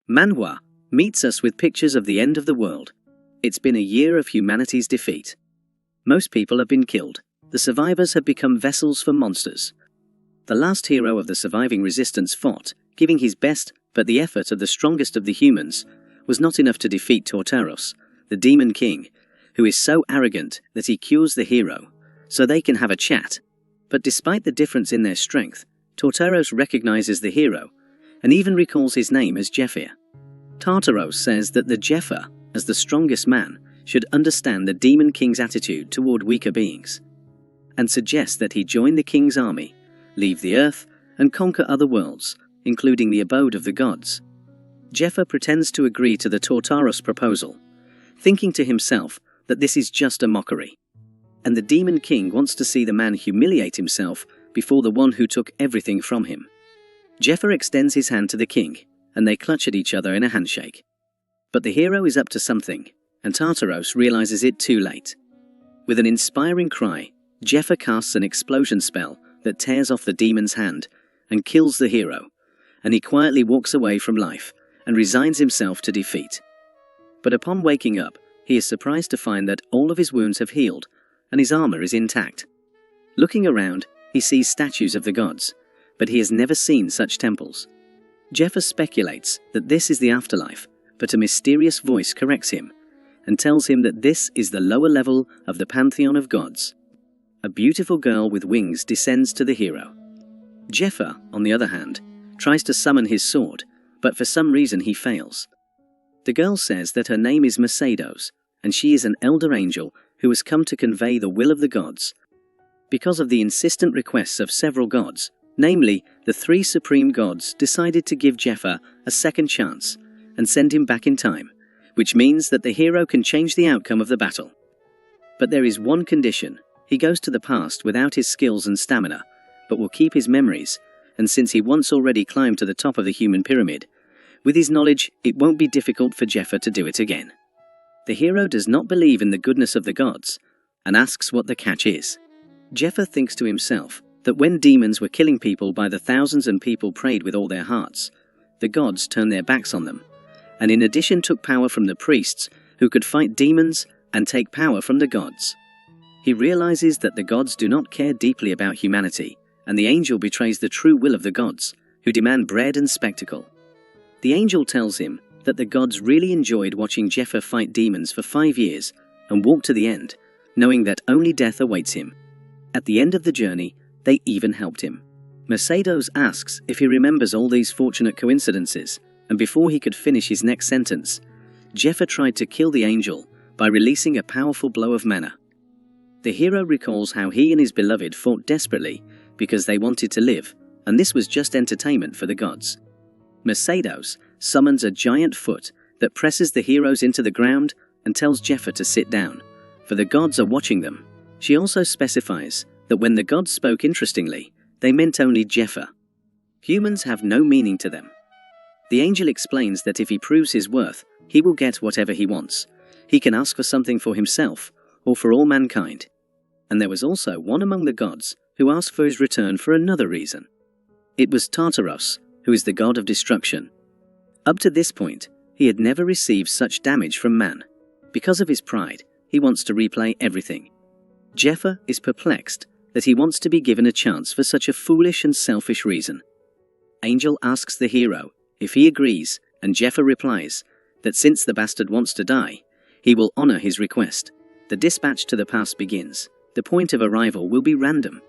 Manhwa meets us with pictures of the end of the world. It's been a year of humanity's defeat. Most people have been killed. The survivors have become vessels for monsters. The last hero of the surviving resistance fought, giving his best, but the effort of the strongest of the humans was not enough to defeat Tartaros, the demon king, who is so arrogant that he cures the hero, so they can have a chat. But despite the difference in their strength, Tartaros recognizes the hero, and even recalls his name as Jephyr. Tartaros says that the Jephyr, as the strongest man, should understand the demon king's attitude toward weaker beings, and suggests that he join the king's army, leave the earth, and conquer other worlds, including the abode of the gods. Jephyr pretends to agree to the Tartaros proposal, thinking to himself that this is just a mockery, and the demon king wants to see the man humiliate himself before the one who took everything from him. Jephyr extends his hand to the king, and they clutch at each other in a handshake. But the hero is up to something, and Tartaros realizes it too late. With an inspiring cry, Jephyr casts an explosion spell that tears off the demon's hand and kills the hero, and he quietly walks away from life and resigns himself to defeat. But upon waking up, he is surprised to find that all of his wounds have healed and his armor is intact. Looking around, he sees statues of the gods, but he has never seen such temples. Jephyr speculates that this is the afterlife, but a mysterious voice corrects him and tells him that this is the lower level of the pantheon of gods. A beautiful girl with wings descends to the hero. Jephyr, on the other hand, tries to summon his sword, but for some reason he fails. The girl says that her name is Mathias, and she is an elder angel who has come to convey the will of the gods. Because of the insistent requests of several gods, namely, the three supreme gods decided to give Jephyr a second chance and send him back in time, which means that the hero can change the outcome of the battle. But there is one condition: he goes to the past without his skills and stamina, but will keep his memories, and since he once already climbed to the top of the human pyramid, with his knowledge it won't be difficult for Jephyr to do it again. The hero does not believe in the goodness of the gods, and asks what the catch is. Jephyr thinks to himself that when demons were killing people by the thousands and people prayed with all their hearts, the gods turned their backs on them, and in addition took power from the priests who could fight demons and take power from the gods. He realizes that the gods do not care deeply about humanity, and the angel betrays the true will of the gods, who demand bread and spectacle. The angel tells him that the gods really enjoyed watching Jephyr fight demons for 5 years and walk to the end, knowing that only death awaits him. At the end of the journey, they even helped him. Mathias asks if he remembers all these fortunate coincidences, and before he could finish his next sentence, Jephyr tried to kill the angel by releasing a powerful blow of mana. The hero recalls how he and his beloved fought desperately because they wanted to live, and this was just entertainment for the gods. Mathias summons a giant foot that presses the heroes into the ground and tells Jephyr to sit down, for the gods are watching them. She also specifies that when the gods spoke interestingly, they meant only Jephyr. Humans have no meaning to them. The angel explains that if he proves his worth, he will get whatever he wants. He can ask for something for himself, or for all mankind. And there was also one among the gods who asked for his return for another reason. It was Tartaros, who is the god of destruction. Up to this point, he had never received such damage from man. Because of his pride, he wants to replay everything. Jephyr is perplexed that he wants to be given a chance for such a foolish and selfish reason. Angel asks the hero if he agrees, and Jephyr replies that since the bastard wants to die, he will honor his request. The dispatch to the past begins. The point of arrival will be random.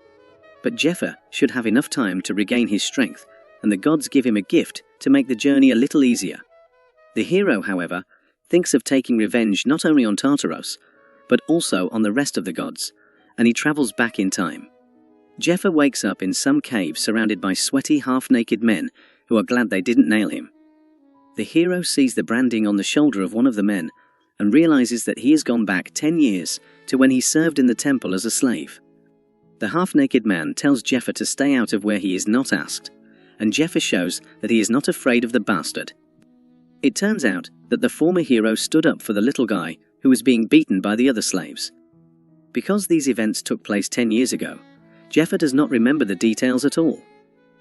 But Jephyr should have enough time to regain his strength, and the gods give him a gift to make the journey a little easier. The hero, however, thinks of taking revenge not only on Tartaros, but also on the rest of the gods, and he travels back in time. Jephyr wakes up in some cave surrounded by sweaty, half-naked men who are glad they didn't nail him. The hero sees the branding on the shoulder of one of the men and realizes that he has gone back 10 years to when he served in the temple as a slave. The half-naked man tells Jephyr to stay out of where he is not asked, and Jephyr shows that he is not afraid of the bastard. It turns out that the former hero stood up for the little guy who was being beaten by the other slaves. Because these events took place 10 years ago, Jephyr does not remember the details at all,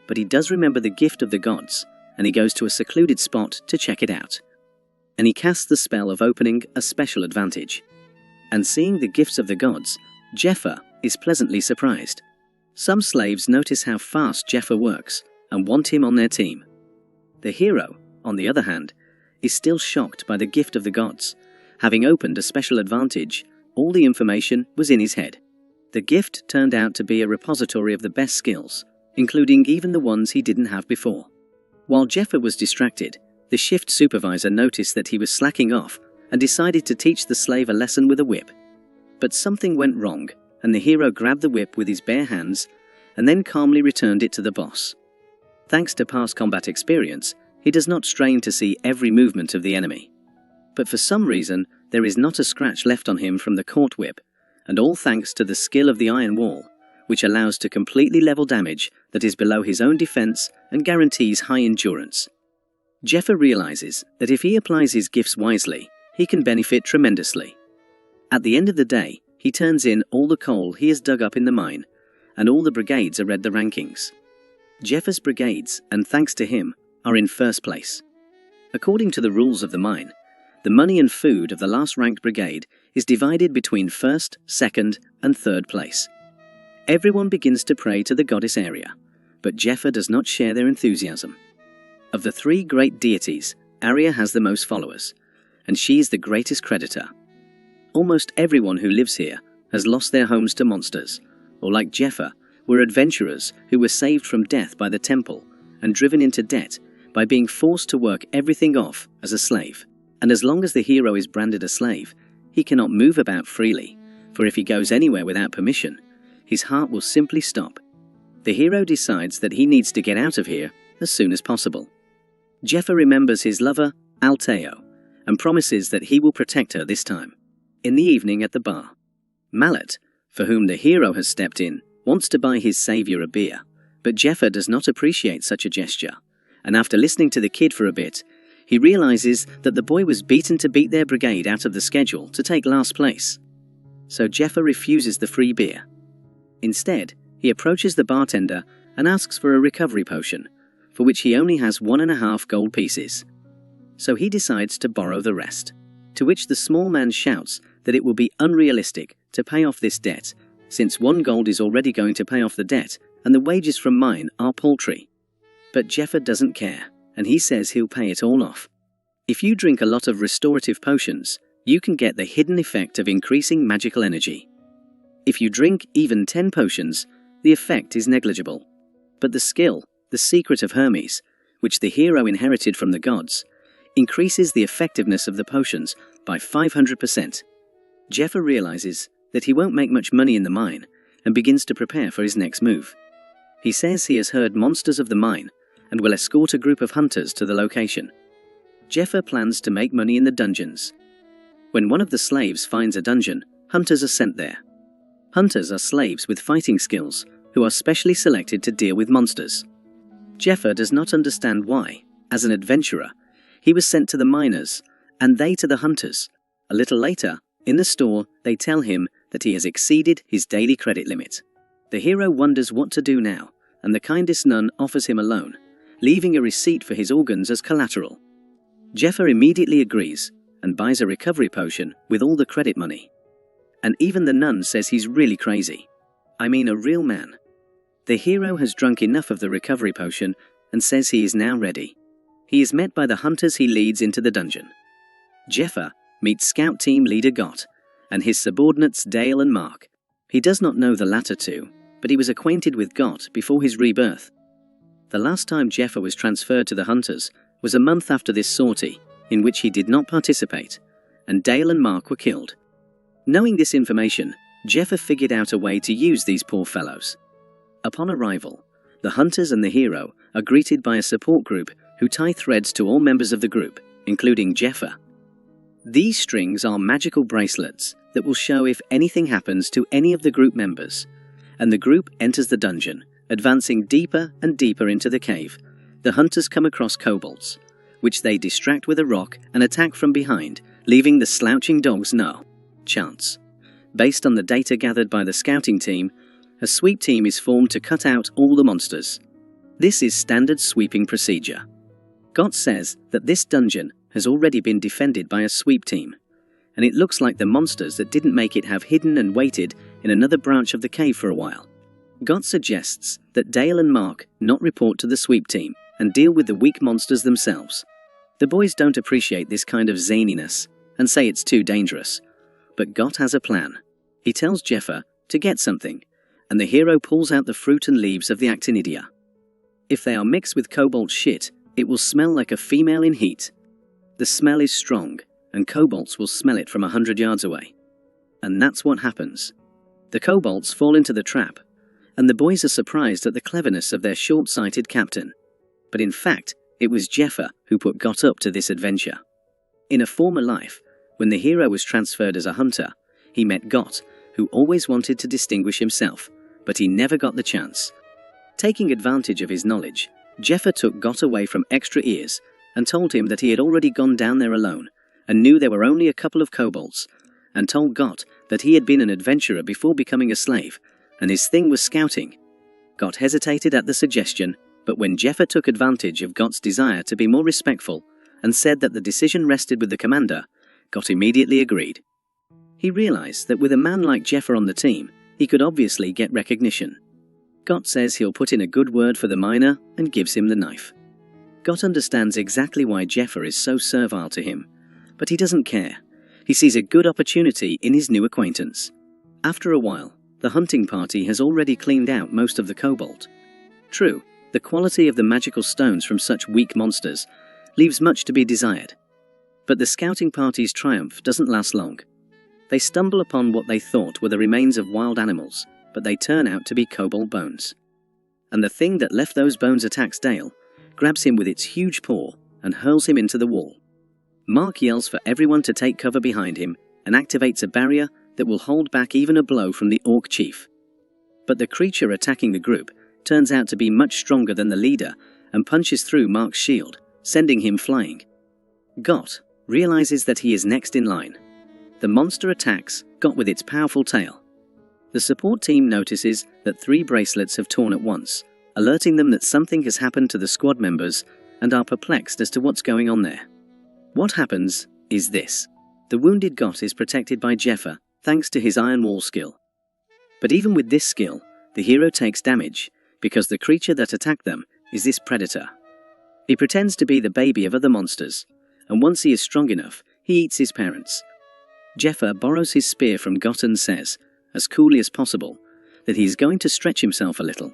but he does remember the gift of the gods, and he goes to a secluded spot to check it out. And he casts the spell of opening a special advantage. And seeing the gifts of the gods, Jephyr is pleasantly surprised. Some slaves notice how fast Jephyr works and want him on their team. The hero, on the other hand, is still shocked by the gift of the gods. Having opened a special advantage, all the information was in his head. The gift turned out to be a repository of the best skills, including even the ones he didn't have before. While Jephyr was distracted, the shift supervisor noticed that he was slacking off and decided to teach the slave a lesson with a whip. But something went wrong, and the hero grabbed the whip with his bare hands and then calmly returned it to the boss. Thanks to past combat experience, he does not strain to see every movement of the enemy. But for some reason, there is not a scratch left on him from the court whip, and all thanks to the skill of the iron wall, which allows to completely level damage that is below his own defense and guarantees high endurance. Jephyr realizes that if he applies his gifts wisely, he can benefit tremendously. At the end of the day, he turns in all the coal he has dug up in the mine, and all the brigades are read the rankings. Jeffyr's brigades, and thanks to him, are in first place. According to the rules of the mine, the money and food of the last ranked brigade is divided between first, second, and third place. Everyone begins to pray to the goddess Aria, but Jephyr does not share their enthusiasm. Of the three great deities, Aria has the most followers, and she is the greatest creditor. Almost everyone who lives here has lost their homes to monsters, or like Jephyr, were adventurers who were saved from death by the temple and driven into debt by being forced to work everything off as a slave. And as long as the hero is branded a slave, he cannot move about freely, for if he goes anywhere without permission, his heart will simply stop. The hero decides that he needs to get out of here as soon as possible. Jephyr remembers his lover, Alteo, and promises that he will protect her this time. In the evening at the bar, Mallet, for whom the hero has stepped in, wants to buy his savior a beer, but Jephyr does not appreciate such a gesture, and after listening to the kid for a bit, he realizes that the boy was beaten to beat their brigade out of the schedule to take last place. So Jephyr refuses the free beer. Instead, he approaches the bartender and asks for a recovery potion, for which he only has 1.5 gold pieces. So he decides to borrow the rest, to which the small man shouts that it will be unrealistic to pay off this debt, since 1 gold is already going to pay off the debt and the wages from mine are paltry. But Jephyr doesn't care, and he says he'll pay it all off. If you drink a lot of restorative potions, you can get the hidden effect of increasing magical energy. If you drink even 10 potions, the effect is negligible. But the skill, the secret of Hermes, which the hero inherited from the gods, increases the effectiveness of the potions by 500%. Jephyr realizes that he won't make much money in the mine and begins to prepare for his next move. He says he has heard monsters of the mine and will escort a group of hunters to the location. Jephyr plans to make money in the dungeons. When one of the slaves finds a dungeon, hunters are sent there. Hunters are slaves with fighting skills who are specially selected to deal with monsters. Jephyr does not understand why, as an adventurer, he was sent to the miners and they to the hunters. A little later, in the store, they tell him that he has exceeded his daily credit limit. The hero wonders what to do now, and the kindest nun offers him a loan, leaving a receipt for his organs as collateral. Jephyr immediately agrees and buys a recovery potion with all the credit money. And even the nun says he's really crazy. I mean, a real man. The hero has drunk enough of the recovery potion and says he is now ready. He is met by the hunters he leads into the dungeon. Jephyr meets scout team leader Gott and his subordinates Dale and Mark. He does not know the latter two, but he was acquainted with Gott before his rebirth. The last time Jephyr was transferred to the hunters was a month after this sortie, in which he did not participate, and Dale and Mark were killed. Knowing this information, Jephyr figured out a way to use these poor fellows. Upon arrival, the hunters and the hero are greeted by a support group who tie threads to all members of the group, including Jephyr. These strings are magical bracelets that will show if anything happens to any of the group members, and the group enters the dungeon, advancing deeper and deeper into the cave. The hunters come across kobolds, which they distract with a rock and attack from behind, leaving the slouching dogs no chance. Based on the data gathered by the scouting team, a sweep team is formed to cut out all the monsters. This is standard sweeping procedure. Gott says that this dungeon has already been defended by a sweep team, and it looks like the monsters that didn't make it have hidden and waited in another branch of the cave for a while. Gott suggests that Dale and Mark not report to the sweep team and deal with the weak monsters themselves. The boys don't appreciate this kind of zaniness and say it's too dangerous, but Gott has a plan. He tells Jephyr to get something, and the hero pulls out the fruit and leaves of the actinidia. If they are mixed with cobalt shit, it will smell like a female in heat. The smell is strong, and kobolds will smell it from 100 yards away. And that's what happens. The kobolds fall into the trap, and the boys are surprised at the cleverness of their short-sighted captain. But in fact, it was Jephyr who put Gott up to this adventure. In a former life, when the hero was transferred as a hunter, he met Gott, who always wanted to distinguish himself, but he never got the chance. Taking advantage of his knowledge, Jephyr took Gott away from extra ears and told him that he had already gone down there alone and knew there were only a couple of kobolds, and told Gott that he had been an adventurer before becoming a slave, and his thing was scouting. Gott hesitated at the suggestion, but when Jephyr took advantage of Gott's desire to be more respectful and said that the decision rested with the commander, Gott immediately agreed. He realized that with a man like Jephyr on the team, he could obviously get recognition. Gott says he'll put in a good word for the miner and gives him the knife. Gott understands exactly why Jephyr is so servile to him, but he doesn't care. He sees a good opportunity in his new acquaintance. After a while, the hunting party has already cleaned out most of the kobold. True, the quality of the magical stones from such weak monsters leaves much to be desired. But the scouting party's triumph doesn't last long. They stumble upon what they thought were the remains of wild animals, but they turn out to be kobold bones. And the thing that left those bones attacks Dale, grabs him with its huge paw, and hurls him into the wall. Mark yells for everyone to take cover behind him and activates a barrier that will hold back even a blow from the orc chief. But the creature attacking the group turns out to be much stronger than the leader and punches through Mark's shield, sending him flying. Gott realizes that he is next in line. The monster attacks Gott with its powerful tail. The support team notices that 3 bracelets have torn at once, alerting them that something has happened to the squad members and are perplexed as to what's going on there. What happens is this. The wounded Gott is protected by Jephyr thanks to his iron wall skill. But even with this skill, the hero takes damage because the creature that attacked them is this predator. He pretends to be the baby of other monsters, and once he is strong enough, he eats his parents. Jephyr borrows his spear from Gott and says, as coolly as possible, that he is going to stretch himself a little.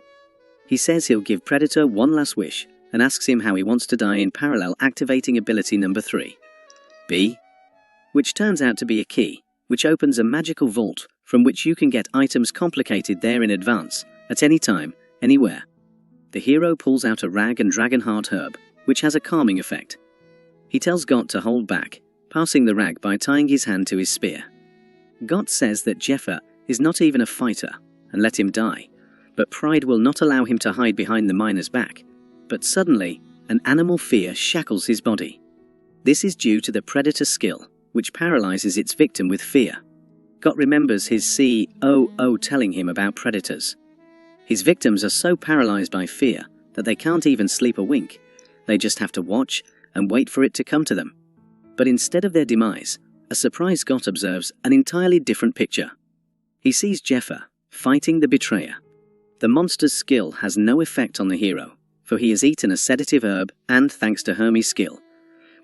He says he'll give Predator one last wish and asks him how he wants to die in parallel, activating ability number 3, B, which turns out to be a key, which opens a magical vault from which you can get items complicated there in advance, at any time, anywhere. The hero pulls out a rag and dragonheart herb, which has a calming effect. He tells Gott to hold back, passing the rag by tying his hand to his spear. Gott says that Jephyr is not even a fighter, and let him die, but pride will not allow him to hide behind the miner's back. But suddenly, an animal fear shackles his body. This is due to the predator skill, which paralyzes its victim with fear. Gott remembers his COO telling him about predators. His victims are so paralyzed by fear that they can't even sleep a wink. They just have to watch and wait for it to come to them. But instead of their demise, a surprised Gott observes an entirely different picture. He sees Jephyr fighting the betrayer. The monster's skill has no effect on the hero, for he has eaten a sedative herb and, thanks to Hermes' skill,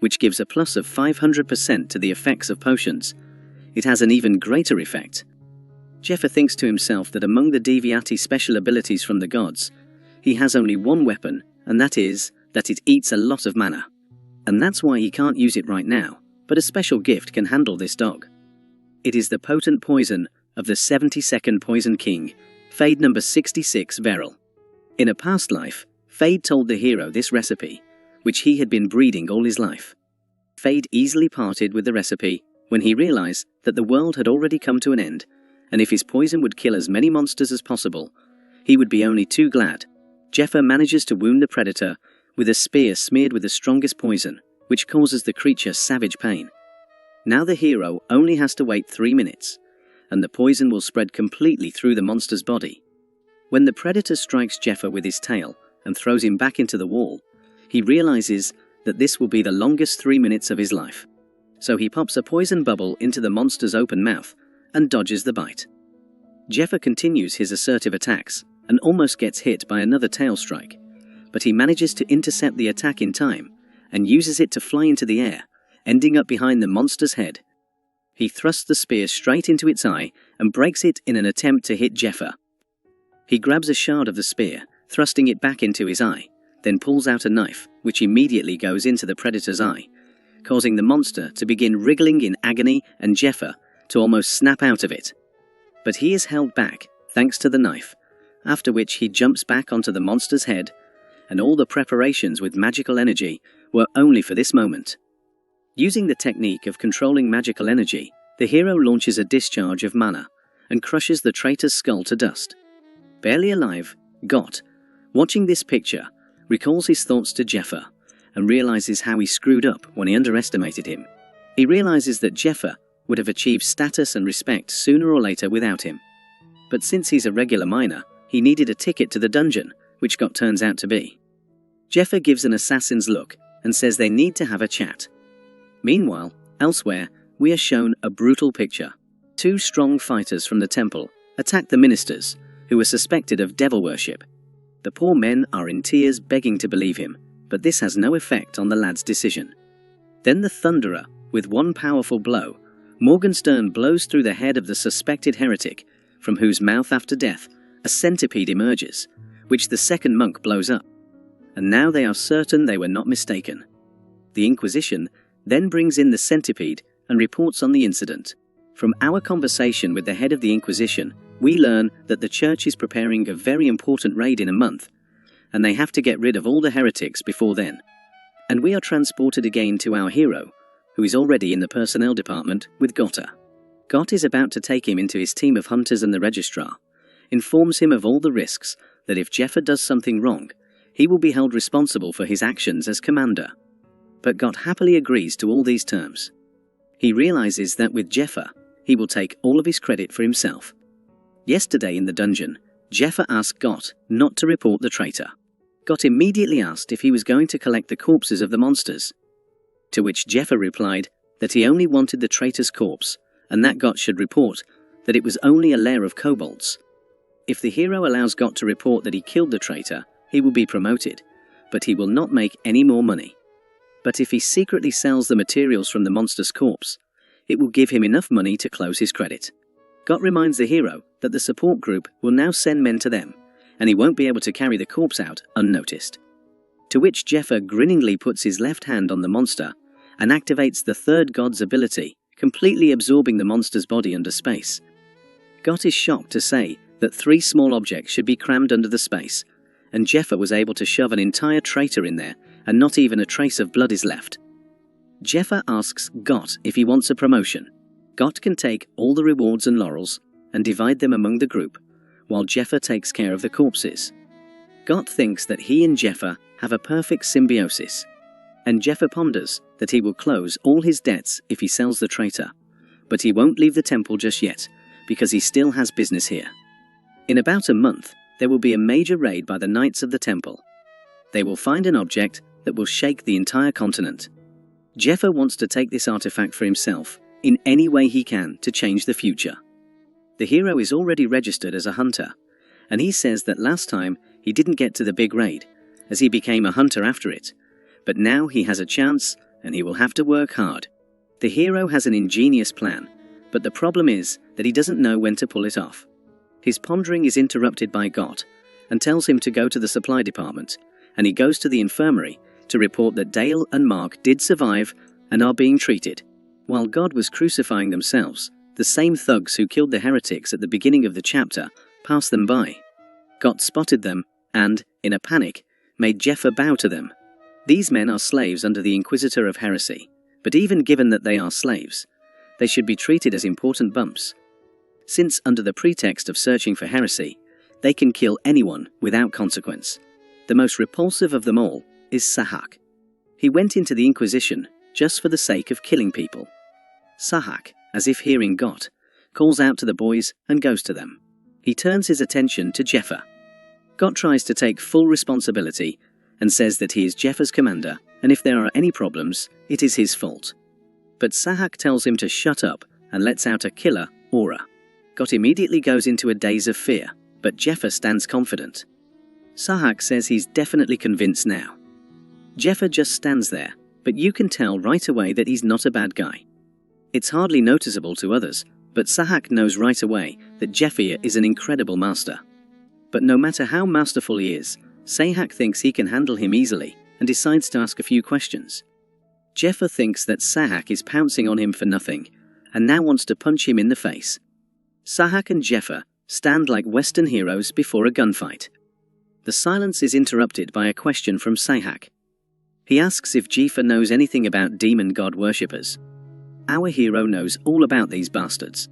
which gives a plus of 500% to the effects of potions, it has an even greater effect. Jephyr thinks to himself that among the deviati special abilities from the gods, he has only one weapon, and that is that it eats a lot of mana. And that's why he can't use it right now, but a special gift can handle this dog. It is the potent poison of the 72nd Poison King, Fade number 66 Veril. In a past life, Fade told the hero this recipe, which he had been breeding all his life. Fade easily parted with the recipe when he realized that the world had already come to an end, and if his poison would kill as many monsters as possible, he would be only too glad. Jephyr manages to wound the predator with a spear smeared with the strongest poison, which causes the creature savage pain. Now the hero only has to wait 3 minutes, and the poison will spread completely through the monster's body. When the predator strikes Jephyr with his tail and throws him back into the wall, he realizes that this will be the longest 3 minutes of his life. So he pops a poison bubble into the monster's open mouth and dodges the bite. Jephyr continues his assertive attacks and almost gets hit by another tail strike, but he manages to intercept the attack in time and uses it to fly into the air, ending up behind the monster's head. He thrusts the spear straight into its eye and breaks it in an attempt to hit Jephyr. He grabs a shard of the spear, thrusting it back into his eye, then pulls out a knife, which immediately goes into the predator's eye, causing the monster to begin wriggling in agony and Jephyr to almost snap out of it. But he is held back, thanks to the knife, after which he jumps back onto the monster's head, and all the preparations with magical energy were only for this moment. Using the technique of controlling magical energy, the hero launches a discharge of mana and crushes the traitor's skull to dust. Barely alive, Got, watching this picture, recalls his thoughts to Jephyr and realizes how he screwed up when he underestimated him. He realizes that Jephyr would have achieved status and respect sooner or later without him. But since he's a regular miner, he needed a ticket to the dungeon, which Got turns out to be. Jephyr gives an assassin's look and says they need to have a chat. Meanwhile, elsewhere, we are shown a brutal picture. 2 strong fighters from the temple attack the ministers, who are suspected of devil worship. The poor men are in tears begging to believe him, but this has no effect on the lad's decision. Then the Thunderer, with one powerful blow, Morgenstern blows through the head of the suspected heretic, from whose mouth after death a centipede emerges, which the second monk blows up. And now they are certain they were not mistaken. The Inquisition then brings in the centipede and reports on the incident. From our conversation with the head of the Inquisition, we learn that the church is preparing a very important raid in a month, and they have to get rid of all the heretics before then. And we are transported again to our hero, who is already in the personnel department with Gotta. Got is about to take him into his team of hunters, and the registrar informs him of all the risks that if Jephyr does something wrong, he will be held responsible for his actions as commander. But Got happily agrees to all these terms. He realizes that with Jephyr, he will take all of his credit for himself. Yesterday in the dungeon, Jephyr asked Got not to report the traitor. Got immediately asked if he was going to collect the corpses of the monsters, to which Jephyr replied that he only wanted the traitor's corpse, and that Got should report that it was only a lair of kobolds. If the hero allows Got to report that he killed the traitor, he will be promoted, but he will not make any more money. But if he secretly sells the materials from the monster's corpse, it will give him enough money to close his credit. Got reminds the hero that the support group will now send men to them, and he won't be able to carry the corpse out unnoticed. To which Jephyr grinningly puts his left hand on the monster and activates the third god's ability, completely absorbing the monster's body under space. Got is shocked to say that 3 small objects should be crammed under the space, and Jephyr was able to shove an entire traitor in there, and not even a trace of blood is left. Jephyr asks Got if he wants a promotion. Got can take all the rewards and laurels and divide them among the group, while Jephyr takes care of the corpses. Got thinks that he and Jephyr have a perfect symbiosis, and Jephyr ponders that he will close all his debts if he sells the traitor, but he won't leave the temple just yet, because he still has business here. In about a month, there will be a major raid by the Knights of the Temple. They will find an object that will shake the entire continent. Jephyr wants to take this artifact for himself in any way he can to change the future. The hero is already registered as a hunter, and he says that last time he didn't get to the big raid, as he became a hunter after it, but now he has a chance and he will have to work hard. The hero has an ingenious plan, but the problem is that he doesn't know when to pull it off. His pondering is interrupted by Got, and tells him to go to the supply department, and he goes to the infirmary to report that Dale and Mark did survive and are being treated. While God was crucifying themselves, the same thugs who killed the heretics at the beginning of the chapter passed them by. Got spotted them and, in a panic, made Jephyr bow to them. These men are slaves under the Inquisitor of heresy, but even given that they are slaves, they should be treated as important bumps, since under the pretext of searching for heresy, they can kill anyone without consequence. The most repulsive of them all is Sahak. He went into the Inquisition just for the sake of killing people. Sahak, as if hearing Got, calls out to the boys and goes to them. He turns his attention to Jephyr. Got tries to take full responsibility and says that he is Jephyr commander, and if there are any problems, it is his fault. But Sahak tells him to shut up and lets out a killer aura. Got immediately goes into a daze of fear, but Jephyr stands confident. Sahak says he's definitely convinced now. Jephyr just stands there, but you can tell right away that he's not a bad guy. It's hardly noticeable to others, but Sahak knows right away that Jephyr is an incredible master. But no matter how masterful he is, Sahak thinks he can handle him easily and decides to ask a few questions. Jephyr thinks that Sahak is pouncing on him for nothing, and now wants to punch him in the face. Sahak and Jephyr stand like Western heroes before a gunfight. The silence is interrupted by a question from Sahak. He asks if Jephyr knows anything about demon god worshippers. Our hero knows all about these bastards.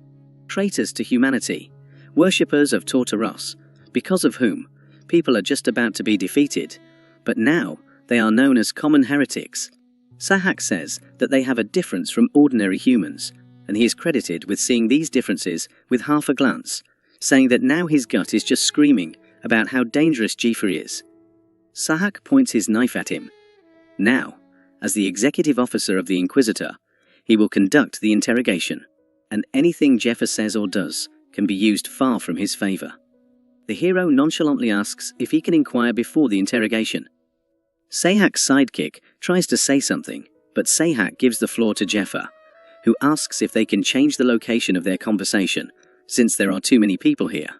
Traitors to humanity, worshippers of Tartaros, because of whom people are just about to be defeated, but now they are known as common heretics. Sahak says that they have a difference from ordinary humans, and he is credited with seeing these differences with half a glance, saying that now his gut is just screaming about how dangerous Jephyr is. Sahak points his knife at him. Now, as the executive officer of the Inquisitor, he will conduct the interrogation, and anything Jephyr says or does can be used far from his favor. The hero nonchalantly asks if he can inquire before the interrogation. Sahak's sidekick tries to say something, but Sahak gives the floor to Jephyr, who asks if they can change the location of their conversation, since there are too many people here.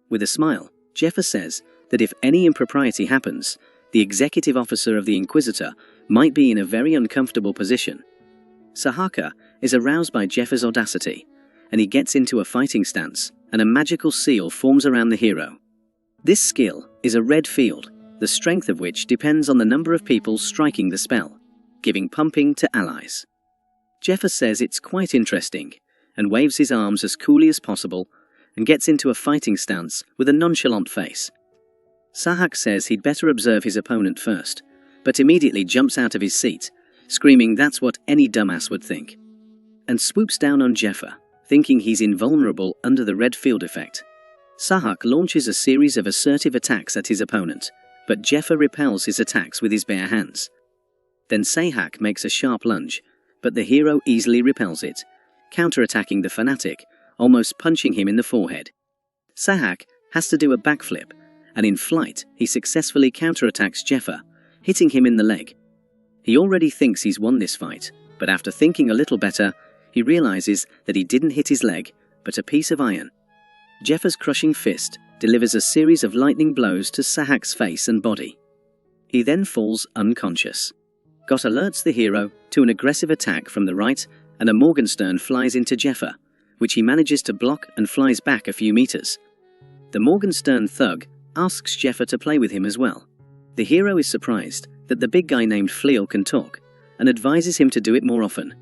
With a smile, Jephyr says that if any impropriety happens, the executive officer of the Inquisitor might be in a very uncomfortable position. Sahaka is aroused by Jeffyr's audacity, and he gets into a fighting stance, and a magical seal forms around the hero. This skill is a red field, the strength of which depends on the number of people striking the spell, giving pumping to allies. Jephyr says it's quite interesting, and waves his arms as coolly as possible, and gets into a fighting stance with a nonchalant face. Sahak says he'd better observe his opponent first, but immediately jumps out of his seat, screaming that's what any dumbass would think, and swoops down on Jephyr, thinking he's invulnerable under the red field effect. Sahak launches a series of assertive attacks at his opponent, but Jephyr repels his attacks with his bare hands. Then Sahak makes a sharp lunge, but the hero easily repels it, counterattacking the fanatic, almost punching him in the forehead. Sahak has to do a backflip, and in flight he successfully counterattacks Jephyr, hitting him in the leg. He already thinks he's won this fight, but after thinking a little better, he realizes that he didn't hit his leg, but a piece of iron. Jeffyr's crushing fist delivers a series of lightning blows to Sahak's face and body. He then falls unconscious. Got alerts the hero to an aggressive attack from the right, and a Morgenstern flies into Jephyr, which he manages to block and flies back a few meters. The Morgenstern thug asks Jephyr to play with him as well. The hero is surprised that the big guy named Fleal can talk, and advises him to do it more often,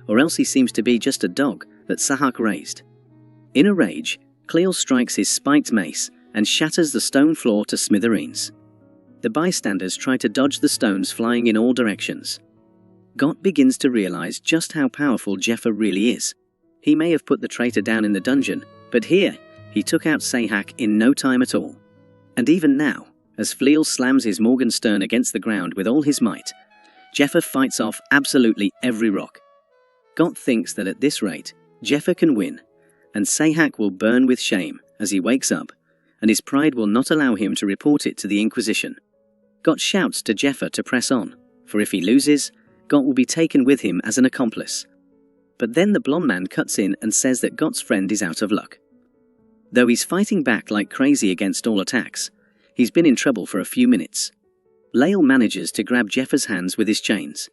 or else he seems to be just a dog that Sahak raised. In a rage, Cleel strikes his spiked mace and shatters the stone floor to smithereens. The bystanders try to dodge the stones flying in all directions. Gott begins to realize just how powerful Jephyr really is. He may have put the traitor down in the dungeon, but here, he took out Sahak in no time at all. And even now, as Fleal slams his Morgenstern against the ground with all his might, Jephyr fights off absolutely every rock. Gott thinks that at this rate, Jephyr can win, and Sahak will burn with shame as he wakes up, and his pride will not allow him to report it to the Inquisition. Gott shouts to Jephyr to press on, for if he loses, Gott will be taken with him as an accomplice. But then the blonde man cuts in and says that Gott's friend is out of luck. Though he's fighting back like crazy against all attacks, he's been in trouble for a few minutes. Lael manages to grab Jeffyr's hands with his chains.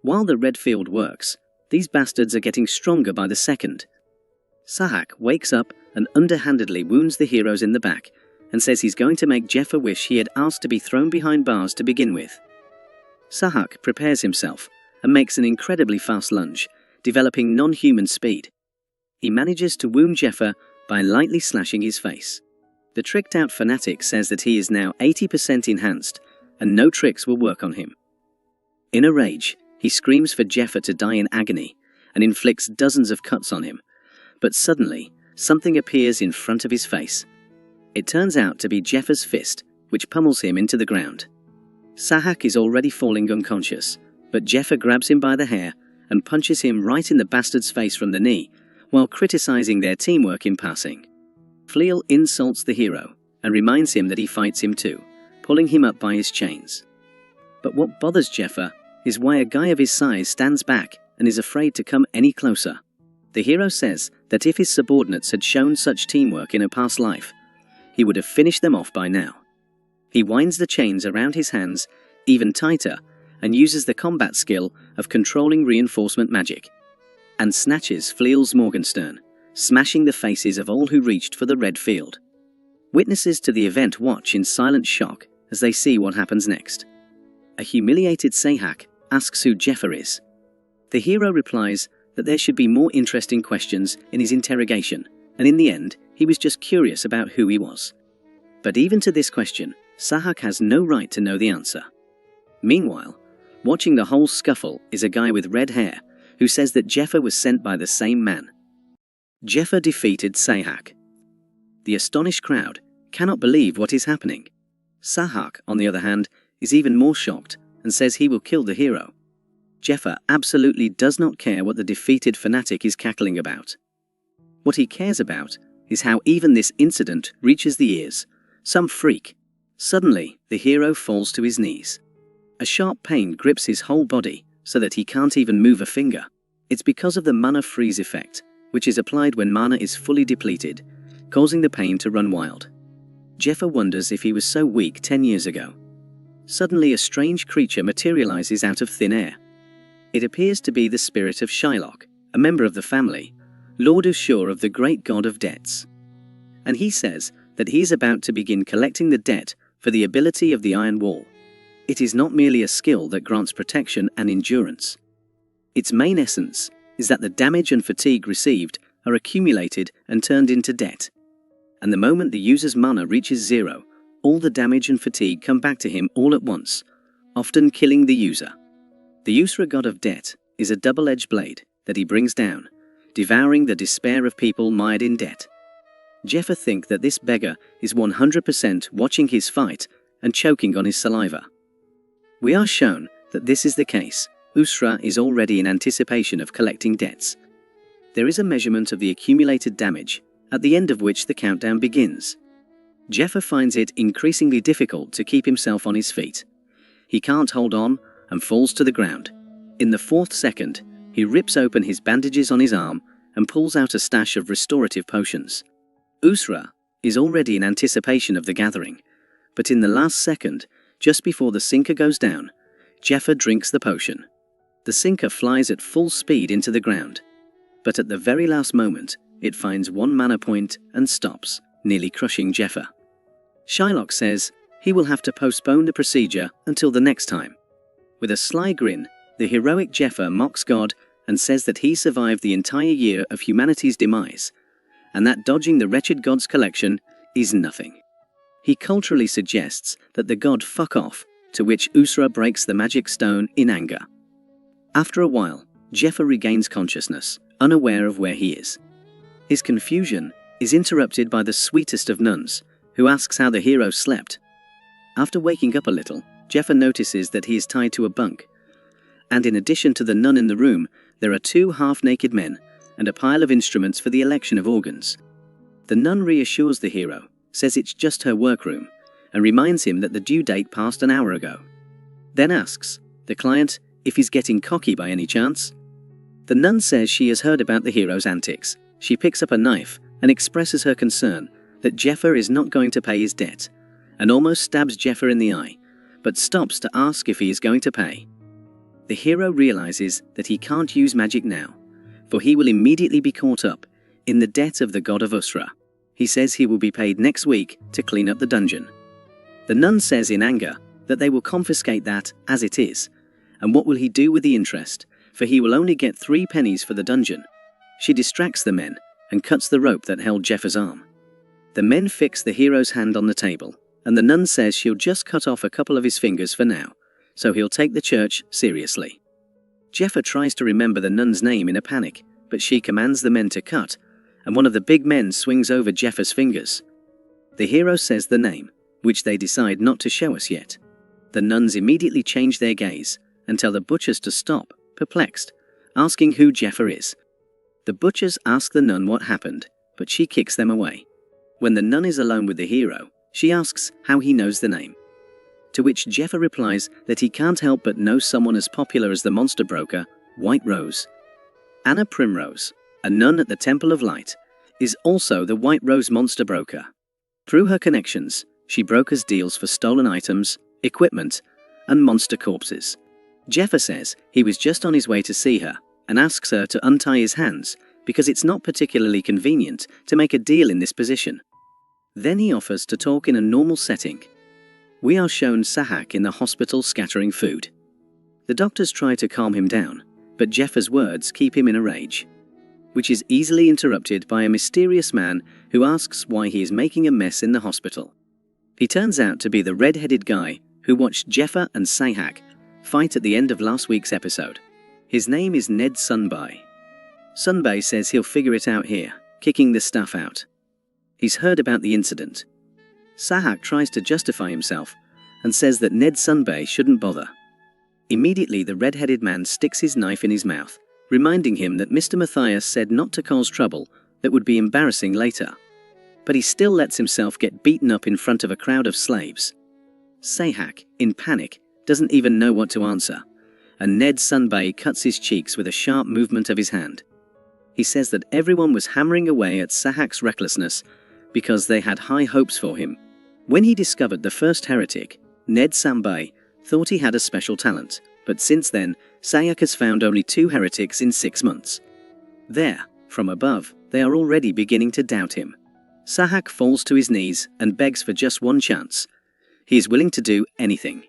While the red field works, these bastards are getting stronger by the second. Sahak wakes up and underhandedly wounds the heroes in the back, and says he's going to make Jephyr wish he had asked to be thrown behind bars to begin with. Sahak prepares himself and makes an incredibly fast lunge, developing non-human speed. He manages to wound Jephyr by lightly slashing his face. The tricked-out fanatic says that he is now 80% enhanced, and no tricks will work on him. In a rage, he screams for Jephyr to die in agony, and inflicts dozens of cuts on him, but suddenly, something appears in front of his face. It turns out to be Jeffyr's fist, which pummels him into the ground. Sahak is already falling unconscious, but Jephyr grabs him by the hair and punches him right in the bastard's face from the knee, while criticizing their teamwork in passing. Fleal insults the hero and reminds him that he fights him too, pulling him up by his chains. But what bothers Jephyr is why a guy of his size stands back and is afraid to come any closer. The hero says that if his subordinates had shown such teamwork in a past life, he would have finished them off by now. He winds the chains around his hands even tighter and uses the combat skill of controlling reinforcement magic, and snatches Fleal's Morgenstern, smashing the faces of all who reached for the red field. Witnesses to the event watch in silent shock as they see what happens next. A humiliated Sahak asks who Jephyr is. The hero replies that there should be more interesting questions in his interrogation, and in the end, he was just curious about who he was. But even to this question, Sahak has no right to know the answer. Meanwhile, watching the whole scuffle is a guy with red hair who says that Jephyr was sent by the same man. Jephyr defeated Sahak. The astonished crowd cannot believe what is happening. Sahak, on the other hand, is even more shocked and says he will kill the hero. Jephyr absolutely does not care what the defeated fanatic is cackling about. What he cares about is how even this incident reaches the ears. Some freak. Suddenly, the hero falls to his knees. A sharp pain grips his whole body so that he can't even move a finger. It's because of the mana freeze effect, which is applied when mana is fully depleted, causing the pain to run wild. Jephyr wonders if he was so weak 10 years ago. Suddenly a strange creature materializes out of thin air. It appears to be the spirit of Shylock, a member of the family, Lord Usur of the great god of debts. And he says that he is about to begin collecting the debt for the ability of the Iron Wall. It is not merely a skill that grants protection and endurance. Its main essence is that the damage and fatigue received are accumulated and turned into debt. And the moment the user's mana reaches zero, all the damage and fatigue come back to him all at once, often killing the user. The Usra god of debt is a double-edged blade that he brings down, devouring the despair of people mired in debt. Jephyr thinks that this beggar is 100% watching his fight and choking on his saliva. We are shown that this is the case. Usra is already in anticipation of collecting debts. There is a measurement of the accumulated damage, at the end of which the countdown begins. Jephyr finds it increasingly difficult to keep himself on his feet. He can't hold on and falls to the ground. In the 4th second, he rips open his bandages on his arm and pulls out a stash of restorative potions. Usra is already in anticipation of the gathering, but in the last second, just before the sinker goes down, Jephyr drinks the potion. The sinker flies at full speed into the ground, but at the very last moment, it finds 1 mana point and stops, nearly crushing Jephyr. Shylock says he will have to postpone the procedure until the next time. With a sly grin, the heroic Jephyr mocks God and says that he survived the entire year of humanity's demise, and that dodging the wretched god's collection is nothing. He culturally suggests that the god fuck off, to which Usra breaks the magic stone in anger. After a while, Jephyr regains consciousness, unaware of where he is. His confusion is interrupted by the sweetest of nuns, who asks how the hero slept. After waking up a little, Jephyr notices that he is tied to a bunk, and in addition to the nun in the room, there are 2 half-naked men and a pile of instruments for the election of organs. The nun reassures the hero, says it's just her workroom, and reminds him that the due date passed an hour ago. Then asks the client if he's getting cocky by any chance. The nun says she has heard about the hero's antics. She picks up a knife and expresses her concern that Jephyr is not going to pay his debt, and almost stabs Jephyr in the eye, but stops to ask if he is going to pay. The hero realizes that he can't use magic now, for he will immediately be caught up in the debt of the god of Usra. He says he will be paid next week to clean up the dungeon. The nun says in anger that they will confiscate that as it is, and what will he do with the interest, for he will only get 3 pennies for the dungeon. She distracts the men and cuts the rope that held Jeffyr's arm. The men fix the hero's hand on the table, and the nun says she'll just cut off a couple of his fingers for now, so he'll take the church seriously. Jephyr tries to remember the nun's name in a panic, but she commands the men to cut, and one of the big men swings over Jeffyr's fingers. The hero says the name, which they decide not to show us yet. The nuns immediately change their gaze and tell the butchers to stop, perplexed, asking who Jephyr is. The butchers ask the nun what happened, but she kicks them away. When the nun is alone with the hero, she asks how he knows the name. To which Jephyr replies that he can't help but know someone as popular as the monster broker, White Rose. Anna Primrose, a nun at the Temple of Light, is also the White Rose monster broker. Through her connections, she brokers deals for stolen items, equipment, and monster corpses. Jephyr says he was just on his way to see her and asks her to untie his hands because it's not particularly convenient to make a deal in this position. Then he offers to talk in a normal setting. We are shown Sahak in the hospital scattering food. The doctors try to calm him down, but Jeffyr's words keep him in a rage, which is easily interrupted by a mysterious man who asks why he is making a mess in the hospital. He turns out to be the red-headed guy who watched Jephyr and Sahak fight at the end of last week's episode. His name is Ned Sunbai. Sunbai says he'll figure it out here, kicking the staff out. He's heard about the incident. Sahak tries to justify himself and says that Ned Sunbai shouldn't bother. Immediately the red-headed man sticks his knife in his mouth, reminding him that Mr. Matthias said not to cause trouble that would be embarrassing later. But he still lets himself get beaten up in front of a crowd of slaves. Sahak, in panic, doesn't even know what to answer, and Ned Sunbai cuts his cheeks with a sharp movement of his hand. He says that everyone was hammering away at Sahak's recklessness because they had high hopes for him. When he discovered the first heretic, Ned Sunbai thought he had a special talent, but since then, Sahak has found only 2 heretics in 6 months. There, from above, they are already beginning to doubt him. Sahak falls to his knees and begs for just one chance. He is willing to do anything.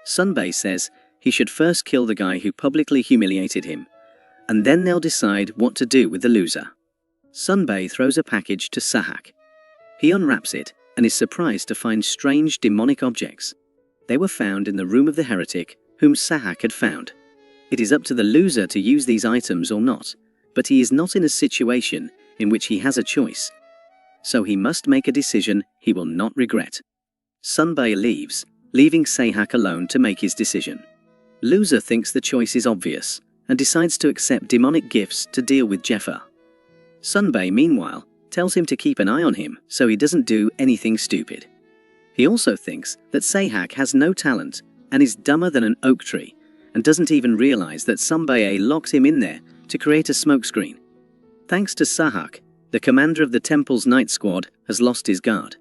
Sunbai says he should first kill the guy who publicly humiliated him, and then they'll decide what to do with the loser. Sunbai throws a package to Sahak. He unwraps it and is surprised to find strange demonic objects. They were found in the room of the heretic whom Sahak had found. It is up to the loser to use these items or not, but he is not in a situation in which he has a choice. So he must make a decision he will not regret. Sunbai leaves, leaving Sahak alone to make his decision. Loser thinks the choice is obvious and decides to accept demonic gifts to deal with Jephyr. Sunbai, meanwhile, tells him to keep an eye on him so he doesn't do anything stupid. He also thinks that Sahak has no talent and is dumber than an oak tree and doesn't even realize that Sunbai locked him in there to create a smokescreen. Thanks to Sahak, the commander of the temple's night squad has lost his guard.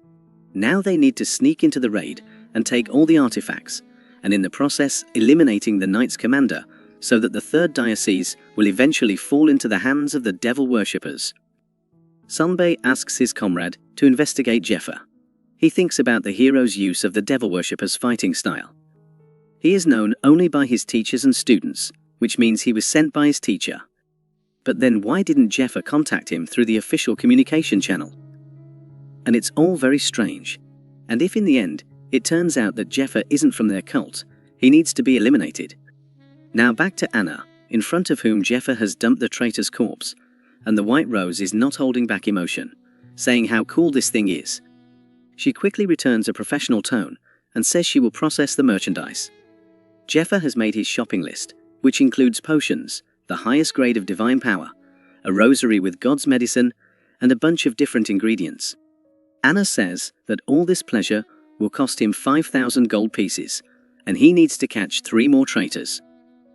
Now they need to sneak into the raid and take all the artifacts, and in the process eliminating the knight's commander so that the third diocese will eventually fall into the hands of the devil worshippers. Sunbai asks his comrade to investigate Jephyr. He thinks about the hero's use of the devil worshippers' fighting style. He is known only by his teachers and students, which means he was sent by his teacher. But then why didn't Jephyr contact him through the official communication channel? And it's all very strange. And if in the end, it turns out that Jephyr isn't from their cult, he needs to be eliminated. Now back to Anna, in front of whom Jephyr has dumped the traitor's corpse, and the White Rose is not holding back emotion, saying how cool this thing is. She quickly returns a professional tone and says she will process the merchandise. Jephyr has made his shopping list, which includes potions, the highest grade of divine power, a rosary with God's medicine, and a bunch of different ingredients. Anna says that all this pleasure will cost him 5,000 gold pieces, and he needs to catch 3 more traitors.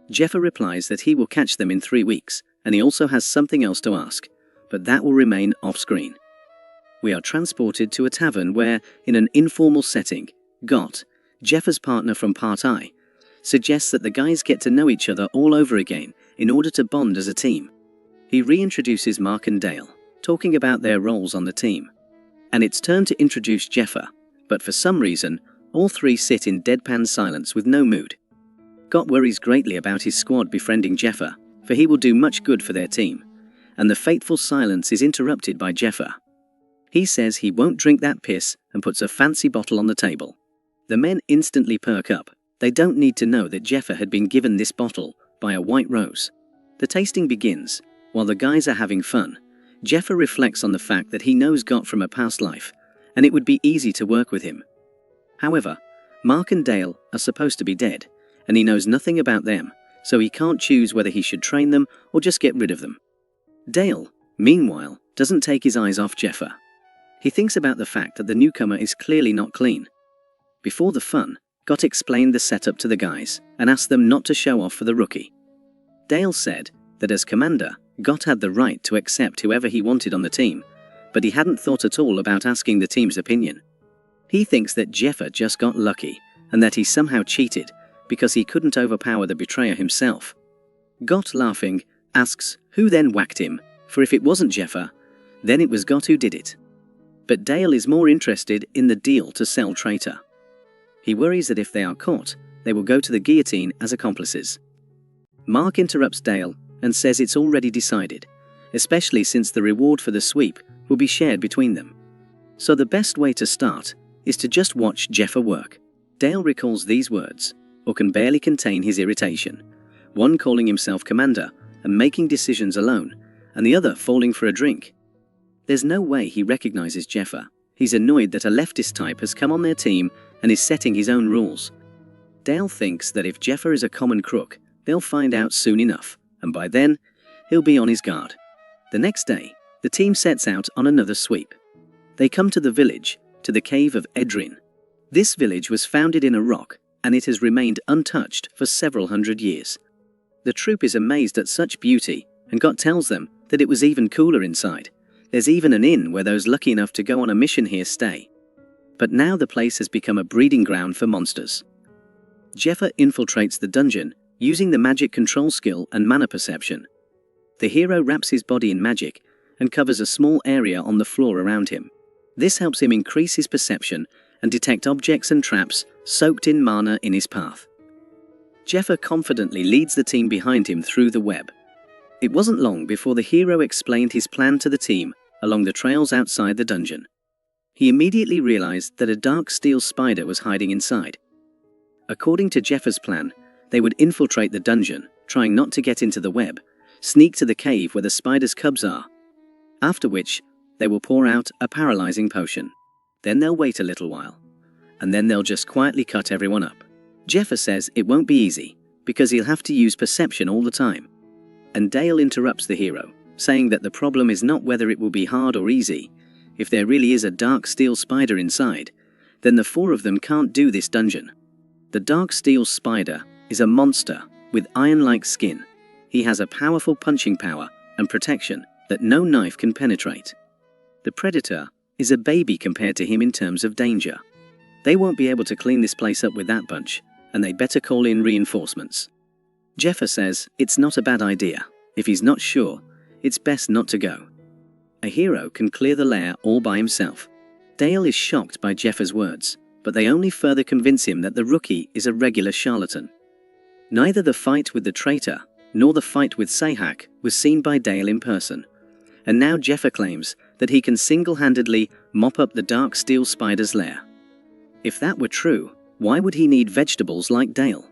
Jephyr replies that he will catch them in 3 weeks, and he also has something else to ask, but that will remain off-screen. We are transported to a tavern where, in an informal setting, Got, Jeffyr's partner from Part I, suggests that the guys get to know each other all over again in order to bond as a team. He reintroduces Mark and Dale, talking about their roles on the team. And it's turn to introduce Jephyr, but for some reason, all 3 sit in deadpan silence with no mood. Got worries greatly about his squad befriending Jephyr, for he will do much good for their team, and the fateful silence is interrupted by Jephyr. He says he won't drink that piss and puts a fancy bottle on the table. The men instantly perk up. They don't need to know that Jephyr had been given this bottle by a White Rose. The tasting begins. While the guys are having fun, Jephyr reflects on the fact that he knows Got from a past life, and it would be easy to work with him. However, Mark and Dale are supposed to be dead, and he knows nothing about them, so he can't choose whether he should train them or just get rid of them. Dale, meanwhile, doesn't take his eyes off Jephyr. He thinks about the fact that the newcomer is clearly not clean. Before the fun, Gott explained the setup to the guys and asked them not to show off for the rookie. Dale said that as commander, Gott had the right to accept whoever he wanted on the team, but he hadn't thought at all about asking the team's opinion. He thinks that Jephyr just got lucky and that he somehow cheated because he couldn't overpower the betrayer himself. Gott, laughing, asks who then whacked him, for if it wasn't Jephyr, then it was Gott who did it. But Dale is more interested in the deal to sell Traitor. He worries that if they are caught, they will go to the guillotine as accomplices. Mark interrupts Dale and says it's already decided, especially since the reward for the sweep will be shared between them. So the best way to start is to just watch Jephyr work. Dale recalls these words, or can barely contain his irritation, one calling himself commander and making decisions alone, and the other falling for a drink. There's no way he recognizes Jephyr. He's annoyed that a leftist type has come on their team and is setting his own rules. Dale thinks that if Jephyr is a common crook, they'll find out soon enough, and by then, he'll be on his guard. The next day, the team sets out on another sweep. They come to the village, to the cave of Edrin. This village was founded in a rock, and it has remained untouched for several hundred years. The troop is amazed at such beauty, and Gott tells them that it was even cooler inside. There's even an inn where those lucky enough to go on a mission here stay. But now the place has become a breeding ground for monsters. Jephyr infiltrates the dungeon using the magic control skill and mana perception. The hero wraps his body in magic and covers a small area on the floor around him. This helps him increase his perception and detect objects and traps soaked in mana in his path. Jephyr confidently leads the team behind him through the web. It wasn't long before the hero explained his plan to the team along the trails outside the dungeon. He immediately realized that a dark steel spider was hiding inside. According to Jeffyr's plan, they would infiltrate the dungeon, trying not to get into the web, sneak to the cave where the spider's cubs are, after which they will pour out a paralyzing potion. Then they'll wait a little while, and then they'll just quietly cut everyone up. Jephyr says it won't be easy, because he'll have to use perception all the time. And Dale interrupts the hero, saying that the problem is not whether it will be hard or easy. If there really is a dark steel spider inside, then the four of them can't do this dungeon. The dark steel spider is a monster with iron-like skin. He has a powerful punching power and protection that no knife can penetrate. The predator is a baby compared to him in terms of danger. They won't be able to clean this place up with that bunch, and they better call in reinforcements. Jephyr says it's not a bad idea. If he's not sure, it's best not to go. A hero can clear the lair all by himself. Dale is shocked by Jeffyr's words, but they only further convince him that the rookie is a regular charlatan. Neither the fight with the traitor nor the fight with Sahak was seen by Dale in person, and now Jephyr claims that he can single-handedly mop up the dark steel spider's lair. If that were true, why would he need vegetables like Dale?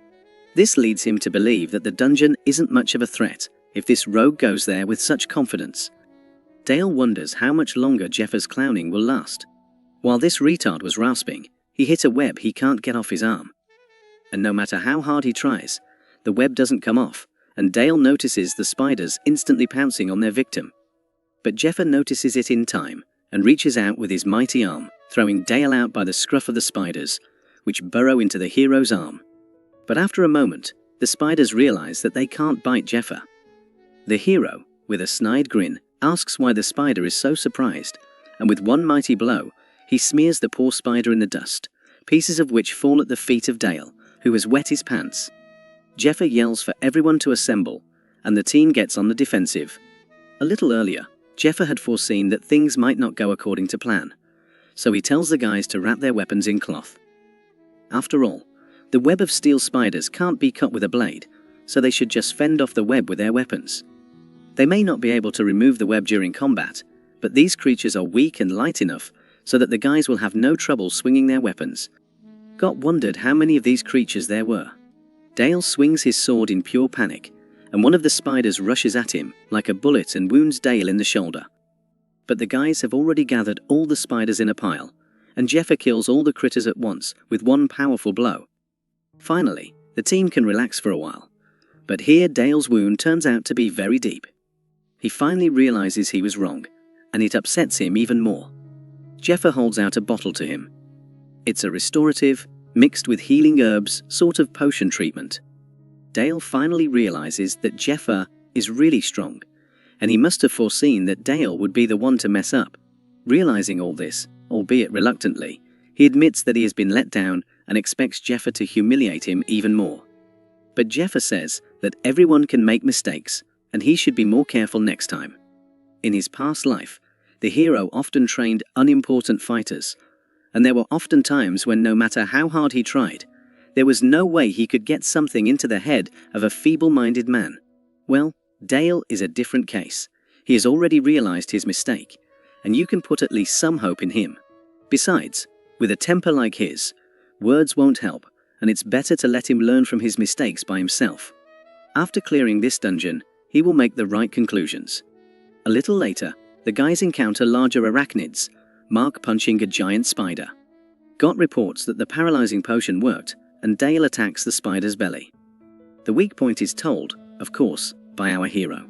This leads him to believe that the dungeon isn't much of a threat if this rogue goes there with such confidence. Dale wonders how much longer Jeffyr's clowning will last. While this retard was rasping, he hit a web he can't get off his arm. And no matter how hard he tries, the web doesn't come off, and Dale notices the spiders instantly pouncing on their victim. But Jephyr notices it in time and reaches out with his mighty arm, throwing Dale out by the scruff of the spiders, which burrow into the hero's arm. But after a moment, the spiders realize that they can't bite Jephyr. The hero, with a snide grin, asks why the spider is so surprised, and with one mighty blow, he smears the poor spider in the dust, pieces of which fall at the feet of Dale, who has wet his pants. Jephyr yells for everyone to assemble, and the team gets on the defensive. A little earlier, Jephyr had foreseen that things might not go according to plan, so he tells the guys to wrap their weapons in cloth. After all, the web of steel spiders can't be cut with a blade, so they should just fend off the web with their weapons. They may not be able to remove the web during combat, but these creatures are weak and light enough so that the guys will have no trouble swinging their weapons. Gott wondered how many of these creatures there were. Dale swings his sword in pure panic, and one of the spiders rushes at him like a bullet and wounds Dale in the shoulder. But the guys have already gathered all the spiders in a pile, and Jephyr kills all the critters at once with one powerful blow. Finally, the team can relax for a while. But here Dale's wound turns out to be very deep. He finally realizes he was wrong, and it upsets him even more. Jephyr holds out a bottle to him. It's a restorative, mixed with healing herbs sort of potion treatment. Dale finally realizes that Jephyr is really strong, and he must have foreseen that Dale would be the one to mess up. Realizing all this, albeit reluctantly, he admits that he has been let down and expects Jephyr to humiliate him even more. But Jephyr says that everyone can make mistakes, and he should be more careful next time. In his past life, the hero often trained unimportant fighters, and there were often times when no matter how hard he tried, there was no way he could get something into the head of a feeble-minded man. Well, Dale is a different case. He has already realized his mistake, and you can put at least some hope in him. Besides, with a temper like his, words won't help, and it's better to let him learn from his mistakes by himself. After clearing this dungeon, he will make the right conclusions. A little later, the guys encounter larger arachnids, Mark punching a giant spider. Got reports that the paralyzing potion worked, and Dale attacks the spider's belly. The weak point is told, of course, by our hero.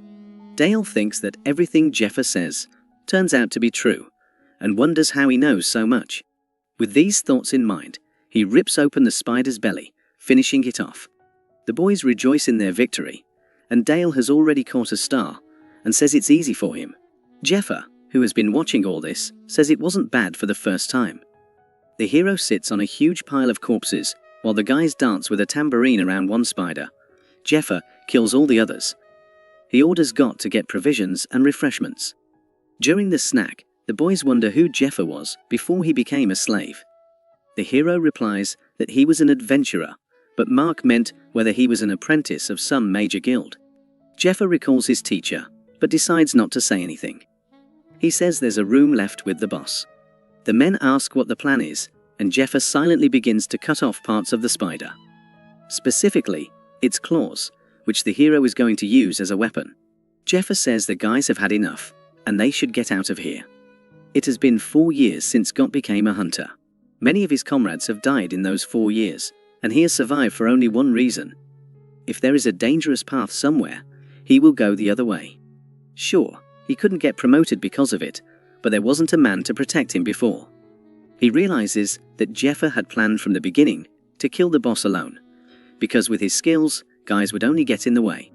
Dale thinks that everything Jephyr says turns out to be true, and wonders how he knows so much. With these thoughts in mind, he rips open the spider's belly, finishing it off. The boys rejoice in their victory, and Dale has already caught a star, and says it's easy for him. Jephyr, who has been watching all this, says it wasn't bad for the first time. The hero sits on a huge pile of corpses, while the guys dance with a tambourine around one spider. Jephyr kills all the others. He orders Got to get provisions and refreshments. During the snack, the boys wonder who Jephyr was before he became a slave. The hero replies that he was an adventurer, but Mark meant whether he was an apprentice of some major guild. Jephyr recalls his teacher, but decides not to say anything. He says there's a room left with the boss. The men ask what the plan is, and Jephyr silently begins to cut off parts of the spider. Specifically, its claws, which the hero is going to use as a weapon. Jephyr says the guys have had enough, and they should get out of here. It has been 4 years since Got became a hunter. Many of his comrades have died in those 4 years, and he has survived for only one reason. If there is a dangerous path somewhere, he will go the other way. Sure, he couldn't get promoted because of it, but there wasn't a man to protect him before. He realizes that Jephyr had planned from the beginning to kill the boss alone, because with his skills, guys would only get in the way.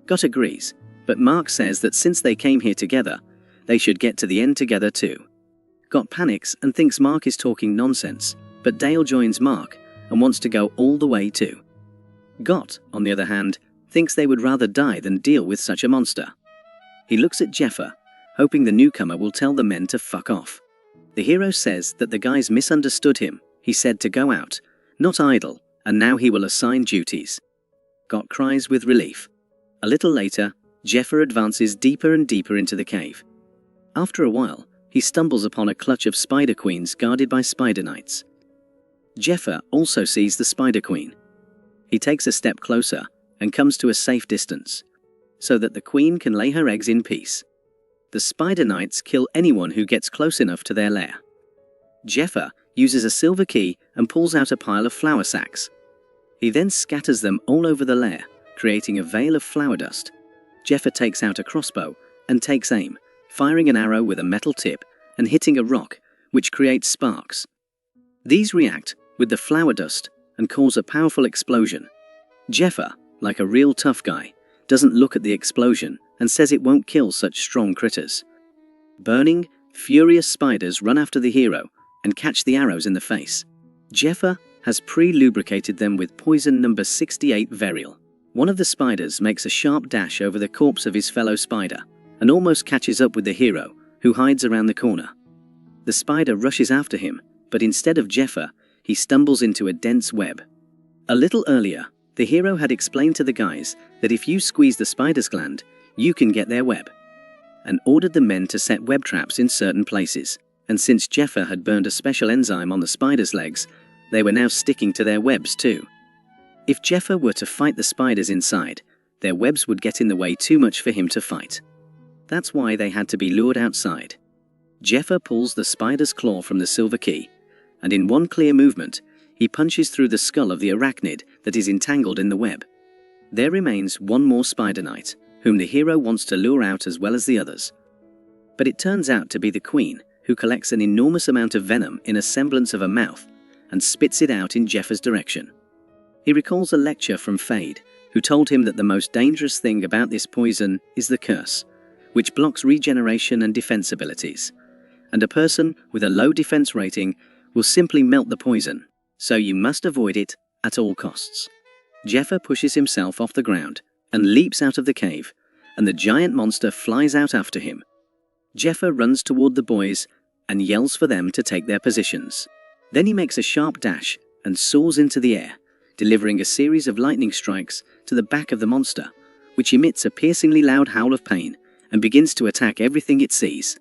Got agrees, but Mark says that since they came here together, they should get to the end together too. Got panics and thinks Mark is talking nonsense, but Dale joins Mark and wants to go all the way too. Got, on the other hand, thinks they would rather die than deal with such a monster. He looks at Jephyr, hoping the newcomer will tell the men to fuck off. The hero says that the guys misunderstood him. He said to go out, not idle, and now he will assign duties. Got cries with relief. A little later, Jephyr advances deeper and deeper into the cave. After a while, he stumbles upon a clutch of spider queens guarded by spider knights. Jephyr also sees the spider queen. He takes a step closer and comes to a safe distance, so that the queen can lay her eggs in peace. The spider knights kill anyone who gets close enough to their lair. Jephyr uses a silver key and pulls out a pile of flour sacks. He then scatters them all over the lair, creating a veil of flour dust. Jephyr takes out a crossbow and takes aim, firing an arrow with a metal tip and hitting a rock, which creates sparks. These react with the flour dust and cause a powerful explosion. Jephyr, like a real tough guy, doesn't look at the explosion and says it won't kill such strong critters. Burning, furious spiders run after the hero and catch the arrows in the face. Jephyr has pre-lubricated them with poison number 68 Verial. One of the spiders makes a sharp dash over the corpse of his fellow spider and almost catches up with the hero, who hides around the corner. The spider rushes after him, but instead of Jephyr, he stumbles into a dense web. A little earlier, the hero had explained to the guys that if you squeeze the spider's gland, you can get their web, and ordered the men to set web traps in certain places. And since Jephyr had burned a special enzyme on the spider's legs, they were now sticking to their webs too. If Jephyr were to fight the spiders inside, their webs would get in the way too much for him to fight. That's why they had to be lured outside. Jephyr pulls the spider's claw from the silver key and in one clear movement, he punches through the skull of the arachnid that is entangled in the web. There remains one more spider knight, whom the hero wants to lure out as well as the others. But it turns out to be the queen, who collects an enormous amount of venom in a semblance of a mouth and spits it out in Jephyer's direction. He recalls a lecture from Fade, who told him that the most dangerous thing about this poison is the curse, which blocks regeneration and defense abilities, and a person with a low defense rating will simply melt the poison, so you must avoid it at all costs. Jephyr pushes himself off the ground and leaps out of the cave, and the giant monster flies out after him. Jephyr runs toward the boys and yells for them to take their positions. Then he makes a sharp dash and soars into the air, delivering a series of lightning strikes to the back of the monster, which emits a piercingly loud howl of pain and begins to attack everything it sees.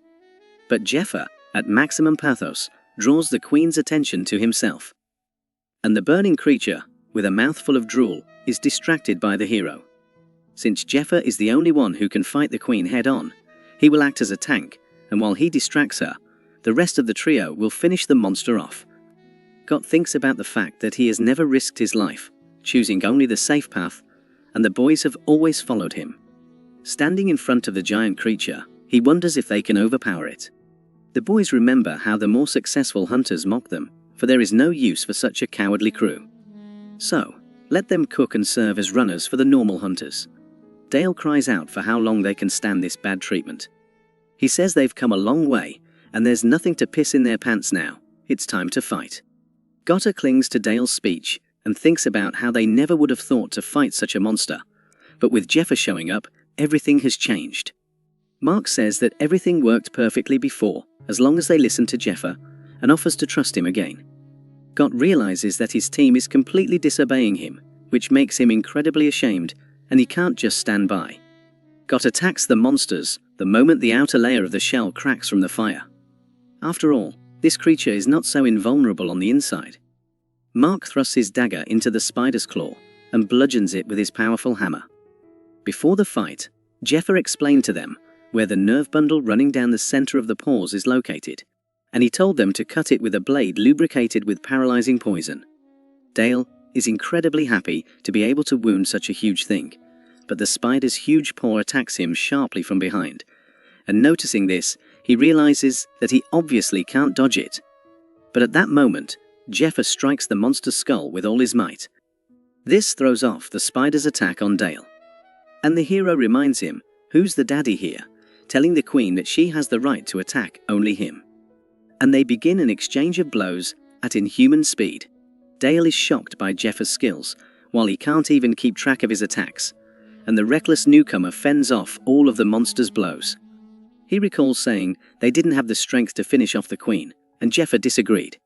But Jephyr, at maximum pathos, draws the queen's attention to himself. And the burning creature, with a mouthful of drool, is distracted by the hero. Since Jephyr is the only one who can fight the queen head-on, he will act as a tank, and while he distracts her, the rest of the trio will finish the monster off. Gott thinks about the fact that he has never risked his life, choosing only the safe path, and the boys have always followed him. Standing in front of the giant creature, he wonders if they can overpower it. The boys remember how the more successful hunters mock them, for there is no use for such a cowardly crew. So, let them cook and serve as runners for the normal hunters. Dale cries out for how long they can stand this bad treatment. He says they've come a long way, and there's nothing to piss in their pants now. It's time to fight. Gotta clings to Dale's speech and thinks about how they never would have thought to fight such a monster. But with Jephyr showing up, everything has changed. Mark says that everything worked perfectly before, as long as they listened to Jephyr, and offers to trust him again. Gott realizes that his team is completely disobeying him, which makes him incredibly ashamed, and he can't just stand by. Gott attacks the monsters the moment the outer layer of the shell cracks from the fire. After all, this creature is not so invulnerable on the inside. Mark thrusts his dagger into the spider's claw and bludgeons it with his powerful hammer. Before the fight, Jephyr explained to them where the nerve bundle running down the center of the paws is located, and he told them to cut it with a blade lubricated with paralyzing poison. Dale is incredibly happy to be able to wound such a huge thing, but the spider's huge paw attacks him sharply from behind, and noticing this, he realizes that he obviously can't dodge it. But at that moment, Jephyr strikes the monster's skull with all his might. This throws off the spider's attack on Dale. And the hero reminds him who's the daddy here, telling the queen that she has the right to attack only him. And they begin an exchange of blows at inhuman speed. Dale is shocked by Jeffyr's skills, while he can't even keep track of his attacks, and the reckless newcomer fends off all of the monster's blows. He recalls saying they didn't have the strength to finish off the queen, and Jephyr disagreed.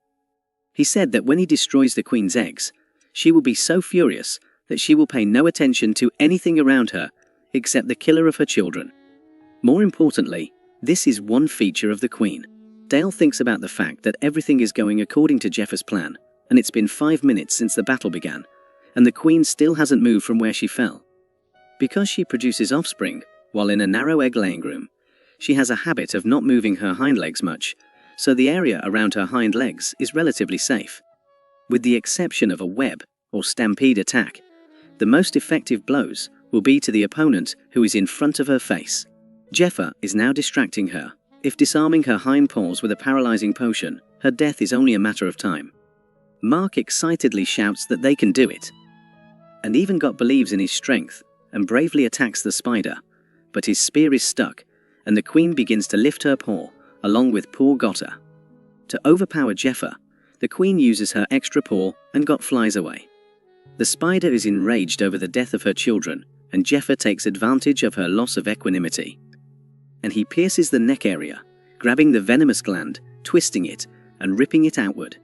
He said that when he destroys the queen's eggs, she will be so furious that she will pay no attention to anything around her except the killer of her children. More importantly, this is one feature of the queen. Dale thinks about the fact that everything is going according to Jeffyr's plan, and it's been 5 minutes since the battle began, and the queen still hasn't moved from where she fell. Because she produces offspring while in a narrow egg-laying room, she has a habit of not moving her hind legs much, so the area around her hind legs is relatively safe. With the exception of a web or stampede attack, the most effective blows will be to the opponent who is in front of her face. Jephyr is now distracting her. If disarming her hind paws with a paralyzing potion, her death is only a matter of time. Mark excitedly shouts that they can do it. And even Gott believes in his strength and bravely attacks the spider, but his spear is stuck, and the queen begins to lift her paw, along with poor Gotta. To overpower Jephyr, the queen uses her extra paw and Gott flies away. The spider is enraged over the death of her children, and Jephyr takes advantage of her loss of equanimity. And he pierces the neck area, grabbing the venomous gland, twisting it, and ripping it outward.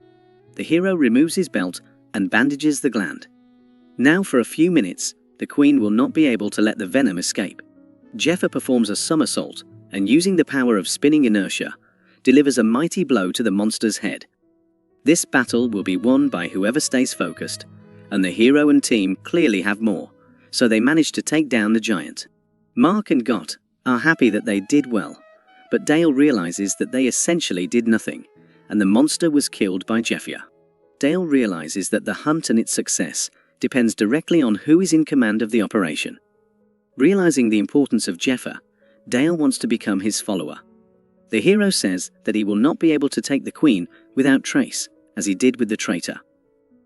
The hero removes his belt and bandages the gland. Now for a few minutes, the queen will not be able to let the venom escape. Jephyr performs a somersault, and using the power of spinning inertia, delivers a mighty blow to the monster's head. This battle will be won by whoever stays focused, and the hero and team clearly have more, so they manage to take down the giant. Mark and Gott are happy that they did well, but Dale realizes that they essentially did nothing, and the monster was killed by Jephyr. Dale realizes that the hunt and its success depends directly on who is in command of the operation. Realizing the importance of Jephyr, Dale wants to become his follower. The hero says that he will not be able to take the queen without trace, as he did with the traitor.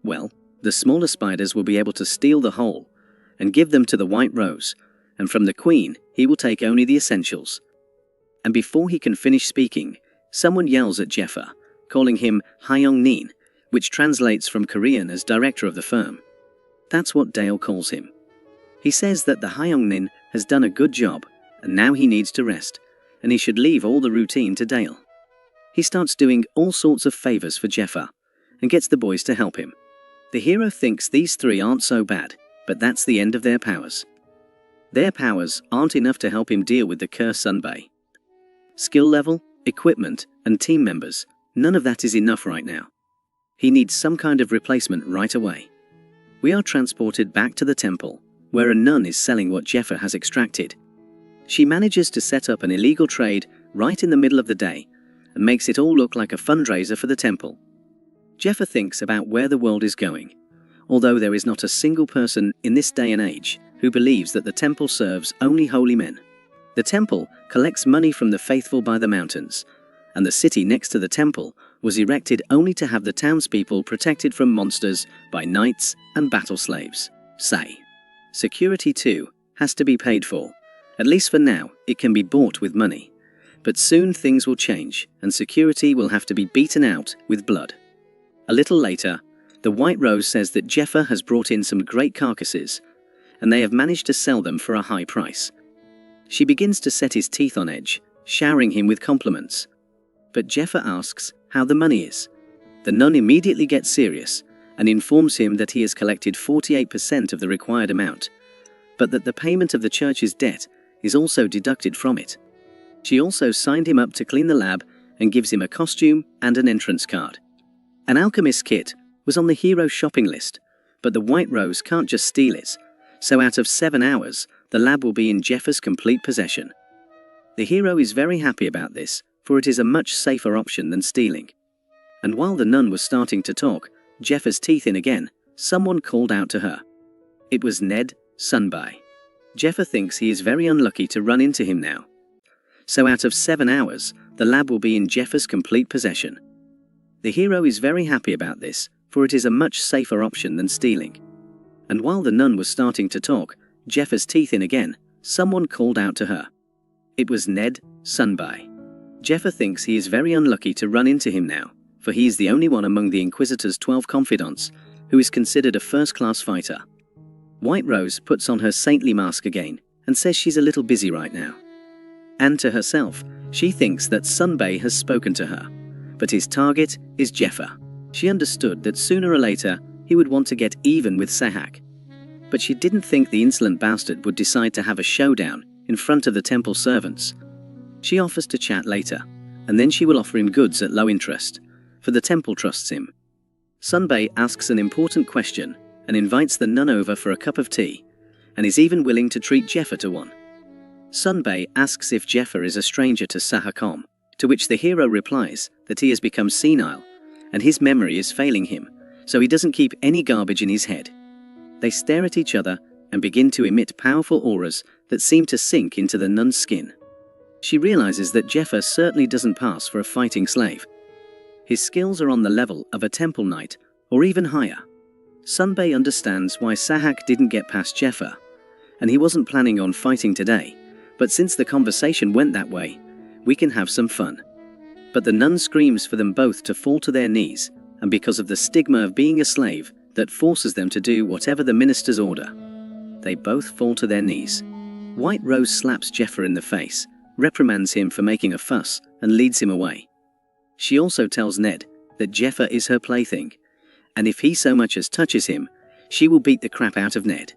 Well, the smaller spiders will be able to steal the whole and give them to the White Rose, and from the queen he will take only the essentials. And before he can finish speaking, someone yells at Jephyr, calling him Hyung Nin, which translates from Korean as director of the firm. That's what Dale calls him. He says that the Hyung Nin has done a good job, and now he needs to rest, and he should leave all the routine to Dale. He starts doing all sorts of favors for Jephyr, and gets the boys to help him. The hero thinks these three aren't so bad, but that's the end of their powers. Their powers aren't enough to help him deal with the cursed Sunbay. Skill level, equipment, and team members, none of that is enough right now. He needs some kind of replacement right away. We are transported back to the temple, where a nun is selling what Jephyr has extracted. She manages to set up an illegal trade right in the middle of the day, and makes it all look like a fundraiser for the temple. Jephyr thinks about where the world is going, although there is not a single person in this day and age who believes that the temple serves only holy men. The temple collects money from the faithful by the mountains, and the city next to the temple was erected only to have the townspeople protected from monsters by knights and battle slaves. Say, security too has to be paid for. At least for now, it can be bought with money. But soon things will change, and security will have to be beaten out with blood. A little later, the White Rose says that Jephyr has brought in some great carcasses, and they have managed to sell them for a high price. She begins to set his teeth on edge, showering him with compliments. But Jephyr asks how the money is. The nun immediately gets serious, and informs him that he has collected 48% of the required amount, but that the payment of the church's debt is also deducted from it. She also signed him up to clean the lab and gives him a costume and an entrance card. An alchemist kit was on the hero's shopping list, but the White Rose can't just steal it, so out of 7 hours, the lab will be in Jephyr's complete possession. The hero is very happy about this, for it is a much safer option than stealing. And while the nun was starting to talk, Jephyr's teeth in again, someone called out to her. It was Ned Sunbay. Jephyr thinks he is very unlucky to run into him now. So out of 7 hours, the lab will be in Jephyr's complete possession. The hero is very happy about this, for it is a much safer option than stealing. And while the nun was starting to talk, Jephyr's teeth in again, someone called out to her. It was Ned Sunbay. Jephyr thinks he is very unlucky to run into him now, for he is the only one among the Inquisitor's 12 confidants who is considered a first-class fighter. White Rose puts on her saintly mask again and says she's a little busy right now. And to herself, she thinks that Sunbay has spoken to her, but his target is Jephyr. She understood that sooner or later he would want to get even with Sahak. But she didn't think the insolent bastard would decide to have a showdown in front of the temple servants. She offers to chat later, and then she will offer him goods at low interest, for the temple trusts him. Sunbay asks an important question and invites the nun over for a cup of tea, and is even willing to treat Jephyr to one. Sunbay asks if Jephyr is a stranger to Sahak, to which the hero replies that he has become senile, and his memory is failing him, so he doesn't keep any garbage in his head. They stare at each other and begin to emit powerful auras that seem to sink into the nun's skin. She realizes that Jephyr certainly doesn't pass for a fighting slave. His skills are on the level of a temple knight, or even higher. Sunbay understands why Sahak didn't get past Jephyr, and he wasn't planning on fighting today, but since the conversation went that way, we can have some fun. But the nun screams for them both to fall to their knees, and because of the stigma of being a slave that forces them to do whatever the ministers order, they both fall to their knees. White Rose slaps Jephyr in the face, reprimands him for making a fuss, and leads him away. She also tells Ned that Jephyr is her plaything, and if he so much as touches him, she will beat the crap out of Ned.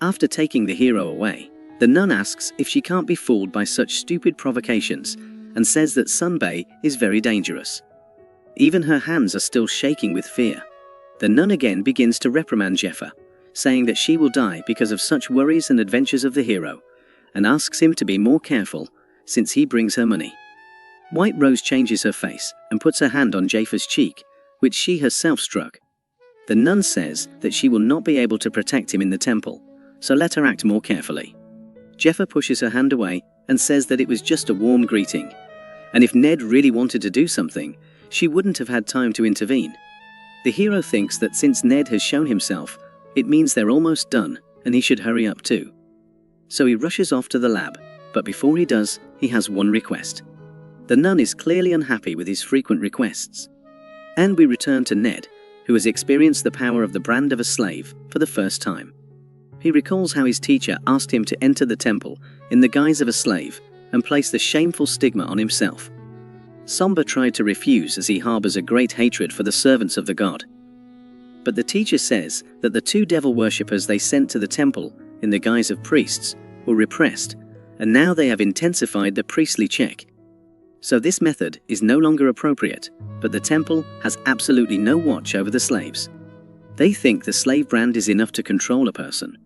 After taking the hero away, the nun asks if she can't be fooled by such stupid provocations, and says that Sunbay is very dangerous. Even her hands are still shaking with fear. The nun again begins to reprimand Jephyr, saying that she will die because of such worries and adventures of the hero, and asks him to be more careful since he brings her money. White Rose changes her face and puts her hand on Japhyr's cheek, which she herself struck. The nun says that she will not be able to protect him in the temple, so let her act more carefully. Jephyr pushes her hand away and says that it was just a warm greeting, and if Ned really wanted to do something, she wouldn't have had time to intervene. The hero thinks that since Ned has shown himself, it means they're almost done and he should hurry up too. So he rushes off to the lab, but before he does, he has one request. The nun is clearly unhappy with his frequent requests. And we return to Ned, who has experienced the power of the brand of a slave for the first time. He recalls how his teacher asked him to enter the temple in the guise of a slave and place the shameful stigma on himself. Somber tried to refuse as he harbors a great hatred for the servants of the god. But the teacher says that the 2 devil worshippers they sent to the temple in the guise of priests were repressed, and now they have intensified the priestly check. So this method is no longer appropriate, but the temple has absolutely no watch over the slaves. They think the slave brand is enough to control a person.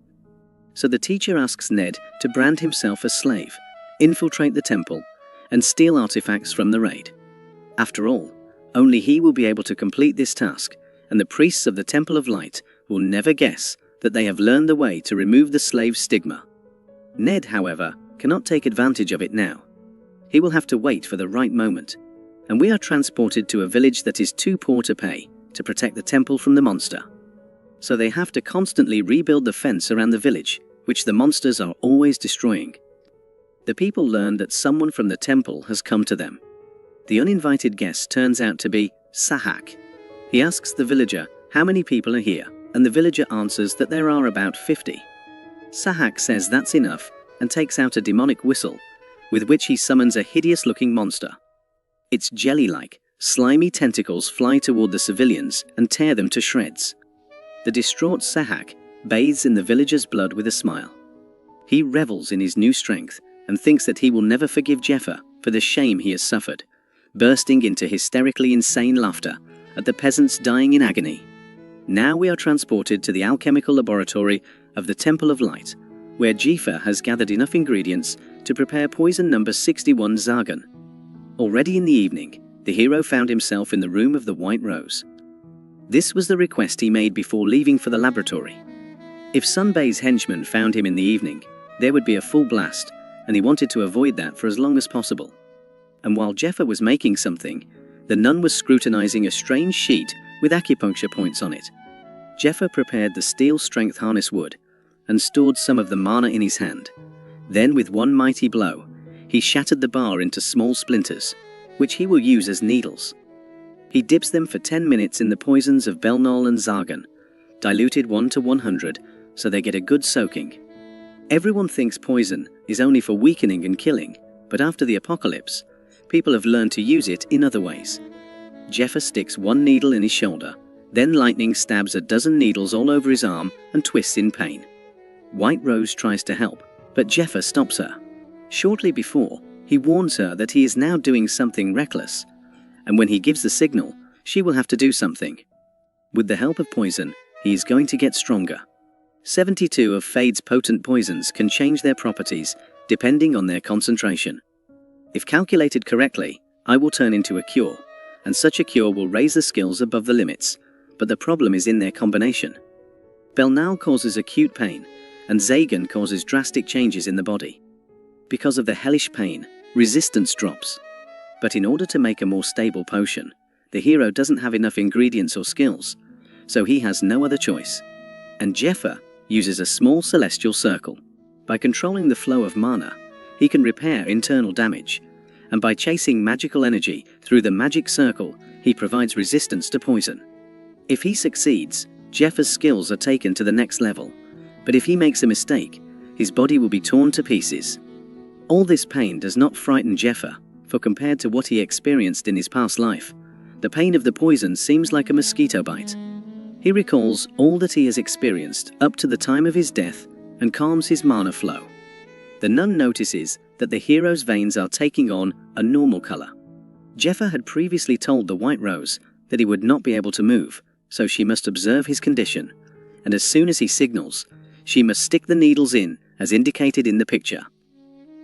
So the teacher asks Ned to brand himself as slave, infiltrate the temple, and steal artifacts from the raid. After all, only he will be able to complete this task, and the priests of the Temple of Light will never guess that they have learned the way to remove the slave stigma. Ned, however, cannot take advantage of it now. He will have to wait for the right moment, and we are transported to a village that is too poor to pay to protect the temple from the monster. So they have to constantly rebuild the fence around the village, which the monsters are always destroying. The people learn that someone from the temple has come to them. The uninvited guest turns out to be Sahak. He asks the villager how many people are here, and the villager answers that there are about 50. Sahak says that's enough and takes out a demonic whistle, with which he summons a hideous-looking monster. Its jelly-like, slimy tentacles fly toward the civilians and tear them to shreds. The distraught Sahak bathes in the villager's blood with a smile. He revels in his new strength and thinks that he will never forgive Jephyr for the shame he has suffered, bursting into hysterically insane laughter at the peasants dying in agony. Now we are transported to the alchemical laboratory of the Temple of Light, where Jephyr has gathered enough ingredients to prepare poison number 61 Zargan. Already in the evening, the hero found himself in the room of the White Rose. This was the request he made before leaving for the laboratory. If Sunbay's henchmen found him in the evening, there would be a full blast, and he wanted to avoid that for as long as possible. And while Jephyr was making something, the nun was scrutinizing a strange sheet with acupuncture points on it. Jephyr prepared the steel strength harness wood and stored some of the mana in his hand. Then with one mighty blow, he shattered the bar into small splinters, which he will use as needles. He dips them for 10 minutes in the poisons of Belnol and Zargan, diluted 1 to 100 so they get a good soaking. Everyone thinks poison is only for weakening and killing, but after the apocalypse, people have learned to use it in other ways. Jephyr sticks one needle in his shoulder, then lightning stabs a dozen needles all over his arm and twists in pain. White Rose tries to help, but Jephyr stops her. Shortly before, he warns her that he is now doing something reckless, and when he gives the signal, she will have to do something. With the help of poison, he is going to get stronger. 72 of Fade's potent poisons can change their properties depending on their concentration. If calculated correctly, I will turn into a cure, and such a cure will raise the skills above the limits, but the problem is in their combination. Belnal causes acute pain, and Zagan causes drastic changes in the body. Because of the hellish pain, resistance drops. But in order to make a more stable potion, the hero doesn't have enough ingredients or skills, so he has no other choice. And Jephyr uses a small celestial circle. By controlling the flow of mana, he can repair internal damage, and by chasing magical energy through the magic circle, he provides resistance to poison. If he succeeds, Jeffyr's skills are taken to the next level, but if he makes a mistake, his body will be torn to pieces. All this pain does not frighten Jephyr, for compared to what he experienced in his past life, the pain of the poison seems like a mosquito bite. He recalls all that he has experienced up to the time of his death and calms his mana flow. The nun notices that the hero's veins are taking on a normal color. Jephyr had previously told the White Rose that he would not be able to move, so she must observe his condition, and as soon as he signals, she must stick the needles in as indicated in the picture.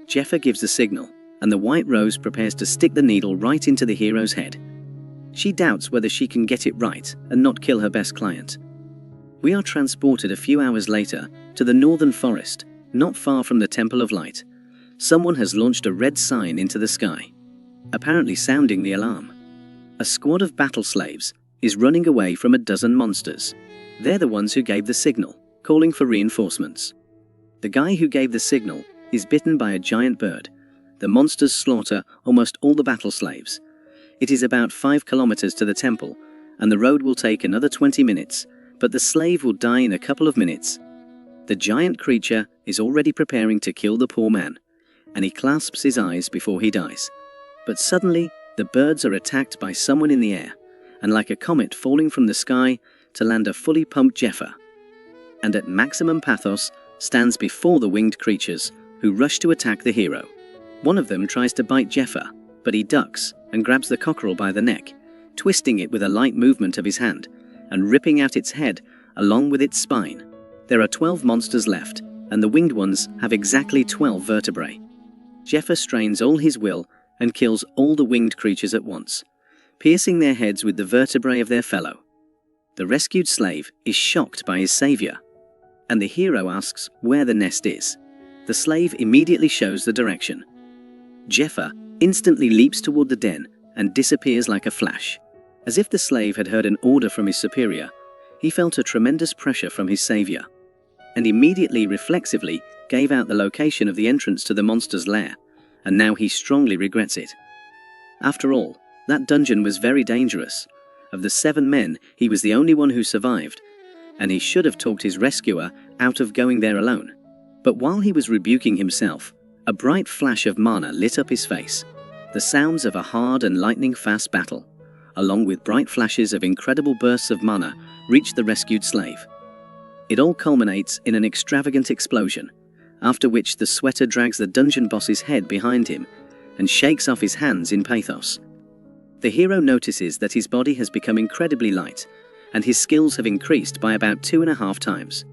Jephyr gives the signal, and the White Rose prepares to stick the needle right into the hero's head. She doubts whether she can get it right and not kill her best client. We are transported a few hours later to the northern forest, not far from the Temple of Light. Someone has launched a red sign into the sky, apparently sounding the alarm. A squad of battle slaves is running away from a dozen monsters. They're the ones who gave the signal, calling for reinforcements. The guy who gave the signal is bitten by a giant bird. The monsters slaughter almost all the battle slaves. It is about 5 kilometers to the temple, and the road will take another 20 minutes, but the slave will die in a couple of minutes. The giant creature is already preparing to kill the poor man, and he clasps his eyes before he dies. But suddenly, the birds are attacked by someone in the air, and like a comet falling from the sky to land a fully pumped Jephyr. And at maximum pathos stands before the winged creatures, who rush to attack the hero. One of them tries to bite Jephyr, but he ducks and grabs the cockerel by the neck, twisting it with a light movement of his hand, and ripping out its head along with its spine. There are 12 monsters left, and the winged ones have exactly 12 vertebrae. Jephyr strains all his will and kills all the winged creatures at once, piercing their heads with the vertebrae of their fellow. The rescued slave is shocked by his savior, and the hero asks where the nest is. The slave immediately shows the direction. Jephyr instantly leaps toward the den and disappears like a flash. As if the slave had heard an order from his superior, he felt a tremendous pressure from his savior, and immediately reflexively gave out the location of the entrance to the monster's lair, and now he strongly regrets it. After all, that dungeon was very dangerous. Of the 7 men, he was the only one who survived, and he should have talked his rescuer out of going there alone. But while he was rebuking himself, a bright flash of mana lit up his face. The sounds of a hard and lightning-fast battle, along with bright flashes of incredible bursts of mana, reached the rescued slave. It all culminates in an extravagant explosion, after which the sweater drags the dungeon boss's head behind him and shakes off his hands in pathos. The hero notices that his body has become incredibly light, and his skills have increased by about 2.5 times.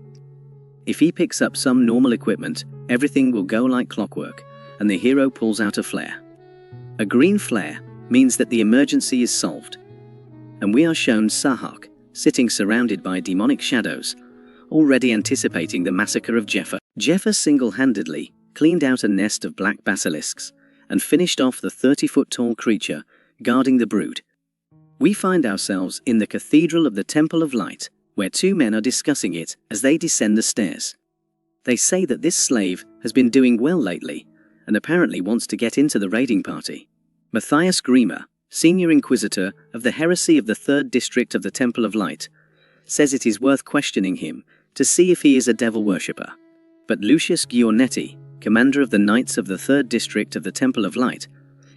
If he picks up some normal equipment, everything will go like clockwork, and the hero pulls out a flare. A green flare means that the emergency is solved, and we are shown Sahak sitting surrounded by demonic shadows, already anticipating the massacre of Jephyr. Jephyr single-handedly cleaned out a nest of black basilisks and finished off the 30-foot-tall creature guarding the brood. We find ourselves in the Cathedral of the Temple of Light, where 2 men are discussing it as they descend the stairs. They say that this slave has been doing well lately, and apparently wants to get into the raiding party. Matthias, senior inquisitor of the heresy of the 3rd district of the Temple of Light, says it is worth questioning him to see if he is a devil worshipper. But Lucius Giornetti, commander of the Knights of the 3rd district of the Temple of Light,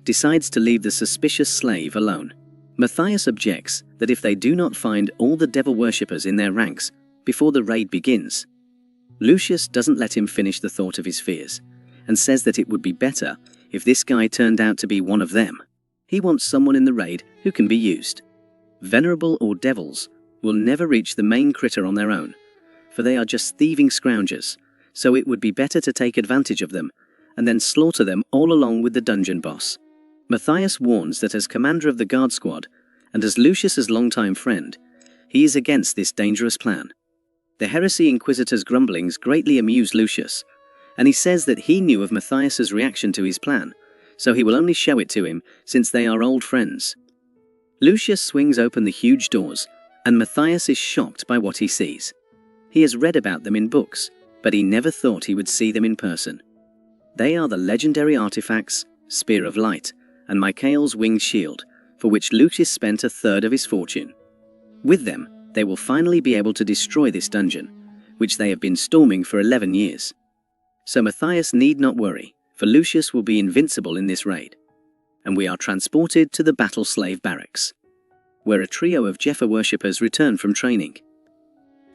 decides to leave the suspicious slave alone. Matthias objects that if they do not find all the devil worshippers in their ranks before the raid begins, Lucius doesn't let him finish the thought of his fears, and says that it would be better if this guy turned out to be one of them. He wants someone in the raid who can be used. Venerable or devils will never reach the main critter on their own, for they are just thieving scroungers, so it would be better to take advantage of them and then slaughter them all along with the dungeon boss. Matthias warns that as commander of the guard squad, and as Lucius's longtime friend, he is against this dangerous plan. The heresy inquisitor's grumblings greatly amuse Lucius, and he says that he knew of Matthias's reaction to his plan, so he will only show it to him since they are old friends. Lucius swings open the huge doors, and Matthias is shocked by what he sees. He has read about them in books, but he never thought he would see them in person. They are the legendary artifacts, Spear of Light, and Michael's winged shield, for which Lucius spent 1/3 of his fortune. With them, they will finally be able to destroy this dungeon, which they have been storming for 11 years. So Matthias need not worry, for Lucius will be invincible in this raid. And we are transported to the battle slave barracks, where a trio of Jephyr worshippers return from training.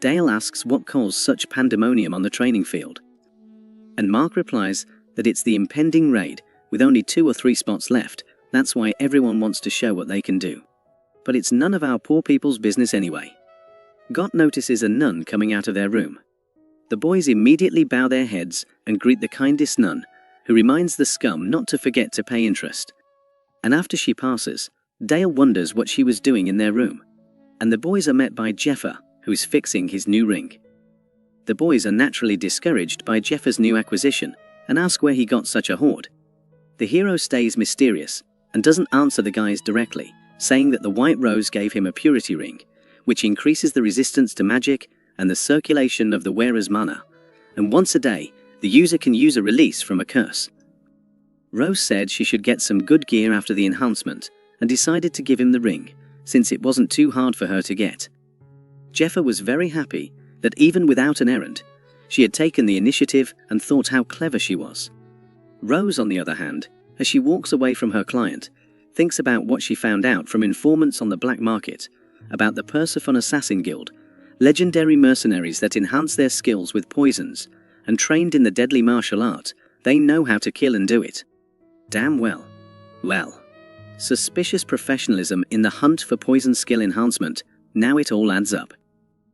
Dale asks what caused such pandemonium on the training field, and Mark replies that it's the impending raid. With only 2 or 3 spots left, that's why everyone wants to show what they can do. But it's none of our poor people's business anyway. Gott notices a nun coming out of their room. The boys immediately bow their heads and greet the kindest nun, who reminds the scum not to forget to pay interest. And after she passes, Dale wonders what she was doing in their room. And the boys are met by Jephyr, who is fixing his new ring. The boys are naturally discouraged by Jeffyr's new acquisition and ask where he got such a hoard. The hero stays mysterious and doesn't answer the guys directly, saying that the White Rose gave him a purity ring, which increases the resistance to magic and the circulation of the wearer's mana, and once a day, the user can use a release from a curse. Rose said she should get some good gear after the enhancement and decided to give him the ring, since it wasn't too hard for her to get. Jephyr was very happy that even without an errand, she had taken the initiative and thought how clever she was. Rose, on the other hand, as she walks away from her client, thinks about what she found out from informants on the black market about the Persephone Assassin Guild, legendary mercenaries that enhance their skills with poisons, and trained in the deadly martial art, they know how to kill and do it. Damn well. Well. Suspicious professionalism in the hunt for poison skill enhancement, now it all adds up.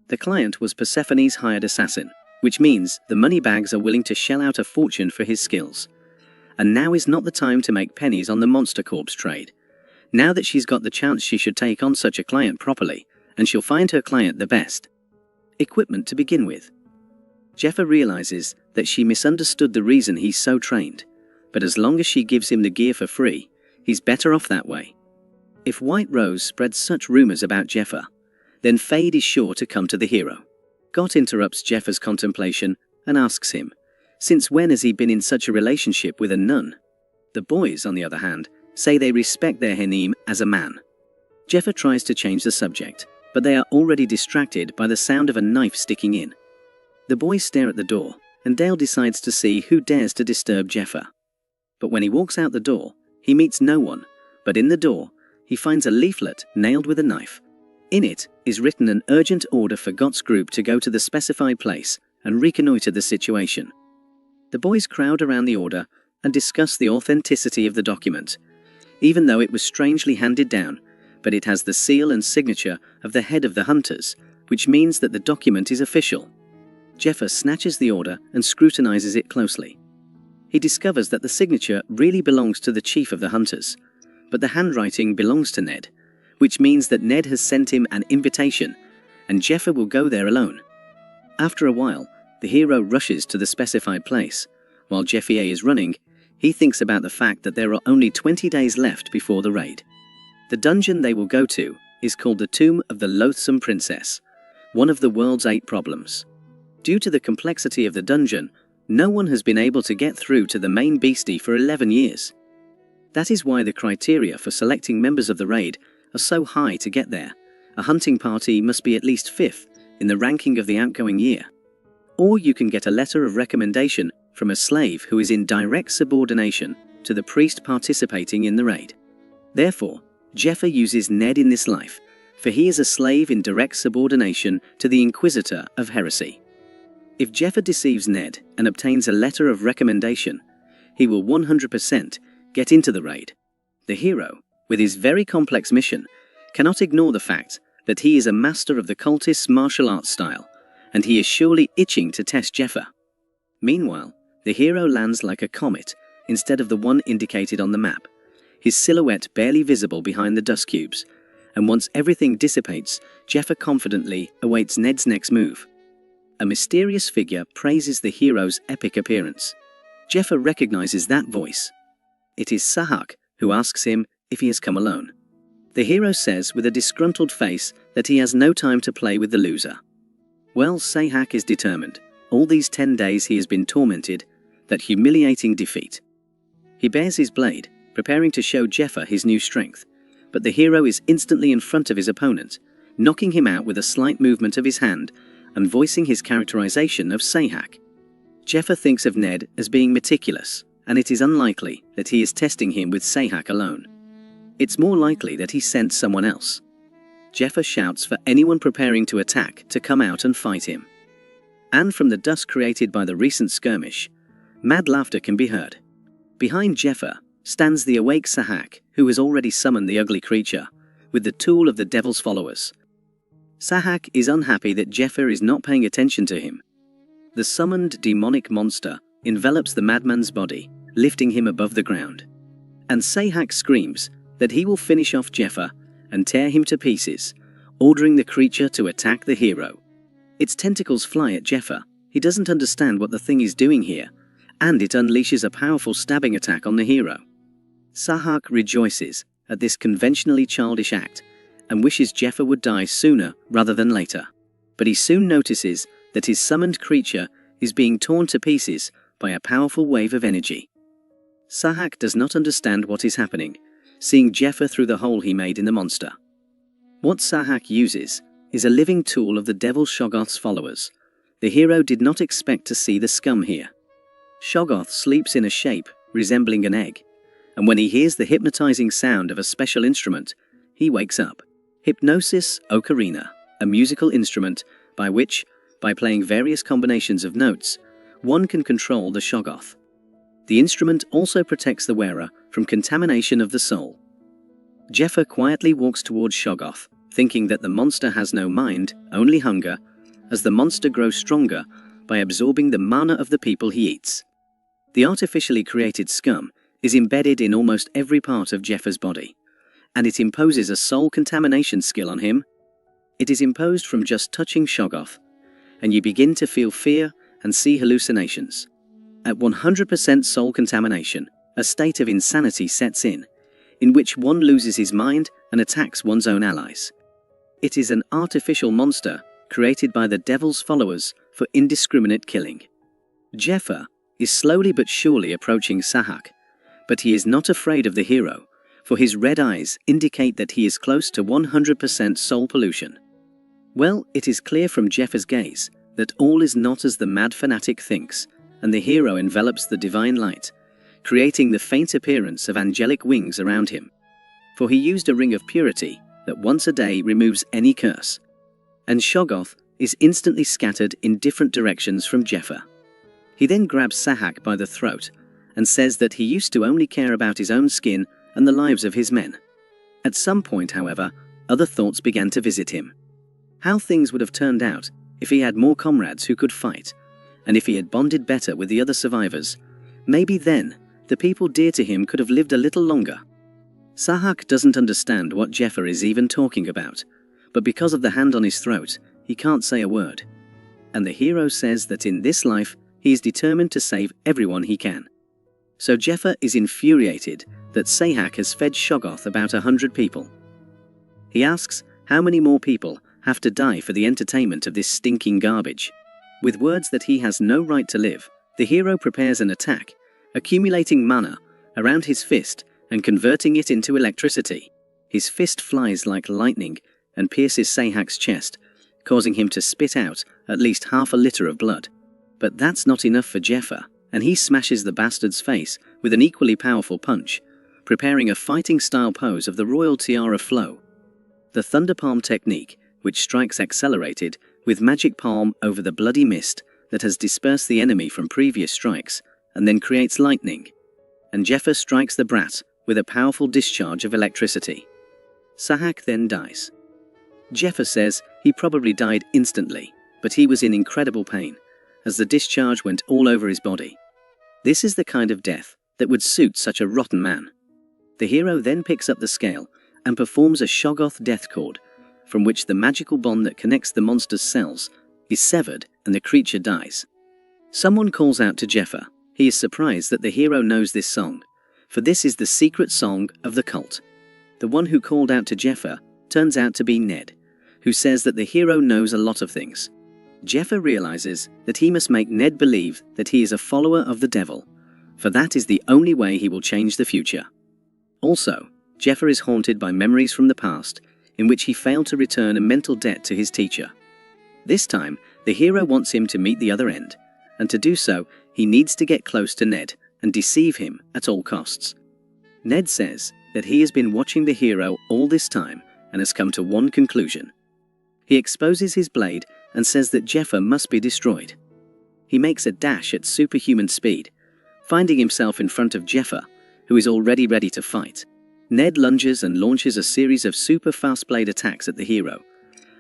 The client was Persephone's hired assassin, which means the moneybags are willing to shell out a fortune for his skills. And now is not the time to make pennies on the monster corpse trade. Now that she's got the chance, she should take on such a client properly, and she'll find her client the best. Equipment to begin with. Jephyr realizes that she misunderstood the reason he's so trained, but as long as she gives him the gear for free, he's better off that way. If White Rose spreads such rumors about Jephyr, then Fade is sure to come to the hero. Got interrupts Jeffyr's contemplation and asks him, since when has he been in such a relationship with a nun? The boys, on the other hand, say they respect their Henim as a man. Jephyr tries to change the subject, but they are already distracted by the sound of a knife sticking in. The boys stare at the door, and Dale decides to see who dares to disturb Jephyr. But when he walks out the door, he meets no one, but in the door, he finds a leaflet nailed with a knife. In it is written an urgent order for Gott's group to go to the specified place and reconnoiter the situation. The boys crowd around the order and discuss the authenticity of the document, even though it was strangely handed down, but it has the seal and signature of the head of the hunters, which means that the document is official. Jephyr snatches the order and scrutinizes it closely. He discovers that the signature really belongs to the chief of the hunters, but the handwriting belongs to Ned, which means that Ned has sent him an invitation, and Jephyr will go there alone. After a while, the hero rushes to the specified place. While Jephyr is running, he thinks about the fact that there are only 20 days left before the raid. The dungeon they will go to is called the Tomb of the Loathsome Princess, one of the world's 8 problems. Due to the complexity of the dungeon, no one has been able to get through to the main beastie for 11 years. That is why the criteria for selecting members of the raid are so high to get there. A hunting party must be at least 5th in the ranking of the outgoing year. Or you can get a letter of recommendation from a slave who is in direct subordination to the priest participating in the raid. Therefore, Jephyr uses Ned in this life, for he is a slave in direct subordination to the Inquisitor of heresy. If Jephyr deceives Ned and obtains a letter of recommendation, he will 100% get into the raid. The hero, with his very complex mission, cannot ignore the fact that he is a master of the cultist's martial arts style, and he is surely itching to test Jephyr. Meanwhile, the hero lands like a comet instead of the one indicated on the map, his silhouette barely visible behind the dust cubes, and once everything dissipates, Jephyr confidently awaits Ned's next move. A mysterious figure praises the hero's epic appearance. Jephyr recognizes that voice. It is Sahak, who asks him if he has come alone. The hero says with a disgruntled face that he has no time to play with the loser. Well, Sahak is determined. All these 10 days he has been tormented, that humiliating defeat. He bares his blade, preparing to show Jephyr his new strength, but the hero is instantly in front of his opponent, knocking him out with a slight movement of his hand and voicing his characterization of Sahak. Jephyr thinks of Ned as being meticulous, and it is unlikely that he is testing him with Sahak alone. It's more likely that he sent someone else. Jephyr shouts for anyone preparing to attack to come out and fight him. And from the dust created by the recent skirmish, mad laughter can be heard. Behind Jephyr stands the awake Sahak, who has already summoned the ugly creature, with the tool of the devil's followers. Sahak is unhappy that Jephyr is not paying attention to him. The summoned demonic monster envelops the madman's body lifting him above the ground. And Sahak screams that he will finish off Jephyr and tear him to pieces, ordering the creature to attack the hero. Its tentacles fly at Jephyr. He doesn't understand what the thing is doing here, and it unleashes a powerful stabbing attack on the hero. Sahak rejoices at this conventionally childish act and wishes Jephyr would die sooner rather than later. But he soon notices that his summoned creature is being torn to pieces by a powerful wave of energy. Sahak does not understand what is happening, seeing Jephyr through the hole he made in the monster. What Sahak uses is a living tool of the devil Shoggoth's followers. The hero did not expect to see the scum here. Shoggoth sleeps in a shape resembling an egg, and when he hears the hypnotizing sound of a special instrument, he wakes up. Hypnosis Ocarina, a musical instrument by which, by playing various combinations of notes, one can control the Shoggoth. The instrument also protects the wearer from contamination of the soul. Jephyr quietly walks towards Shoggoth, thinking that the monster has no mind, only hunger, as the monster grows stronger by absorbing the mana of the people he eats. The artificially created scum is embedded in almost every part of Jeffyr's body, and it imposes a soul contamination skill on him. It is imposed from just touching Shoggoth, and you begin to feel fear and see hallucinations. At 100% soul contamination, a state of insanity sets in which one loses his mind and attacks one's own allies. It is an artificial monster created by the devil's followers for indiscriminate killing. Jephyr is slowly but surely approaching Sahak, but he is not afraid of the hero, for his red eyes indicate that he is close to 100% soul pollution. Well, it is clear from Jeffyr's gaze that all is not as the mad fanatic thinks, and the hero envelops the divine light, creating the faint appearance of angelic wings around him. For he used a ring of purity that once a day removes any curse, and Shoggoth is instantly scattered in different directions from Jephyr. He then grabs Sahak by the throat and says that he used to only care about his own skin and the lives of his men. At some point, however, other thoughts began to visit him. How things would have turned out if he had more comrades who could fight, and if he had bonded better with the other survivors. Maybe then, the people dear to him could have lived a little longer. Sahak doesn't understand what Jephyr is even talking about, but because of the hand on his throat, he can't say a word. And the hero says that in this life, he is determined to save everyone he can. So Jephyr is infuriated that Sahak has fed Shoggoth about 100 people. He asks how many more people have to die for the entertainment of this stinking garbage. With words that he has no right to live, the hero prepares an attack, accumulating mana around his fist and converting it into electricity. His fist flies like lightning and pierces Sahak's chest, causing him to spit out at least half a liter of blood. But that's not enough for Jephyr, and he smashes the bastard's face with an equally powerful punch, preparing a fighting-style pose of the royal tiara flow. The thunder palm technique, which strikes accelerated with magic palm over the bloody mist that has dispersed the enemy from previous strikes, and then creates lightning. And Jephyr strikes the brat with a powerful discharge of electricity. Sahak then dies. Jephyr says he probably died instantly, but he was in incredible pain, as the discharge went all over his body. This is the kind of death that would suit such a rotten man. The hero then picks up the scale and performs a Shoggoth death chord, from which the magical bond that connects the monster's cells is severed and the creature dies. Someone calls out to Jephyr. He is surprised that the hero knows this song, for this is the secret song of the cult. The one who called out to Jephyr turns out to be Ned, who says that the hero knows a lot of things. Jephyr realizes that he must make Ned believe that he is a follower of the devil, for that is the only way he will change the future. Also, Jephyr is haunted by memories from the past in which he failed to return a mental debt to his teacher. This time, the hero wants him to meet the other end, and to do so, he needs to get close to Ned and deceive him at all costs. Ned says that he has been watching the hero all this time and has come to one conclusion. He exposes his blade and says that Jephyr must be destroyed. He makes a dash at superhuman speed, finding himself in front of Jephyr, who is already ready to fight. Ned lunges and launches a series of super fast blade attacks at the hero,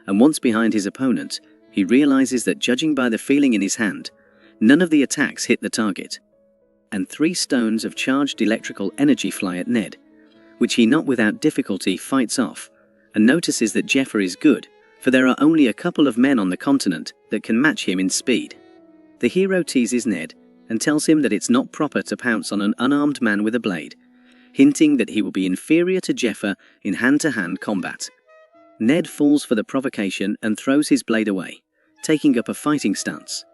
and once behind his opponent, he realizes that judging by the feeling in his hand, none of the attacks hit the target. and 3 stones of charged electrical energy fly at Ned, which he not without difficulty fights off, and notices that Jephyr is good, for there are only a couple of men on the continent that can match him in speed. The hero teases Ned and tells him that it's not proper to pounce on an unarmed man with a blade, hinting that he will be inferior to Jephyr in hand-to-hand combat. Ned falls for the provocation and throws his blade away, taking up a fighting stance.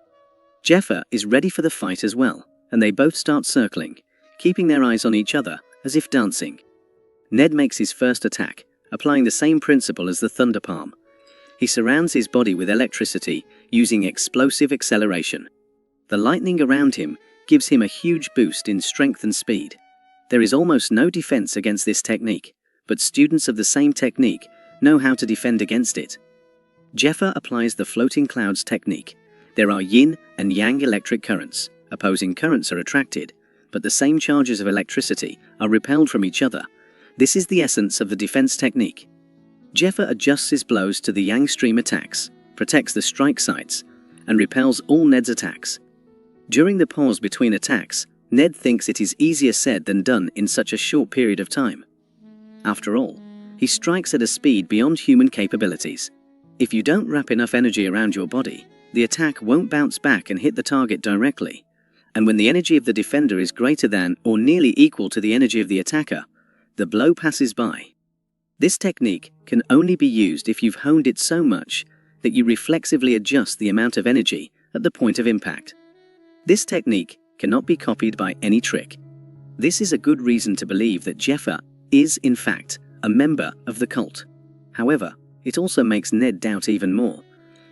Jephyr is ready for the fight as well, and they both start circling, keeping their eyes on each other as if dancing. Ned makes his first attack, applying the same principle as the Thunder Palm. He surrounds his body with electricity using explosive acceleration. The lightning around him gives him a huge boost in strength and speed. There is almost no defense against this technique, but students of the same technique know how to defend against it. Jephyr applies the floating clouds technique. There are yin and yang electric currents. Opposing currents are attracted, but the same charges of electricity are repelled from each other. This is the essence of the defense technique. Jephyr adjusts his blows to the yang stream attacks, protects the strike sites, and repels all Ned's attacks. During the pause between attacks, Ned thinks it is easier said than done in such a short period of time. After all, he strikes at a speed beyond human capabilities. If you don't wrap enough energy around your body, the attack won't bounce back and hit the target directly. And when the energy of the defender is greater than or nearly equal to the energy of the attacker, the blow passes by. This technique can only be used if you've honed it so much that you reflexively adjust the amount of energy at the point of impact. This technique cannot be copied by any trick. This is a good reason to believe that Jephyr is, in fact, a member of the cult. However, it also makes Ned doubt even more,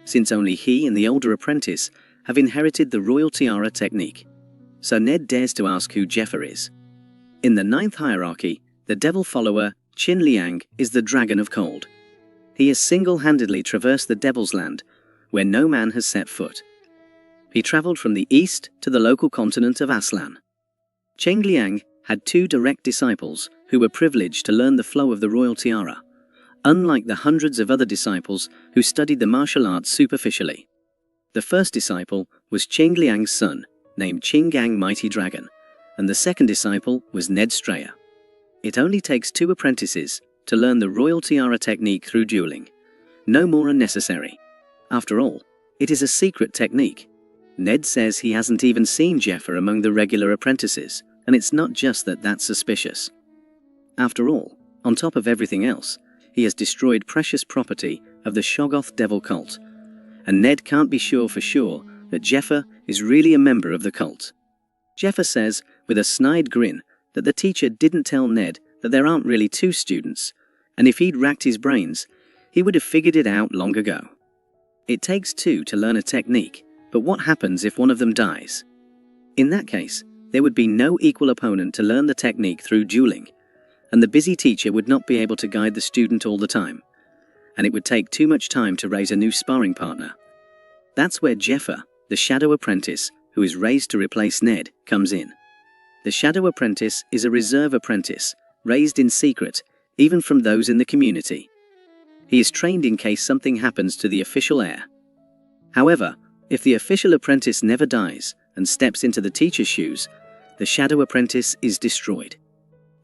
since only he and the older apprentice have inherited the royal tiara technique. So Ned dares to ask who Jephyr is. In the 9th hierarchy, the devil follower Qin Liang is the Dragon of Cold. He has single-handedly traversed the Devil's Land, where no man has set foot. He travelled from the east to the local continent of Aslan. Qin Liang had 2 direct disciples who were privileged to learn the flow of the royal tiara, unlike the hundreds of other disciples who studied the martial arts superficially. The first disciple was Qin Liang's son, named Qingang Mighty Dragon, and the second disciple was Ned Strayer. It only takes 2 apprentices to learn the royal tiara technique through dueling. No more are necessary. After all, it is a secret technique. Ned says he hasn't even seen Jephyr among the regular apprentices, and it's not just that that's suspicious. After all, on top of everything else, he has destroyed precious property of the Shoggoth devil cult, and Ned can't be sure for sure that Jephyr is really a member of the cult. Jephyr says, with a snide grin, that the teacher didn't tell Ned that there aren't really 2 students, and if he'd racked his brains, he would have figured it out long ago. It takes 2 to learn a technique, but what happens if one of them dies? In that case, there would be no equal opponent to learn the technique through dueling, and the busy teacher would not be able to guide the student all the time, and it would take too much time to raise a new sparring partner. That's where Jephyr, the shadow apprentice, who is raised to replace Ned, comes in. The shadow apprentice is a reserve apprentice, raised in secret, even from those in the community. He is trained in case something happens to the official heir. However, if the official apprentice never dies and steps into the teacher's shoes, the shadow apprentice is destroyed.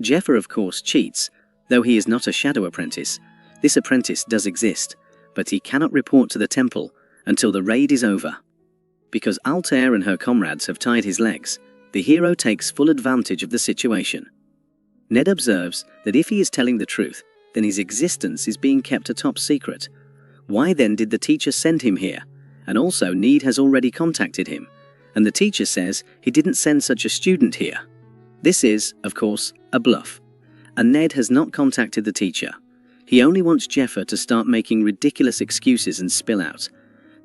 Jephyr, of course, cheats. Though he is not a shadow apprentice, this apprentice does exist, but he cannot report to the temple until the raid is over. Because Altair and her comrades have tied his legs, the hero takes full advantage of the situation. Ned observes that if he is telling the truth, then his existence is being kept a top secret. Why then did the teacher send him here? And also Ned has already contacted him, and the teacher says he didn't send such a student here. This is, of course, a bluff, and Ned has not contacted the teacher. He only wants Jephyr to start making ridiculous excuses and spill out,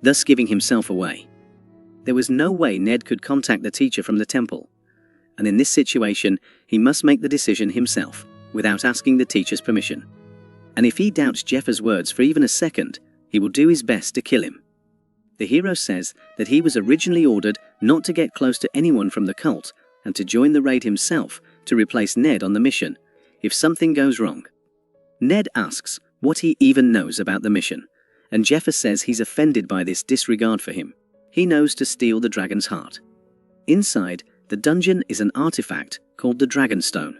thus giving himself away. There was no way Ned could contact the teacher from the temple, and in this situation he must make the decision himself, without asking the teacher's permission. And if he doubts Jeffyr's words for even a second, he will do his best to kill him. The hero says that he was originally ordered not to get close to anyone from the cult and to join the raid himself to replace Ned on the mission if something goes wrong. Ned asks what he even knows about the mission, and Jephyr says he's offended by this disregard for him. He knows to steal the dragon's heart. Inside, The dungeon is an artifact called the Dragon Stone.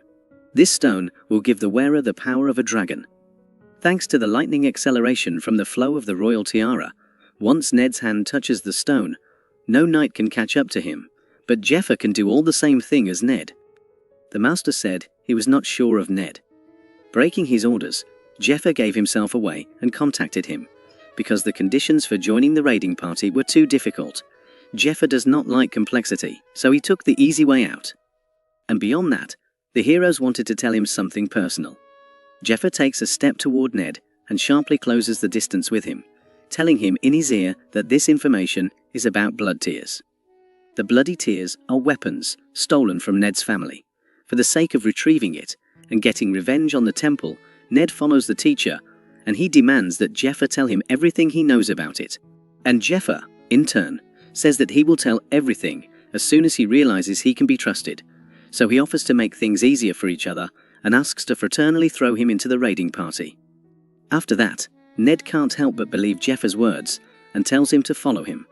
This stone will give the wearer the power of a dragon. Thanks to the lightning acceleration from the flow of the royal tiara, once Ned's hand touches the stone, no knight can catch up to him, but Jephyr can do all the same thing as Ned. The master said he was not sure of Ned. Breaking his orders, Jephyr gave himself away and contacted him, because the conditions for joining the raiding party were too difficult. Jephyr does not like complexity, so he took the easy way out. And beyond that, the heroes wanted to tell him something personal. Jephyr takes a step toward Ned and sharply closes the distance with him, telling him in his ear that this information is about blood tears. The bloody tears are weapons stolen from Ned's family. For the sake of retrieving it and getting revenge on the temple, Ned follows the teacher, and he demands that Jephyr tell him everything he knows about it. And Jephyr, in turn, says that he will tell everything as soon as he realizes he can be trusted. So he offers to make things easier for each other and asks to fraternally throw him into the raiding party. After that, Ned can't help but believe Jeffyr's words and tells him to follow him.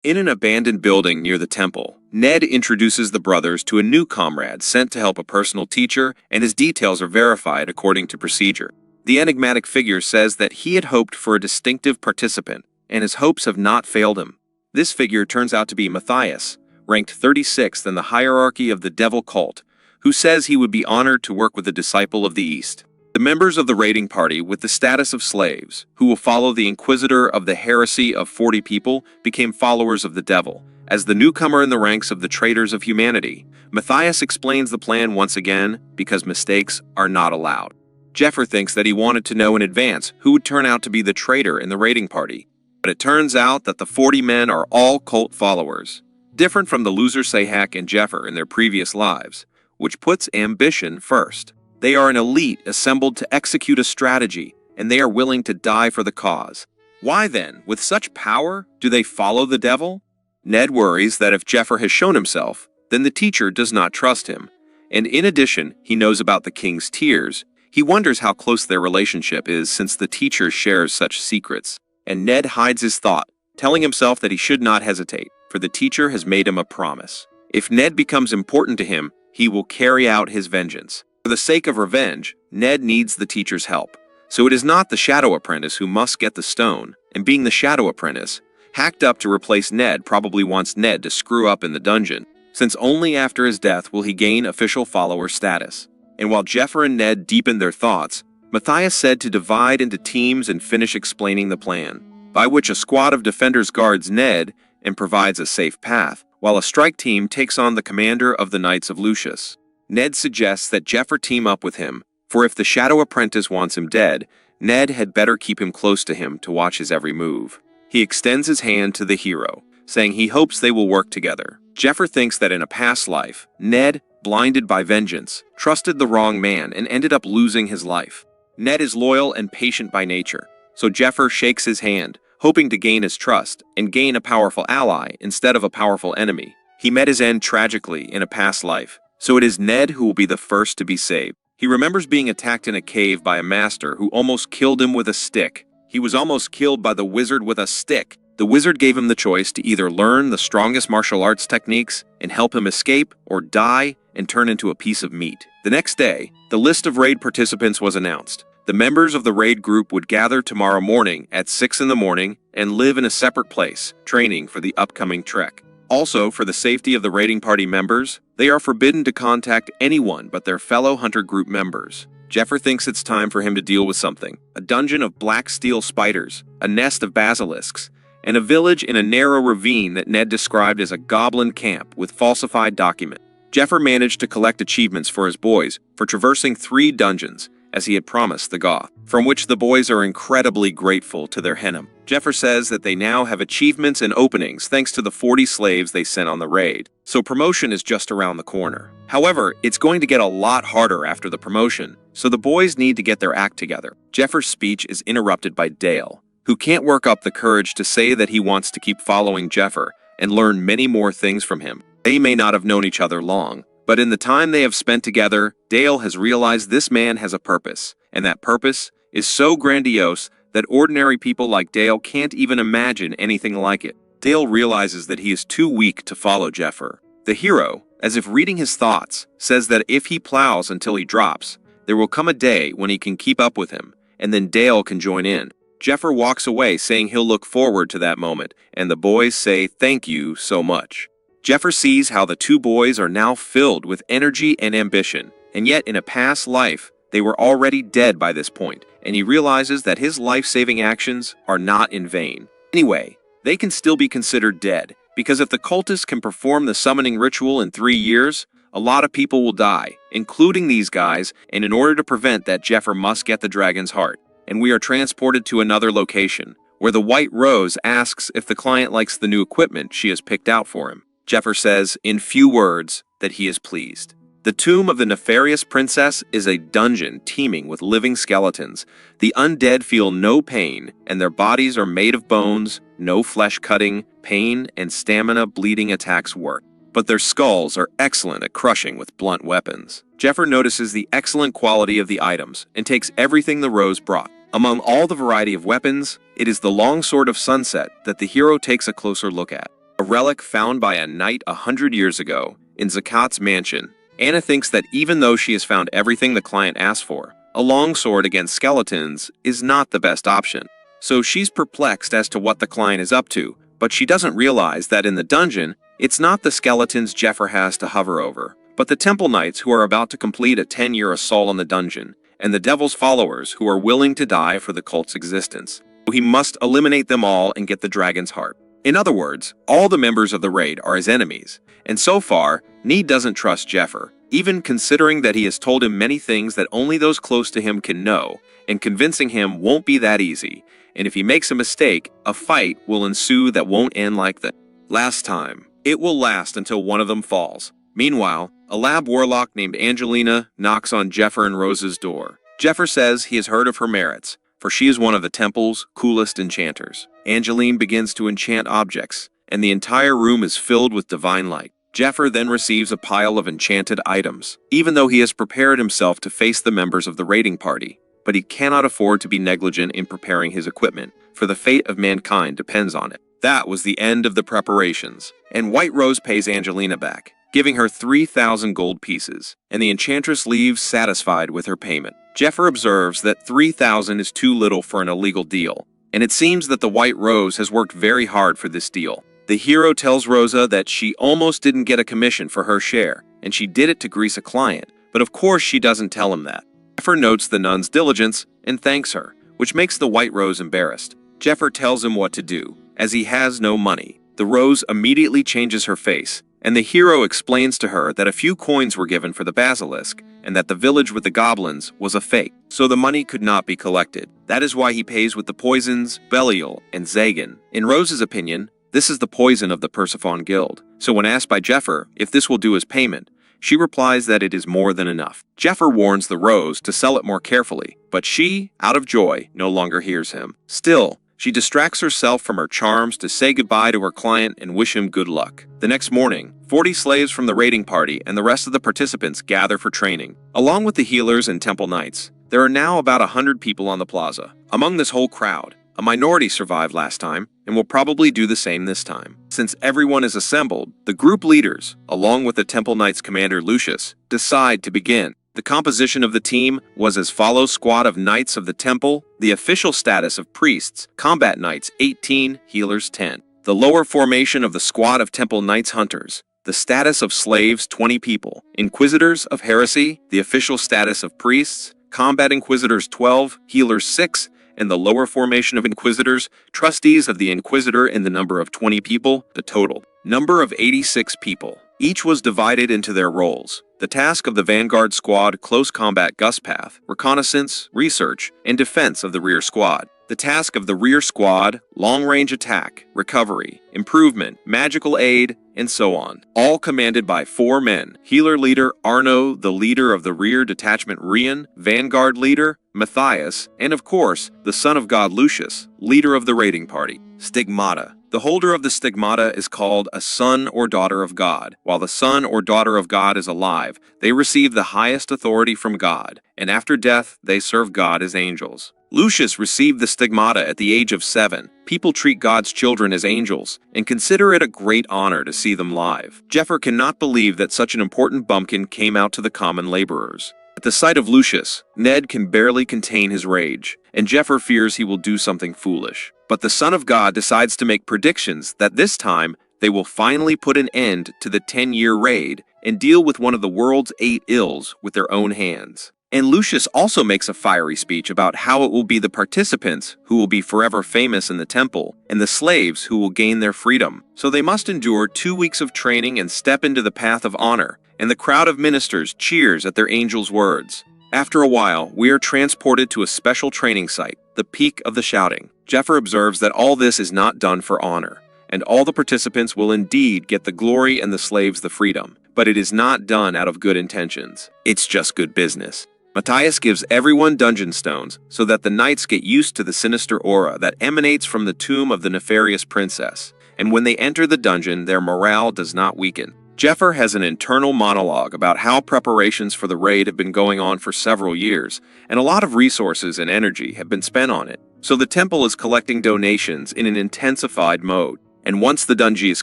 In an abandoned building near the temple, Ned introduces the brothers to a new comrade sent to help a personal teacher, and his details are verified according to procedure. The enigmatic figure says that he had hoped for a distinctive participant, and his hopes have not failed him. This figure turns out to be Matthias, ranked 36th in the hierarchy of the Devil cult, who says he would be honored to work with a disciple of the East. The members of the raiding party with the status of slaves, who will follow the inquisitor of the heresy of 40 people, became followers of the devil. As the newcomer in the ranks of the traitors of humanity, Matthias explains the plan once again because mistakes are not allowed. Jephyr thinks that he wanted to know in advance who would turn out to be the traitor in the raiding party, but it turns out that the 40 men are all cult followers, different from the loser Sahak and Jephyr in their previous lives, which puts ambition first. They are an elite assembled to execute a strategy, and they are willing to die for the cause. Why then, with such power, do they follow the devil? Ned worries that if Jephyr has shown himself, then the teacher does not trust him, and in addition, he knows about the king's tears. He wonders how close their relationship is since the teacher shares such secrets, and Ned hides his thought, telling himself that he should not hesitate, for the teacher has made him a promise. If Ned becomes important to him, he will carry out his vengeance. For the sake of revenge, Ned needs the teacher's help. So it is not the shadow apprentice who must get the stone, and being the shadow apprentice, hacked up to replace Ned probably wants Ned to screw up in the dungeon, since only after his death will he gain official follower status. And while Jephyr and Ned deepened their thoughts, Matthias said to divide into teams and finish explaining the plan, by which a squad of defenders guards Ned and provides a safe path, while a strike team takes on the commander of the Knights of Lucius. Ned suggests that Jephyr team up with him, for if the shadow apprentice wants him dead, Ned had better keep him close to him to watch his every move. He extends his hand to the hero, saying he hopes they will work together. Jephyr thinks that in a past life, Ned, blinded by vengeance, trusted the wrong man and ended up losing his life. Ned is loyal and patient by nature, so Jephyr shakes his hand, hoping to gain his trust and gain a powerful ally instead of a powerful enemy. He met his end tragically in a past life, so it is Ned who will be the first to be saved. He remembers being attacked in a cave by a master who almost killed him with a stick. He was almost killed by the wizard with a stick. The wizard gave him the choice to either learn the strongest martial arts techniques and help him escape, or die and turn into a piece of meat. The next day, the list of raid participants was announced. The members of the raid group would gather tomorrow morning at 6 in the morning and live in a separate place, training for the upcoming trek. Also, for the safety of the raiding party members, they are forbidden to contact anyone but their fellow hunter group members. Jephyr thinks it's time for him to deal with something: a dungeon of black steel spiders, a nest of basilisks, and a village in a narrow ravine that Ned described as a goblin camp with falsified documents. Jephyr managed to collect achievements for his boys for traversing 3 dungeons, as he had promised the Goth, from which the boys are incredibly grateful to their Henem. Jephyr says that they now have achievements and openings thanks to the 40 slaves they sent on the raid, so promotion is just around the corner. However, it's going to get a lot harder after the promotion, so the boys need to get their act together. Jeffyr's speech is interrupted by Dale, who can't work up the courage to say that he wants to keep following Jephyr and learn many more things from him. They may not have known each other long, but in the time they have spent together, Dale has realized this man has a purpose, and that purpose is so grandiose that ordinary people like Dale can't even imagine anything like it. Dale realizes that he is too weak to follow Jephyr. The hero, as if reading his thoughts, says that if he plows until he drops, there will come a day when he can keep up with him, and then Dale can join in. Jephyr walks away saying he'll look forward to that moment, and the boys say thank you so much. Jephyr sees how the two boys are now filled with energy and ambition, and yet in a past life, they were already dead by this point, and he realizes that his life-saving actions are not in vain. Anyway, they can still be considered dead, because if the cultists can perform the summoning ritual in 3 years, a lot of people will die, including these guys, and in order to prevent that, Jephyr must get the dragon's heart. And we are transported to another location, where the White Rose asks if the client likes the new equipment she has picked out for him. Jephyr says, in few words, that he is pleased. The tomb of the nefarious princess is a dungeon teeming with living skeletons. The undead feel no pain, and their bodies are made of bones, no flesh cutting, pain, and stamina bleeding attacks work. But their skulls are excellent at crushing with blunt weapons. Jephyr notices the excellent quality of the items and takes everything the Rose brought. Among all the variety of weapons, it is the longsword of sunset that the hero takes a closer look at. A relic found by a knight 100 years ago in Zakat's mansion. Anna thinks that even though she has found everything the client asked for, a longsword against skeletons is not the best option. So she's perplexed as to what the client is up to, but she doesn't realize that in the dungeon, it's not the skeletons Jephyr has to hover over, but the Temple Knights who are about to complete a 10-year assault on the dungeon, and the Devil's followers who are willing to die for the cult's existence. He must eliminate them all and get the dragon's heart. In other words, all the members of the raid are his enemies, and so far, Need doesn't trust Jephyr, even considering that he has told him many things that only those close to him can know, and convincing him won't be that easy, and if he makes a mistake, a fight will ensue that won't end like the last time. It will last until one of them falls. Meanwhile, a lab warlock named Angelina knocks on Jephyr and Rose's door. Jephyr says he has heard of her merits, for she is one of the temple's coolest enchanters. Angeline begins to enchant objects, and the entire room is filled with divine light. Jephyr then receives a pile of enchanted items, even though he has prepared himself to face the members of the raiding party. But he cannot afford to be negligent in preparing his equipment, for the fate of mankind depends on it. That was the end of the preparations, and White Rose pays Angelina back, giving her 3,000 gold pieces, and the enchantress leaves satisfied with her payment. Jephyr observes that 3,000 is too little for an illegal deal, and it seems that the White Rose has worked very hard for this deal. The hero tells Rosa that she almost didn't get a commission for her share, and she did it to grease a client, but of course she doesn't tell him that. Jephyr notes the nun's diligence and thanks her, which makes the White Rose embarrassed. Jephyr tells him what to do, as he has no money. The Rose immediately changes her face, and the hero explains to her that a few coins were given for the basilisk, and that the village with the goblins was a fake, so the money could not be collected. That is why he pays with the poisons, Belial, and Zagan. In Rose's opinion, this is the poison of the Persephone Guild, so when asked by Jephyr if this will do as payment, she replies that it is more than enough. Jephyr warns the Rose to sell it more carefully, but she, out of joy, no longer hears him. Still, she distracts herself from her charms to say goodbye to her client and wish him good luck. The next morning, 40 slaves from the raiding party and the rest of the participants gather for training. Along with the healers and temple knights, there are now about 100 people on the plaza. Among this whole crowd, a minority survived last time and will probably do the same this time. Since everyone is assembled, the group leaders, along with the Temple Knights commander Lucius, decide to begin. The composition of the team was as follows: squad of Knights of the Temple, the official status of priests, combat knights 18, healers 10. The lower formation of the squad of Temple Knights hunters, the status of slaves 20 people, inquisitors of heresy, the official status of priests, combat inquisitors 12, healers 6, and the lower formation of inquisitors, trustees of the inquisitor in the number of 20 people, the total number of 86 people. Each was divided into their roles. The task of the vanguard squad, close combat gust path, reconnaissance, research, and defense of the rear squad. The task of the rear squad, long-range attack, recovery, improvement, magical aid, and so on. All commanded by 4 men. Healer leader Arno, the leader of the rear detachment Rian, vanguard leader Matthias, and of course, the son of God Lucius, leader of the raiding party. Stigmata. The holder of the stigmata is called a son or daughter of God. While the son or daughter of God is alive, they receive the highest authority from God, and after death, they serve God as angels. Lucius received the stigmata at the age of 7. People treat God's children as angels and consider it a great honor to see them live. Jephyr cannot believe that such an important bumpkin came out to the common laborers. At the sight of Lucius, Ned can barely contain his rage, and Jephyr fears he will do something foolish. But the Son of God decides to make predictions that this time they will finally put an end to the 10-year raid and deal with one of the world's 8 ills with their own hands. And Lucius also makes a fiery speech about how it will be the participants who will be forever famous in the temple, and the slaves who will gain their freedom. So they must endure 2 weeks of training and step into the path of honor, and the crowd of ministers cheers at their angel's words. After a while, we are transported to a special training site, the peak of the shouting. Jephyr observes that all this is not done for honor, and all the participants will indeed get the glory and the slaves the freedom. But it is not done out of good intentions. It's just good business. Matthias gives everyone dungeon stones so that the knights get used to the sinister aura that emanates from the tomb of the nefarious princess, and when they enter the dungeon, their morale does not weaken. Jephyr has an internal monologue about how preparations for the raid have been going on for several years, and a lot of resources and energy have been spent on it. So the temple is collecting donations in an intensified mode, and once the dungeon is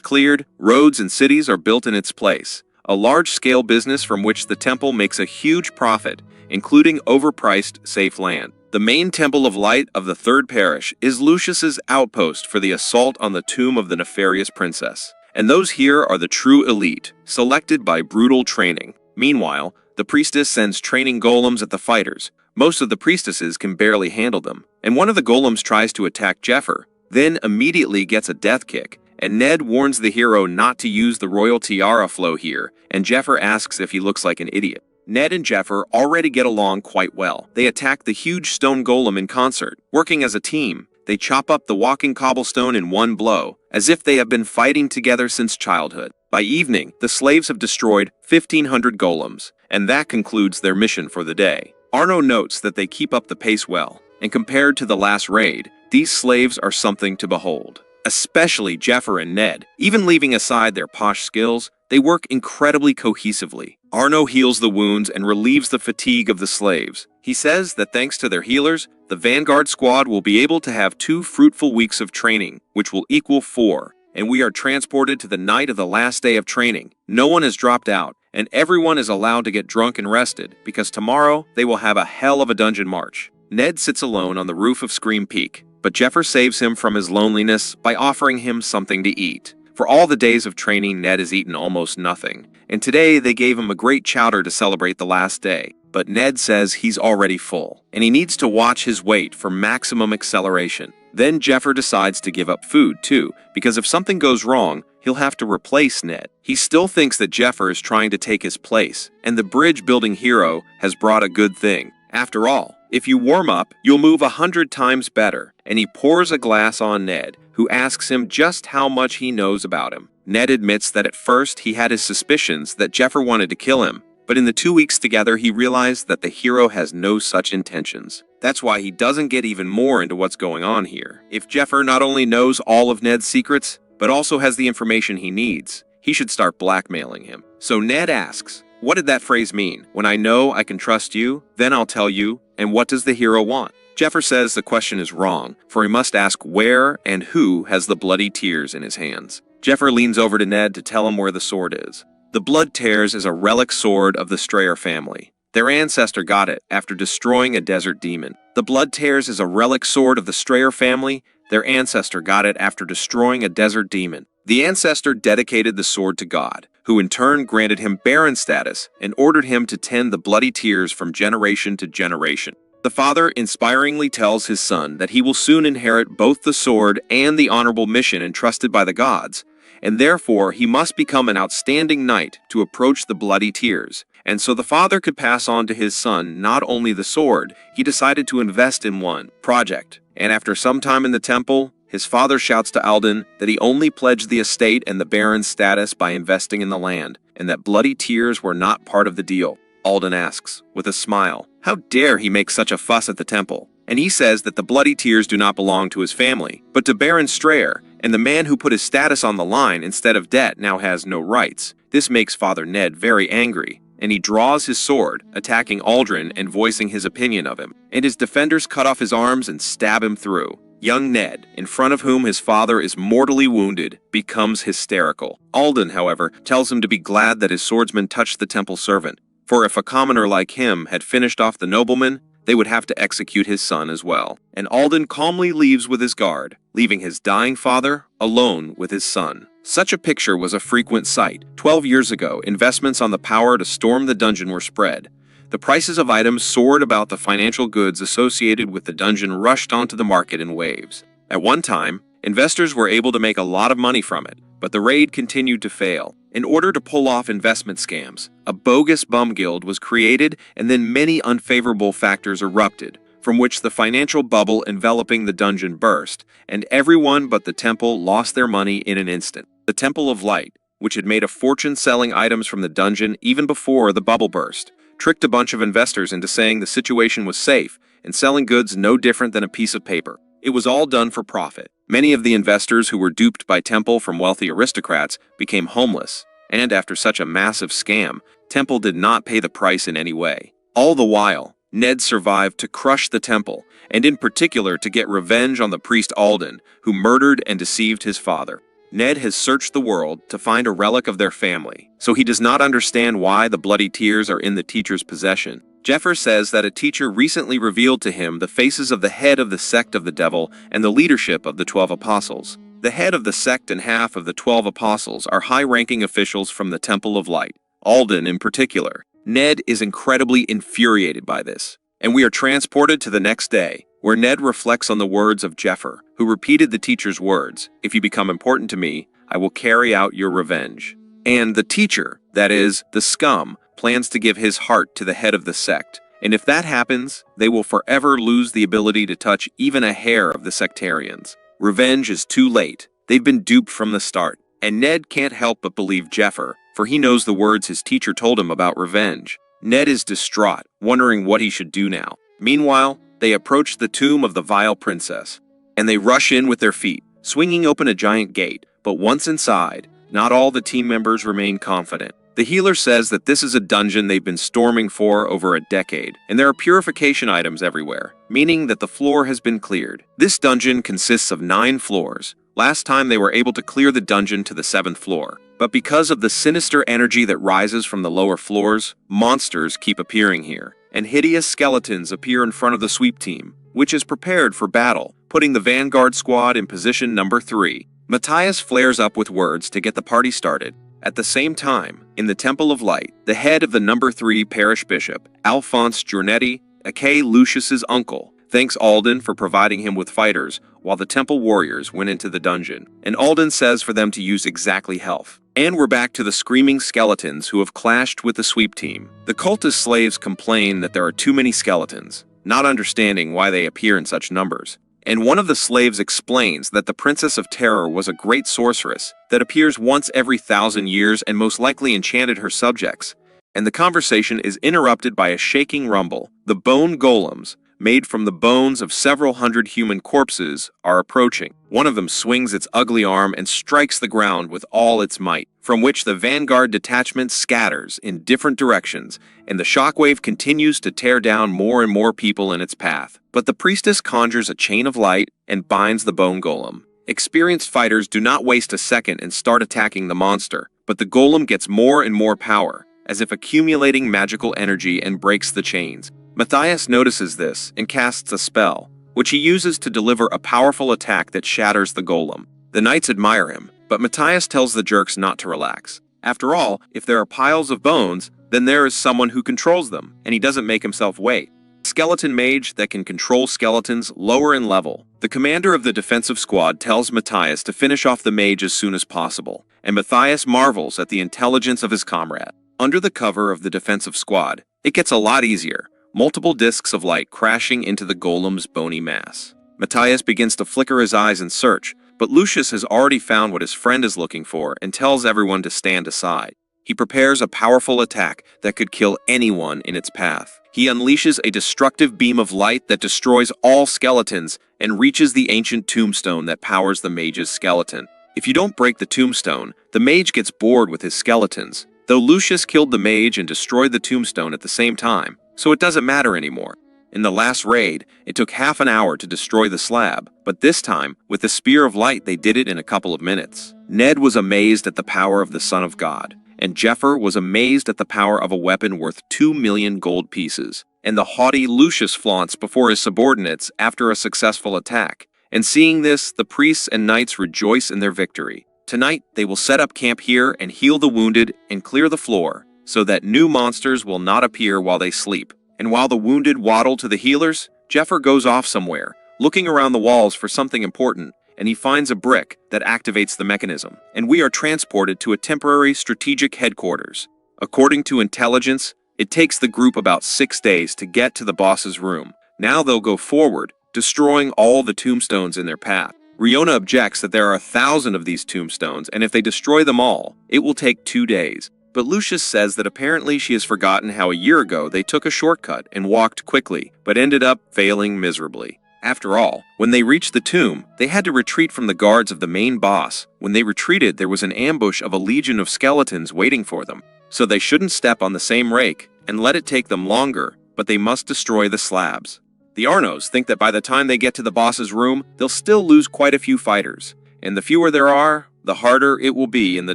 cleared, roads and cities are built in its place. A large-scale business from which the temple makes a huge profit, including overpriced safe land. The main temple of light of the third parish is Lucius's outpost for the assault on the tomb of the nefarious princess. And those here are the true elite, selected by brutal training. Meanwhile, the priestess sends training golems at the fighters. Most of the priestesses can barely handle them, and one of the golems tries to attack Jephyr, then immediately gets a death kick, and Ned warns the hero not to use the royal tiara flow here, and Jephyr asks if he looks like an idiot. Ned and Jephyr already get along quite well. They attack the huge stone golem in concert. Working as a team, they chop up the walking cobblestone in one blow, as if they have been fighting together since childhood. By evening, the slaves have destroyed 1,500 golems, and that concludes their mission for the day. Arno notes that they keep up the pace well, and compared to the last raid, these slaves are something to behold. Especially Jephyr and Ned. Even leaving aside their posh skills, they work incredibly cohesively. Arno heals the wounds and relieves the fatigue of the slaves. He says that thanks to their healers, the Vanguard squad will be able to have 2 fruitful weeks of training, which will equal 4, and we are transported to the night of the last day of training. No one has dropped out, and everyone is allowed to get drunk and rested, because tomorrow they will have a hell of a dungeon march. Ned sits alone on the roof of Scream Peak, but Jephyr saves him from his loneliness by offering him something to eat. For all the days of training, Ned has eaten almost nothing, and today they gave him a great chowder to celebrate the last day. But Ned says he's already full, and he needs to watch his weight for maximum acceleration. Then Jephyr decides to give up food too, because if something goes wrong, he'll have to replace Ned. He still thinks that Jephyr is trying to take his place, and the bridge-building hero has brought a good thing. After all, if you warm up, you'll move 100 times better. And he pours a glass on Ned, who asks him just how much he knows about him. Ned admits that at first he had his suspicions that Jephyr wanted to kill him, but in the 2 weeks together he realized that the hero has no such intentions. That's why he doesn't get even more into what's going on here. If Jephyr not only knows all of Ned's secrets, but also has the information he needs, he should start blackmailing him. So Ned asks, "What did that phrase mean? When I know I can trust you, then I'll tell you, and what does the hero want?" Jephyr says the question is wrong, for he must ask where and who has the bloody tears in his hands. Jephyr leans over to Ned to tell him where the sword is. The Blood Tears is a relic sword of the Strayer family. Their ancestor got it after destroying a desert demon. The Blood Tears is a relic sword of the Strayer family. Their ancestor got it after destroying a desert demon. The ancestor dedicated the sword to God, who in turn granted him Baron status and ordered him to tend the bloody tears from generation to generation. The father inspiringly tells his son that he will soon inherit both the sword and the honorable mission entrusted by the gods, and therefore he must become an outstanding knight to approach the bloody tears. And so the father could pass on to his son not only the sword, he decided to invest in one project. And after some time in the temple, his father shouts to Alden that he only pledged the estate and the baron's status by investing in the land, and that bloody tears were not part of the deal. Alden asks, with a smile, how dare he make such a fuss at the temple? And he says that the bloody tears do not belong to his family, but to Baron Strayer, and the man who put his status on the line instead of debt now has no rights. This makes Father Ned very angry, and he draws his sword, attacking Alden and voicing his opinion of him. And his defenders cut off his arms and stab him through. Young Ned, in front of whom his father is mortally wounded, becomes hysterical. Alden, however, tells him to be glad that his swordsman touched the temple servant, for if a commoner like him had finished off the nobleman, they would have to execute his son as well. And Alden calmly leaves with his guard, leaving his dying father alone with his son. Such a picture was a frequent sight. 12 years ago, investments on the power to storm the dungeon were spread. The prices of items soared about the financial goods associated with the dungeon rushed onto the market in waves. At one time, investors were able to make a lot of money from it, but the raid continued to fail. In order to pull off investment scams, a bogus bum guild was created and then many unfavorable factors erupted, from which the financial bubble enveloping the dungeon burst, and everyone but the temple lost their money in an instant. The Temple of Light, which had made a fortune selling items from the dungeon even before the bubble burst, tricked a bunch of investors into saying the situation was safe and selling goods no different than a piece of paper. It was all done for profit. Many of the investors who were duped by Temple from wealthy aristocrats became homeless, and after such a massive scam, Temple did not pay the price in any way. All the while, Ned survived to crush the Temple, and in particular to get revenge on the priest Alden, who murdered and deceived his father. Ned has searched the world to find a relic of their family, so he does not understand why the bloody tears are in the teacher's possession. Jephyr says that a teacher recently revealed to him the faces of the head of the sect of the devil and the leadership of the 12 apostles. The head of the sect and half of the 12 apostles are high-ranking officials from the Temple of Light, Alden in particular. Ned is incredibly infuriated by this, and we are transported to the next day, where Ned reflects on the words of Jephyr, who repeated the teacher's words, "If you become important to me, I will carry out your revenge." And the teacher, that is, the scum, plans to give his heart to the head of the sect, and if that happens, they will forever lose the ability to touch even a hair of the sectarians. Revenge is too late. They've been duped from the start, and Ned can't help but believe Jephyr, for he knows the words his teacher told him about revenge. Ned is distraught, wondering what he should do now. Meanwhile, they approach the tomb of the vile princess, and they rush in with their feet, swinging open a giant gate, but once inside, not all the team members remain confident. The healer says that this is a dungeon they've been storming for over a decade, and there are purification items everywhere, meaning that the floor has been cleared. This dungeon consists of 9 floors. Last time they were able to clear the dungeon to the 7th floor, but because of the sinister energy that rises from the lower floors, monsters keep appearing here, and hideous skeletons appear in front of the sweep team, which is prepared for battle, putting the vanguard squad in position number 3. Matthias flares up with words to get the party started. At the same time, in the Temple of Light, the head of the number 3 parish bishop, Alphonse Giornetti, aka Lucius's uncle, thanks Alden for providing him with fighters while the temple warriors went into the dungeon, and Alden says for them to use exactly health. And we're back to the screaming skeletons who have clashed with the sweep team. The cultist slaves complain that there are too many skeletons, not understanding why they appear in such numbers. And one of the slaves explains that the Princess of Terror was a great sorceress that appears once every 1,000 years and most likely enchanted her subjects. And the conversation is interrupted by a shaking rumble. The bone golems, made from the bones of several hundred human corpses, are approaching. One of them swings its ugly arm and strikes the ground with all its might, from which the vanguard detachment scatters in different directions, and the shockwave continues to tear down more and more people in its path. But the priestess conjures a chain of light and binds the bone golem. Experienced fighters do not waste a second and start attacking the monster, but the golem gets more and more power, as if accumulating magical energy, and breaks the chains. Matthias notices this and casts a spell, which he uses to deliver a powerful attack that shatters the golem. The knights admire him, but Matthias tells the jerks not to relax. After all, if there are piles of bones, then there is someone who controls them, and he doesn't make himself wait. Skeleton mage that can control skeletons lower in level. The commander of the defensive squad tells Matthias to finish off the mage as soon as possible, and Matthias marvels at the intelligence of his comrade. Under the cover of the defensive squad, it gets a lot easier. Multiple discs of light crashing into the golem's bony mass. Matthias begins to flicker his eyes in search, but Lucius has already found what his friend is looking for and tells everyone to stand aside. He prepares a powerful attack that could kill anyone in its path. He unleashes a destructive beam of light that destroys all skeletons and reaches the ancient tombstone that powers the mage's skeleton. If you don't break the tombstone, the mage gets bored with his skeletons, though Lucius killed the mage and destroyed the tombstone at the same time, so it doesn't matter anymore. In the last raid, it took half an hour to destroy the slab, but this time, with the Spear of Light they did it in a couple of minutes. Ned was amazed at the power of the Son of God, and Jephyr was amazed at the power of a weapon worth 2 million gold pieces. And the haughty Lucius flaunts before his subordinates after a successful attack. And seeing this, the priests and knights rejoice in their victory. Tonight, they will set up camp here and heal the wounded and clear the floor, so that new monsters will not appear while they sleep. And while the wounded waddle to the healers, Jephyr goes off somewhere, looking around the walls for something important, and he finds a brick that activates the mechanism. And we are transported to a temporary strategic headquarters. According to intelligence, it takes the group about 6 days to get to the boss's room. Now they'll go forward, destroying all the tombstones in their path. Riona objects that there are 1,000 of these tombstones, and if they destroy them all, it will take 2 days. But Lucius says that apparently she has forgotten how a year ago they took a shortcut and walked quickly, but ended up failing miserably. After all, when they reached the tomb, they had to retreat from the guards of the main boss. When they retreated, there was an ambush of a legion of skeletons waiting for them. So they shouldn't step on the same rake and let it take them longer, but they must destroy the slabs. The Arnos think that by the time they get to the boss's room, they'll still lose quite a few fighters, and the fewer there are, the harder it will be in the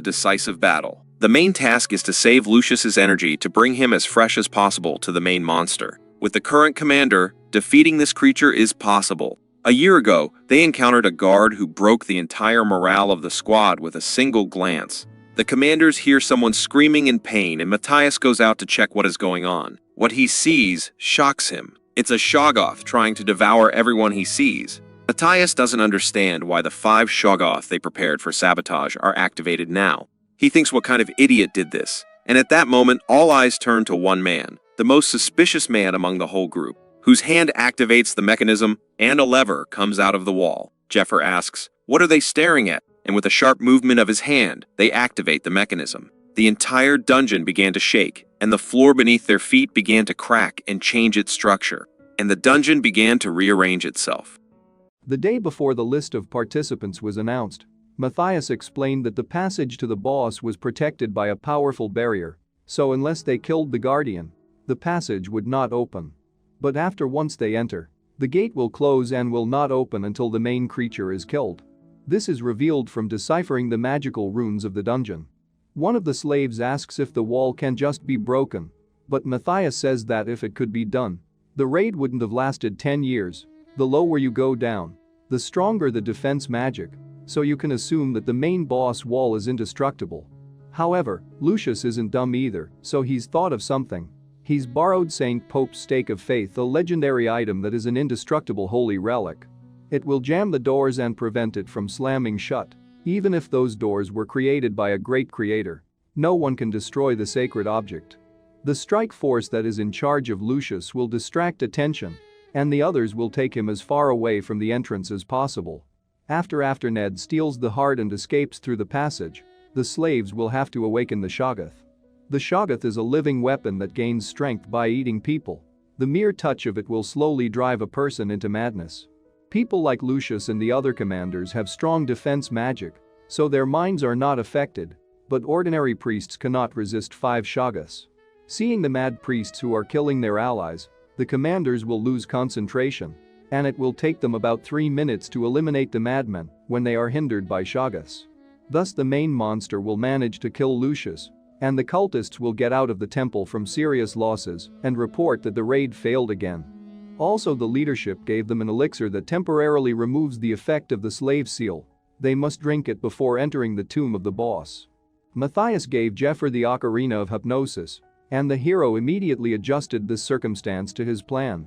decisive battle. The main task is to save Lucius's energy to bring him as fresh as possible to the main monster. With the current commander, defeating this creature is possible. A year ago, they encountered a guard who broke the entire morale of the squad with a single glance. The commanders hear someone screaming in pain, and Matthias goes out to check what is going on. What he sees shocks him. It's a Shoggoth trying to devour everyone he sees. Matthias doesn't understand why the 5 Shoggoth they prepared for sabotage are activated now. He thinks what kind of idiot did this. And at that moment, all eyes turn to one man, the most suspicious man among the whole group, whose hand activates the mechanism and a lever comes out of the wall. Jephyr asks, "What are they staring at?" And with a sharp movement of his hand, they activate the mechanism. The entire dungeon began to shake, and the floor beneath their feet began to crack and change its structure, and the dungeon began to rearrange itself. The day before the list of participants was announced, Matthias explained that the passage to the boss was protected by a powerful barrier, so unless they killed the guardian, the passage would not open. But once they enter, the gate will close and will not open until the main creature is killed. This is revealed from deciphering the magical runes of the dungeon. One of the slaves asks if the wall can just be broken, but Matthias says that if it could be done, the raid wouldn't have lasted 10 years. The lower you go down, the stronger the defense magic, so you can assume that the main boss wall is indestructible. However, Lucius isn't dumb either, so he's thought of something. He's borrowed St. Pope's Stake of Faith, a legendary item that is an indestructible holy relic. It will jam the doors and prevent it from slamming shut. Even if those doors were created by a great creator, no one can destroy the sacred object. The strike force that is in charge of Lucius will distract attention, and the others will take him as far away from the entrance as possible. After Ned steals the heart and escapes through the passage, the slaves will have to awaken the Shoggoth. The Shoggoth is a living weapon that gains strength by eating people. The mere touch of it will slowly drive a person into madness. People like Lucius and the other commanders have strong defense magic, so their minds are not affected, but ordinary priests cannot resist 5 Shoggoths. Seeing the mad priests who are killing their allies, the commanders will lose concentration, and it will take them about 3 minutes to eliminate the madmen when they are hindered by Shoggoths. Thus the main monster will manage to kill Lucius, and the cultists will get out of the temple from serious losses and report that the raid failed again. Also, the leadership gave them an elixir that temporarily removes the effect of the slave seal. They must drink it before entering the tomb of the boss. Matthias gave Jephyr the ocarina of hypnosis, and the hero immediately adjusted this circumstance to his plan.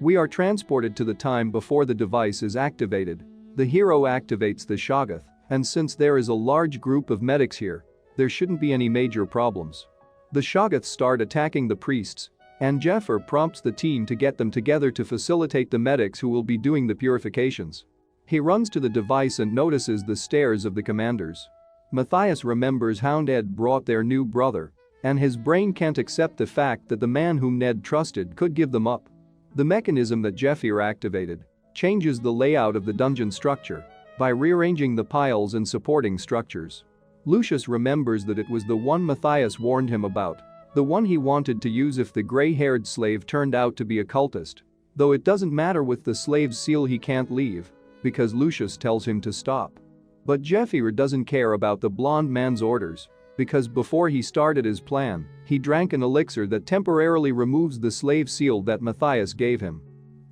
We are transported to the time before the device is activated. The hero activates the Shoggoth, and since there is a large group of medics here, there shouldn't be any major problems. The Shoggoths start attacking the priests, and Jephyr prompts the team to get them together to facilitate the medics who will be doing the purifications. He runs to the device and notices the stares of the commanders. Matthias remembers how Ned brought their new brother, and his brain can't accept the fact that the man whom Ned trusted could give them up. The mechanism that Jephyr activated changes the layout of the dungeon structure by rearranging the piles and supporting structures. Lucius remembers that it was the one Matthias warned him about, the one he wanted to use if the gray-haired slave turned out to be a cultist. Though it doesn't matter with the slave's seal, he can't leave, because Lucius tells him to stop. But Jephyr doesn't care about the blonde man's orders, because before he started his plan, he drank an elixir that temporarily removes the slave seal that Matthias gave him.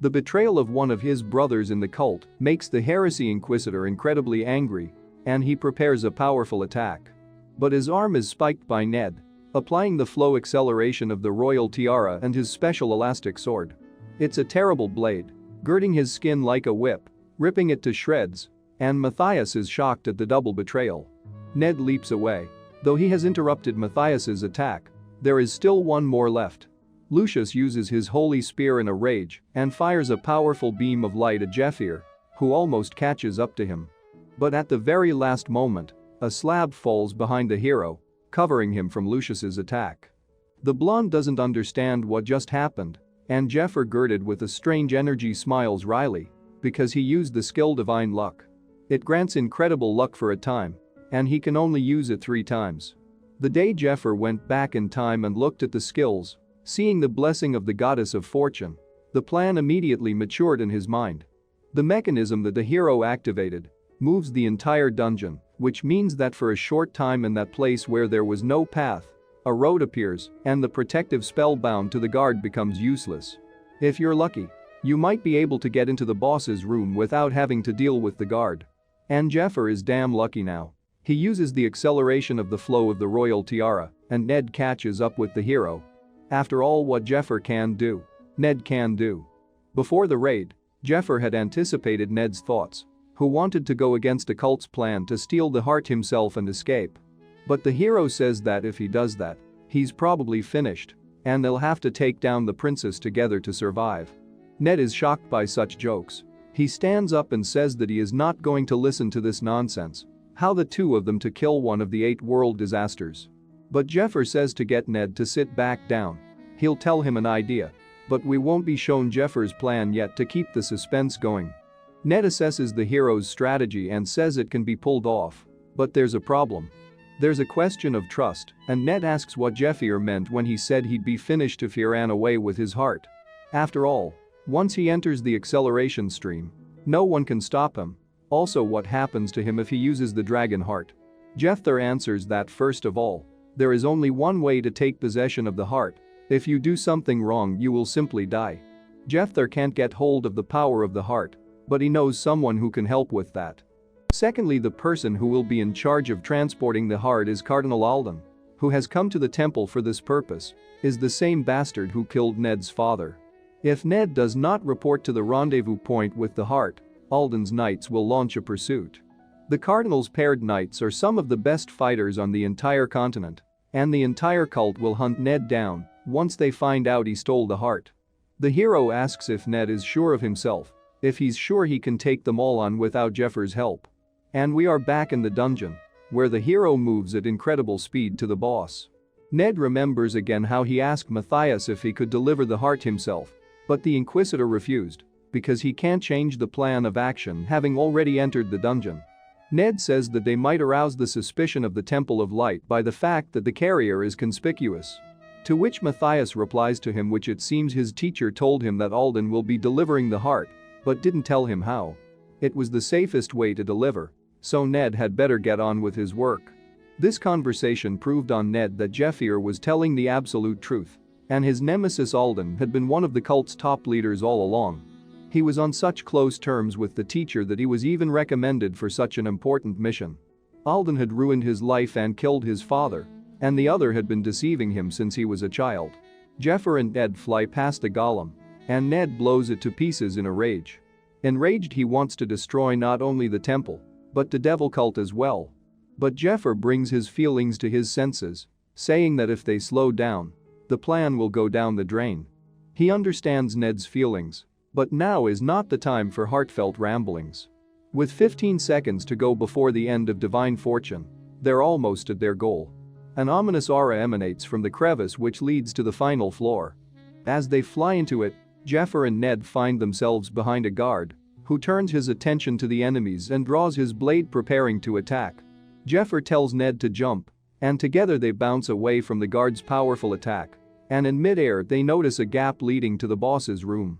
The betrayal of one of his brothers in the cult makes the heresy inquisitor incredibly angry, and he prepares a powerful attack. But his arm is spiked by Ned, applying the flow acceleration of the royal tiara and his special elastic sword. It's a terrible blade, girding his skin like a whip, ripping it to shreds, and Matthias is shocked at the double betrayal. Ned leaps away. Though he has interrupted Matthias's attack, there is still one more left. Lucius uses his holy spear in a rage and fires a powerful beam of light at Jephyr, who almost catches up to him. But at the very last moment, a slab falls behind the hero, covering him from Lucius's attack. The blonde doesn't understand what just happened, and Jephyr, girded with a strange energy, smiles wryly, because he used the skill Divine Luck. It grants incredible luck for a time, and he can only use it 3 times. The day Jephyr went back in time and looked at the skills, seeing the blessing of the goddess of fortune, the plan immediately matured in his mind. The mechanism that the hero activated moves the entire dungeon, which means that for a short time in that place where there was no path, a road appears, and the protective spell bound to the guard becomes useless. If you're lucky, you might be able to get into the boss's room without having to deal with the guard. And Jephyr is damn lucky now. He uses the acceleration of the flow of the royal tiara, and Ned catches up with the hero. After all, what Jephyr can do, Ned can do. Before the raid, Jephyr had anticipated Ned's thoughts, who wanted to go against a cult's plan to steal the heart himself and escape. But the hero says that if he does that, he's probably finished, and they'll have to take down the princess together to survive. Ned is shocked by such jokes. He stands up and says that he is not going to listen to this nonsense. How the two of them to kill one of the 8 world disasters. But Jephyr says to get Ned to sit back down. He'll tell him an idea, but we won't be shown Jeffyr's plan yet to keep the suspense going. Ned assesses the hero's strategy and says it can be pulled off, but there's a problem. There's a question of trust, and Ned asks what Jephyr meant when he said he'd be finished if he ran away with his heart. After all, once he enters the acceleration stream, no one can stop him. Also, what happens to him if he uses the dragon heart? Jephyr answers that first of all, there is only one way to take possession of the heart. If you do something wrong, you will simply die. Jephyr can't get hold of the power of the heart, but he knows someone who can help with that. Secondly, the person who will be in charge of transporting the heart is Cardinal Alden, who has come to the temple for this purpose, is the same bastard who killed Ned's father. If Ned does not report to the rendezvous point with the heart, Alden's knights will launch a pursuit. The Cardinal's paired knights are some of the best fighters on the entire continent, and the entire cult will hunt Ned down once they find out he stole the heart. The hero asks if Ned is sure of himself, if he's sure he can take them all on without Jeffyr's help. And we are back in the dungeon, where the hero moves at incredible speed to the boss. Ned remembers again how he asked Matthias if he could deliver the heart himself, but the Inquisitor refused, because he can't change the plan of action having already entered the dungeon. Ned says that they might arouse the suspicion of the Temple of Light by the fact that the carrier is conspicuous. To which Matthias replies to him, which it seems his teacher told him that Alden will be delivering the heart, but didn't tell him how. It was the safest way to deliver, so Ned had better get on with his work. This conversation proved on Ned that Jephyr was telling the absolute truth, and his nemesis Alden had been one of the cult's top leaders all along. He was on such close terms with the teacher that he was even recommended for such an important mission. Alden had ruined his life and killed his father, and the other had been deceiving him since he was a child. Jephyr and Ned fly past the golem, and Ned blows it to pieces in a rage. Enraged, he wants to destroy not only the temple, but the devil cult as well. But Jephyr brings his feelings to his senses, saying that if they slow down, the plan will go down the drain. He understands Ned's feelings, but now is not the time for heartfelt ramblings. With 15 seconds to go before the end of Divine Fortune, they're almost at their goal. An ominous aura emanates from the crevice which leads to the final floor. As they fly into it, Jephyr and Ned find themselves behind a guard, who turns his attention to the enemies and draws his blade, preparing to attack. Jephyr tells Ned to jump, and together they bounce away from the guard's powerful attack. And in midair they notice a gap leading to the boss's room.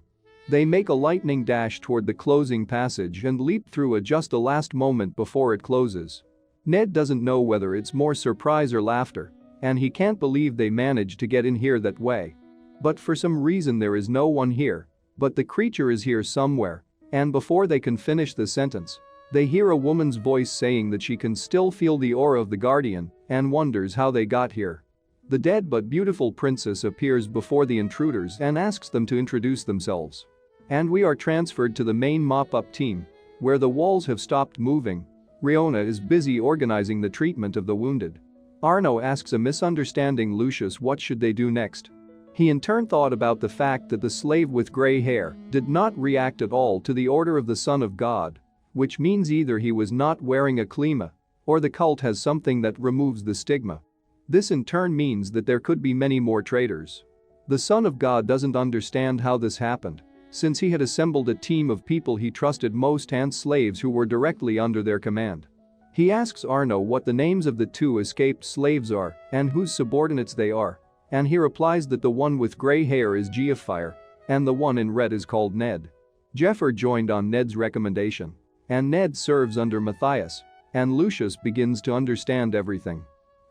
They make a lightning dash toward the closing passage and leap through it just the last moment before it closes. Ned doesn't know whether it's more surprise or laughter, and he can't believe they managed to get in here that way. But for some reason there is no one here, but the creature is here somewhere, and before they can finish the sentence, they hear a woman's voice saying that she can still feel the aura of the guardian and wonders how they got here. The dead but beautiful princess appears before the intruders and asks them to introduce themselves. And we are transferred to the main mop-up team, where the walls have stopped moving. Riona is busy organizing the treatment of the wounded. Arno asks a misunderstanding Lucius what should they do next. He in turn thought about the fact that the slave with gray hair did not react at all to the order of the Son of God, which means either he was not wearing a klima, or the cult has something that removes the stigma. This in turn means that there could be many more traitors. The Son of God doesn't understand how this happened, since he had assembled a team of people he trusted most and slaves who were directly under their command. He asks Arno what the names of the two escaped slaves are and whose subordinates they are, and he replies that the one with gray hair is Jephyr, and the one in red is called Ned. Jephyr joined on Ned's recommendation, and Ned serves under Matthias, and Lucius begins to understand everything.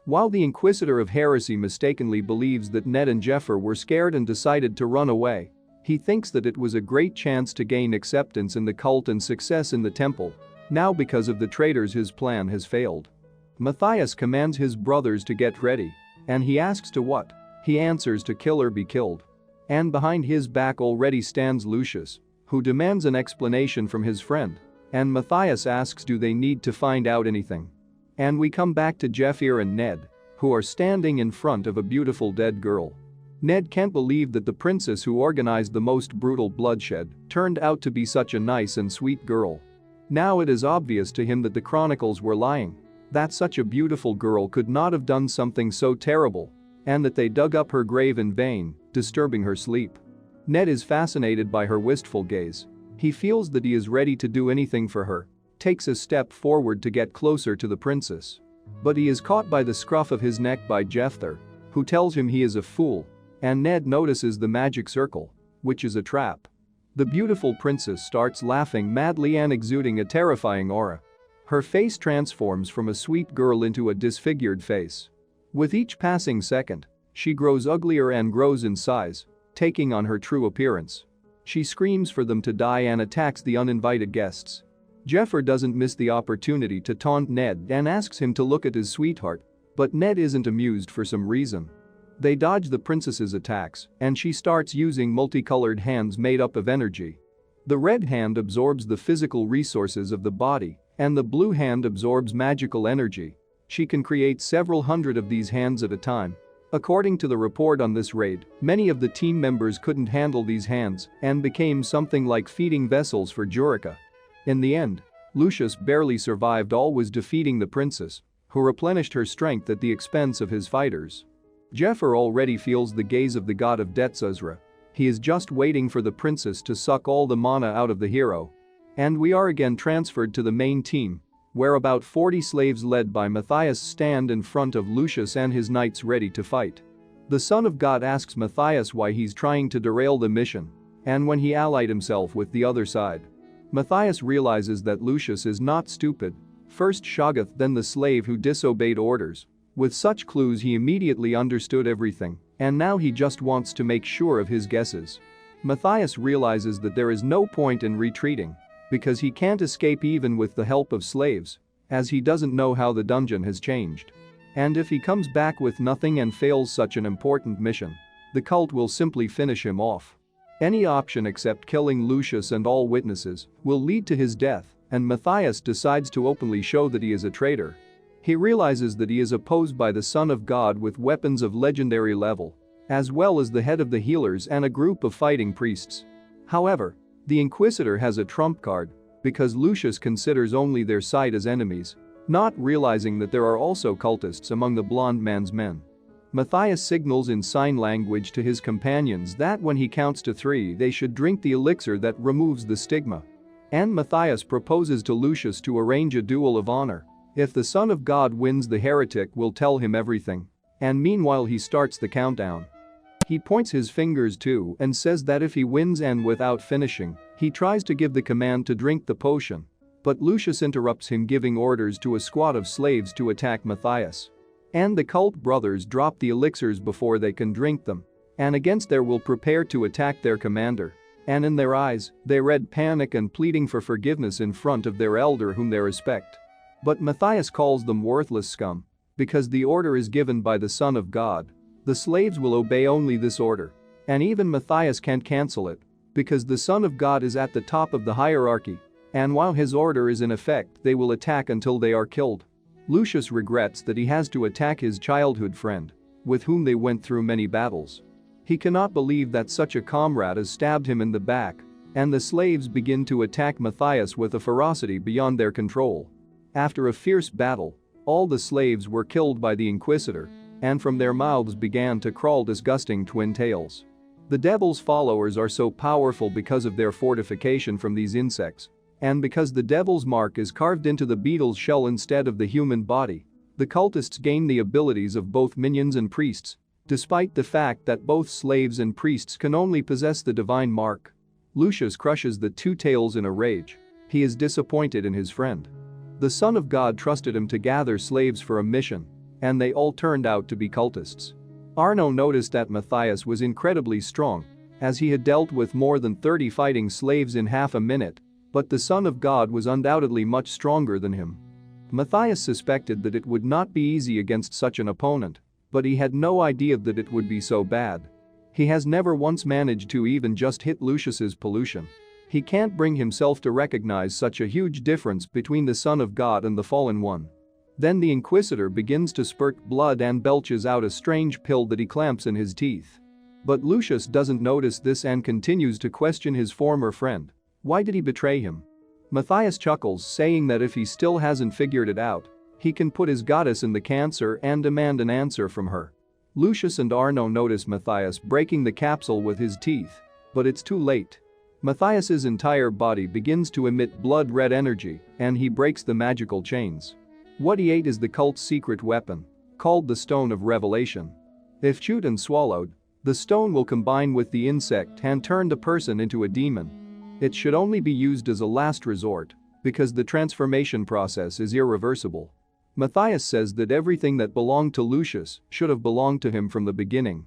While the Inquisitor of Heresy mistakenly believes that Ned and Jephyr were scared and decided to run away, he thinks that it was a great chance to gain acceptance in the cult and success in the temple. Now because of the traitors his plan has failed. Matthias commands his brothers to get ready, and he asks to what? He answers to kill or be killed. And behind his back already stands Lucius, who demands an explanation from his friend, and Matthias asks do they need to find out anything. And we come back to Jephyr and Ned, who are standing in front of a beautiful dead girl. Ned can't believe that the princess who organized the most brutal bloodshed turned out to be such a nice and sweet girl. Now it is obvious to him that the chronicles were lying, that such a beautiful girl could not have done something so terrible, and that they dug up her grave in vain, disturbing her sleep. Ned is fascinated by her wistful gaze. He feels that he is ready to do anything for her, takes a step forward to get closer to the princess. But he is caught by the scruff of his neck by Jephyr, who tells him he is a fool, and Ned notices the magic circle, which is a trap. The beautiful princess starts laughing madly and exuding a terrifying aura. Her face transforms from a sweet girl into a disfigured face. With each passing second, she grows uglier and grows in size, taking on her true appearance. She screams for them to die and attacks the uninvited guests. Jephyr doesn't miss the opportunity to taunt Ned and asks him to look at his sweetheart, but Ned isn't amused for some reason. They dodge the princess's attacks, and she starts using multicolored hands made up of energy. The red hand absorbs the physical resources of the body, and the blue hand absorbs magical energy. She can create several hundred of these hands at a time. According to the report on this raid, many of the team members couldn't handle these hands and became something like feeding vessels for Jurica. In the end, Lucius barely survived, always defeating the princess, who replenished her strength at the expense of his fighters. Jephyr already feels the gaze of the god of Deathsuzra. He is just waiting for the princess to suck all the mana out of the hero. And we are again transferred to the main team, where about 40 slaves led by Matthias stand in front of Lucius and his knights ready to fight. The Son of God asks Matthias why he's trying to derail the mission, and when he allied himself with the other side. Matthias realizes that Lucius is not stupid, first Shoggoth then the slave who disobeyed orders. With such clues he immediately understood everything, and now he just wants to make sure of his guesses. Matthias realizes that there is no point in retreating, because he can't escape even with the help of slaves, as he doesn't know how the dungeon has changed. And if he comes back with nothing and fails such an important mission, the cult will simply finish him off. Any option except killing Lucius and all witnesses will lead to his death, and Matthias decides to openly show that he is a traitor. He realizes that he is opposed by the Son of God with weapons of legendary level, as well as the head of the healers and a group of fighting priests. However, the Inquisitor has a trump card, because Lucius considers only their side as enemies, not realizing that there are also cultists among the blonde man's men. Matthias signals in sign language to his companions that when he counts to 3 they should drink the elixir that removes the stigma. And Matthias proposes to Lucius to arrange a duel of honor, If the Son of God wins, the heretic will tell him everything. And meanwhile he starts the countdown. He points his fingers too and says that if he wins, and without finishing, he tries to give the command to drink the potion. But Lucius interrupts him, giving orders to a squad of slaves to attack Matthias. And the cult brothers drop the elixirs before they can drink them. And against their will prepare to attack their commander. And in their eyes, they read panic and pleading for forgiveness in front of their elder whom they respect. But Matthias calls them worthless scum. Because the order is given by the Son of God. The slaves will obey only this order. And even Matthias can't cancel it. Because the Son of God is at the top of the hierarchy. And while his order is in effect, they will attack until they are killed. Lucius regrets that he has to attack his childhood friend, with whom they went through many battles. He cannot believe that such a comrade has stabbed him in the back. And the slaves begin to attack Matthias with a ferocity beyond their control. After a fierce battle, all the slaves were killed by the Inquisitor. And from their mouths began to crawl disgusting twin tails. The devil's followers are so powerful because of their fortification from these insects. And because the devil's mark is carved into the beetle's shell instead of the human body, the cultists gain the abilities of both minions and priests, despite the fact that both slaves and priests can only possess the divine mark. Lucius crushes the two tails in a rage. He is disappointed in his friend. The Son of God trusted him to gather slaves for a mission. And they all turned out to be cultists. Arno noticed that Matthias was incredibly strong, as he had dealt with more than 30 fighting slaves in half a minute, but the Son of God was undoubtedly much stronger than him. Matthias suspected that it would not be easy against such an opponent, but he had no idea that it would be so bad. He has never once managed to even just hit Lucius's pollution. He can't bring himself to recognize such a huge difference between the Son of God and the Fallen One. Then the Inquisitor begins to spurt blood and belches out a strange pill that he clamps in his teeth. But Lucius doesn't notice this and continues to question his former friend. Why did he betray him? Matthias chuckles, saying that if he still hasn't figured it out, he can put his goddess in the cancer and demand an answer from her. Lucius and Arno notice Matthias breaking the capsule with his teeth, but it's too late. Matthias's entire body begins to emit blood-red energy, and he breaks the magical chains. What he ate is the cult's secret weapon, called the Stone of Revelation. If chewed and swallowed, the stone will combine with the insect and turn the person into a demon. It should only be used as a last resort, because the transformation process is irreversible. Matthias says that everything that belonged to Lucius should have belonged to him from the beginning.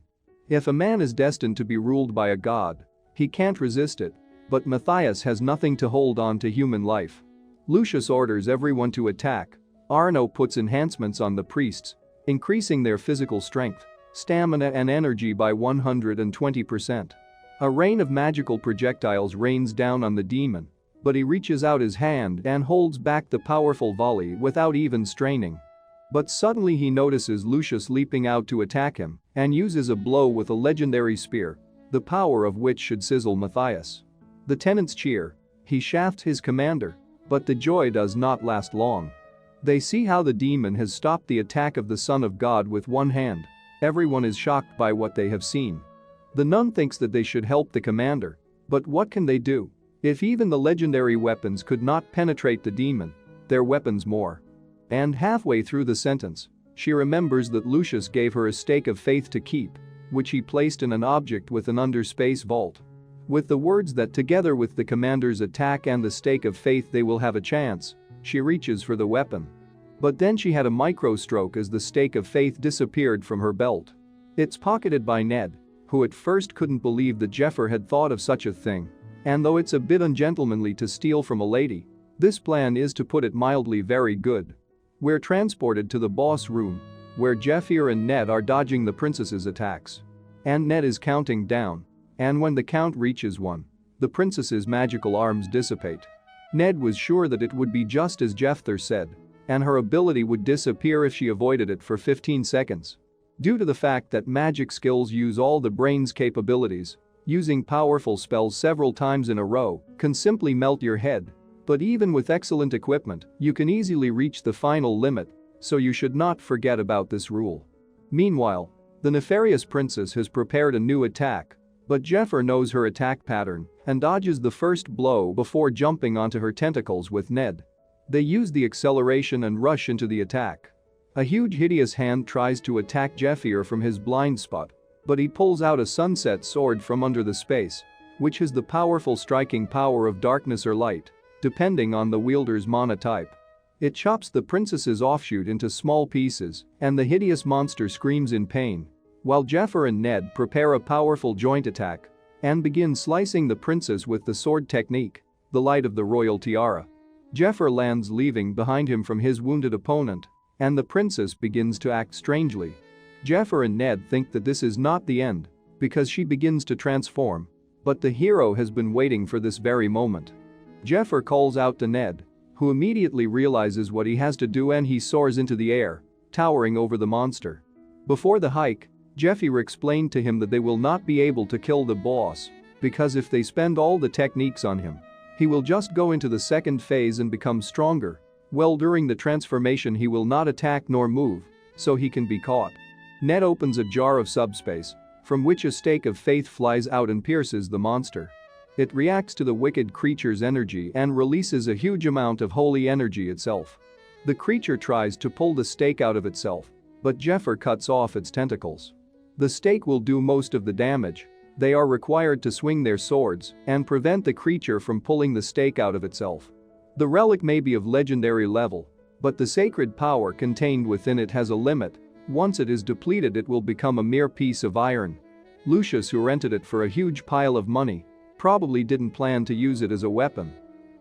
If a man is destined to be ruled by a god, he can't resist it, but Matthias has nothing to hold on to human life. Lucius orders everyone to attack. Arno puts enhancements on the priests, increasing their physical strength, stamina and energy by 120%. A rain of magical projectiles rains down on the demon, but he reaches out his hand and holds back the powerful volley without even straining. But suddenly he notices Lucius leaping out to attack him and uses a blow with a legendary spear, the power of which should sizzle Matthias. The tenants cheer. He shafts his commander, but the joy does not last long. They see how the demon has stopped the attack of the Son of God with one hand. Everyone is shocked by what they have seen. The nun thinks that they should help the commander, but what can they do? If even the legendary weapons could not penetrate the demon, their weapons more. And halfway through the sentence, she remembers that Lucius gave her a stake of faith to keep, which he placed in an object with an underspace vault. With the words that together with the commander's attack and the stake of faith they will have a chance, she reaches for the weapon. But then she had a micro-stroke as the stake of faith disappeared from her belt. It's pocketed by Ned, who at first couldn't believe that Jephyr had thought of such a thing. And though it's a bit ungentlemanly to steal from a lady, this plan is, to put it mildly, very good. We're transported to the boss room, where Jephyr and Ned are dodging the princess's attacks. And Ned is counting down. And when the count reaches 1, the princess's magical arms dissipate. Ned was sure that it would be just as Jephyr said, and her ability would disappear if she avoided it for 15 seconds. Due to the fact that magic skills use all the brain's capabilities, using powerful spells several times in a row can simply melt your head. But even with excellent equipment, you can easily reach the final limit, so you should not forget about this rule. Meanwhile, the nefarious princess has prepared a new attack, but Jephyr knows her attack pattern and dodges the first blow before jumping onto her tentacles with Ned. They use the acceleration and rush into the attack. A huge hideous hand tries to attack Jephyr from his blind spot, but he pulls out a sunset sword from under the space, which has the powerful striking power of darkness or light, depending on the wielder's mana type. It chops the princess's offshoot into small pieces, and the hideous monster screams in pain, while Jephyr and Ned prepare a powerful joint attack and begin slicing the princess with the sword technique, the light of the royal tiara. Jephyr lands leaving behind him from his wounded opponent, and the princess begins to act strangely. Jephyr and Ned think that this is not the end, because she begins to transform, but the hero has been waiting for this very moment. Jephyr calls out to Ned, who immediately realizes what he has to do, and he soars into the air, towering over the monster. Before the hike, Jephyr explained to him that they will not be able to kill the boss, because if they spend all the techniques on him, he will just go into the second phase and become stronger. Well, during the transformation he will not attack nor move, so he can be caught. Ned opens a jar of subspace, from which a stake of faith flies out and pierces the monster. It reacts to the wicked creature's energy and releases a huge amount of holy energy itself. The creature tries to pull the stake out of itself, but Jephyr cuts off its tentacles. The stake will do most of the damage. They are required to swing their swords and prevent the creature from pulling the stake out of itself. The relic may be of legendary level, but the sacred power contained within it has a limit. Once it is depleted, it will become a mere piece of iron. Lucius, who rented it for a huge pile of money, probably didn't plan to use it as a weapon.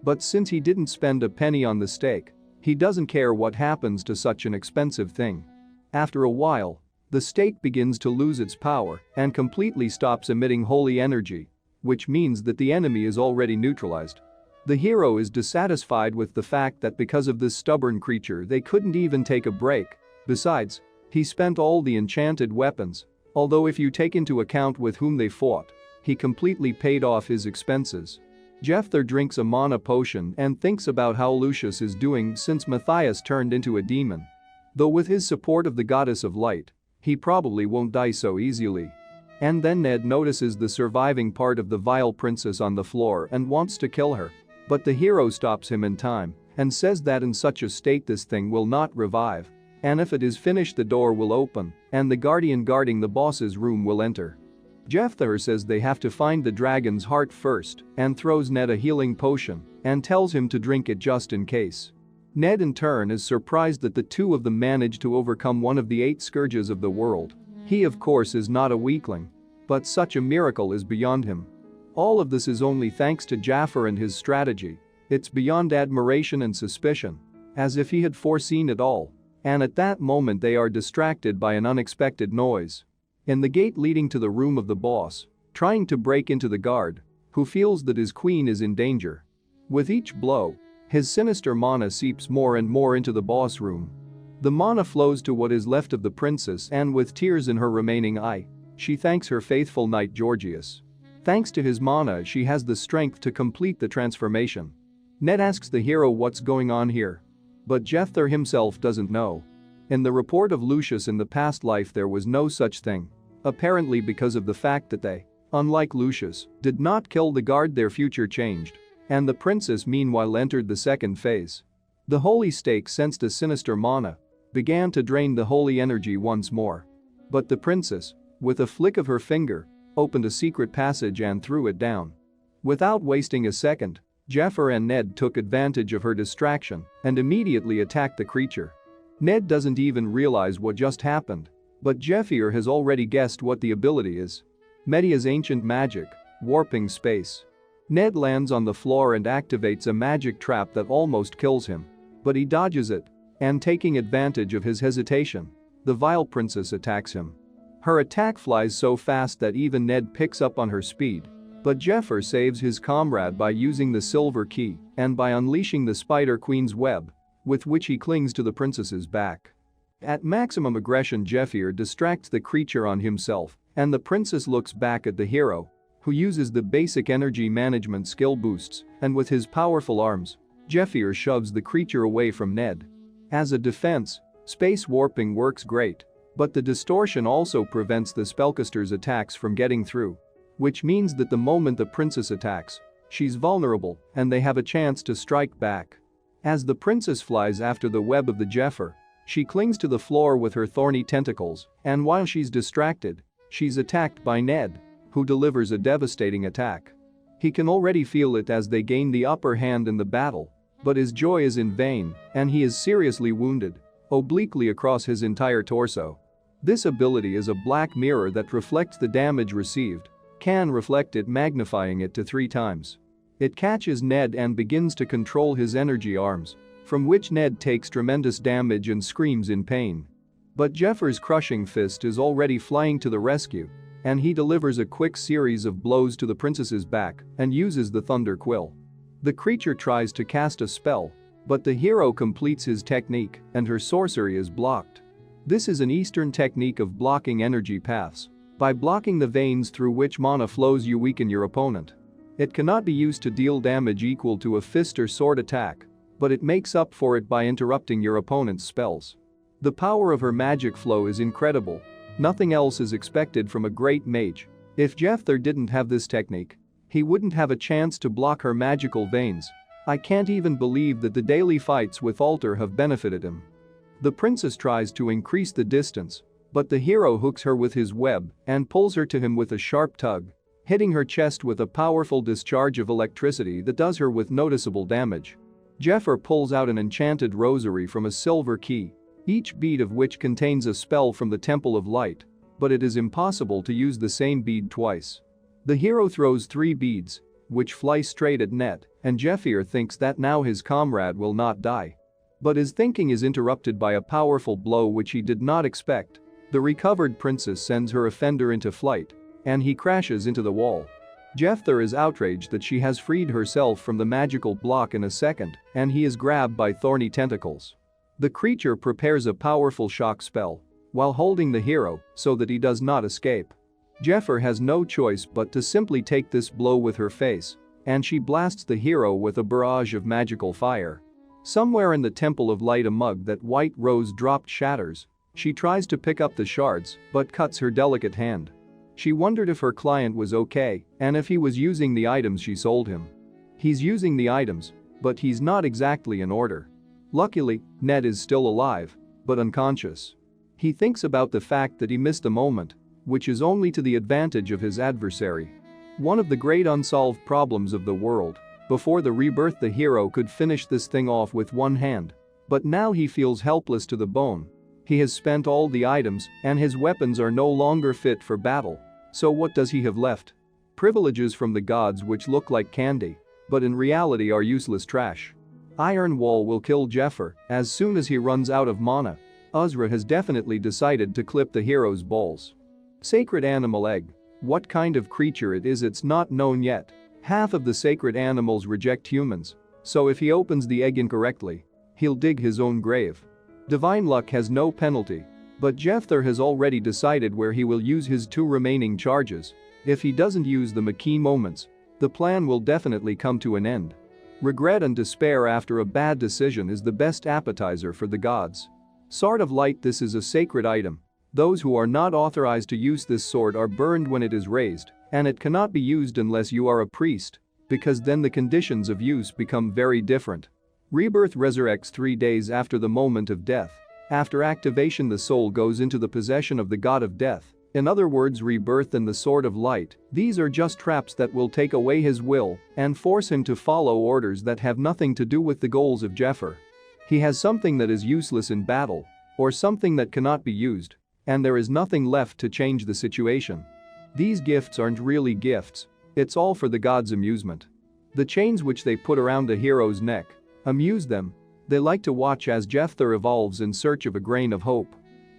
But since he didn't spend a penny on the stake, he doesn't care what happens to such an expensive thing. After a while, the stake begins to lose its power and completely stops emitting holy energy, which means that the enemy is already neutralized. The hero is dissatisfied with the fact that because of this stubborn creature they couldn't even take a break. Besides, he spent all the enchanted weapons, although if you take into account with whom they fought, he completely paid off his expenses. Jephyr drinks a mana potion and thinks about how Lucius is doing since Matthias turned into a demon. Though with his support of the goddess of light, he probably won't die so easily. And then Ned notices the surviving part of the vile princess on the floor and wants to kill her. But the hero stops him in time and says that in such a state this thing will not revive. And if it is finished, the door will open and the guardian guarding the boss's room will enter. Jephyr says they have to find the dragon's heart first and throws Ned a healing potion and tells him to drink it just in case. Ned in turn is surprised that the two of them manage to overcome one of the 8 scourges of the world. He of course is not a weakling, but such a miracle is beyond him. All of this is only thanks to Jephyr and his strategy. It's beyond admiration and suspicion, as if he had foreseen it all. And at that moment they are distracted by an unexpected noise. In the gate leading to the room of the boss, trying to break into the guard, who feels that his queen is in danger. With each blow, his sinister mana seeps more and more into the boss room. The mana flows to what is left of the princess, and with tears in her remaining eye, she thanks her faithful knight Georgius. Thanks to his mana, she has the strength to complete the transformation. Ned asks the hero what's going on here, but Jephyr himself doesn't know. In the report of Lucius in the past life there was no such thing. Apparently because of the fact that they, unlike Lucius, did not kill the guard, their future changed. And the princess meanwhile entered the second phase. The holy stake sensed a sinister mana, began to drain the holy energy once more. But the princess, with a flick of her finger, opened a secret passage and threw it down. Without wasting a second, Jephyr and Ned took advantage of her distraction and immediately attacked the creature. Ned doesn't even realize what just happened, but Jephyr has already guessed what the ability is. Matthias' ancient magic, warping space. Ned lands on the floor and activates a magic trap that almost kills him, but he dodges it, and taking advantage of his hesitation, the vile princess attacks him. Her attack flies so fast that even Ned picks up on her speed, but Jephyr saves his comrade by using the silver key and by unleashing the Spider Queen's web, with which he clings to the princess's back. At maximum aggression, Jephyr distracts the creature on himself, and the princess looks back at the hero, who uses the basic energy management skill boosts, and with his powerful arms, Jephyr shoves the creature away from Ned. As a defense, space warping works great, but the distortion also prevents the spellcaster's attacks from getting through, which means that the moment the princess attacks, she's vulnerable and they have a chance to strike back. As the princess flies after the web of the Jephyr, she clings to the floor with her thorny tentacles, and while she's distracted, she's attacked by Ned, who delivers a devastating attack. He can already feel it as they gain the upper hand in the battle, but his joy is in vain, and he is seriously wounded, obliquely across his entire torso. This ability is a black mirror that reflects the damage received, can reflect it, magnifying it to 3 times. It catches Ned and begins to control his energy arms, from which Ned takes tremendous damage and screams in pain. But Jeffyr's crushing fist is already flying to the rescue, and he delivers a quick series of blows to the princess's back and uses the thunder quill. The creature tries to cast a spell, but the hero completes his technique and her sorcery is blocked. This is an Eastern technique of blocking energy paths. By blocking the veins through which mana flows, you weaken your opponent. It cannot be used to deal damage equal to a fist or sword attack, but it makes up for it by interrupting your opponent's spells. The power of her magic flow is incredible. Nothing else is expected from a great mage. If Jephyr didn't have this technique, he wouldn't have a chance to block her magical veins. I can't even believe that the daily fights with Alter have benefited him. The princess tries to increase the distance, but the hero hooks her with his web and pulls her to him with a sharp tug, hitting her chest with a powerful discharge of electricity that does her with noticeable damage. Jephyr pulls out an enchanted rosary from a silver key, each bead of which contains a spell from the Temple of Light, but it is impossible to use the same bead twice. The hero throws 3 beads, which fly straight at Ned, and Jephyr thinks that now his comrade will not die. But his thinking is interrupted by a powerful blow which he did not expect. The recovered princess sends her offender into flight, and he crashes into the wall. Jephyr is outraged that she has freed herself from the magical block in a second, and he is grabbed by thorny tentacles. The creature prepares a powerful shock spell while holding the hero so that he does not escape. Jephyr has no choice but to simply take this blow with her face, and she blasts the hero with a barrage of magical fire. Somewhere in the Temple of Light, a mug that White Rose dropped shatters. She tries to pick up the shards but cuts her delicate hand. She wondered if her client was okay and if he was using the items she sold him. He's using the items, but he's not exactly in order. Luckily, Ned is still alive, but unconscious. He thinks about the fact that he missed the moment, which is only to the advantage of his adversary. One of the great unsolved problems of the world. Before the rebirth, the hero could finish this thing off with one hand, but now he feels helpless to the bone. He has spent all the items and his weapons are no longer fit for battle. So what does he have left? Privileges from the gods which look like candy, but in reality are useless trash. Iron Wall will kill Jephyr as soon as he runs out of mana. Uzra has definitely decided to clip the hero's balls. Sacred animal egg. What kind of creature it is, it's not known yet. Half of the sacred animals reject humans, so if he opens the egg incorrectly, he'll dig his own grave. Divine luck has no penalty, but Jephyr has already decided where he will use his 2 remaining charges. If he doesn't use them at key moments, the plan will definitely come to an end. Regret and despair after a bad decision is the best appetizer for the gods. Sword of Light. This is a sacred item. Those who are not authorized to use this sword are burned when it is raised, and it cannot be used unless you are a priest, because then the conditions of use become very different. Rebirth resurrects 3 days after the moment of death. After activation, the soul goes into the possession of the god of death. In other words, rebirth and the Sword of Light. These are just traps that will take away his will and force him to follow orders that have nothing to do with the goals of Jephyr. He has something that is useless in battle, or something that cannot be used, and there is nothing left to change the situation. These gifts aren't really gifts, it's all for the gods' amusement. The chains which they put around the hero's neck amuse them. They like to watch as Jephyr evolves in search of a grain of hope.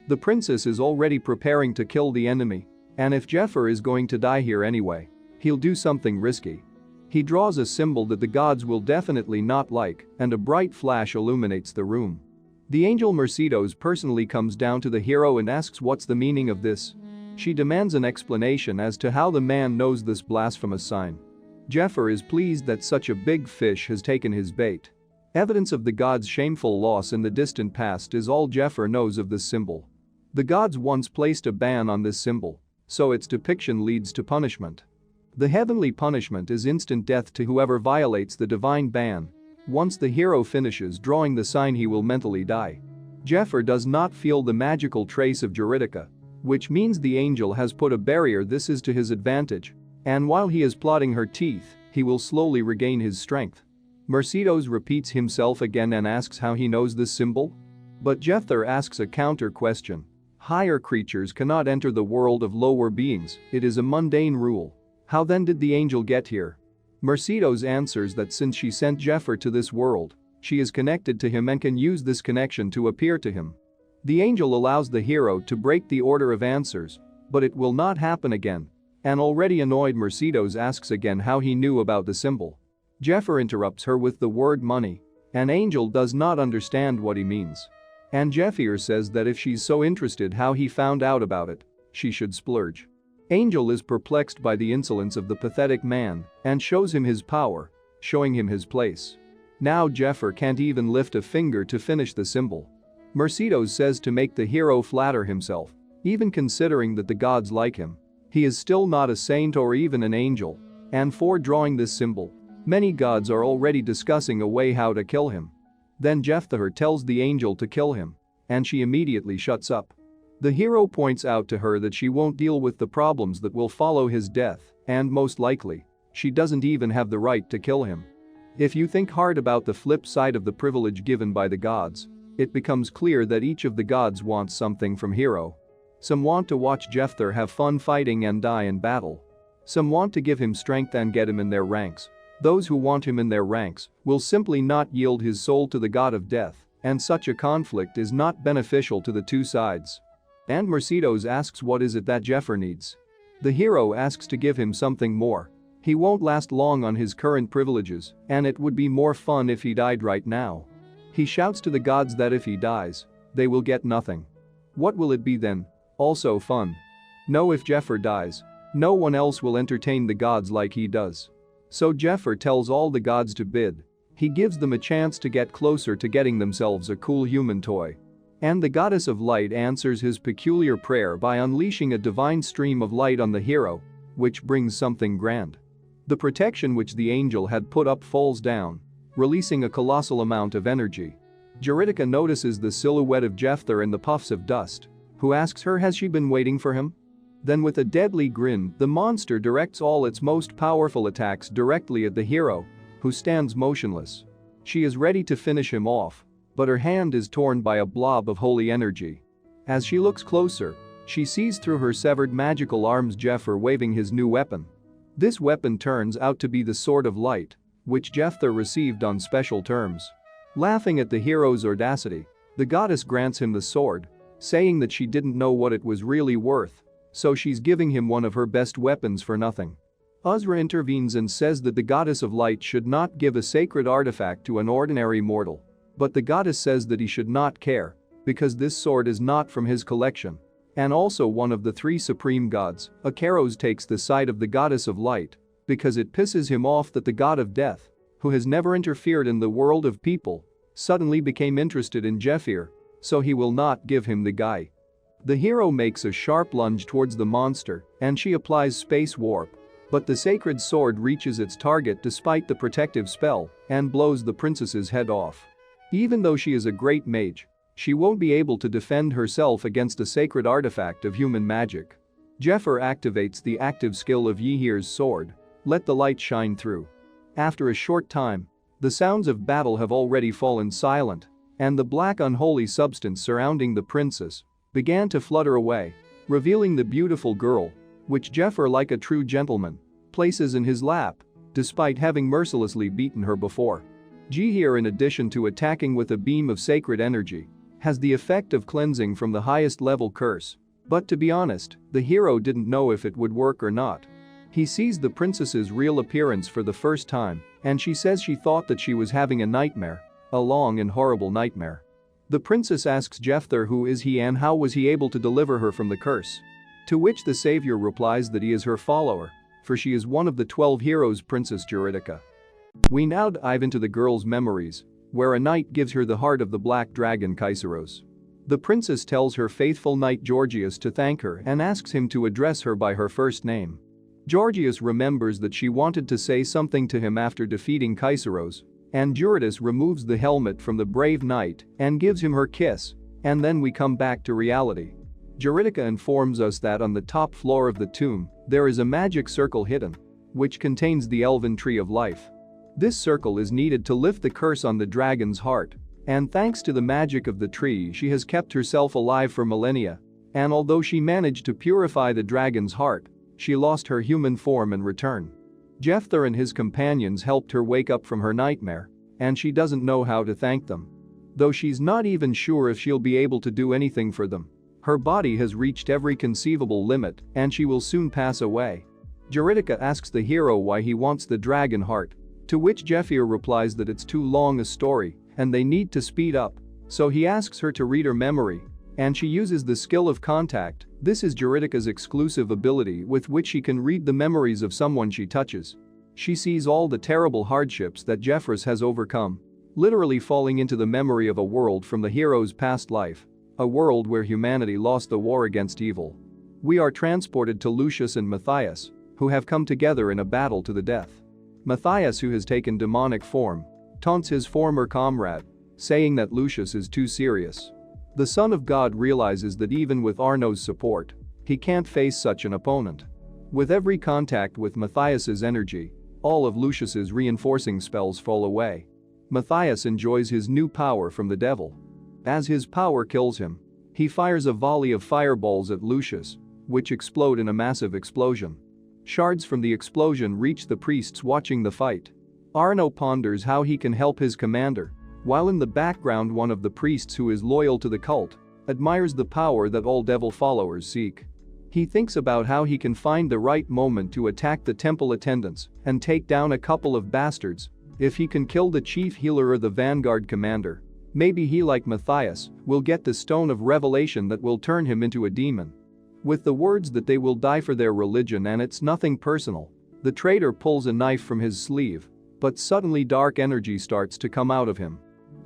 The princess is already preparing to kill the enemy, and if Jephyr is going to die here anyway, he'll do something risky. He draws a symbol that the gods will definitely not like, and a bright flash illuminates the room. The angel Mercedes personally comes down to the hero and asks what's the meaning of this. She demands an explanation as to how the man knows this blasphemous sign. Jephyr is pleased that such a big fish has taken his bait. Evidence of the gods' shameful loss in the distant past is all Jephyr knows of this symbol. The gods once placed a ban on this symbol, so its depiction leads to punishment. The heavenly punishment is instant death to whoever violates the divine ban. Once the hero finishes drawing the sign, he will mentally die. Jephyr does not feel the magical trace of Juridica, which means the angel has put a barrier. This is to his advantage. And while he is plotting her teeth, he will slowly regain his strength. Mercedes repeats himself again and asks how he knows this symbol. But Jephyr asks a counter question. Higher creatures cannot enter the world of lower beings, it is a mundane rule. How then did the angel get here? Mercedes answers that since she sent Jephyr to this world, she is connected to him and can use this connection to appear to him. The angel allows the hero to break the order of answers, but it will not happen again. An already annoyed Mercedes asks again how he knew about the symbol. Jephyr interrupts her with the word money. An angel does not understand what he means. And Jephyr says that if she's so interested how he found out about it, she should splurge. Angel is perplexed by the insolence of the pathetic man and shows him his power, showing him his place. Now Jephyr can't even lift a finger to finish the symbol. Mercedes says to make the hero flatter himself, even considering that the gods like him. He is still not a saint or even an angel, and for drawing this symbol, many gods are already discussing a way how to kill him. Then Jephyr tells the angel to kill him, and she immediately shuts up. The hero points out to her that she won't deal with the problems that will follow his death, and most likely, she doesn't even have the right to kill him. If you think hard about the flip side of the privilege given by the gods, it becomes clear that each of the gods wants something from hero. Some want to watch Jephyr have fun fighting and die in battle. Some want to give him strength and get him in their ranks. Those who want him in their ranks will simply not yield his soul to the god of death, and such a conflict is not beneficial to the two sides. And Mercedes asks what is it that Jephyr needs. The hero asks to give him something more. He won't last long on his current privileges, and it would be more fun if he died right now. He shouts to the gods that if he dies, they will get nothing. What will it be then? Also fun. No, if Jephyr dies, no one else will entertain the gods like he does. So Jephyr tells all the gods to bid. He gives them a chance to get closer to getting themselves a cool human toy. And the goddess of light answers his peculiar prayer by unleashing a divine stream of light on the hero, which brings something grand. The protection which the angel had put up falls down, releasing a colossal amount of energy. Juridica notices the silhouette of Jephyr in the puffs of dust, who asks her has she been waiting for him? Then with a deadly grin, the monster directs all its most powerful attacks directly at the hero, who stands motionless. She is ready to finish him off, but her hand is torn by a blob of holy energy. As she looks closer, she sees through her severed magical arms Jephyr waving his new weapon. This weapon turns out to be the Sword of Light, which Jephyr received on special terms. Laughing at the hero's audacity, the goddess grants him the sword, saying that she didn't know what it was really worth, so she's giving him one of her best weapons for nothing. Uzra intervenes and says that the goddess of light should not give a sacred artifact to an ordinary mortal. But the goddess says that he should not care, because this sword is not from his collection. And also one of the three supreme gods, Akaros, takes the side of the goddess of light, because it pisses him off that the god of death, who has never interfered in the world of people, suddenly became interested in Jephyr, so he will not give him the guy. The hero makes a sharp lunge towards the monster, and she applies space warp. But the sacred sword reaches its target despite the protective spell, and blows the princess's head off. Even though she is a great mage, she won't be able to defend herself against a sacred artifact of human magic. Jephyr activates the active skill of Ymhir's sword, let the light shine through. After a short time, the sounds of battle have already fallen silent, and the black unholy substance surrounding the princess began to flutter away, revealing the beautiful girl, which Jephyr, like a true gentleman, places in his lap, despite having mercilessly beaten her before. Jephyr, in addition to attacking with a beam of sacred energy, has the effect of cleansing from the highest level curse. But to be honest, the hero didn't know if it would work or not. He sees the princess's real appearance for the first time, and she says she thought that she was having a nightmare, a long and horrible nightmare. The princess asks Jephyr who is he and how was he able to deliver her from the curse. To which the savior replies that he is her follower, for she is one of the 12 heroes, Princess Juridica. We now dive into the girl's memories, where a knight gives her the heart of the black dragon Kaiseros. The princess tells her faithful knight Georgius to thank her and asks him to address her by her first name. Georgius remembers that she wanted to say something to him after defeating Kaiseros, and Juritus removes the helmet from the brave knight and gives him her kiss, and then we come back to reality. Juridica informs us that on the top floor of the tomb, there is a magic circle hidden, which contains the Elven tree of life. This circle is needed to lift the curse on the dragon's heart, and thanks to the magic of the tree she has kept herself alive for millennia, and although she managed to purify the dragon's heart, she lost her human form in return. Jephyr and his companions helped her wake up from her nightmare, and she doesn't know how to thank them. Though she's not even sure if she'll be able to do anything for them. Her body has reached every conceivable limit, and she will soon pass away. Juridica asks the hero why he wants the dragon heart, to which Jephyr replies that it's too long a story, and they need to speed up, so he asks her to read her memory, and she uses the skill of contact. This is Juridica's exclusive ability with which she can read the memories of someone she touches. She sees all the terrible hardships that Jephyr has overcome, literally falling into the memory of a world from the hero's past life, a world where humanity lost the war against evil. We are transported to Lucius and Matthias, who have come together in a battle to the death. Matthias, who has taken demonic form, taunts his former comrade, saying that Lucius is too serious. The Son of God realizes that even with Arno's support, he can't face such an opponent. With every contact with Matthias's energy, all of Lucius's reinforcing spells fall away. Matthias enjoys his new power from the devil. As his power kills him, he fires a volley of fireballs at Lucius, which explode in a massive explosion. Shards from the explosion reach the priests watching the fight. Arno ponders how he can help his commander, while in the background one of the priests who is loyal to the cult admires the power that all devil followers seek. He thinks about how he can find the right moment to attack the temple attendants and take down a couple of bastards. If he can kill the chief healer or the vanguard commander, maybe he, like Matthias, will get the stone of revelation that will turn him into a demon. With the words that they will die for their religion and it's nothing personal, the traitor pulls a knife from his sleeve, but suddenly dark energy starts to come out of him.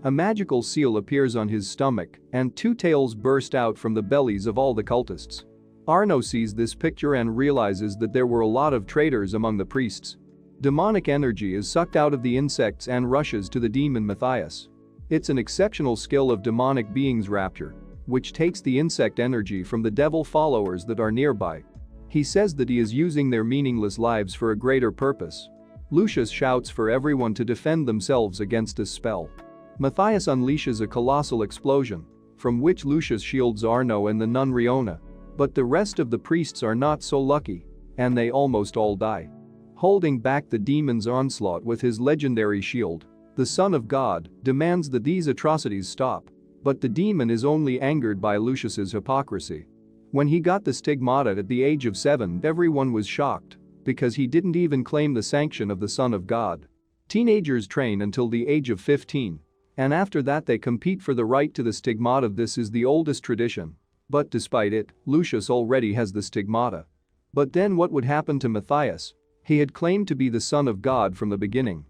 A magical seal appears on his stomach and two tails burst out from the bellies of all the cultists. Arno sees this picture and realizes that there were a lot of traitors among the priests. Demonic energy is sucked out of the insects and rushes to the demon Matthias. It's an exceptional skill of demonic beings' rapture, which takes the insect energy from the devil followers that are nearby. He says that he is using their meaningless lives for a greater purpose. Lucius shouts for everyone to defend themselves against this spell. Matthias unleashes a colossal explosion, from which Lucius shields Arno and the nun Riona, but the rest of the priests are not so lucky, and they almost all die. Holding back the demon's onslaught with his legendary shield, the Son of God demands that these atrocities stop, but the demon is only angered by Lucius's hypocrisy. When he got the stigmata at the age of 7, everyone was shocked, because he didn't even claim the sanction of the Son of God. Teenagers train until the age of 15, and after that they compete for the right to the stigmata. This is the oldest tradition, but despite it, Lucius already has the stigmata. But then what would happen to Matthias? He had claimed to be the Son of God from the beginning.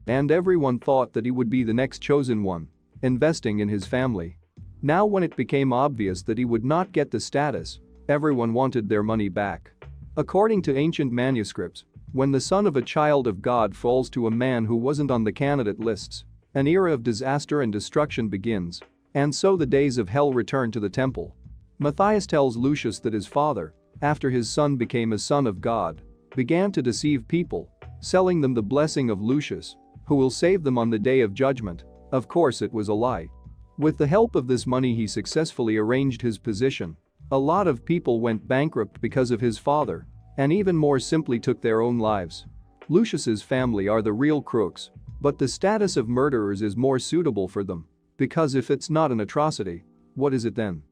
And everyone thought that he would be the next chosen one, investing in his family. Now when it became obvious that he would not get the status, everyone wanted their money back. According to ancient manuscripts, when the son of a child of God falls to a man who wasn't on the candidate lists, an era of disaster and destruction begins, and so the days of hell return to the temple. Matthias tells Lucius that his father, after his son became a son of God, began to deceive people, selling them the blessing of Lucius, who will save them on the day of judgment. Of course it was a lie. With the help of this money he successfully arranged his position. A lot of people went bankrupt because of his father, and even more simply took their own lives. Lucius's family are the real crooks, but the status of murderers is more suitable for them, because if it's not an atrocity, what is it then?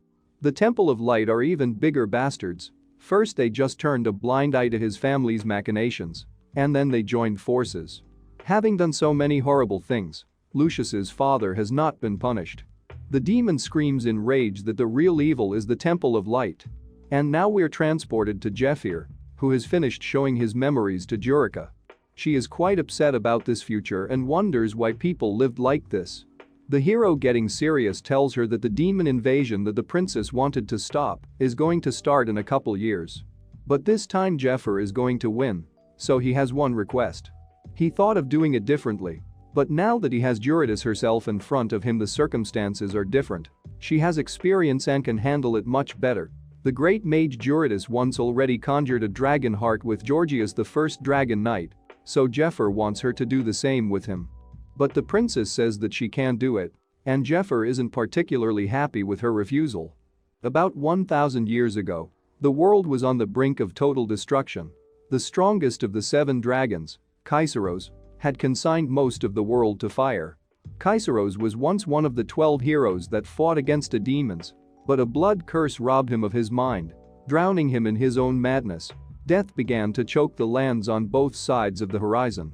The Temple of Light are even bigger bastards. First they just turned a blind eye to his family's machinations, and then they joined forces. Having done so many horrible things, Lucius's father has not been punished. The demon screams in rage that the real evil is the Temple of Light. And now we're transported to Jephyr, who has finished showing his memories to Jurica. She is quite upset about this future and wonders why people lived like this. The hero, getting serious, tells her that the demon invasion that the princess wanted to stop is going to start in a couple years. But this time Jephyr is going to win, so he has one request. He thought of doing it differently. But now that he has Eurydice herself in front of him, the circumstances are different. She has experience and can handle it much better. The great mage Eurydice once already conjured a dragon heart with Georgius, the first dragon knight, so Jephyr wants her to do the same with him. But the princess says that she can't do it, and Jephyr isn't particularly happy with her refusal. About 1,000 years ago, the world was on the brink of total destruction. The strongest of the 7 dragons, Kaiseros, had consigned most of the world to fire. Kaiseros was once one of the 12 heroes that fought against the demons, but a blood curse robbed him of his mind, drowning him in his own madness. Death began to choke the lands on both sides of the horizon.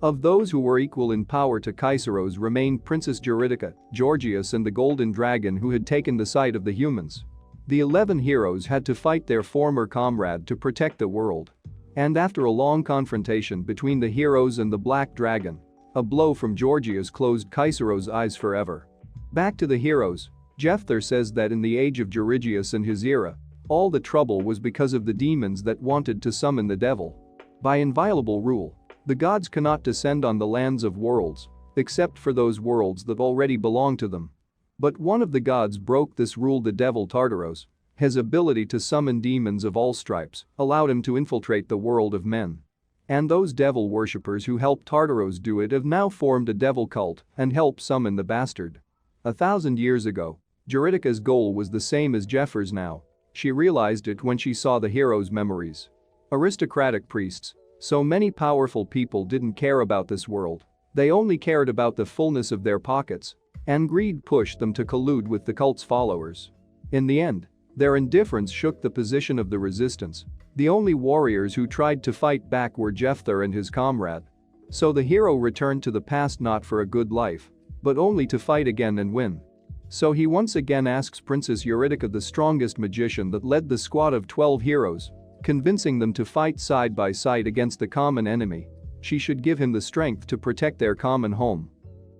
Of those who were equal in power to Kaiseros remained Princess Eurydice, Georgius and the Golden Dragon, who had taken the side of the humans. The 11 heroes had to fight their former comrade to protect the world. And after a long confrontation between the heroes and the Black Dragon, a blow from Georgius closed Kaiseros' eyes forever. Back to the heroes, Jephyr says that in the age of Georgius and his era, all the trouble was because of the demons that wanted to summon the devil. By inviolable rule, the gods cannot descend on the lands of worlds, except for those worlds that already belong to them. But one of the gods broke this rule. The devil Tartaros, his ability to summon demons of all stripes, allowed him to infiltrate the world of men. And those devil worshippers who helped Tartaros do it have now formed a devil cult and helped summon the bastard. 1,000 years ago, Eurydice's goal was the same as Jephyrs now. She realized it when she saw the heroes' memories. Aristocratic priests, so many powerful people didn't care about this world. They only cared about the fullness of their pockets, and greed pushed them to collude with the cult's followers. In the end, their indifference shook the position of the resistance. The only warriors who tried to fight back were Jephyr and his comrade. So the hero returned to the past not for a good life, but only to fight again and win. So he once again asks Princess Eurydice, the strongest magician that led the squad of 12 heroes, convincing them to fight side by side against the common enemy. She should give him the strength to protect their common home.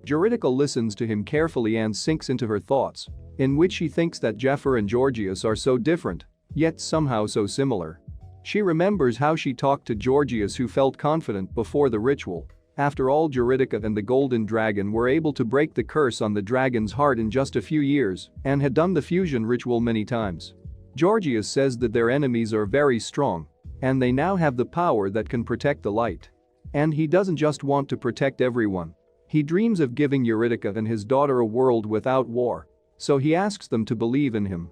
Eurydice listens to him carefully and sinks into her thoughts, in which she thinks that Jephyr and Georgius are so different, yet somehow so similar. She remembers how she talked to Georgius, who felt confident before the ritual. After all, Eurydice and the Golden Dragon were able to break the curse on the dragon's heart in just a few years and had done the fusion ritual many times. Georgius says that their enemies are very strong, and they now have the power that can protect the light. And he doesn't just want to protect everyone. He dreams of giving Eurydice and his daughter a world without war, so he asks them to believe in him.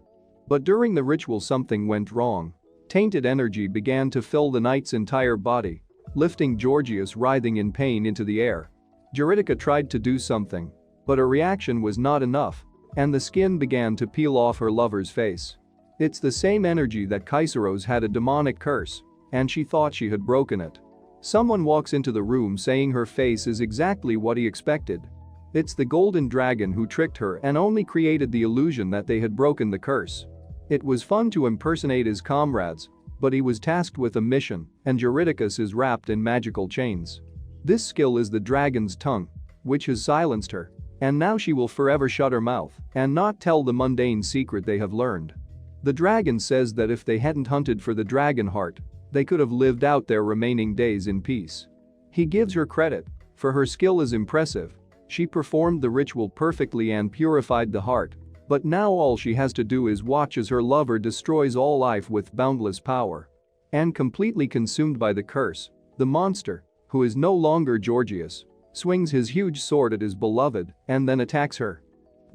But during the ritual something went wrong. Tainted energy began to fill the knight's entire body, lifting Georgius writhing in pain into the air. Eurydice tried to do something, but her reaction was not enough, and the skin began to peel off her lover's face. It's the same energy that Kaiseros had a demonic curse, and she thought she had broken it. Someone walks into the room saying her face is exactly what he expected. It's the Golden Dragon who tricked her and only created the illusion that they had broken the curse. It was fun to impersonate his comrades, but he was tasked with a mission, and Eurydice is wrapped in magical chains. This skill is the dragon's tongue, which has silenced her, and now she will forever shut her mouth and not tell the mundane secret they have learned. The dragon says that if they hadn't hunted for the dragon heart, they could have lived out their remaining days in peace. He gives her credit, for her skill is impressive. She performed the ritual perfectly and purified the heart. But now all she has to do is watch as her lover destroys all life with boundless power. And completely consumed by the curse, the monster, who is no longer Georgius, swings his huge sword at his beloved and then attacks her.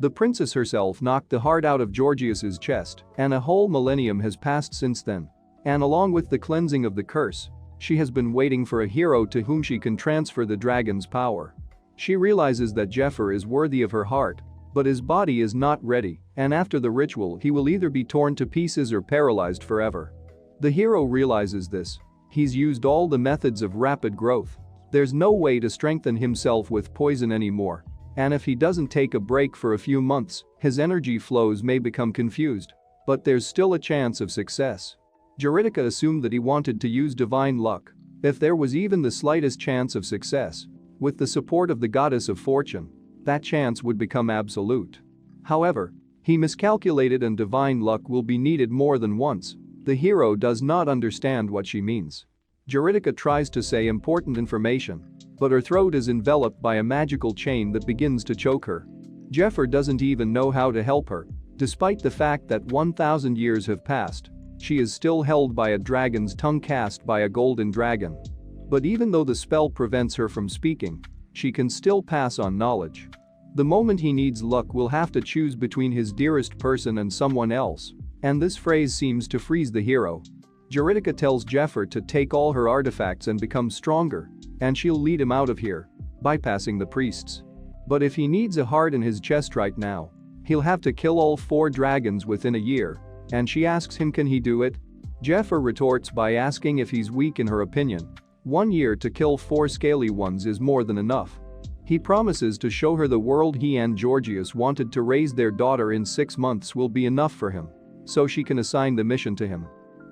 The princess herself knocked the heart out of Georgius's chest, and a whole millennium has passed since then. And along with the cleansing of the curse, she has been waiting for a hero to whom she can transfer the dragon's power. She realizes that Jephyr is worthy of her heart, but his body is not ready, and after the ritual he will either be torn to pieces or paralyzed forever. The hero realizes this. He's used all the methods of rapid growth. There's no way to strengthen himself with poison anymore, and if he doesn't take a break for a few months, his energy flows may become confused. But there's still a chance of success. Eurydice assumed that he wanted to use divine luck. If there was even the slightest chance of success, with the support of the goddess of fortune, that chance would become absolute. However, he miscalculated and divine luck will be needed more than once. The hero does not understand what she means. Eurydice tries to say important information, but her throat is enveloped by a magical chain that begins to choke her. Jephyr doesn't even know how to help her. Despite the fact that 1,000 years have passed, she is still held by a dragon's tongue cast by a golden dragon. But even though the spell prevents her from speaking, she can still pass on knowledge. The moment he needs luck will have to choose between his dearest person and someone else, and this phrase seems to freeze the hero. Juridica tells Jephyr to take all her artifacts and become stronger, and she'll lead him out of here, bypassing the priests. But if he needs a heart in his chest right now, he'll have to kill all 4 dragons within a year, and she asks him can he do it? Jephyr retorts by asking if he's weak in her opinion. 1 year to kill 4 scaly ones is more than enough. He promises to show her the world he and Georgius wanted to raise their daughter in 6 months will be enough for him, so she can assign the mission to him.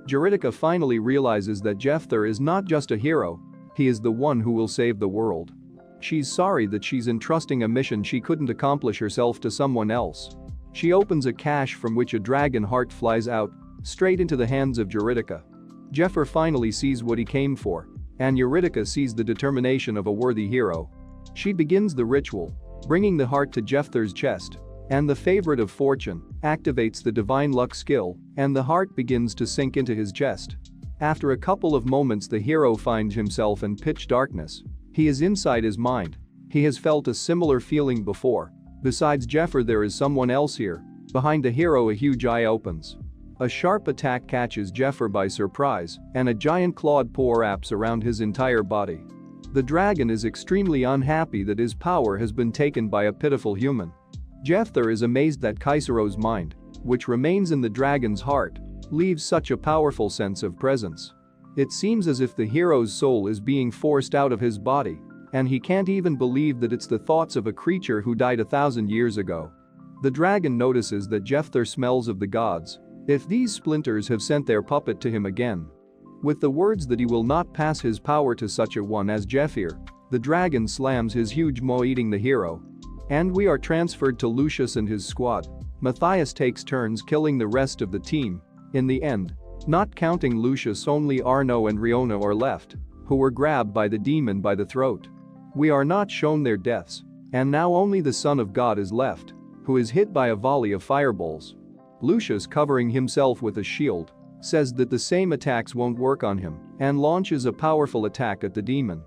Juridica finally realizes that Jephyr is not just a hero, he is the one who will save the world. She's sorry that she's entrusting a mission she couldn't accomplish herself to someone else. She opens a cache from which a dragon heart flies out, straight into the hands of Juridica. Jephyr finally sees what he came for, and Juridica sees the determination of a worthy hero. She begins the ritual, bringing the heart to Jephyr's chest, and the favorite of fortune activates the divine luck skill, and the heart begins to sink into his chest. After a couple of moments the hero finds himself in pitch darkness. He is inside his mind. He has felt a similar feeling before. Besides Jephyr there is someone else here. Behind the hero a huge eye opens. A sharp attack catches Jephyr by surprise, and a giant clawed paw wraps around his entire body. The dragon is extremely unhappy that his power has been taken by a pitiful human. Jephyr is amazed that Kaisero's mind, which remains in the dragon's heart, leaves such a powerful sense of presence. It seems as if the hero's soul is being forced out of his body, and he can't even believe that it's the thoughts of a creature who died 1,000 years ago. The dragon notices that Jephyr smells of the gods. If these splinters have sent their puppet to him again. With the words that he will not pass his power to such a one as Jephyr, the dragon slams his huge maw eating the hero. And we are transferred to Lucius and his squad. Matthias takes turns killing the rest of the team. In the end, not counting Lucius, only Arno and Riona are left, who were grabbed by the demon by the throat. We are not shown their deaths, and now only the Son of God is left, who is hit by a volley of fireballs. Lucius, covering himself with a shield, says that the same attacks won't work on him and launches a powerful attack at the demon.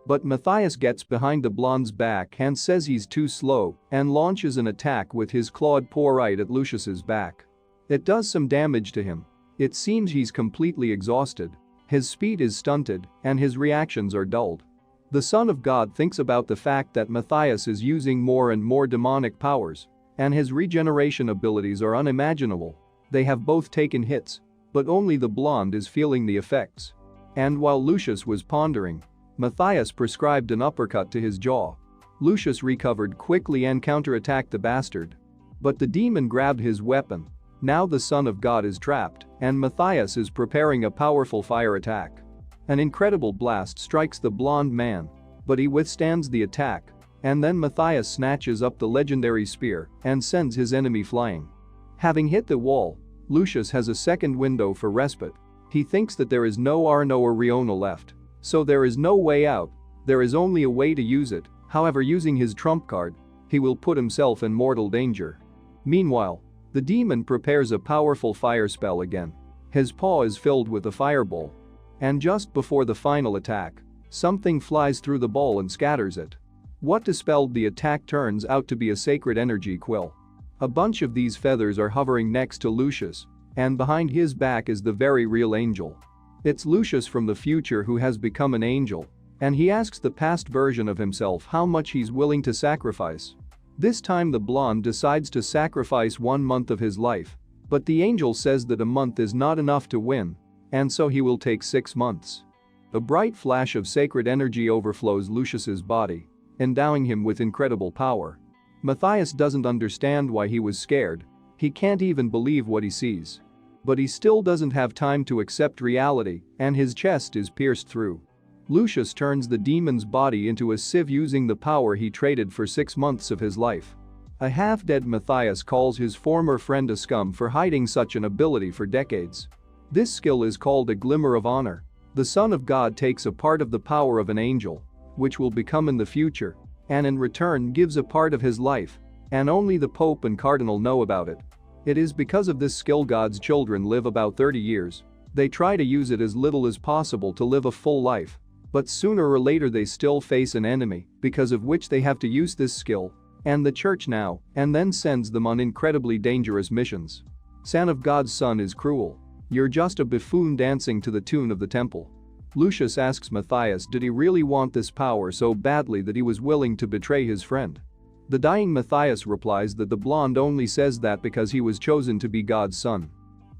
But Matthias gets behind the blonde's back and says he's too slow and launches an attack with his clawed paw right at Lucius's back. It does some damage to him. It seems he's completely exhausted. His speed is stunted and his reactions are dulled. The Son of God thinks about the fact that Matthias is using more and more demonic powers, and his regeneration abilities are unimaginable. They have both taken hits, but only the blonde is feeling the effects. And while Lucius was pondering, Matthias prescribed an uppercut to his jaw. Lucius recovered quickly and counterattacked the bastard. But the demon grabbed his weapon. Now the Son of God is trapped, and Matthias is preparing a powerful fire attack. An incredible blast strikes the blonde man, but he withstands the attack, and then Matthias snatches up the legendary spear and sends his enemy flying. Having hit the wall, Lucius has a second window for respite. He thinks that there is no Arno or Riona left, so there is no way out. There is only a way to use it. However, using his trump card, he will put himself in mortal danger. Meanwhile, the demon prepares a powerful fire spell again. His paw is filled with a fireball. And just before the final attack, something flies through the ball and scatters it. What dispelled the attack turns out to be a sacred energy quill. A bunch of these feathers are hovering next to Lucius, and behind his back is the very real angel. It's Lucius from the future who has become an angel, and he asks the past version of himself how much he's willing to sacrifice. This time the blonde decides to sacrifice 1 month of his life, but the angel says that a month is not enough to win, and so he will take 6 months. A bright flash of sacred energy overflows Lucius's body, endowing him with incredible power. Matthias doesn't understand why he was scared. He can't even believe what he sees. But he still doesn't have time to accept reality, and his chest is pierced through. Lucius turns the demon's body into a sieve using the power he traded for 6 months of his life. A half-dead Matthias calls his former friend a scum for hiding such an ability for decades. This skill is called a glimmer of honor. The Son of God takes a part of the power of an angel, which will become in the future, and in return gives a part of his life, and only the Pope and Cardinal know about it. It is because of this skill God's children live about 30 years. They try to use it as little as possible to live a full life. But sooner or later they still face an enemy, because of which they have to use this skill, and the church now and then sends them on incredibly dangerous missions. Son of God's son is cruel. You're just a buffoon dancing to the tune of the temple. Lucius asks Matthias did he really want this power so badly that he was willing to betray his friend. The dying Matthias replies that the blonde only says that because he was chosen to be God's son.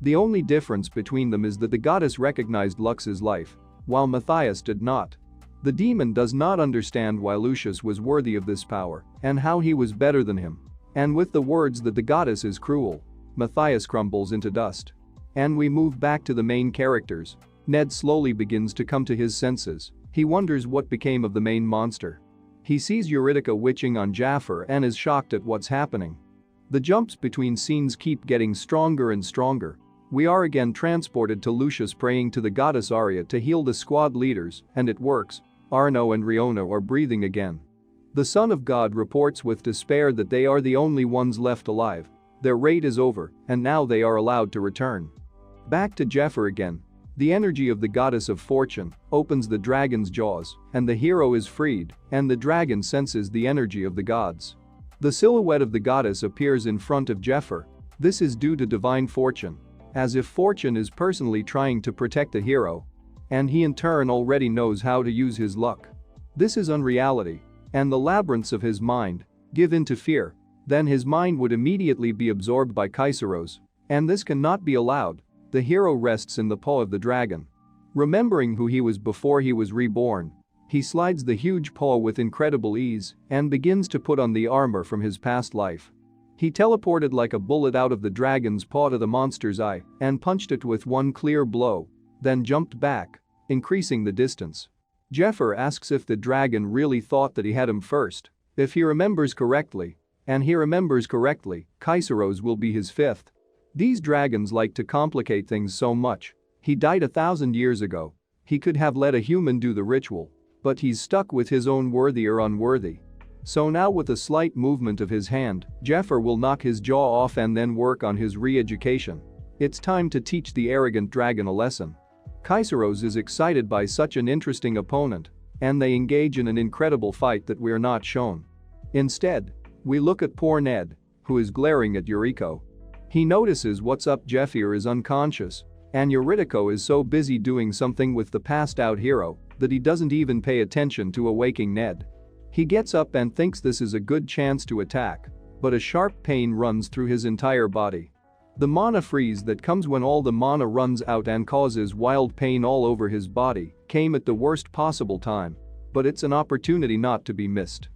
The only difference between them is that the goddess recognized Lux's life, while Matthias did not. The demon does not understand why Lucius was worthy of this power and how he was better than him. And with the words that the goddess is cruel, Matthias crumbles into dust. And we move back to the main characters. Ned slowly begins to come to his senses. He wonders what became of the main monster. He sees Eurydica witching on Jephyr and is shocked at what's happening. The jumps between scenes keep getting stronger and stronger. We are again transported to Lucius praying to the goddess Arya to heal the squad leaders, and it works. Arno and Riona are breathing again. The Son of God reports with despair that they are the only ones left alive. Their raid is over, and now they are allowed to return. Back to Jephyr again. The energy of the goddess of fortune opens the dragon's jaws, and the hero is freed, and the dragon senses the energy of the gods. The silhouette of the goddess appears in front of Jephyr. This is due to divine fortune, as if fortune is personally trying to protect the hero, and he in turn already knows how to use his luck. This is unreality, and the labyrinths of his mind give in to fear. Then his mind would immediately be absorbed by Tartaros, and this cannot be allowed. The hero rests in the paw of the dragon. Remembering who he was before he was reborn, he slides the huge paw with incredible ease and begins to put on the armor from his past life. He teleported like a bullet out of the dragon's paw to the monster's eye and punched it with one clear blow, then jumped back, increasing the distance. Jephyr asks if the dragon really thought that he had him first. If he remembers correctly, and he remembers correctly, Tartaros will be his fifth. These dragons like to complicate things so much. He died 1,000 years ago. He could have let a human do the ritual, but he's stuck with his own worthy or unworthy. So now with a slight movement of his hand, Jephyr will knock his jaw off and then work on his re-education. It's time to teach the arrogant dragon a lesson. Tartaros is excited by such an interesting opponent, and they engage in an incredible fight that we're not shown. Instead, we look at poor Ned, who is glaring at Eurydica. He notices what's up. Jephyr is unconscious, and Eurydica is so busy doing something with the passed out hero that he doesn't even pay attention to a waking Ned. He gets up and thinks this is a good chance to attack, but a sharp pain runs through his entire body. The mana freeze that comes when all the mana runs out and causes wild pain all over his body came at the worst possible time, but it's an opportunity not to be missed.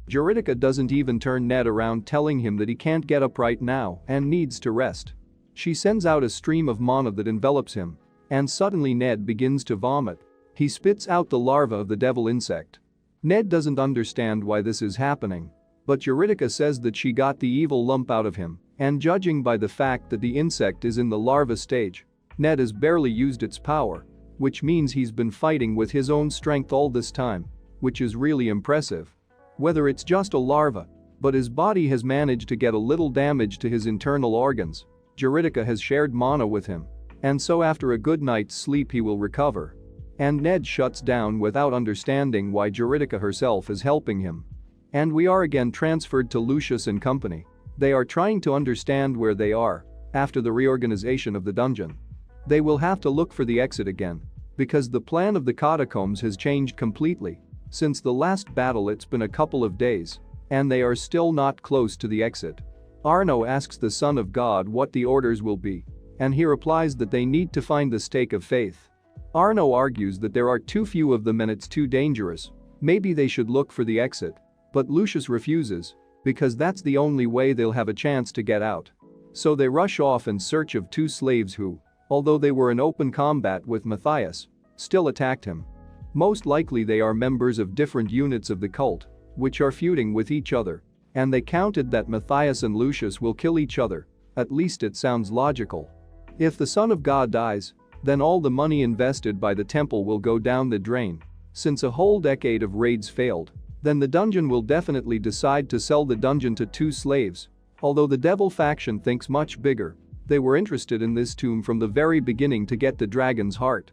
Eurydica doesn't even turn Ned around, telling him that he can't get up right now and needs to rest. She sends out a stream of mana that envelops him, and suddenly Ned begins to vomit. He spits out the larva of the devil insect. Ned doesn't understand why this is happening, but Eurydica says that she got the evil lump out of him, and judging by the fact that the insect is in the larva stage, Ned has barely used its power, which means he's been fighting with his own strength all this time, which is really impressive. Whether it's just a larva, but his body has managed to get a little damage to his internal organs. Eurydica has shared mana with him, and so after a good night's sleep he will recover. And Ned shuts down without understanding why Eurydica herself is helping him. And we are again transferred to Lucius and company. They are trying to understand where they are after the reorganization of the dungeon. They will have to look for the exit again, because the plan of the catacombs has changed completely. Since the last battle it's been a couple of days, and they are still not close to the exit. Arno asks the Son of God what the orders will be, and he replies that they need to find the stake of faith. Arno argues that there are too few of them and it's too dangerous. Maybe they should look for the exit, but Lucius refuses, because that's the only way they'll have a chance to get out. So they rush off in search of two slaves who, although they were in open combat with Matthias, still attacked him. Most likely they are members of different units of the cult, which are feuding with each other, and they counted that Matthias and Lucius will kill each other. At least it sounds logical. If the Son of God dies, then all the money invested by the temple will go down the drain. Since a whole decade of raids failed, then the dungeon will definitely decide to sell the dungeon to 2 slaves. Although the devil faction thinks much bigger, they were interested in this tomb from the very beginning to get the dragon's heart.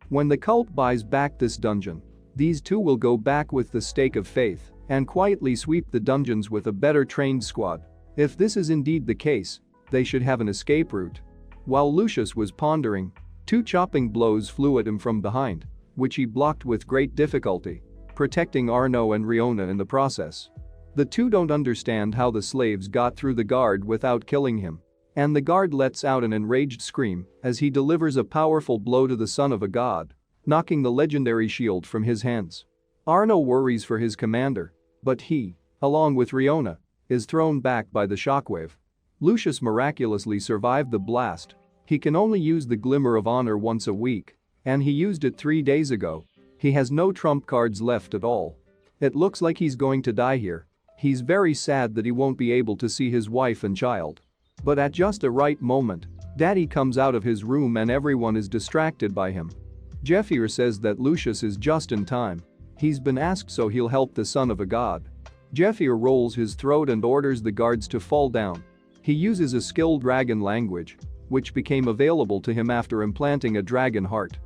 When the cult buys back this dungeon, these 2 will go back with the stake of faith and quietly sweep the dungeons with a better trained squad. If this is indeed the case, they should have an escape route. While Lucius was pondering, 2 chopping blows flew at him from behind, which he blocked with great difficulty, protecting Arno and Riona in the process. The 2 don't understand how the slaves got through the guard without killing him, and the guard lets out an enraged scream as he delivers a powerful blow to the son of a god, knocking the legendary shield from his hands. Arno worries for his commander, but he, along with Riona, is thrown back by the shockwave. Lucius miraculously survived the blast. He can only use the Glimmer of Honor once a week, and he used it 3 days ago. He has no trump cards left at all. It looks like he's going to die here. He's very sad that he won't be able to see his wife and child. But at just the right moment, Daddy comes out of his room and everyone is distracted by him. Jephyr says that Lucius is just in time. He's been asked so he'll help the son of a god. Jephyr rolls his throat and orders the guards to fall down. He uses a skilled dragon language, which became available to him after implanting a dragon heart.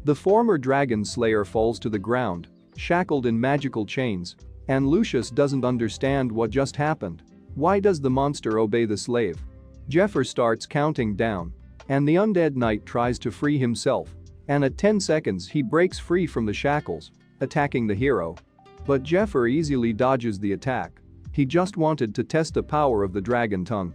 The former dragon slayer falls to the ground, shackled in magical chains, and Lucius doesn't understand what just happened. Why does the monster obey the slave? Jephyr starts counting down, and the undead knight tries to free himself, and at 10 seconds he breaks free from the shackles, attacking the hero. But Jephyr easily dodges the attack. He just wanted to test the power of the dragon tongue.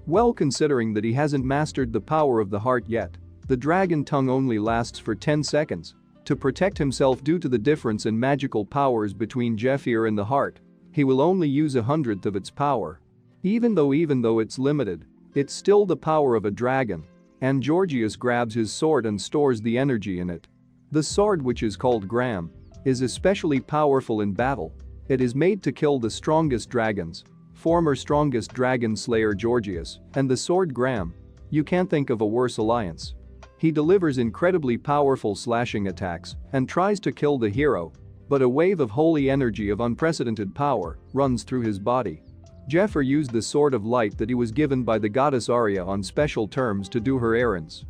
Well, considering that he hasn't mastered the power of the heart yet, the dragon tongue only lasts for 10 seconds. To protect himself due to the difference in magical powers between Jephyr and the heart, he will only use 1/100th of its power. Even though it's limited, it's still the power of a dragon, and Georgius grabs his sword and stores the energy in it. The sword, which is called Gram, is especially powerful in battle. It is made to kill the strongest dragons, former strongest dragon slayer Georgius, and the sword Gram. You can't think of a worse alliance. He delivers incredibly powerful slashing attacks and tries to kill the hero, but a wave of holy energy of unprecedented power runs through his body. Jephyr used the sword of light that he was given by the goddess Arya on special terms to do her errands.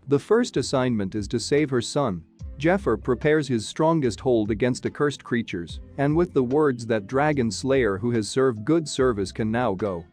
The first assignment is to save her son. Jephyr prepares his strongest hold against accursed creatures, and with the words that dragon slayer who has served good service can now go.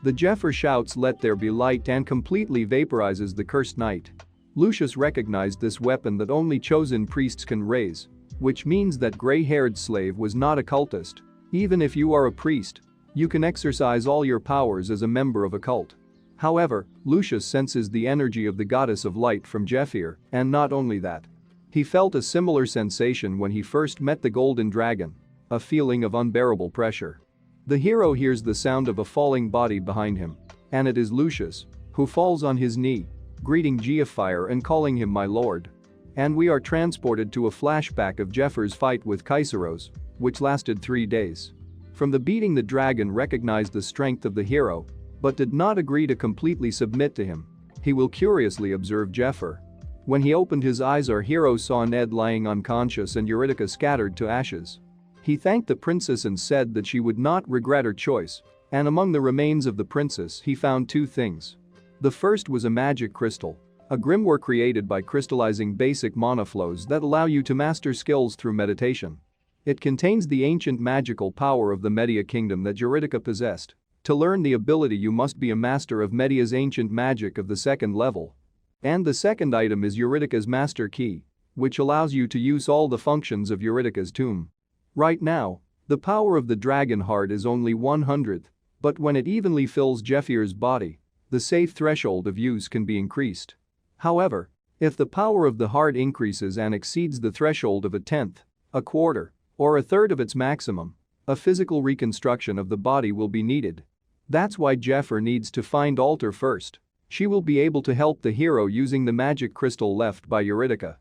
The Jephyr shouts "Let there be light" and completely vaporizes the cursed knight. Lucius recognized this weapon that only chosen priests can raise, which means that gray-haired slave was not a cultist. Even if you are a priest, you can exercise all your powers as a member of a cult. However, Lucius senses the energy of the goddess of light from Jephyr, and not only that. He felt a similar sensation when he first met the golden dragon, a feeling of unbearable pressure. The hero hears the sound of a falling body behind him, and it is Lucius, who falls on his knee, greeting Jephyr and calling him my lord. And we are transported to a flashback of Jeffyr's fight with Kaiseros, which lasted 3 days. From the beating, the dragon recognized the strength of the hero, but did not agree to completely submit to him. He will curiously observe Jephyr. When he opened his eyes, our hero saw Ned lying unconscious and Eurydice scattered to ashes. He thanked the princess and said that she would not regret her choice, and among the remains of the princess he found 2 things. The first was a magic crystal, a grimoire created by crystallizing basic mana flows that allow you to master skills through meditation. It contains the ancient magical power of the Media kingdom that Eurydice possessed. To learn the ability, you must be a master of Media's ancient magic of the 2nd level. And the second item is Eurydice's master key, which allows you to use all the functions of Eurydice's tomb. Right now, the power of the dragon heart is only 1/100th, but when it evenly fills Jeffyr's body, the safe threshold of use can be increased. However, if the power of the heart increases and exceeds the threshold of 1/10, 1/4, or 1/3 of its maximum, a physical reconstruction of the body will be needed. That's why Jephyr needs to find Alter first. She will be able to help the hero using the magic crystal left by Eurydice.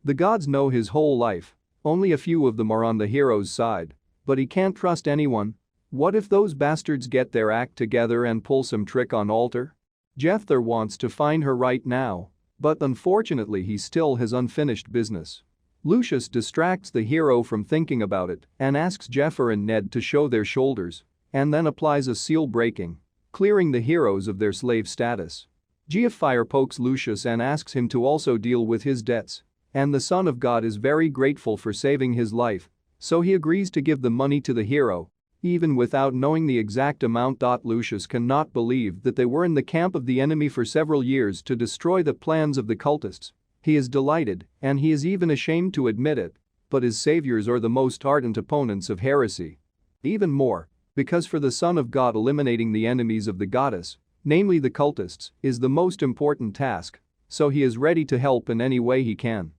The gods know his whole life. Only a few of them are on the hero's side, but he can't trust anyone. What if those bastards get their act together and pull some trick on Alter? Jephyr wants to find her right now, but unfortunately he still has unfinished business. Lucius distracts the hero from thinking about it and asks Jephyr and Ned to show their shoulders, and then applies a seal breaking, clearing the heroes of their slave status. Jephyr pokes Lucius and asks him to also deal with his debts, and the Son of God is very grateful for saving his life, so he agrees to give the money to the hero, even without knowing the exact amount. Lucius cannot believe that they were in the camp of the enemy for several years to destroy the plans of the cultists. He is delighted, and he is even ashamed to admit it, but his saviors are the most ardent opponents of heresy. Even more, because for the Son of God eliminating the enemies of the goddess, namely the cultists, is the most important task, so he is ready to help in any way he can.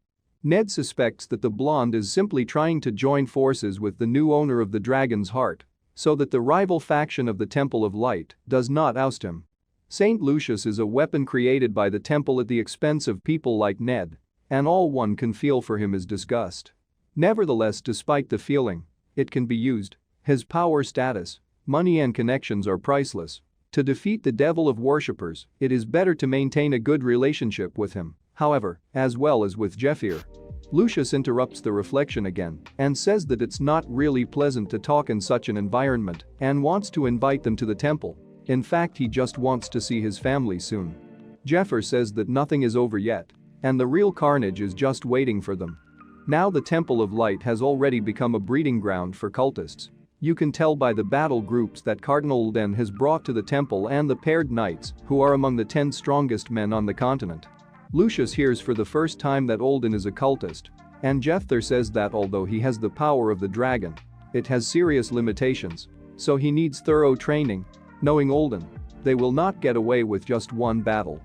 Ned suspects that the blonde is simply trying to join forces with the new owner of the Dragon's Heart, so that the rival faction of the Temple of Light does not oust him. Saint Lucius is a weapon created by the temple at the expense of people like Ned, and all one can feel for him is disgust. Nevertheless, despite the feeling, it can be used. His power, status, money and connections are priceless. To defeat the devil of worshippers, it is better to maintain a good relationship with him, however, as well as with Jephyr. Lucius interrupts the reflection again and says that it's not really pleasant to talk in such an environment and wants to invite them to the temple. In fact, he just wants to see his family soon. Jephyr says that nothing is over yet, and the real carnage is just waiting for them. Now the Temple of Light has already become a breeding ground for cultists. You can tell by the battle groups that Cardinal Alden has brought to the temple and the paired knights, who are among the 10 strongest men on the continent. Lucius hears for the first time that Alden is a cultist, and Jephyr says that although he has the power of the dragon, it has serious limitations, so he needs thorough training. Knowing Alden, they will not get away with just one battle.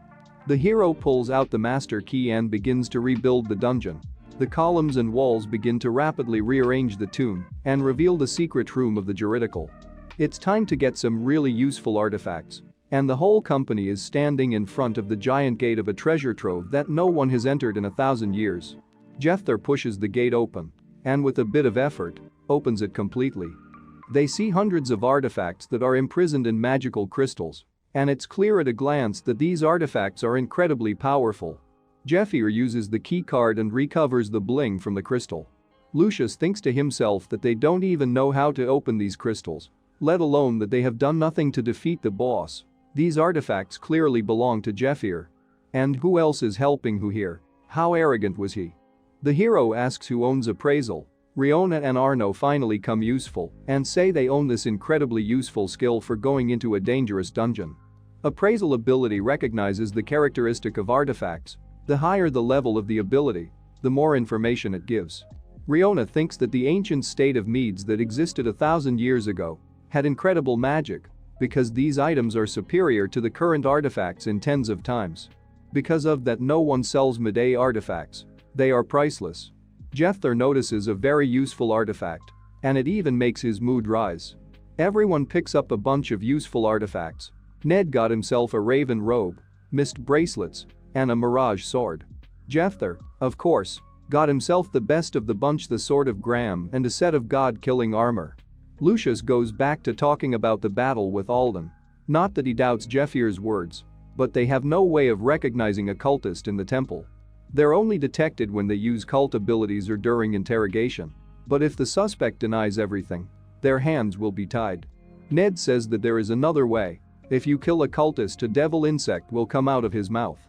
The hero pulls out the master key and begins to rebuild the dungeon. The columns and walls begin to rapidly rearrange the tomb and reveal the secret room of the juridical. It's time to get some really useful artifacts, and the whole company is standing in front of the giant gate of a treasure trove that no one has entered in 1,000 years. Jephyr pushes the gate open, and with a bit of effort, opens it completely. They see hundreds of artifacts that are imprisoned in magical crystals, and it's clear at a glance that these artifacts are incredibly powerful. Jephyr uses the key card and recovers the bling from the crystal. Lucius thinks to himself that they don't even know how to open these crystals, let alone that they have done nothing to defeat the boss. These artifacts clearly belong to Jephyr. And who else is helping who here? How arrogant was he? The hero asks who owns appraisal. Riona and Arno finally come useful and say they own this incredibly useful skill for going into a dangerous dungeon. Appraisal ability recognizes the characteristic of artifacts. The higher the level of the ability, the more information it gives. Riona thinks that the ancient state of Medes that existed 1,000 years ago had incredible magic because these items are superior to the current artifacts in tens of times. Because of that, no one sells Mede artifacts. They are priceless. Jephyr notices a very useful artifact, and it even makes his mood rise. Everyone picks up a bunch of useful artifacts. Ned got himself a raven robe, mist bracelets, and a mirage sword. Jephyr, of course, got himself the best of the bunch, the sword of Graham and a set of god-killing armor. Lucius goes back to talking about the battle with Alden. Not that he doubts Jeffyr's words, but they have no way of recognizing a cultist in the temple. They're only detected when they use cult abilities or during interrogation. But if the suspect denies everything, their hands will be tied. Ned says that there is another way. If you kill a cultist, a devil insect will come out of his mouth.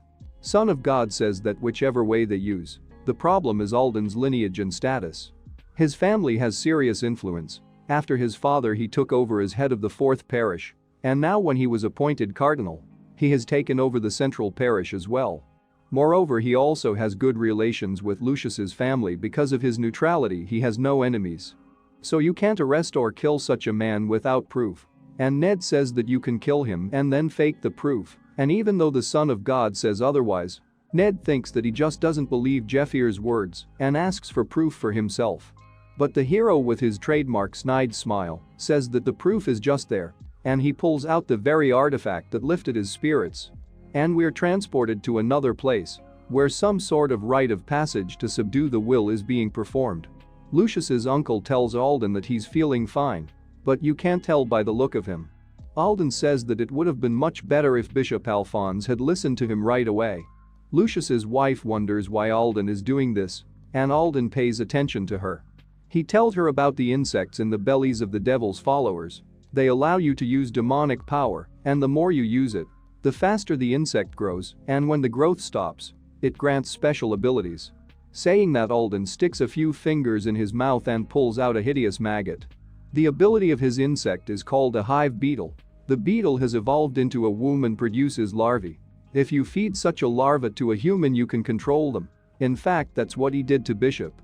Son of God says that whichever way they use, the problem is Alden's lineage and status. His family has serious influence. After his father, he took over as head of the 4th parish, and now when he was appointed cardinal, he has taken over the central parish as well. Moreover, he also has good relations with Lucius's family. Because of his neutrality, he has no enemies. So you can't arrest or kill such a man without proof. And Ned says that you can kill him and then fake the proof, and even though the Son of God says otherwise, Ned thinks that he just doesn't believe Jeffyr's words and asks for proof for himself. But the hero, with his trademark snide smile, says that the proof is just there, and he pulls out the very artifact that lifted his spirits. And we're transported to another place, where some sort of rite of passage to subdue the will is being performed. Lucius's uncle tells Alden that he's feeling fine, but you can't tell by the look of him. Alden says that it would have been much better if Bishop Alphonse had listened to him right away. Lucius's wife wonders why Alden is doing this, and Alden pays attention to her. He tells her about the insects in the bellies of the devil's followers. They allow you to use demonic power, and the more you use it, the faster the insect grows, and when the growth stops, it grants special abilities. Saying that, Alden sticks a few fingers in his mouth and pulls out a hideous maggot. The ability of his insect is called a hive beetle. The beetle has evolved into a womb and produces larvae. If you feed such a larva to a human, you can control them. In fact, that's what he did to Bishop.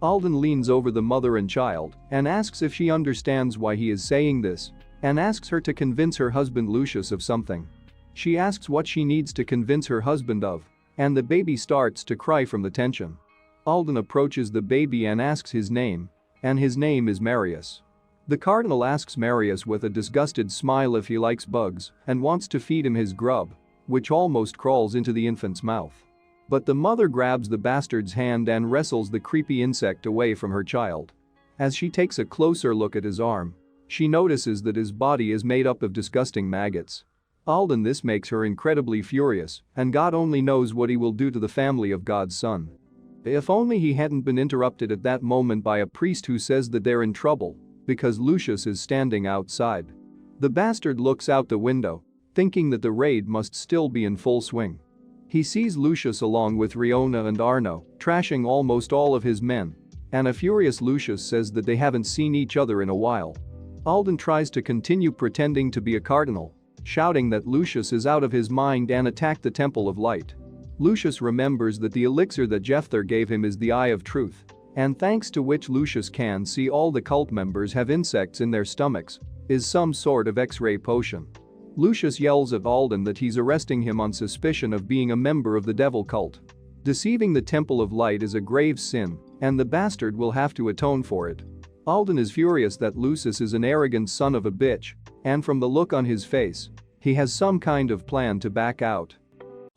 Alden leans over the mother and child and asks if she understands why he is saying this, and asks her to convince her husband Lucius of something. She asks what she needs to convince her husband of, and the baby starts to cry from the tension. Alden approaches the baby and asks his name, and his name is Marius. The cardinal asks Marius with a disgusted smile if he likes bugs and wants to feed him his grub, which almost crawls into the infant's mouth. But the mother grabs the bastard's hand and wrestles the creepy insect away from her child. As she takes a closer look at his arm, she notices that his body is made up of disgusting maggots. Alden, this makes her incredibly furious, and God only knows what he will do to the family of God's son. If only he hadn't been interrupted at that moment by a priest who says that they're in trouble because Lucius is standing outside. The bastard looks out the window, thinking that the raid must still be in full swing. He sees Lucius along with Riona and Arno, trashing almost all of his men, and a furious Lucius says that they haven't seen each other in a while. Alden tries to continue pretending to be a cardinal, shouting that Lucius is out of his mind and attack the Temple of Light. Lucius remembers that the elixir that Jephyr gave him is the Eye of Truth, and thanks to which Lucius can see all the cult members have insects in their stomachs, is some sort of X-ray potion. Lucius yells at Alden that he's arresting him on suspicion of being a member of the devil cult. Deceiving the Temple of Light is a grave sin, and the bastard will have to atone for it. Alden is furious that Lucius is an arrogant son of a bitch, and from the look on his face, he has some kind of plan to back out.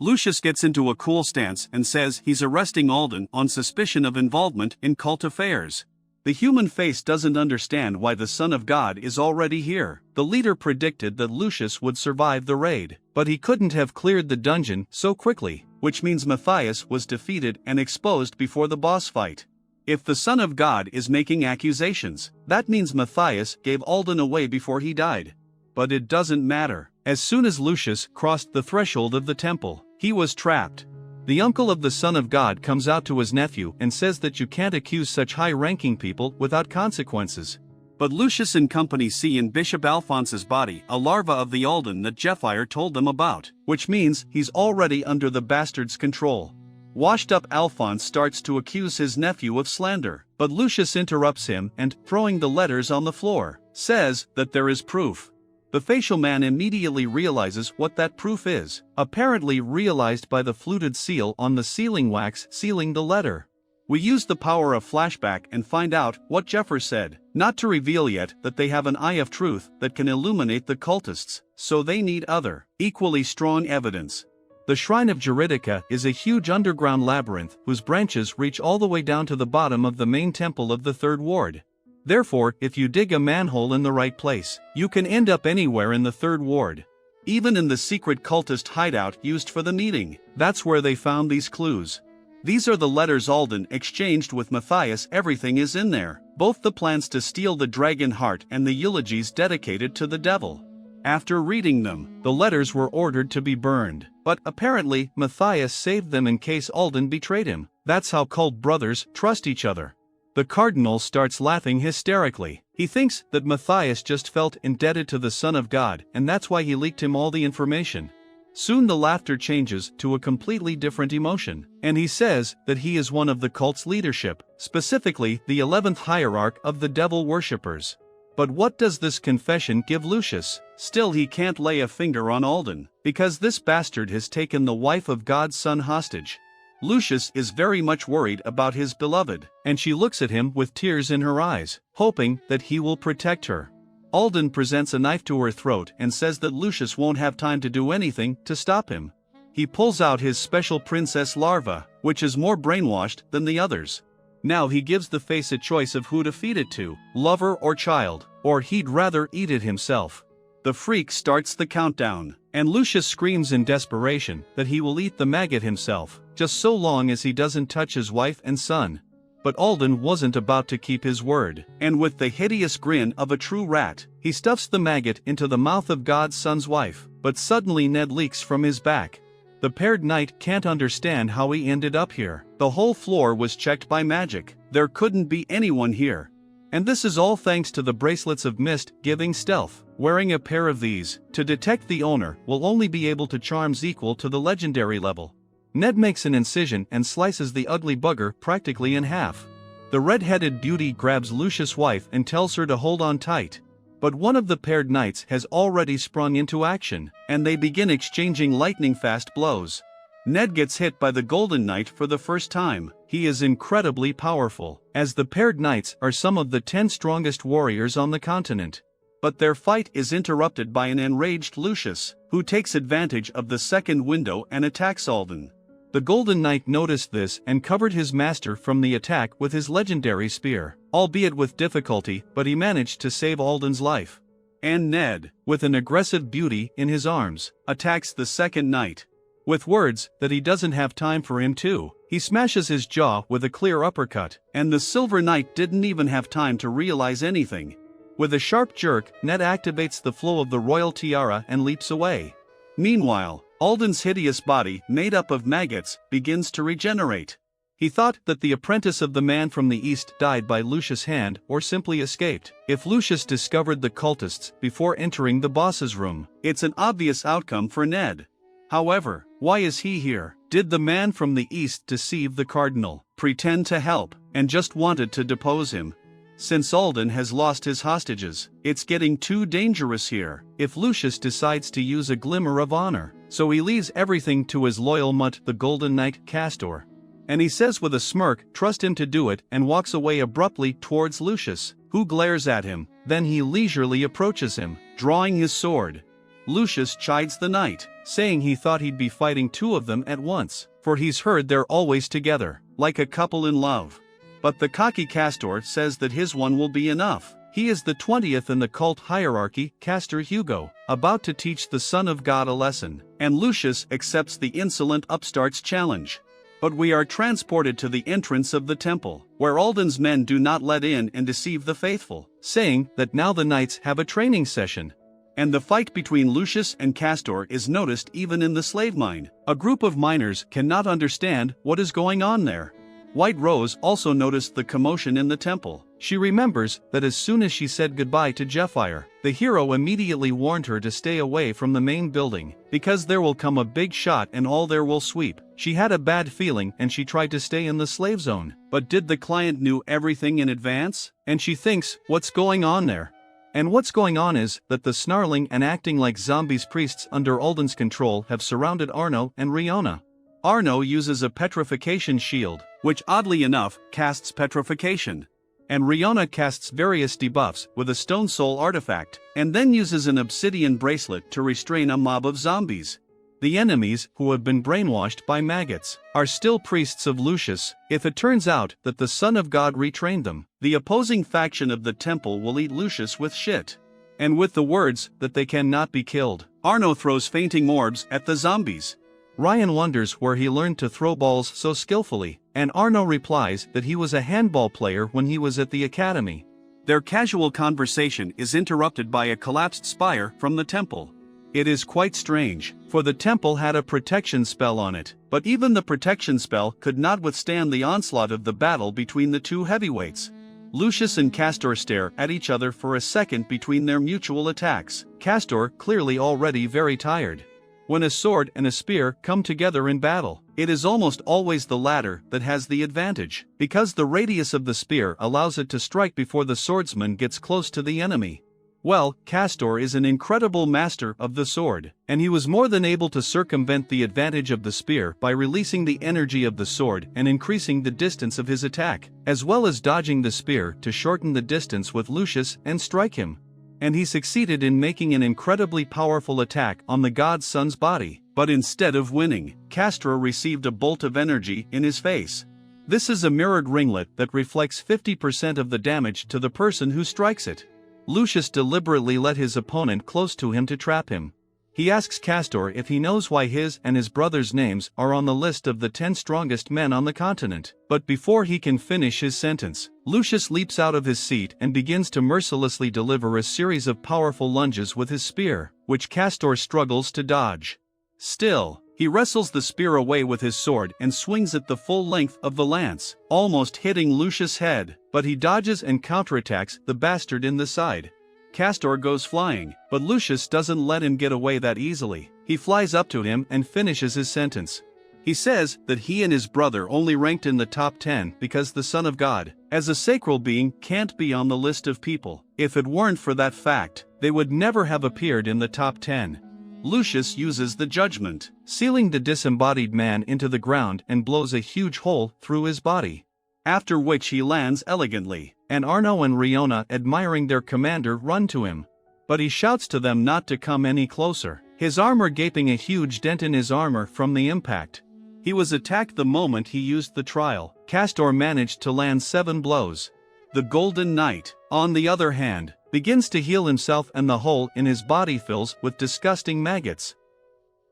Lucius gets into a cool stance and says he's arresting Alden on suspicion of involvement in cult affairs. The human face doesn't understand why the Son of God is already here. The leader predicted that Lucius would survive the raid, but he couldn't have cleared the dungeon so quickly, which means Matthias was defeated and exposed before the boss fight. If the Son of God is making accusations, that means Matthias gave Alden away before he died. But it doesn't matter. As soon as Lucius crossed the threshold of the temple, he was trapped. The uncle of the Son of God comes out to his nephew and says that you can't accuse such high-ranking people without consequences. But Lucius and company see in Bishop Alphonse's body a larva of the Alden that Jephyr told them about, which means he's already under the bastard's control. Washed-up Alphonse starts to accuse his nephew of slander, but Lucius interrupts him and, throwing the letters on the floor, says that there is proof. The facial man immediately realizes what that proof is, apparently realized by the fluted seal on the sealing wax sealing the letter. We use the power of flashback and find out what Jephyr said, not to reveal yet that they have an eye of truth that can illuminate the cultists, so they need other, equally strong evidence. The Shrine of Juridica is a huge underground labyrinth whose branches reach all the way down to the bottom of the main temple of the Third Ward. Therefore, if you dig a manhole in the right place, you can end up anywhere in the Third Ward. Even in the secret cultist hideout used for the meeting, that's where they found these clues. These are the letters Alden exchanged with Matthias. Everything is in there, both the plans to steal the dragon heart and the eulogies dedicated to the devil. After reading them, the letters were ordered to be burned, but apparently Matthias saved them in case Alden betrayed him. That's how cult brothers trust each other. The cardinal starts laughing hysterically. He thinks that Matthias just felt indebted to the Son of God, and that's why he leaked him all the information. Soon the laughter changes to a completely different emotion, and he says that he is one of the cult's leadership, specifically the 11th hierarch of the devil worshippers. But what does this confession give Lucius? Still, he can't lay a finger on Alden, because this bastard has taken the wife of God's son hostage. Lucius is very much worried about his beloved, and she looks at him with tears in her eyes, hoping that he will protect her. Alden presents a knife to her throat and says that Lucius won't have time to do anything to stop him. He pulls out his special princess larva, which is more brainwashed than the others. Now he gives the face a choice of who to feed it to, lover or child, or he'd rather eat it himself. The freak starts the countdown, and Lucius screams in desperation that he will eat the maggot himself, just so long as he doesn't touch his wife and son. But Alden wasn't about to keep his word, and with the hideous grin of a true rat, he stuffs the maggot into the mouth of God's son's wife, but suddenly Ned leaks from his back. The paired knight can't understand how he ended up here. The whole floor was checked by magic. There couldn't be anyone here. And this is all thanks to the bracelets of mist giving stealth. Wearing a pair of these, to detect the owner, will only be able to charms equal to the legendary level. Ned makes an incision and slices the ugly bugger practically in half. The red-headed beauty grabs Lucius' wife and tells her to hold on tight. But one of the paired knights has already sprung into action, and they begin exchanging lightning-fast blows. Ned gets hit by the Golden Knight for the first time. He is incredibly powerful, as the paired knights are some of the 10 strongest warriors on the continent. But their fight is interrupted by an enraged Lucius, who takes advantage of the second window and attacks Alden. The Golden Knight noticed this and covered his master from the attack with his legendary spear, albeit with difficulty, but he managed to save Alden's life. And Ned, with an aggressive beauty in his arms, attacks the second knight. With words that he doesn't have time for him to, he smashes his jaw with a clear uppercut, and the Silver Knight didn't even have time to realize anything. With a sharp jerk, Ned activates the flow of the royal tiara and leaps away. Meanwhile, Alden's hideous body, made up of maggots, begins to regenerate. He thought that the apprentice of the man from the east died by Lucius' hand or simply escaped. If Lucius discovered the cultists before entering the boss's room, it's an obvious outcome for Ned. However, why is he here? Did the man from the east deceive the cardinal, pretend to help, and just wanted to depose him? Since Alden has lost his hostages, it's getting too dangerous here if Lucius decides to use a glimmer of honor. So he leaves everything to his loyal mutt, the Golden Knight Castor. And he says with a smirk, trust him to do it, and walks away abruptly towards Lucius, who glares at him. Then he leisurely approaches him, drawing his sword. Lucius chides the knight, saying he thought he'd be fighting 2 of them at once, for he's heard they're always together, like a couple in love. But the cocky Castor says that his one will be enough. He is the 20th in the cult hierarchy, Castor Hugo, about to teach the Son of God a lesson, and Lucius accepts the insolent upstart's challenge. But we are transported to the entrance of the temple, where Alden's men do not let in and deceive the faithful, saying that now the knights have a training session. And the fight between Lucius and Castor is noticed even in the slave mine. A group of miners cannot understand what is going on there. White Rose also noticed the commotion in the temple. She remembers that as soon as she said goodbye to Jephyr, the hero immediately warned her to stay away from the main building, because there will come a big shot and all there will sweep. She had a bad feeling and she tried to stay in the slave zone. But did the client knew everything in advance? And she thinks, what's going on there? And what's going on is that the snarling and acting like zombies priests under Alden's control have surrounded Arno and Riona. Arno uses a petrification shield, which oddly enough casts petrification. And Riona casts various debuffs with a stone soul artifact, and then uses an obsidian bracelet to restrain a mob of zombies. The enemies, who have been brainwashed by maggots, are still priests of Lucius. If it turns out that the Son of God retrained them, the opposing faction of the temple will eat Lucius with shit. And with the words that they cannot be killed, Arno throws fainting orbs at the zombies. Ryan wonders where he learned to throw balls so skillfully, and Arno replies that he was a handball player when he was at the academy. Their casual conversation is interrupted by a collapsed spire from the temple. It is quite strange, for the temple had a protection spell on it, but even the protection spell could not withstand the onslaught of the battle between the 2 heavyweights. Lucius and Castor stare at each other for a second between their mutual attacks, Castor clearly already very tired. When a sword and a spear come together in battle, it is almost always the latter that has the advantage, because the radius of the spear allows it to strike before the swordsman gets close to the enemy. Well, Castor is an incredible master of the sword, and he was more than able to circumvent the advantage of the spear by releasing the energy of the sword and increasing the distance of his attack, as well as dodging the spear to shorten the distance with Lucius and strike him. And he succeeded in making an incredibly powerful attack on the god's son's body, but instead of winning, Castor received a bolt of energy in his face. This is a mirrored ringlet that reflects 50% of the damage to the person who strikes it. Lucius deliberately let his opponent close to him to trap him. He asks Castor if he knows why his and his brother's names are on the list of the 10 strongest men on the continent. But before he can finish his sentence, Lucius leaps out of his seat and begins to mercilessly deliver a series of powerful lunges with his spear, which Castor struggles to dodge. Still, he wrestles the spear away with his sword and swings it the full length of the lance, almost hitting Lucius' head, but he dodges and counterattacks the bastard in the side. Castor goes flying, but Lucius doesn't let him get away that easily. He flies up to him and finishes his sentence. He says that he and his brother only ranked in the top 10 because the Son of God, as a sacral being, can't be on the list of people. If it weren't for that fact, they would never have appeared in the top 10. Lucius uses the judgment, sealing the disembodied man into the ground and blows a huge hole through his body. After which he lands elegantly, and Arno and Riona, admiring their commander, run to him. But he shouts to them not to come any closer, his armor gaping a huge dent in his armor from the impact. He was attacked the moment he used the trial. Castor managed to land 7 blows. The Golden Knight, on the other hand, begins to heal himself and the hole in his body fills with disgusting maggots.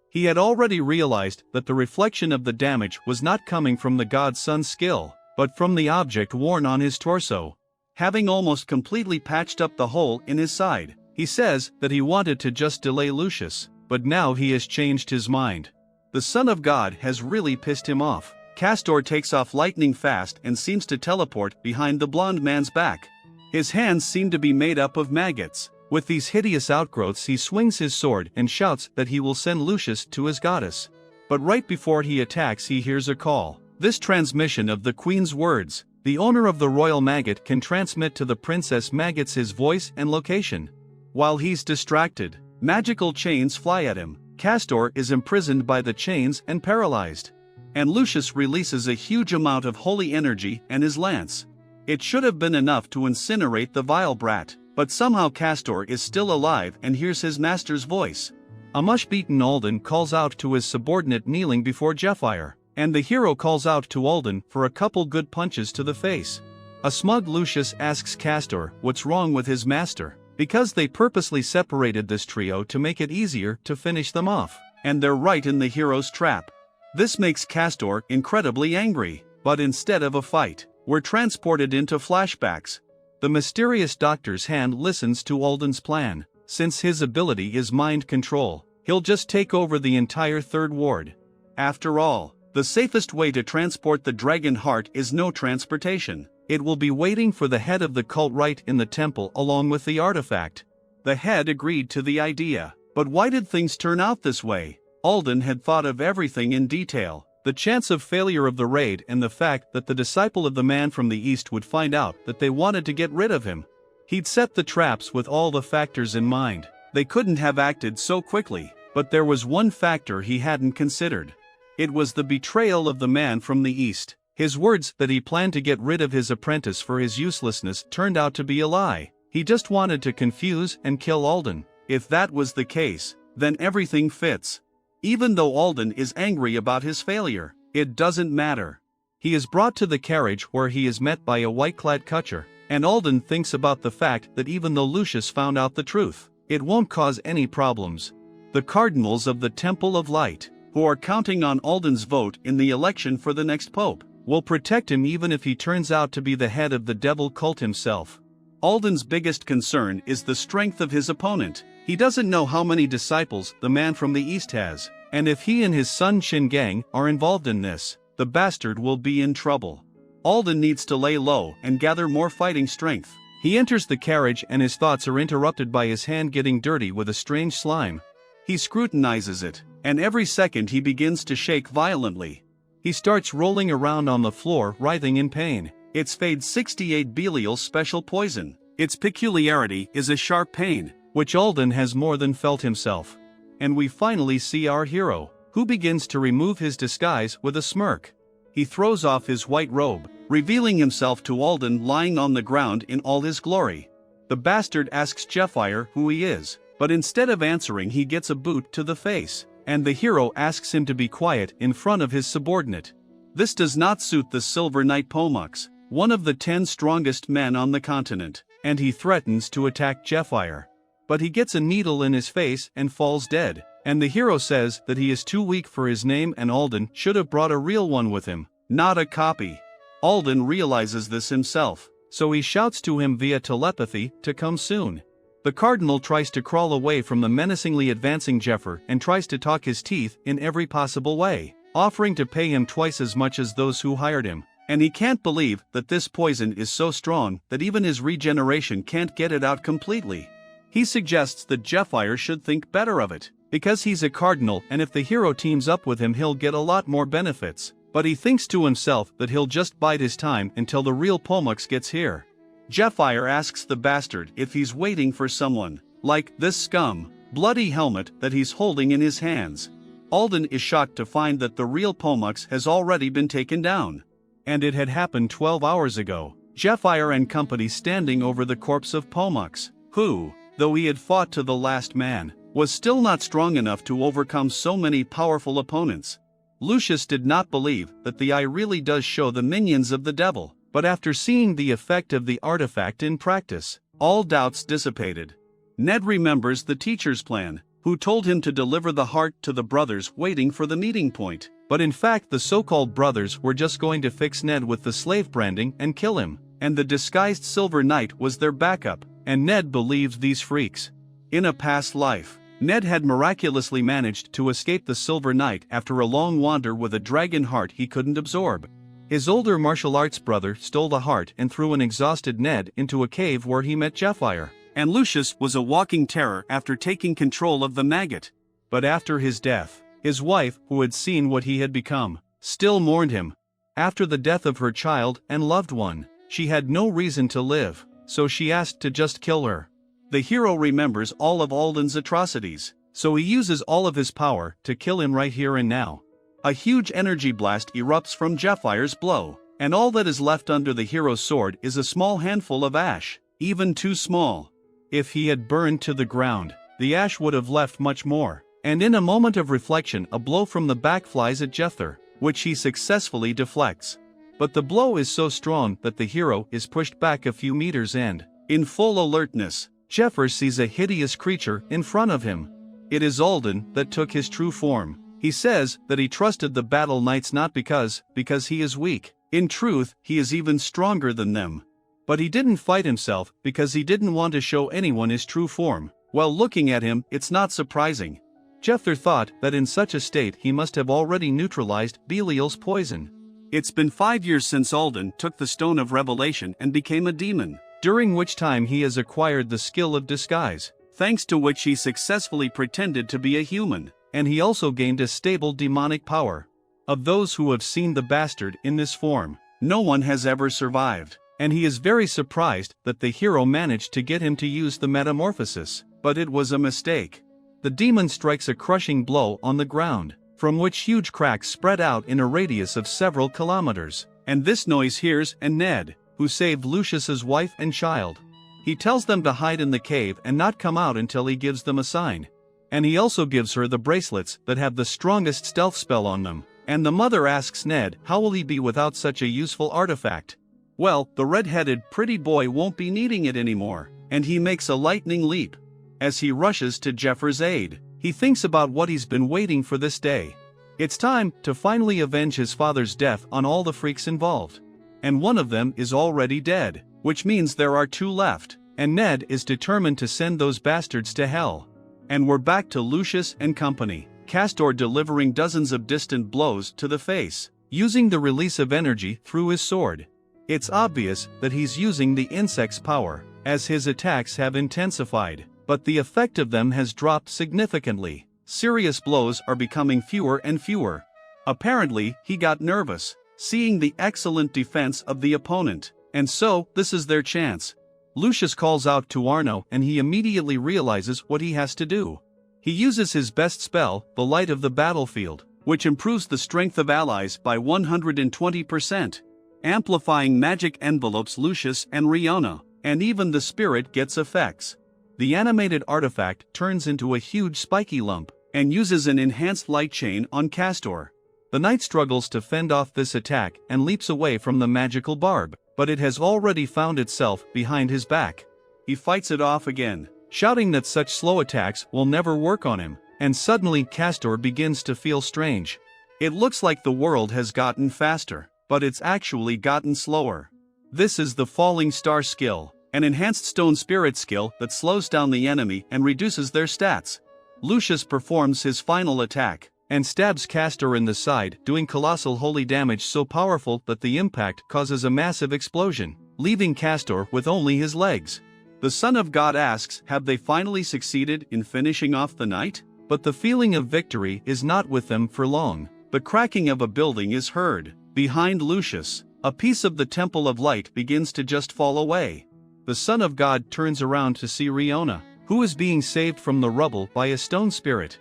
He had already realized that the reflection of the damage was not coming from the god's son's skill, but from the object worn on his torso. Having almost completely patched up the hole in his side, he says that he wanted to just delay Lucius, but now he has changed his mind. The Son of God has really pissed him off. Castor takes off lightning fast and seems to teleport behind the blonde man's back. His hands seem to be made up of maggots. With these hideous outgrowths he swings his sword and shouts that he will send Lucius to his goddess. But right before he attacks he hears a call. This transmission of the Queen's words. The owner of the royal maggot can transmit to the Princess Maggots his voice and location. While he's distracted, magical chains fly at him. Castor is imprisoned by the chains and paralyzed. And Lucius releases a huge amount of holy energy and his lance. It should have been enough to incinerate the vile brat, but somehow Castor is still alive and hears his master's voice. A much-beaten Alden calls out to his subordinate kneeling before Jephyr, and the hero calls out to Alden for a couple good punches to the face. A smug Lucius asks Castor what's wrong with his master, because they purposely separated this trio to make it easier to finish them off, and they're right in the hero's trap. This makes Castor incredibly angry, but instead of a fight, we're transported into flashbacks. The mysterious doctor's hand listens to Alden's plan. Since his ability is mind control, he'll just take over the entire third ward. After all, the safest way to transport the dragon heart is no transportation. It will be waiting for the head of the cult right in the temple along with the artifact. The head agreed to the idea. But why did things turn out this way? Alden had thought of everything in detail. The chance of failure of the raid and the fact that the disciple of the man from the east would find out that they wanted to get rid of him. He'd set the traps with all the factors in mind. They couldn't have acted so quickly, but there was one factor he hadn't considered. It was the betrayal of the man from the east. His words that he planned to get rid of his apprentice for his uselessness turned out to be a lie. He just wanted to confuse and kill Alden. If that was the case, then everything fits. Even though Alden is angry about his failure, it doesn't matter. He is brought to the carriage where he is met by a white-clad kutcher, and Alden thinks about the fact that even though Lucius found out the truth, it won't cause any problems. The cardinals of the Temple of Light, who are counting on Alden's vote in the election for the next pope, will protect him even if he turns out to be the head of the devil cult himself. Alden's biggest concern is the strength of his opponent. He doesn't know how many disciples the man from the east has, and if he and his son Shingang are involved in this, the bastard will be in trouble. Alden needs to lay low and gather more fighting strength. He enters the carriage and his thoughts are interrupted by his hand getting dirty with a strange slime. He scrutinizes it, and every second he begins to shake violently. He starts rolling around on the floor, writhing in pain. It's Fade 68 Belial's special poison. Its peculiarity is a sharp pain, which Alden has more than felt himself. And we finally see our hero, who begins to remove his disguise with a smirk. He throws off his white robe, revealing himself to Alden lying on the ground in all his glory. The bastard asks Jephyr who he is, but instead of answering he gets a boot to the face, and the hero asks him to be quiet in front of his subordinate. This does not suit the Silver Knight Pomux, one of the 10 strongest men on the continent, and he threatens to attack Jephyr. but he gets a needle in his face and falls dead, and the hero says that he is too weak for his name and Alden should have brought a real one with him, not a copy. Alden realizes this himself, so he shouts to him via telepathy to come soon. The cardinal tries to crawl away from the menacingly advancing Jephyr and tries to talk his teeth in every possible way, offering to pay him twice as much as those who hired him, and he can't believe that this poison is so strong that even his regeneration can't get it out completely. He suggests that Jephyr should think better of it, because he's a cardinal and if the hero teams up with him he'll get a lot more benefits, but he thinks to himself that he'll just bide his time until the real Pomux gets here. Jephyr asks the bastard if he's waiting for someone, like this scum, bloody helmet that he's holding in his hands. Alden is shocked to find that the real Pomux has already been taken down. And it had happened 12 hours ago, Jephyr and company standing over the corpse of Pomux, who, though he had fought to the last man, was still not strong enough to overcome so many powerful opponents. Lucius did not believe that the eye really does show the minions of the devil, but after seeing the effect of the artifact in practice, all doubts dissipated. Ned remembers the teacher's plan, who told him to deliver the heart to the brothers waiting for the meeting point, but in fact the so-called brothers were just going to fix Ned with the slave branding and kill him, and the disguised Silver Knight was their backup, and Ned believed these freaks. In a past life, Ned had miraculously managed to escape the Silver Knight after a long wander with a dragon heart he couldn't absorb. His older martial arts brother stole the heart and threw an exhausted Ned into a cave where he met Jephyr, and Lucius was a walking terror after taking control of the maggot. But after his death, his wife, who had seen what he had become, still mourned him. After the death of her child and loved one, she had no reason to live, so she asked to just kill her. The hero remembers all of Alden's atrocities, so he uses all of his power to kill him right here and now. A huge energy blast erupts from Jephyr's blow, and all that is left under the hero's sword is a small handful of ash, even too small. If he had burned to the ground, the ash would have left much more, and in a moment of reflection a blow from the back flies at Jephyr, which he successfully deflects. But the blow is so strong that the hero is pushed back a few meters and, in full alertness, Jephyr sees a hideous creature in front of him. It is Alden that took his true form. He says that he trusted the battle knights not because he is weak. In truth, he is even stronger than them. But he didn't fight himself because he didn't want to show anyone his true form. Well, looking at him, it's not surprising. Jephyr thought that in such a state he must have already neutralized Belial's poison. It's been 5 years since Alden took the Stone of Revelation and became a demon, during which time he has acquired the skill of disguise, thanks to which he successfully pretended to be a human, and he also gained a stable demonic power. Of those who have seen the bastard in this form, no one has ever survived, and he is very surprised that the hero managed to get him to use the metamorphosis, but it was a mistake. The demon strikes a crushing blow on the ground, from which huge cracks spread out in a radius of several kilometers, and this noise hears and Ned, who saved Lucius's wife and child. He tells them to hide in the cave and not come out until he gives them a sign. And he also gives her the bracelets that have the strongest stealth spell on them, and the mother asks Ned how will he be without such a useful artifact. Well, the red-headed pretty boy won't be needing it anymore, and he makes a lightning leap. As he rushes to Jephyr's aid, he thinks about what he's been waiting for this day. It's time to finally avenge his father's death on all the freaks involved. And one of them is already dead, which means there are 2 left, and Ned is determined to send those bastards to hell. And we're back to Lucius and company, Castor delivering dozens of distant blows to the face, using the release of energy through his sword. It's obvious that he's using the insect's power, as his attacks have intensified, but the effect of them has dropped significantly. Serious blows are becoming fewer and fewer. Apparently, he got nervous, seeing the excellent defense of the opponent, and so, this is their chance. Lucius calls out to Arno and he immediately realizes what he has to do. He uses his best spell, the Light of the Battlefield, which improves the strength of allies by 120%. Amplifying magic envelopes Lucius and Riona, and even the spirit gets effects. The animated artifact turns into a huge spiky lump, and uses an enhanced light chain on Castor. The knight struggles to fend off this attack and leaps away from the magical barb, but it has already found itself behind his back. He fights it off again, shouting that such slow attacks will never work on him, and suddenly Castor begins to feel strange. It looks like the world has gotten faster, but it's actually gotten slower. This is the Falling Star skill, an enhanced stone spirit skill that slows down the enemy and reduces their stats. Lucius performs his final attack, and stabs Castor in the side, doing colossal holy damage so powerful that the impact causes a massive explosion, leaving Castor with only his legs. The Son of God asks, have they finally succeeded in finishing off the knight? But the feeling of victory is not with them for long. The cracking of a building is heard. Behind Lucius, a piece of the Temple of Light begins to just fall away. The Son of God turns around to see Riona, who is being saved from the rubble by a stone spirit.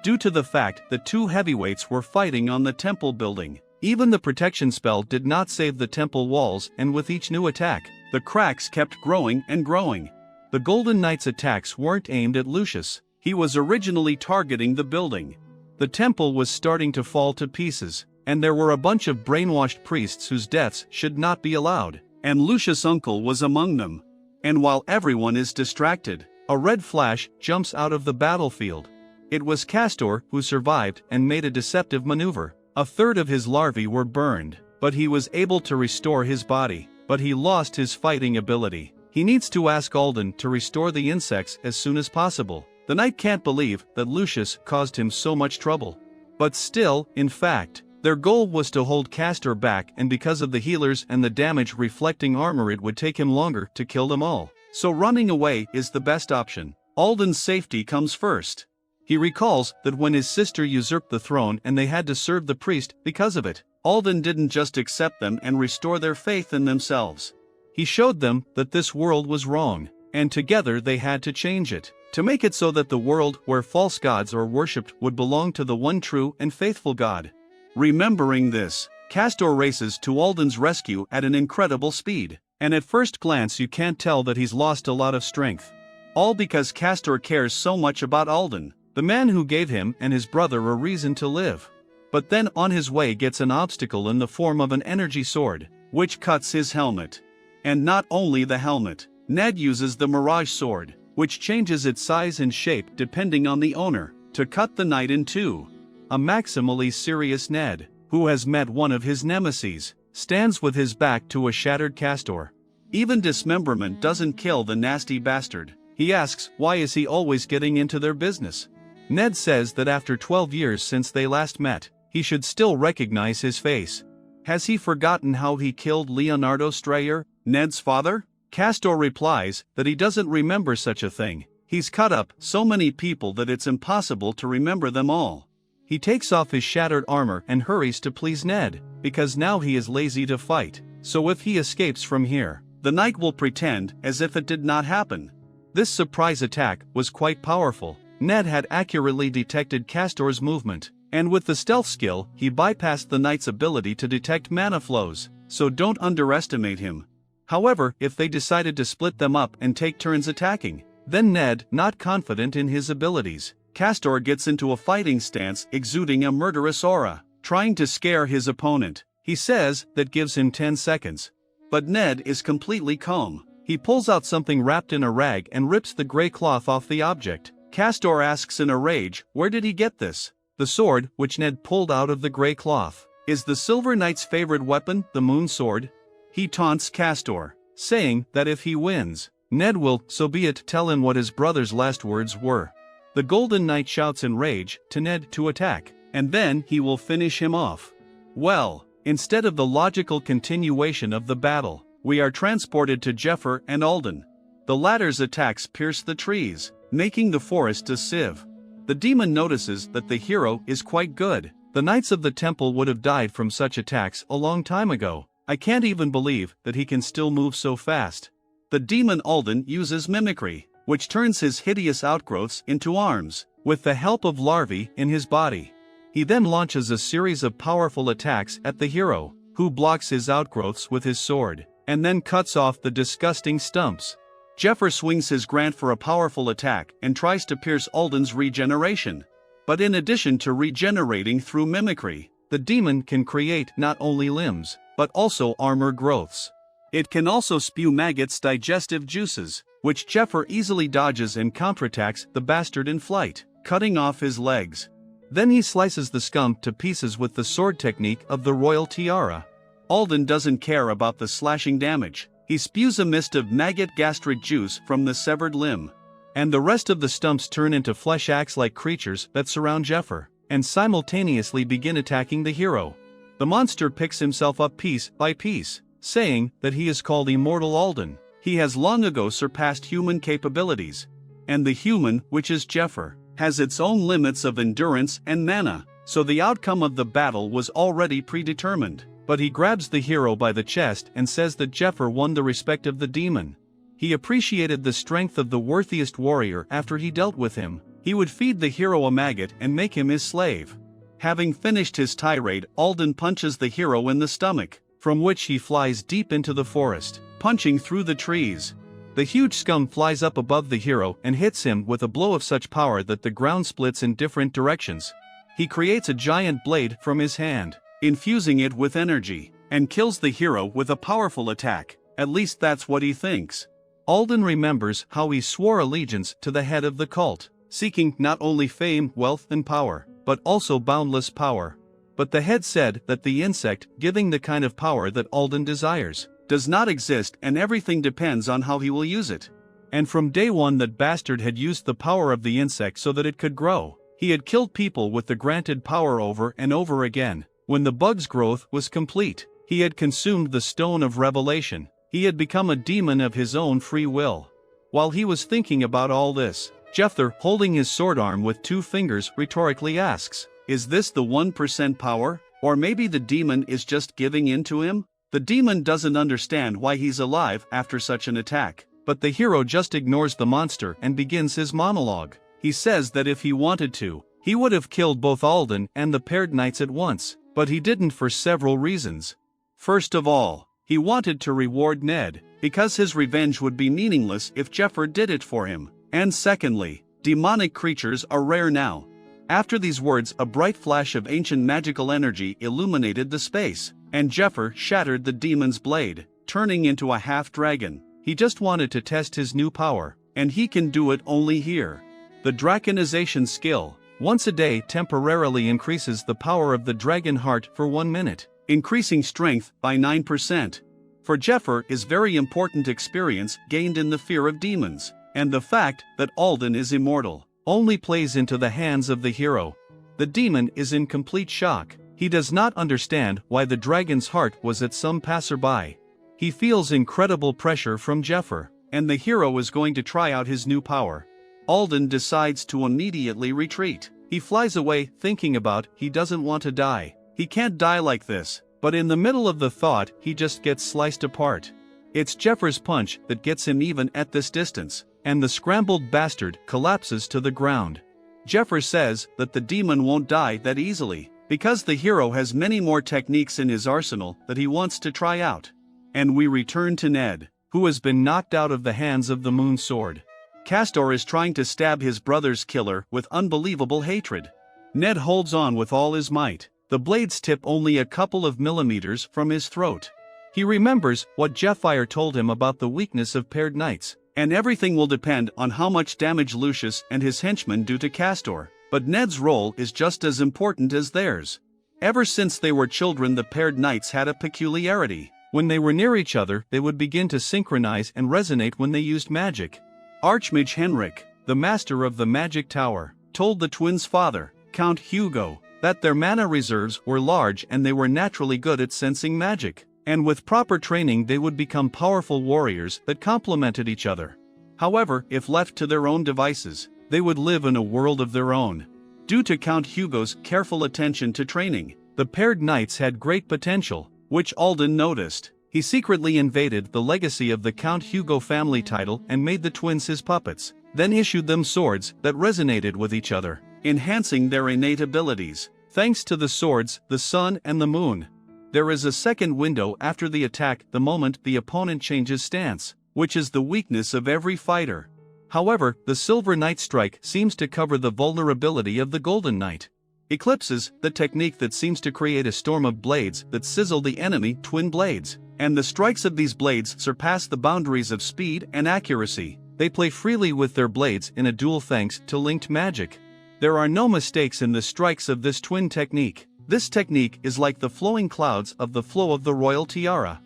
Due to the fact that two heavyweights were fighting on the temple building, even the protection spell did not save the temple walls, and with each new attack, the cracks kept growing and growing. The Golden Knight's attacks weren't aimed at Lucius. He was originally targeting the building. The temple was starting to fall to pieces, and there were a bunch of brainwashed priests whose deaths should not be allowed, and Lucius' uncle was among them. And while everyone is distracted, a red flash jumps out of the battlefield. It was Castor who survived and made a deceptive maneuver. A third of his larvae were burned, but he was able to restore his body, but he lost his fighting ability. He needs to ask Alden to restore the insects as soon as possible. The knight can't believe that Lucius caused him so much trouble. But still, in fact, their goal was to hold Castor back, and because of the healers and the damage reflecting armor, it would take him longer to kill them all. So running away is the best option. Alden's safety comes first. He recalls that when his sister usurped the throne and they had to serve the priest because of it, Alden didn't just accept them and restore their faith in themselves. He showed them that this world was wrong, and together they had to change it, to make it so that the world where false gods are worshipped would belong to the one true and faithful God. Remembering this, Castor races to Alden's rescue at an incredible speed, and at first glance you can't tell that he's lost a lot of strength. All because Castor cares so much about Alden, the man who gave him and his brother a reason to live. But then on his way gets an obstacle in the form of an energy sword, which cuts his helmet. And not only the helmet, Ned uses the Mirage sword, which changes its size and shape depending on the owner, to cut the knight in two. A maximally serious Ned, who has met one of his nemeses, stands with his back to a shattered Castor. Even dismemberment doesn't kill the nasty bastard. He asks why is he always getting into their business. Ned says that after 12 years since they last met, he should still recognize his face. Has he forgotten how he killed Leonardo Strayer, Ned's father? Castor replies that he doesn't remember such a thing. He's cut up so many people that it's impossible to remember them all. He takes off his shattered armor and hurries to please Ned, because now he is lazy to fight, so if he escapes from here, the knight will pretend as if it did not happen. This surprise attack was quite powerful. Ned had accurately detected Castor's movement, and with the stealth skill, he bypassed the knight's ability to detect mana flows, so don't underestimate him. However, if they decided to split them up and take turns attacking, then Ned, not confident in his abilities, Castor gets into a fighting stance exuding a murderous aura, trying to scare his opponent. He says that gives him 10 seconds. But Ned is completely calm. He pulls out something wrapped in a rag and rips the gray cloth off the object. Castor asks in a rage, where did he get this? The sword, which Ned pulled out of the gray cloth, is the Silver Knight's favorite weapon, the Moon Sword. He taunts Castor, saying that if he wins, Ned will, so be it, tell him what his brother's last words were. The Golden Knight shouts in rage to Ned to attack, and then he will finish him off. Well, instead of the logical continuation of the battle, we are transported to Jephyr and Alden. The latter's attacks pierce the trees, making the forest a sieve. The demon notices that the hero is quite good. The knights of the temple would have died from such attacks a long time ago. I can't even believe that he can still move so fast. The demon Alden uses mimicry, which turns his hideous outgrowths into arms, with the help of larvae in his body. He then launches a series of powerful attacks at the hero, who blocks his outgrowths with his sword, and then cuts off the disgusting stumps. Jephyr swings his grant for a powerful attack and tries to pierce Alden's regeneration. But in addition to regenerating through mimicry, the demon can create not only limbs, but also armor growths. It can also spew maggots' digestive juices, which Jephyr easily dodges and counterattacks the bastard in flight, cutting off his legs. Then he slices the scum to pieces with the sword technique of the royal tiara. Alden doesn't care about the slashing damage. He spews a mist of maggot gastric juice from the severed limb. And the rest of the stumps turn into flesh axe-like creatures that surround Jephyr, and simultaneously begin attacking the hero. The monster picks himself up piece by piece, saying that he is called Immortal Alden. He has long ago surpassed human capabilities. And the human, which is Jephyr, has its own limits of endurance and mana, so the outcome of the battle was already predetermined. But he grabs the hero by the chest and says that Jephyr won the respect of the demon. He appreciated the strength of the worthiest warrior after he dealt with him. He would feed the hero a maggot and make him his slave. Having finished his tirade, Alden punches the hero in the stomach, from which he flies deep into the forest, punching through the trees. The huge scum flies up above the hero and hits him with a blow of such power that the ground splits in different directions. He creates a giant blade from his hand, infusing it with energy, and kills the hero with a powerful attack. At least that's what he thinks. Alden remembers how he swore allegiance to the head of the cult, seeking not only fame, wealth, and power, but also boundless power. But the head said that the insect, giving the kind of power that Alden desires, does not exist, and everything depends on how he will use it. And from day one that bastard had used the power of the insect so that it could grow. He had killed people with the granted power over and over again. When the bug's growth was complete, he had consumed the stone of revelation. He had become a demon of his own free will. While he was thinking about all this, Jephyr, holding his sword arm with 2 fingers, rhetorically asks, "Is this the 1% power? Or maybe the demon is just giving in to him?" The demon doesn't understand why he's alive after such an attack, but the hero just ignores the monster and begins his monologue. He says that if he wanted to, he would have killed both Alden and the paired knights at once, but he didn't for several reasons. First of all, he wanted to reward Ned, because his revenge would be meaningless if Jephyr did it for him. And secondly, demonic creatures are rare now. After these words, a bright flash of ancient magical energy illuminated the space, and Jephyr shattered the demon's blade, turning into a half-dragon. He just wanted to test his new power, and he can do it only here. The dragonization skill, once a day, temporarily increases the power of the dragon heart for 1 minute, increasing strength by 9%. For Jephyr is very important experience gained in the fear of demons, and the fact that Alden is immortal only plays into the hands of the hero. The demon is in complete shock. He does not understand why the dragon's heart was at some passerby. He feels incredible pressure from Jephyr, and the hero is going to try out his new power. Alden decides to immediately retreat. He flies away thinking about he doesn't want to die. He can't die like this, but in the middle of the thought he just gets sliced apart. It's Jeffyr's punch that gets him even at this distance, and the scrambled bastard collapses to the ground. Jephyr says that the demon won't die that easily, because the hero has many more techniques in his arsenal that he wants to try out. And we return to Ned, who has been knocked out of the hands of the moon sword. Castor is trying to stab his brother's killer with unbelievable hatred. Ned holds on with all his might. The blades tip only a couple of millimeters from his throat. He remembers what Jephyr told him about the weakness of paired knights, and everything will depend on how much damage Lucius and his henchmen do to Castor. But Ned's role is just as important as theirs. Ever since they were children, the paired knights had a peculiarity. When they were near each other, they would begin to synchronize and resonate when they used magic. Archmage Henrik, the master of the magic tower, told the twins' father, Count Hugo, that their mana reserves were large and they were naturally good at sensing magic, and with proper training they would become powerful warriors that complemented each other. However, if left to their own devices, they would live in a world of their own. Due to Count Hugo's careful attention to training, the paired knights had great potential, which Alden noticed. He secretly invaded the legacy of the Count Hugo family title and made the twins his puppets, then issued them swords that resonated with each other, enhancing their innate abilities. Thanks to the swords, the sun and the moon, there is a second window after the attack the moment the opponent changes stance, which is the weakness of every fighter. However, the Silver Knight strike seems to cover the vulnerability of the Golden Knight. Eclipses, the technique that seems to create a storm of blades that sizzle the enemy twin blades, and the strikes of these blades surpass the boundaries of speed and accuracy. They play freely with their blades in a duel thanks to linked magic. There are no mistakes in the strikes of this twin technique. This technique is like the flowing clouds of the flow of the royal tiara.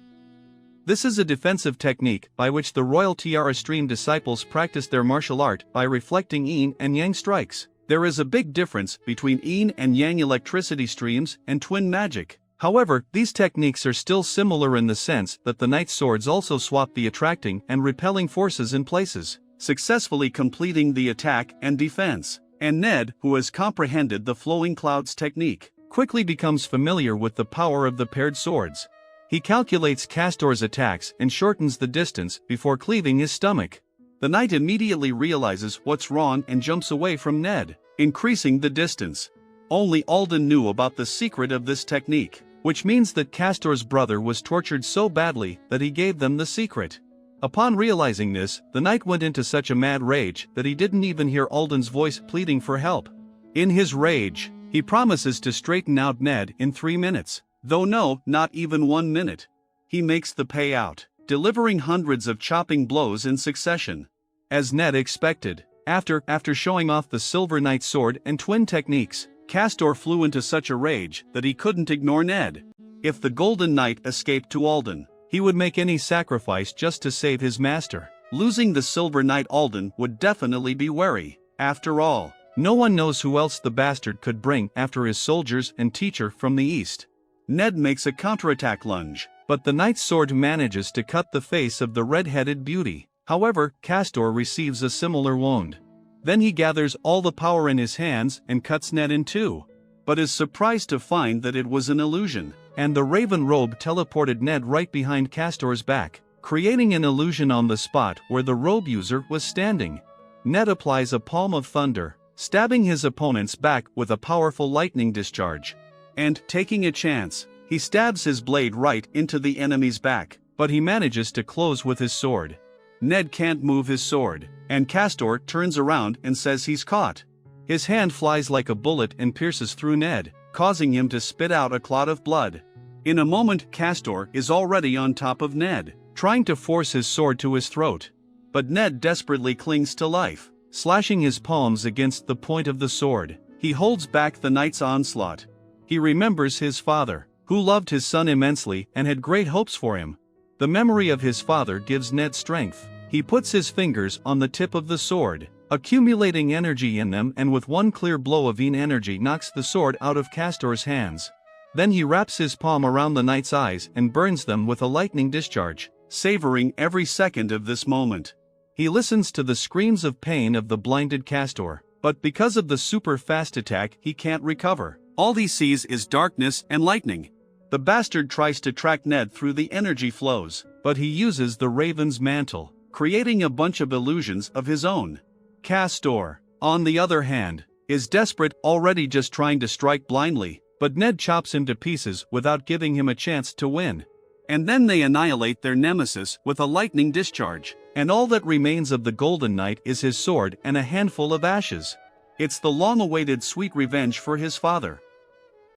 This is a defensive technique by which the royal tiara stream disciples practice their martial art by reflecting yin and yang strikes. There is a big difference between yin and yang electricity streams and twin magic. However, these techniques are still similar in the sense that the knight's swords also swap the attracting and repelling forces in places, successfully completing the attack and defense. And Ned, who has comprehended the flowing clouds technique, quickly becomes familiar with the power of the paired swords. He calculates Castor's attacks and shortens the distance before cleaving his stomach. The knight immediately realizes what's wrong and jumps away from Ned, increasing the distance. Only Alden knew about the secret of this technique, which means that Castor's brother was tortured so badly that he gave them the secret. Upon realizing this, the knight went into such a mad rage that he didn't even hear Alden's voice pleading for help. In his rage, he promises to straighten out Ned in 3 minutes. Though no, not even 1 minute. He makes the payout, delivering hundreds of chopping blows in succession. As Ned expected, after showing off the Silver Knight sword and twin techniques, Castor flew into such a rage that he couldn't ignore Ned. If the Golden Knight escaped to Alden, he would make any sacrifice just to save his master. Losing the Silver Knight Alden would definitely be wary. After all, no one knows who else the bastard could bring after his soldiers and teacher from the east. Ned makes a counterattack lunge, but the knight's sword manages to cut the face of the red-headed beauty. However, Castor receives a similar wound. Then he gathers all the power in his hands and cuts Ned in two, but is surprised to find that it was an illusion, and the raven robe teleported Ned right behind Castor's back, creating an illusion on the spot where the robe user was standing. Ned applies a palm of thunder, stabbing his opponent's back with a powerful lightning discharge. And, taking a chance, he stabs his blade right into the enemy's back, but he manages to close with his sword. Ned can't move his sword, and Castor turns around and says he's caught. His hand flies like a bullet and pierces through Ned, causing him to spit out a clot of blood. In a moment, Castor is already on top of Ned, trying to force his sword to his throat. But Ned desperately clings to life, slashing his palms against the point of the sword. He holds back the knight's onslaught. He remembers his father, who loved his son immensely and had great hopes for him. The memory of his father gives Ned strength. He puts his fingers on the tip of the sword, accumulating energy in them, and with one clear blow of Yin energy knocks the sword out of Castor's hands. Then he wraps his palm around the knight's eyes and burns them with a lightning discharge, savoring every second of this moment. He listens to the screams of pain of the blinded Castor, but because of the super fast attack he can't recover. All he sees is darkness and lightning. The bastard tries to track Ned through the energy flows, but he uses the Raven's mantle, creating a bunch of illusions of his own. Castor, on the other hand, is desperate, already just trying to strike blindly, but Ned chops him to pieces without giving him a chance to win. And then they annihilate their nemesis with a lightning discharge, and all that remains of the Golden Knight is his sword and a handful of ashes. It's the long-awaited sweet revenge for his father.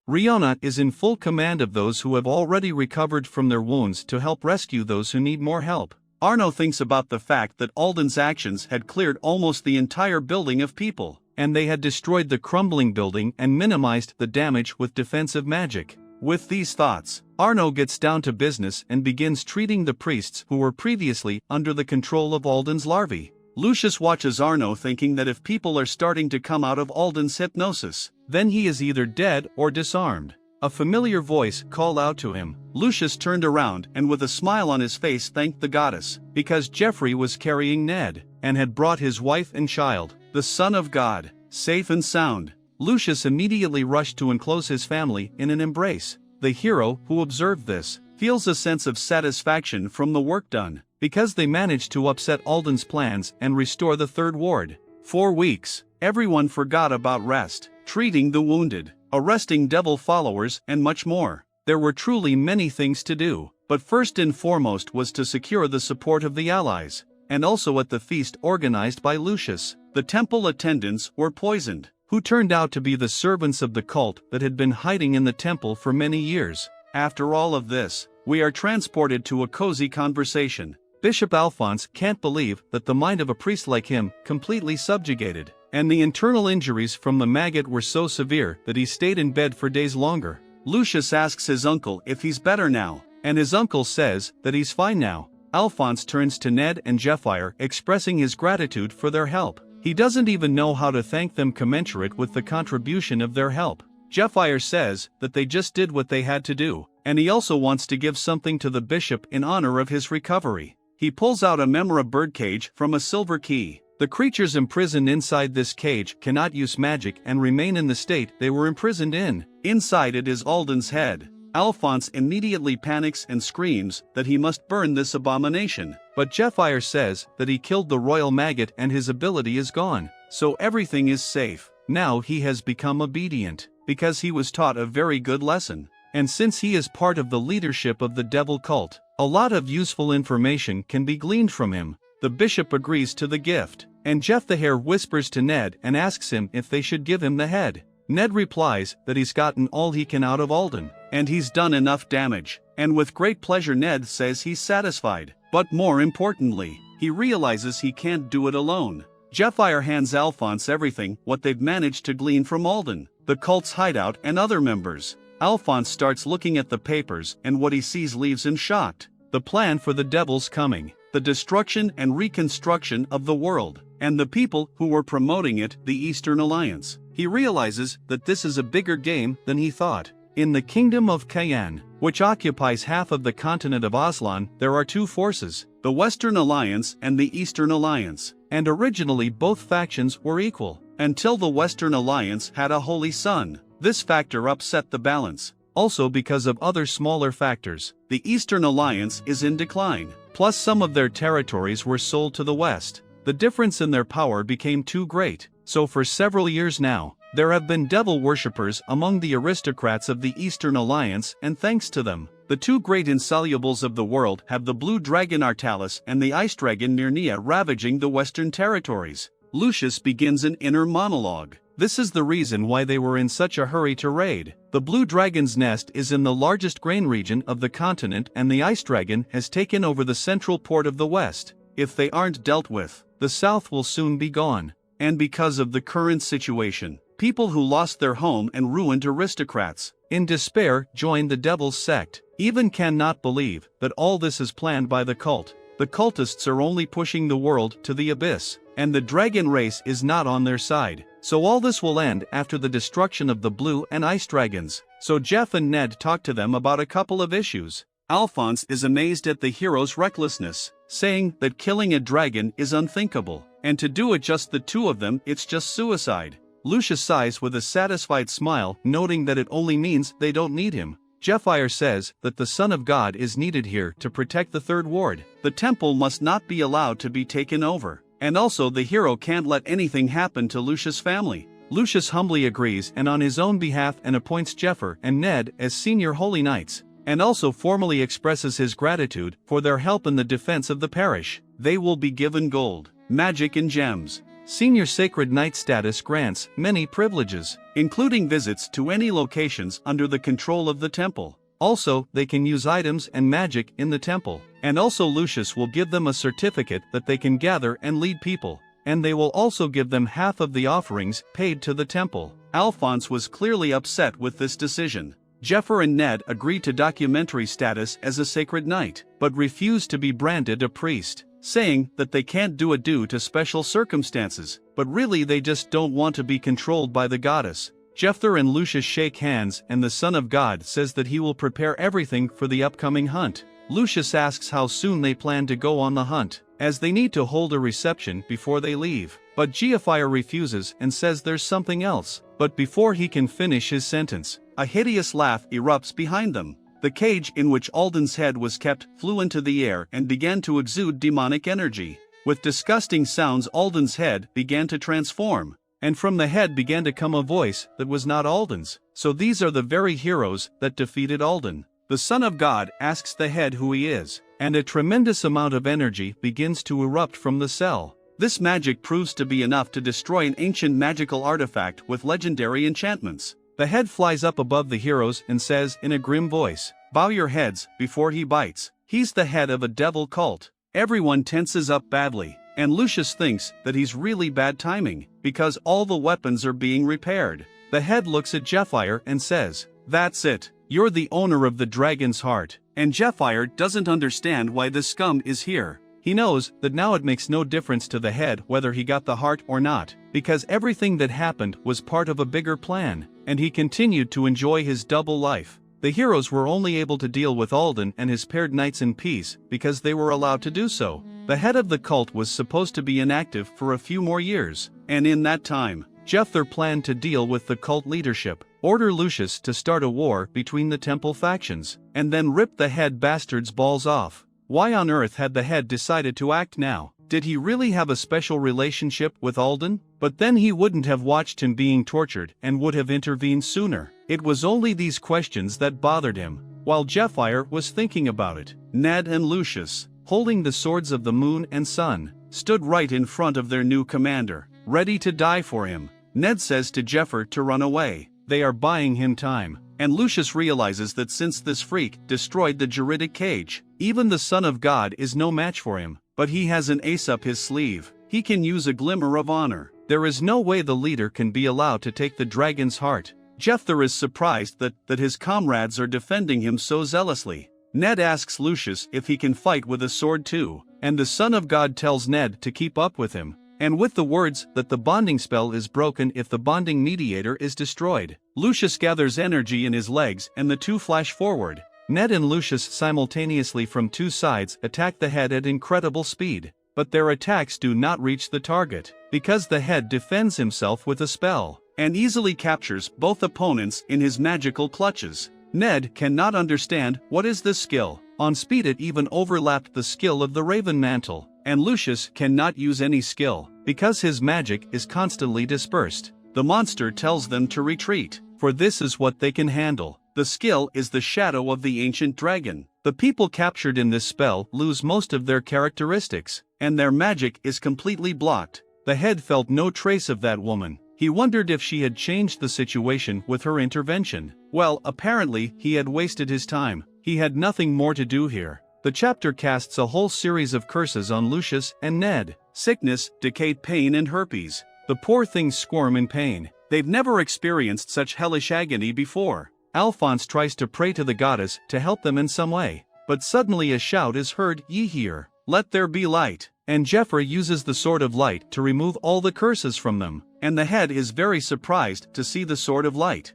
Riona is in full command of those who have already recovered from their wounds to help rescue those who need more help. Arno thinks about the fact that Alden's actions had cleared almost the entire building of people, and they had destroyed the crumbling building and minimized the damage with defensive magic. With these thoughts, Arno gets down to business and begins treating the priests who were previously under the control of Alden's larvae. Lucius watches Arno, thinking that if people are starting to come out of Alden's hypnosis, then he is either dead or disarmed. A familiar voice called out to him. Lucius turned around and with a smile on his face thanked the goddess, because Jeffrey was carrying Ned, and had brought his wife and child, the Son of God, safe and sound. Lucius immediately rushed to enclose his family in an embrace. The hero, who observed this, feels a sense of satisfaction from the work done, because they managed to upset Alden's plans and restore the Third Ward. 4 weeks, everyone forgot about rest, treating the wounded, arresting devil followers, and much more. There were truly many things to do, but first and foremost was to secure the support of the allies, and also at the feast organized by Lucius. The temple attendants were poisoned, who turned out to be the servants of the cult that had been hiding in the temple for many years. After all of this, we are transported to a cozy conversation. Bishop Alphonse can't believe that the mind of a priest like him completely subjugated, and the internal injuries from the maggot were so severe that he stayed in bed for days longer. Lucius asks his uncle if he's better now, and his uncle says that he's fine now. Alphonse turns to Ned and Jephyr, expressing his gratitude for their help. He doesn't even know how to thank them commensurate with the contribution of their help. Jephyr says that they just did what they had to do, and he also wants to give something to the bishop in honor of his recovery. He pulls out a memora birdcage from a silver key. The creatures imprisoned inside this cage cannot use magic and remain in the state they were imprisoned in. Inside it is Alden's head. Alphonse immediately panics and screams that he must burn this abomination, but Jephyr says that he killed the royal maggot and his ability is gone, so everything is safe. Now he has become obedient, because he was taught a very good lesson, and since he is part of the leadership of the devil cult, a lot of useful information can be gleaned from him. The bishop agrees to the gift, and Jephyr whispers to Ned and asks him if they should give him the head. Ned replies that he's gotten all he can out of Alden, and he's done enough damage, and with great pleasure Ned says he's satisfied, but more importantly, he realizes he can't do it alone. Jephyr hands Alphonse everything what they've managed to glean from Alden, the cult's hideout and other members. Alphonse starts looking at the papers and what he sees leaves him shocked. The plan for the devil's coming, the destruction and reconstruction of the world, and the people who were promoting it, the Eastern Alliance. He realizes that this is a bigger game than he thought. In the kingdom of Cayenne, which occupies half of the continent of Aslan, there are two forces, the Western Alliance and the Eastern Alliance, and originally both factions were equal, until the Western Alliance had a holy son. This factor upset the balance. Also because of other smaller factors, the Eastern Alliance is in decline, plus some of their territories were sold to the West. The difference in their power became too great, so for several years now, there have been devil worshippers among the aristocrats of the Eastern Alliance, and thanks to them, the two great insolubles of the world have the blue dragon Artalis and the ice dragon Nirnia ravaging the Western territories. Lucius begins an inner monologue. This is the reason why they were in such a hurry to raid. The blue dragon's nest is in the largest grain region of the continent, and the ice dragon has taken over the central port of the west. If they aren't dealt with, the south will soon be gone. And because of the current situation, people who lost their home and ruined aristocrats, in despair, joined the devil's sect. Even cannot believe that all this is planned by the cult. The cultists are only pushing the world to the abyss, and the dragon race is not on their side. So all this will end after the destruction of the blue and ice dragons. So Jeff and Ned talk to them about a couple of issues. Alphonse is amazed at the hero's recklessness, saying that killing a dragon is unthinkable, and to do it just the two of them, it's just suicide. Lucius sighs with a satisfied smile, noting that it only means they don't need him. Jephyr says that the Son of God is needed here to protect the Third Ward. The temple must not be allowed to be taken over. And also the hero can't let anything happen to Lucius' family. Lucius humbly agrees and on his own behalf and appoints Jephyr and Ned as senior holy knights, and also formally expresses his gratitude for their help in the defense of the parish. They will be given gold, magic and gems. Senior sacred knight status grants many privileges, including visits to any locations under the control of the temple. Also, they can use items and magic in the temple, and also Lucius will give them a certificate that they can gather and lead people, and they will also give them half of the offerings paid to the temple. Alphonse was clearly upset with this decision. Jephyr and Ned agreed to documentary status as a sacred knight, but refused to be branded a priest, saying that they can't do it due to special circumstances, but really they just don't want to be controlled by the goddess. Jephyr and Lucius shake hands and the Son of God says that he will prepare everything for the upcoming hunt. Lucius asks how soon they plan to go on the hunt, as they need to hold a reception before they leave. But Jephyr refuses and says there's something else. But before he can finish his sentence, a hideous laugh erupts behind them. The cage in which Alden's head was kept flew into the air and began to exude demonic energy. With disgusting sounds Alden's head began to transform, and from the head began to come a voice that was not Alden's. So these are the very heroes that defeated Alden. The Son of God asks the head who he is, and a tremendous amount of energy begins to erupt from the cell. This magic proves to be enough to destroy an ancient magical artifact with legendary enchantments. The head flies up above the heroes and says in a grim voice, "Bow your heads before he bites. He's the head of a devil cult, Everyone tenses up badly, and Lucius thinks that he's really bad timing, because all the weapons are being repaired. The head looks at Jephyr and says, "That's it, you're the owner of the dragon's heart." And Jephyr doesn't understand why the scum is here. He knows that now it makes no difference to the head whether he got the heart or not, because everything that happened was part of a bigger plan, and he continued to enjoy his double life. The heroes were only able to deal with Alden and his paired knights in peace because they were allowed to do so. The head of the cult was supposed to be inactive for a few more years, and in that time, Jephyr planned to deal with the cult leadership, order Lucius to start a war between the temple factions, and then rip the head bastard's balls off. Why on earth had the head decided to act now? Did he really have a special relationship with Alden? But then he wouldn't have watched him being tortured and would have intervened sooner. It was only these questions that bothered him. While Jephyr was thinking about it, Ned and Lucius, holding the swords of the moon and sun, stood right in front of their new commander, ready to die for him. Ned says to Jephyr to run away. They are buying him time. And Lucius realizes that since this freak destroyed the juridic cage, even the Son of God is no match for him. But he has an ace up his sleeve. He can use a glimmer of honor. There is no way the leader can be allowed to take the dragon's heart. Jephyr is surprised that his comrades are defending him so zealously. Ned asks Lucius if he can fight with a sword too, and the Son of God tells Ned to keep up with him, and with the words that the bonding spell is broken if the bonding mediator is destroyed. Lucius gathers energy in his legs and the two flash forward. Ned and Lucius simultaneously from two sides attack the head at incredible speed, but their attacks do not reach the target, because the head defends himself with a spell, and easily captures both opponents in his magical clutches. Ned cannot understand what is this skill. On speed it even overlapped the skill of the Raven Mantle, and Lucius cannot use any skill, because his magic is constantly dispersed. The monster tells them to retreat, for this is what they can handle. The skill is the shadow of the ancient dragon. The people captured in this spell lose most of their characteristics, and their magic is completely blocked. The head felt no trace of that woman. He wondered if she had changed the situation with her intervention. Well, apparently he had wasted his time. He had nothing more to do here. The chapter casts a whole series of curses on Lucius and Ned. Sickness, decayed pain and herpes. The poor things squirm in pain. They've never experienced such hellish agony before. Alphonse tries to pray to the goddess to help them in some way, but suddenly a shout is heard, "Ye hear, let there be light," and Jephyr uses the Sword of Light to remove all the curses from them, and the head is very surprised to see the Sword of Light.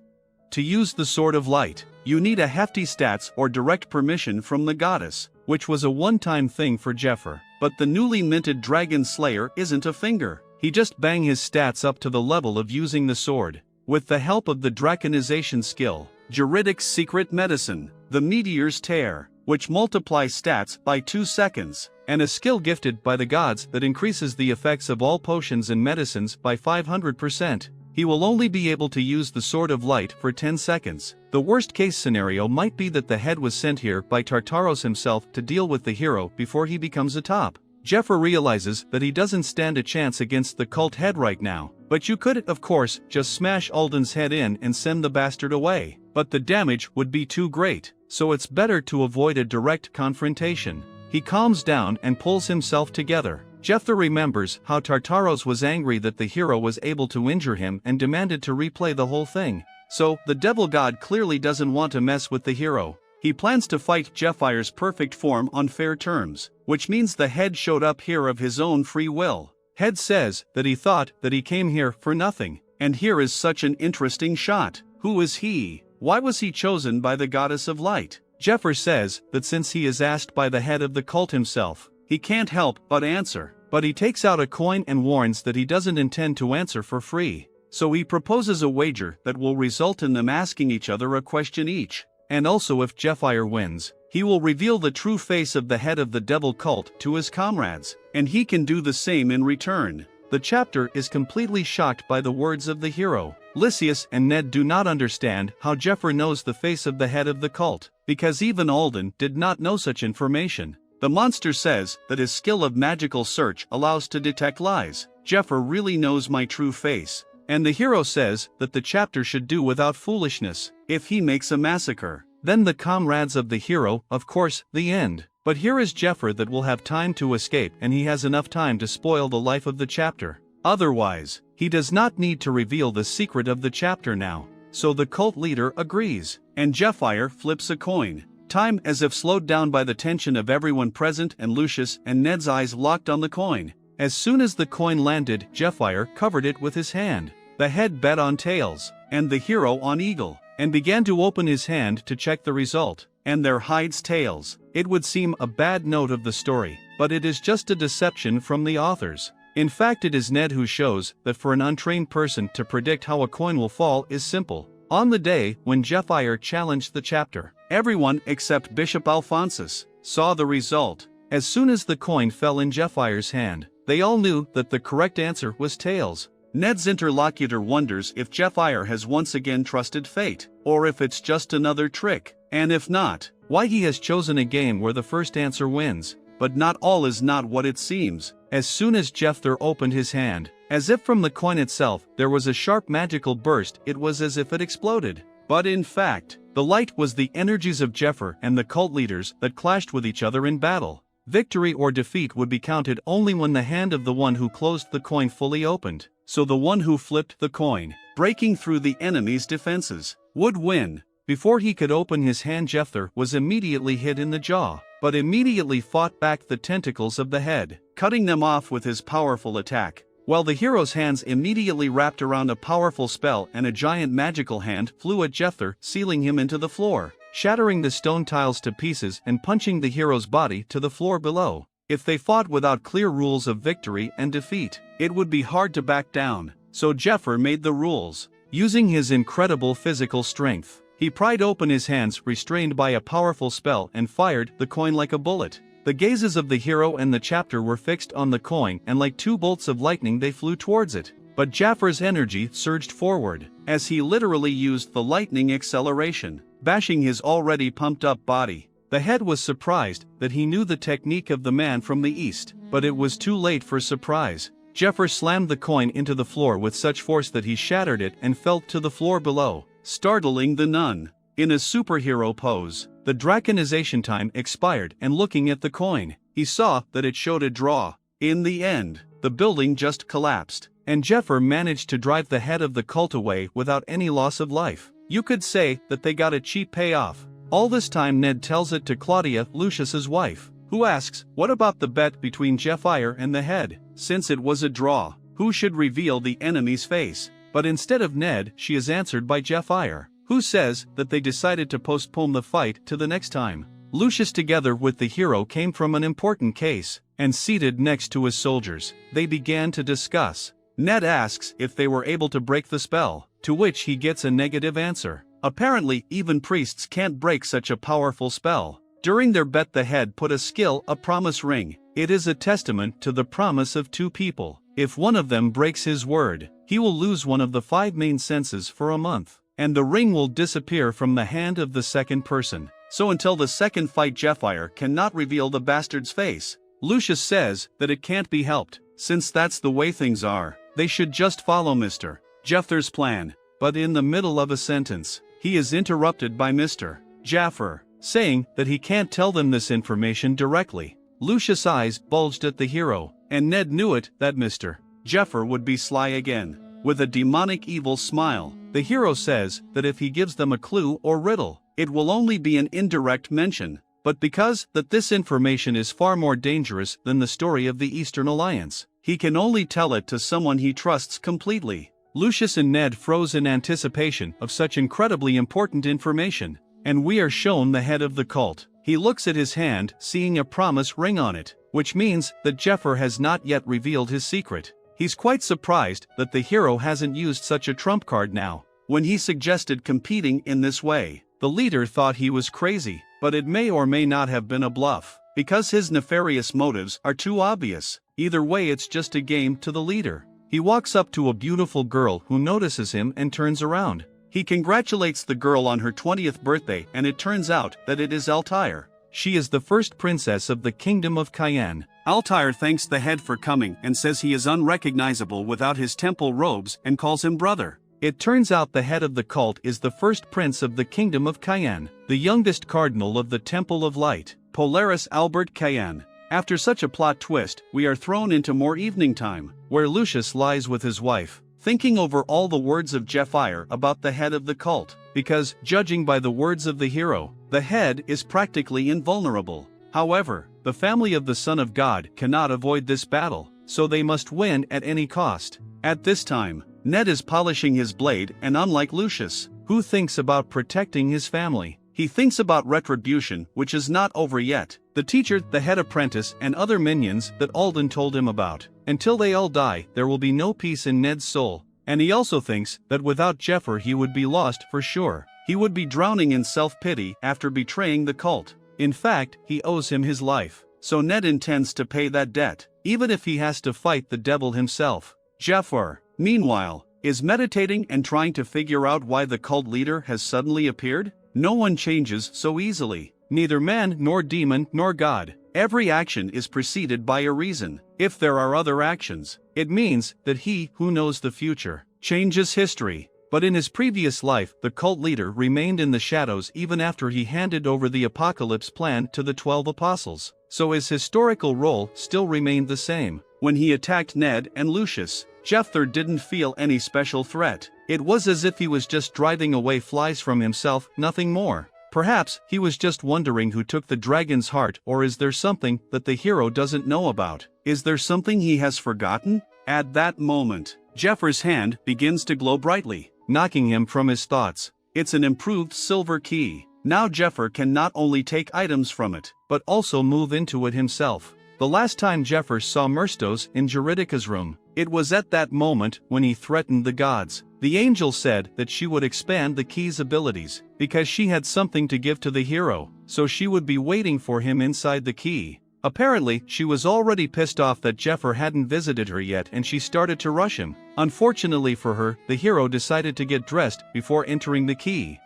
To use the Sword of Light, you need a hefty stats or direct permission from the goddess, which was a one-time thing for Jephyr, but the newly minted Dragon Slayer isn't a finger. He just bang his stats up to the level of using the sword. With the help of the Draconization skill, Juridic's secret medicine, the Meteor's Tear, which multiplies stats by 2 seconds, and a skill gifted by the gods that increases the effects of all potions and medicines by 500%. He will only be able to use the Sword of Light for 10 seconds. The worst case scenario might be that the head was sent here by Tartaros himself to deal with the hero before he becomes a top. Jephyr realizes that he doesn't stand a chance against the cult head right now, but you could, of course, just smash Alden's head in and send the bastard away. But the damage would be too great, so it's better to avoid a direct confrontation. He calms down and pulls himself together. Jephyr remembers how Tartaros was angry that the hero was able to injure him and demanded to replay the whole thing. So, the devil god clearly doesn't want to mess with the hero. He plans to fight Jephyr's perfect form on fair terms, which means the head showed up here of his own free will. Head says that he thought that he came here for nothing, and here is such an interesting shot. Who is he? Why was he chosen by the goddess of light? Jephyr says that since he is asked by the head of the cult himself, he can't help but answer. But he takes out a coin and warns that he doesn't intend to answer for free. So he proposes a wager that will result in them asking each other a question each. And also if Jephyr wins, he will reveal the true face of the head of the devil cult to his comrades, and he can do the same in return. The chapter is completely shocked by the words of the hero. Lysias and Ned do not understand how Jephyr knows the face of the head of the cult, because even Alden did not know such information. The monster says that his skill of magical search allows to detect lies. Jephyr really knows my true face. And the hero says that the chapter should do without foolishness, if he makes a massacre. Then the comrades of the hero, of course, the end. But here is Jephyr that will have time to escape, and he has enough time to spoil the life of the chapter. Otherwise, he does not need to reveal the secret of the chapter now. So the cult leader agrees, and Jephyr flips a coin. Time as if slowed down by the tension of everyone present, and Lucius and Ned's eyes locked on the coin. As soon as the coin landed, Jephyr covered it with his hand. The head bet on tails, and the hero on eagle, and began to open his hand to check the result, and there hides tails. It would seem a bad note of the story, but it is just a deception from the authors. In fact, it is Ned who shows that for an untrained person to predict how a coin will fall is simple. On the day when Jephyr challenged the chapter, everyone except Bishop Alphonsus saw the result. As soon as the coin fell in Jephyr's hand, they all knew that the correct answer was tails. Ned's interlocutor wonders if Jephyr has once again trusted fate, or if it's just another trick, and if not, why he has chosen a game where the first answer wins. But not all is not what it seems. As soon as Jephyr opened his hand, as if from the coin itself there was a sharp magical burst, it was as if it exploded. But in fact, the light was the energies of Jephyr and the cult leaders that clashed with each other in battle. Victory or defeat would be counted only when the hand of the one who closed the coin fully opened. So the one who flipped the coin, breaking through the enemy's defenses, would win. Before he could open his hand, Jephyr was immediately hit in the jaw, but immediately fought back the tentacles of the head, cutting them off with his powerful attack. While the hero's hands immediately wrapped around a powerful spell, and a giant magical hand flew at Jephyr, sealing him into the floor, shattering the stone tiles to pieces and punching the hero's body to the floor below. If they fought without clear rules of victory and defeat, it would be hard to back down. So Jephyr made the rules. Using his incredible physical strength, he pried open his hands restrained by a powerful spell and fired the coin like a bullet. The gazes of the hero and the chapter were fixed on the coin, and like two bolts of lightning they flew towards it. But Jephyrs energy surged forward, as he literally used the lightning acceleration, bashing his already pumped up body. The head was surprised that he knew the technique of the man from the east, but it was too late for surprise. Jephyr slammed the coin into the floor with such force that he shattered it and fell to the floor below, startling the nun. In a superhero pose, the draconization time expired, and looking at the coin, he saw that it showed a draw. In the end, the building just collapsed, and Jephyr managed to drive the head of the cult away without any loss of life. You could say that they got a cheap payoff. All this time Ned tells it to Claudia, Lucius's wife, who asks, what about the bet between Jephyr and the head? Since it was a draw, who should reveal the enemy's face? But instead of Ned, she is answered by Jephyr, who says that they decided to postpone the fight to the next time. Lucius together with the hero came from an important case, and seated next to his soldiers, they began to discuss. Ned asks if they were able to break the spell, to which he gets a negative answer. Apparently, even priests can't break such a powerful spell. During their bet, the head put a promise ring. It is a testament to the promise of two people. If one of them breaks his word, he will lose one of the 5 main senses for a month, and the ring will disappear from the hand of the second person. So until the second fight, Jephyr cannot reveal the bastard's face. Lucius says that it can't be helped, since that's the way things are. They should just follow Mr. Jephyr's plan. But in the middle of a sentence, he is interrupted by Mr. Jephyr, saying that he can't tell them this information directly. Lucius' eyes bulged at the hero, and Ned knew it that Mr. Jephyr would be sly again. With a demonic evil smile, the hero says that if he gives them a clue or riddle, it will only be an indirect mention. But because that this information is far more dangerous than the story of the Eastern Alliance, he can only tell it to someone he trusts completely. Lucius and Ned froze in anticipation of such incredibly important information, and we are shown the head of the cult. He looks at his hand, seeing a promise ring on it, which means that Jephyr has not yet revealed his secret. He's quite surprised that the hero hasn't used such a trump card now. When he suggested competing in this way, the leader thought he was crazy, but it may or may not have been a bluff, because his nefarious motives are too obvious. Either way, it's just a game to the leader. He walks up to a beautiful girl who notices him and turns around. He congratulates the girl on her 20th birthday, and it turns out that it is Altair. She is the first princess of the Kingdom of Cayenne. Altair thanks the head for coming and says he is unrecognizable without his temple robes and calls him brother. It turns out the head of the cult is the first prince of the Kingdom of Cayenne, the youngest cardinal of the Temple of Light. Polaris Albert Cayenne. After such a plot twist, we are thrown into more evening time, where Lucius lies with his wife, thinking over all the words of Jephyr about the head of the cult, because, judging by the words of the hero, the head is practically invulnerable. However, the family of the Son of God cannot avoid this battle, so they must win at any cost. At this time, Ned is polishing his blade, and unlike Lucius, who thinks about protecting his family, he thinks about retribution, which is not over yet. The teacher, the head apprentice, and other minions that Alden told him about. Until they all die, there will be no peace in Ned's soul. And he also thinks that without Jephyr he would be lost for sure. He would be drowning in self-pity after betraying the cult. In fact, he owes him his life. So Ned intends to pay that debt, even if he has to fight the devil himself. Jephyr, meanwhile, is meditating and trying to figure out why the cult leader has suddenly appeared. No one changes so easily. Neither man nor demon nor God. Every action is preceded by a reason. If there are other actions, it means that he who knows the future changes history. But in his previous life, the cult leader remained in the shadows even after he handed over the apocalypse plan to the 12 apostles. So his historical role still remained the same. When he attacked Ned and Lucius, Jephyr didn't feel any special threat. It was as if he was just driving away flies from himself, nothing more. Perhaps he was just wondering who took the dragon's heart, or is there something that the hero doesn't know about? Is there something he has forgotten? At that moment, Jeffyr's hand begins to glow brightly, knocking him from his thoughts. It's an improved silver key. Now Jephyr can not only take items from it, but also move into it himself. The last time Jephyr saw Murstos in Juridica's room, it was at that moment when he threatened the gods. The angel said that she would expand the key's abilities, because she had something to give to the hero, so she would be waiting for him inside the key. Apparently, she was already pissed off that Jephyr hadn't visited her yet and she started to rush him. Unfortunately for her, the hero decided to get dressed before entering the key.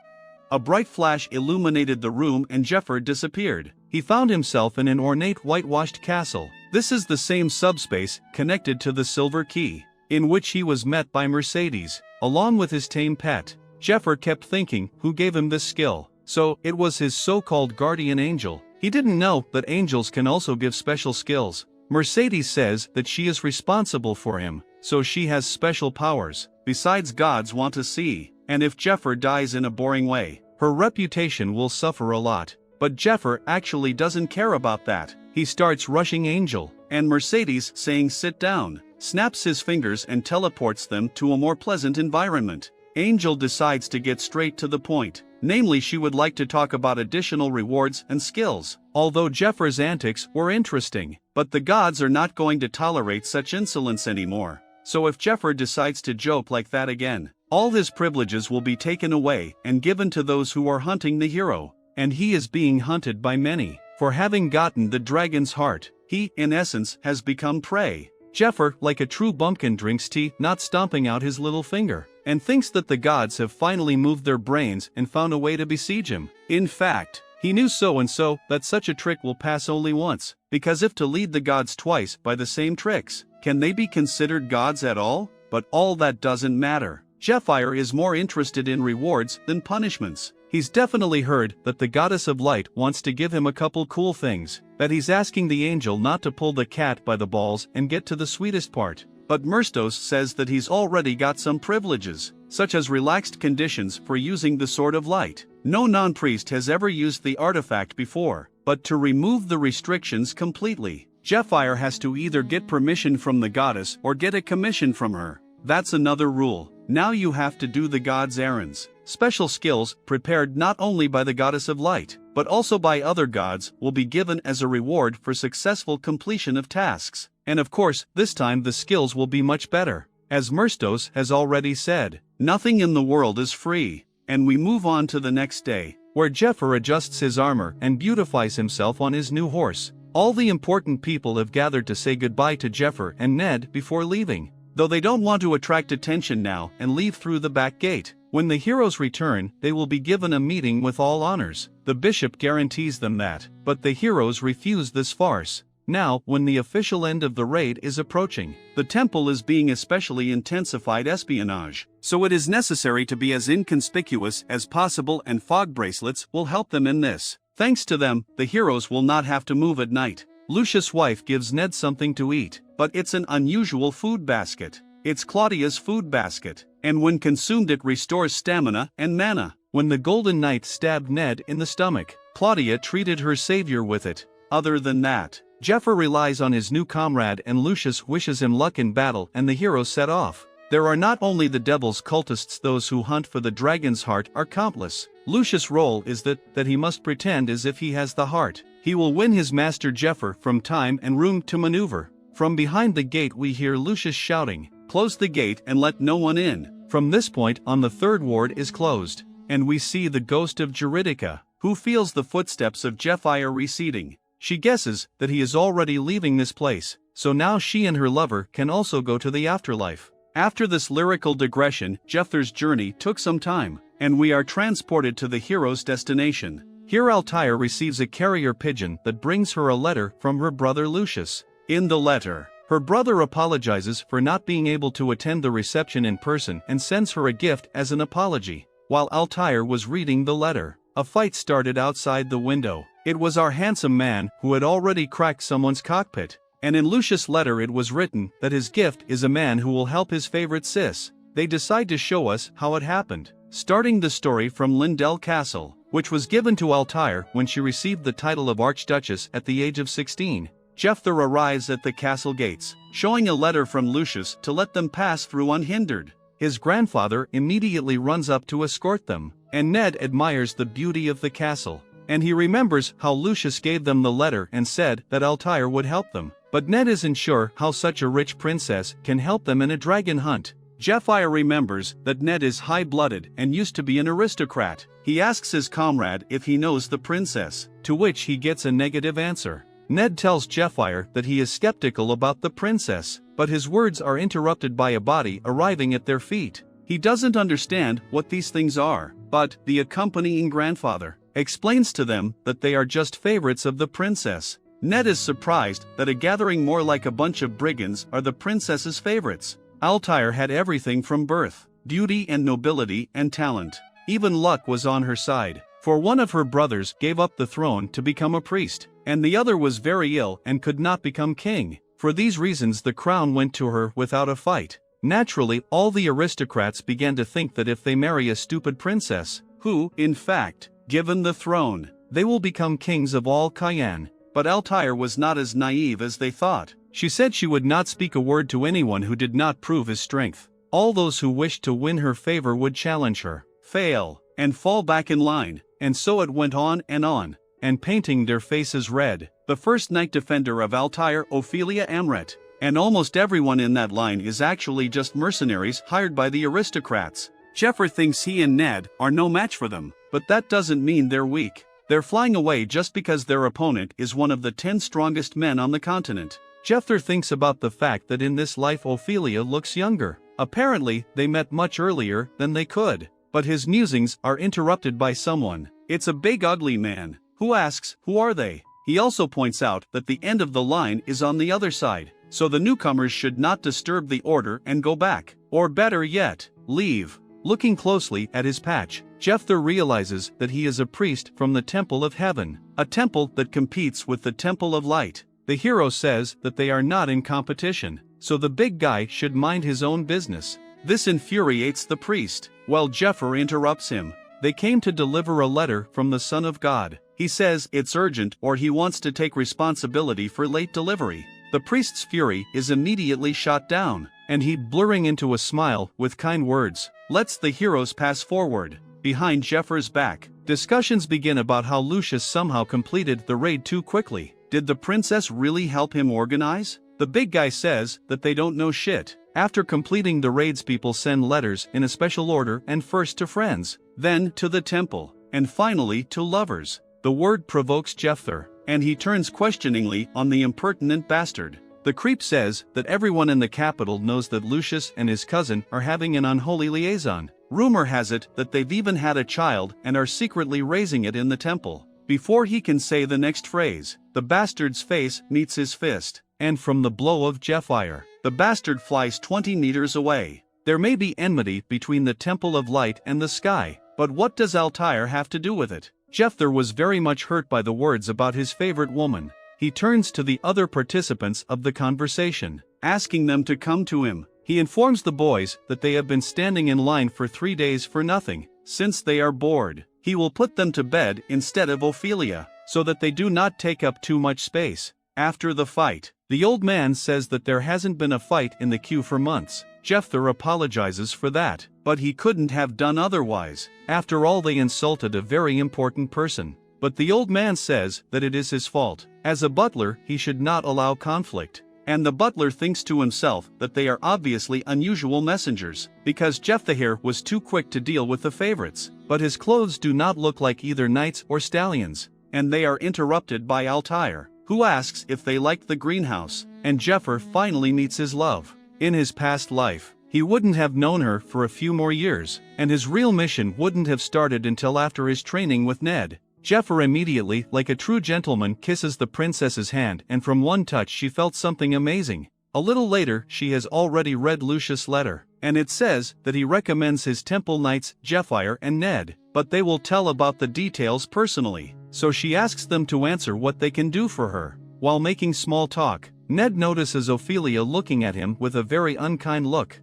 A bright flash illuminated the room and Jephyr disappeared. He found himself in an ornate whitewashed castle. This is the same subspace connected to the silver key, in which he was met by Mercedes, along with his tame pet. Jephyr kept thinking who gave him this skill. So, it was his so-called guardian angel. He didn't know that angels can also give special skills. Mercedes says that she is responsible for him, so she has special powers. Besides, gods want to see, and if Jephyr dies in a boring way, her reputation will suffer a lot. But Jephyr actually doesn't care about that. He starts rushing Angel, and Mercedes, saying sit down, snaps his fingers and teleports them to a more pleasant environment. Angel decides to get straight to the point. Namely, she would like to talk about additional rewards and skills. Although Jeffyr's antics were interesting, but the gods are not going to tolerate such insolence anymore. So if Jephyr decides to joke like that again, all his privileges will be taken away and given to those who are hunting the hero. And he is being hunted by many. For having gotten the dragon's heart, he, in essence, has become prey. Jephyr, like a true bumpkin, drinks tea, not stomping out his little finger, and thinks that the gods have finally moved their brains and found a way to besiege him. In fact, he knew so that such a trick will pass only once, because if to lead the gods twice by the same tricks, can they be considered gods at all? But all that doesn't matter. Jephyr is more interested in rewards than punishments. He's definitely heard that the goddess of light wants to give him a couple cool things, that he's asking the angel not to pull the cat by the balls and get to the sweetest part. But Murstos says that he's already got some privileges, such as relaxed conditions for using the Sword of Light. No non-priest has ever used the artifact before, but to remove the restrictions completely, Jephyr has to either get permission from the goddess or get a commission from her. That's another rule. Now you have to do the god's errands. Special skills, prepared not only by the goddess of light, but also by other gods, will be given as a reward for successful completion of tasks. And of course, this time the skills will be much better. As Murstos has already said, nothing in the world is free. And we move on to the next day, where Jephyr adjusts his armor and beautifies himself on his new horse. All the important people have gathered to say goodbye to Jephyr and Ned before leaving, though they don't want to attract attention now and leave through the back gate. When the heroes return, they will be given a meeting with all honors. The bishop guarantees them that, but the heroes refuse this farce. Now, when the official end of the raid is approaching, the temple is being especially intensified espionage, so it is necessary to be as inconspicuous as possible, and fog bracelets will help them in this. Thanks to them, the heroes will not have to move at night. Lucius' wife gives Ned something to eat, but it's an unusual food basket. It's Claudia's food basket, and when consumed it restores stamina and mana. When the Golden Knight stabbed Ned in the stomach, Claudia treated her savior with it. Other than that, Jephyr relies on his new comrade and Lucius wishes him luck in battle and the heroes set off. There are not only the devil's cultists, those who hunt for the dragon's heart are countless. Lucius' role is that he must pretend as if he has the heart. He will win his master Jephyr from time and room to maneuver. From behind the gate we hear Lucius shouting, "Close the gate and let no one in." From this point on the third ward is closed, and we see the ghost of Juridica, who feels the footsteps of Jephyr receding. She guesses that he is already leaving this place, so now she and her lover can also go to the afterlife. After this lyrical digression, Jephyr's journey took some time, and we are transported to the hero's destination. Here Altair receives a carrier pigeon that brings her a letter from her brother Lucius. In the letter, her brother apologizes for not being able to attend the reception in person and sends her a gift as an apology. While Altair was reading the letter, a fight started outside the window. It was our handsome man who had already cracked someone's cockpit. And in Lucius' letter it was written that his gift is a man who will help his favorite sis. They decide to show us how it happened. Starting the story from Lindell Castle, which was given to Altair when she received the title of Archduchess at the age of 16. Jephyr arrives at the castle gates, showing a letter from Lucius to let them pass through unhindered. His grandfather immediately runs up to escort them, and Ned admires the beauty of the castle. And he remembers how Lucius gave them the letter and said that Altair would help them. But Ned isn't sure how such a rich princess can help them in a dragon hunt. Jephyr remembers that Ned is high-blooded and used to be an aristocrat. He asks his comrade if he knows the princess, to which he gets a negative answer. Ned tells Jephyr that he is skeptical about the princess, but his words are interrupted by a body arriving at their feet. He doesn't understand what these things are, but the accompanying grandfather explains to them that they are just favorites of the princess. Ned is surprised that a gathering more like a bunch of brigands are the princess's favorites. Altair had everything from birth, beauty and nobility and talent. Even luck was on her side, for one of her brothers gave up the throne to become a priest, and the other was very ill and could not become king. For these reasons the crown went to her without a fight. Naturally, all the aristocrats began to think that if they marry a stupid princess, who, in fact, given the throne, they will become kings of all Cayenne. But Altair was not as naive as they thought. She said she would not speak a word to anyone who did not prove his strength. All those who wished to win her favor would challenge her, fail, and fall back in line, and so it went on, and painting their faces red. The first knight defender of Altair, Ophelia Amret, and almost everyone in that line is actually just mercenaries hired by the aristocrats. Jephyr thinks he and Ned are no match for them, but that doesn't mean they're weak. They're flying away just because their opponent is one of the 10 strongest men on the continent. Jephyr thinks about the fact that in this life Ophelia looks younger. Apparently, they met much earlier than they could. But his musings are interrupted by someone. It's a big ugly man, who asks, who are they? He also points out that the end of the line is on the other side, so the newcomers should not disturb the order and go back. Or better yet, leave. Looking closely at his patch, Jephyr realizes that he is a priest from the Temple of Heaven, a temple that competes with the Temple of Light. The hero says that they are not in competition, so the big guy should mind his own business. This infuriates the priest. While Jephyr interrupts him, they came to deliver a letter from the Son of God. He says it's urgent or he wants to take responsibility for late delivery. The priest's fury is immediately shot down, and he, blurring into a smile with kind words, lets the heroes pass forward. Behind Jephyr's back, discussions begin about how Lucius somehow completed the raid too quickly. Did the princess really help him organize? The big guy says that they don't know shit. After completing the raids, people send letters in a special order, and first to friends, then to the temple, and finally to lovers. The word provokes Jephyr, and he turns questioningly on the impertinent bastard. The creep says that everyone in the capital knows that Lucius and his cousin are having an unholy liaison. Rumor has it that they've even had a child and are secretly raising it in the temple. Before he can say the next phrase, the bastard's face meets his fist, and from the blow of Jephyr, the bastard flies 20 meters away. There may be enmity between the Temple of Light and the sky, but what does Altair have to do with it? Jephyr was very much hurt by the words about his favorite woman. He turns to the other participants of the conversation, asking them to come to him. He informs the boys that they have been standing in line for 3 days for nothing, since they are bored. He will put them to bed instead of Ophelia, so that they do not take up too much space. After the fight, the old man says that there hasn't been a fight in the queue for months. Jephyr apologizes for that, but he couldn't have done otherwise. After all, they insulted a very important person. But the old man says that it is his fault. As a butler, he should not allow conflict. And the butler thinks to himself that they are obviously unusual messengers, because Jephyr was too quick to deal with the favorites. But his clothes do not look like either knights or stallions, and they are interrupted by Altair, who asks if they like the greenhouse, and Jephyr finally meets his love. In his past life, he wouldn't have known her for a few more years, and his real mission wouldn't have started until after his training with Ned. Jephyr immediately, like a true gentleman, kisses the princess's hand, and from one touch she felt something amazing. A little later, she has already read Lucius' letter, and it says that he recommends his temple knights, Jephyr and Ned, but they will tell about the details personally, so she asks them to answer what they can do for her. While making small talk, Ned notices Ophelia looking at him with a very unkind look.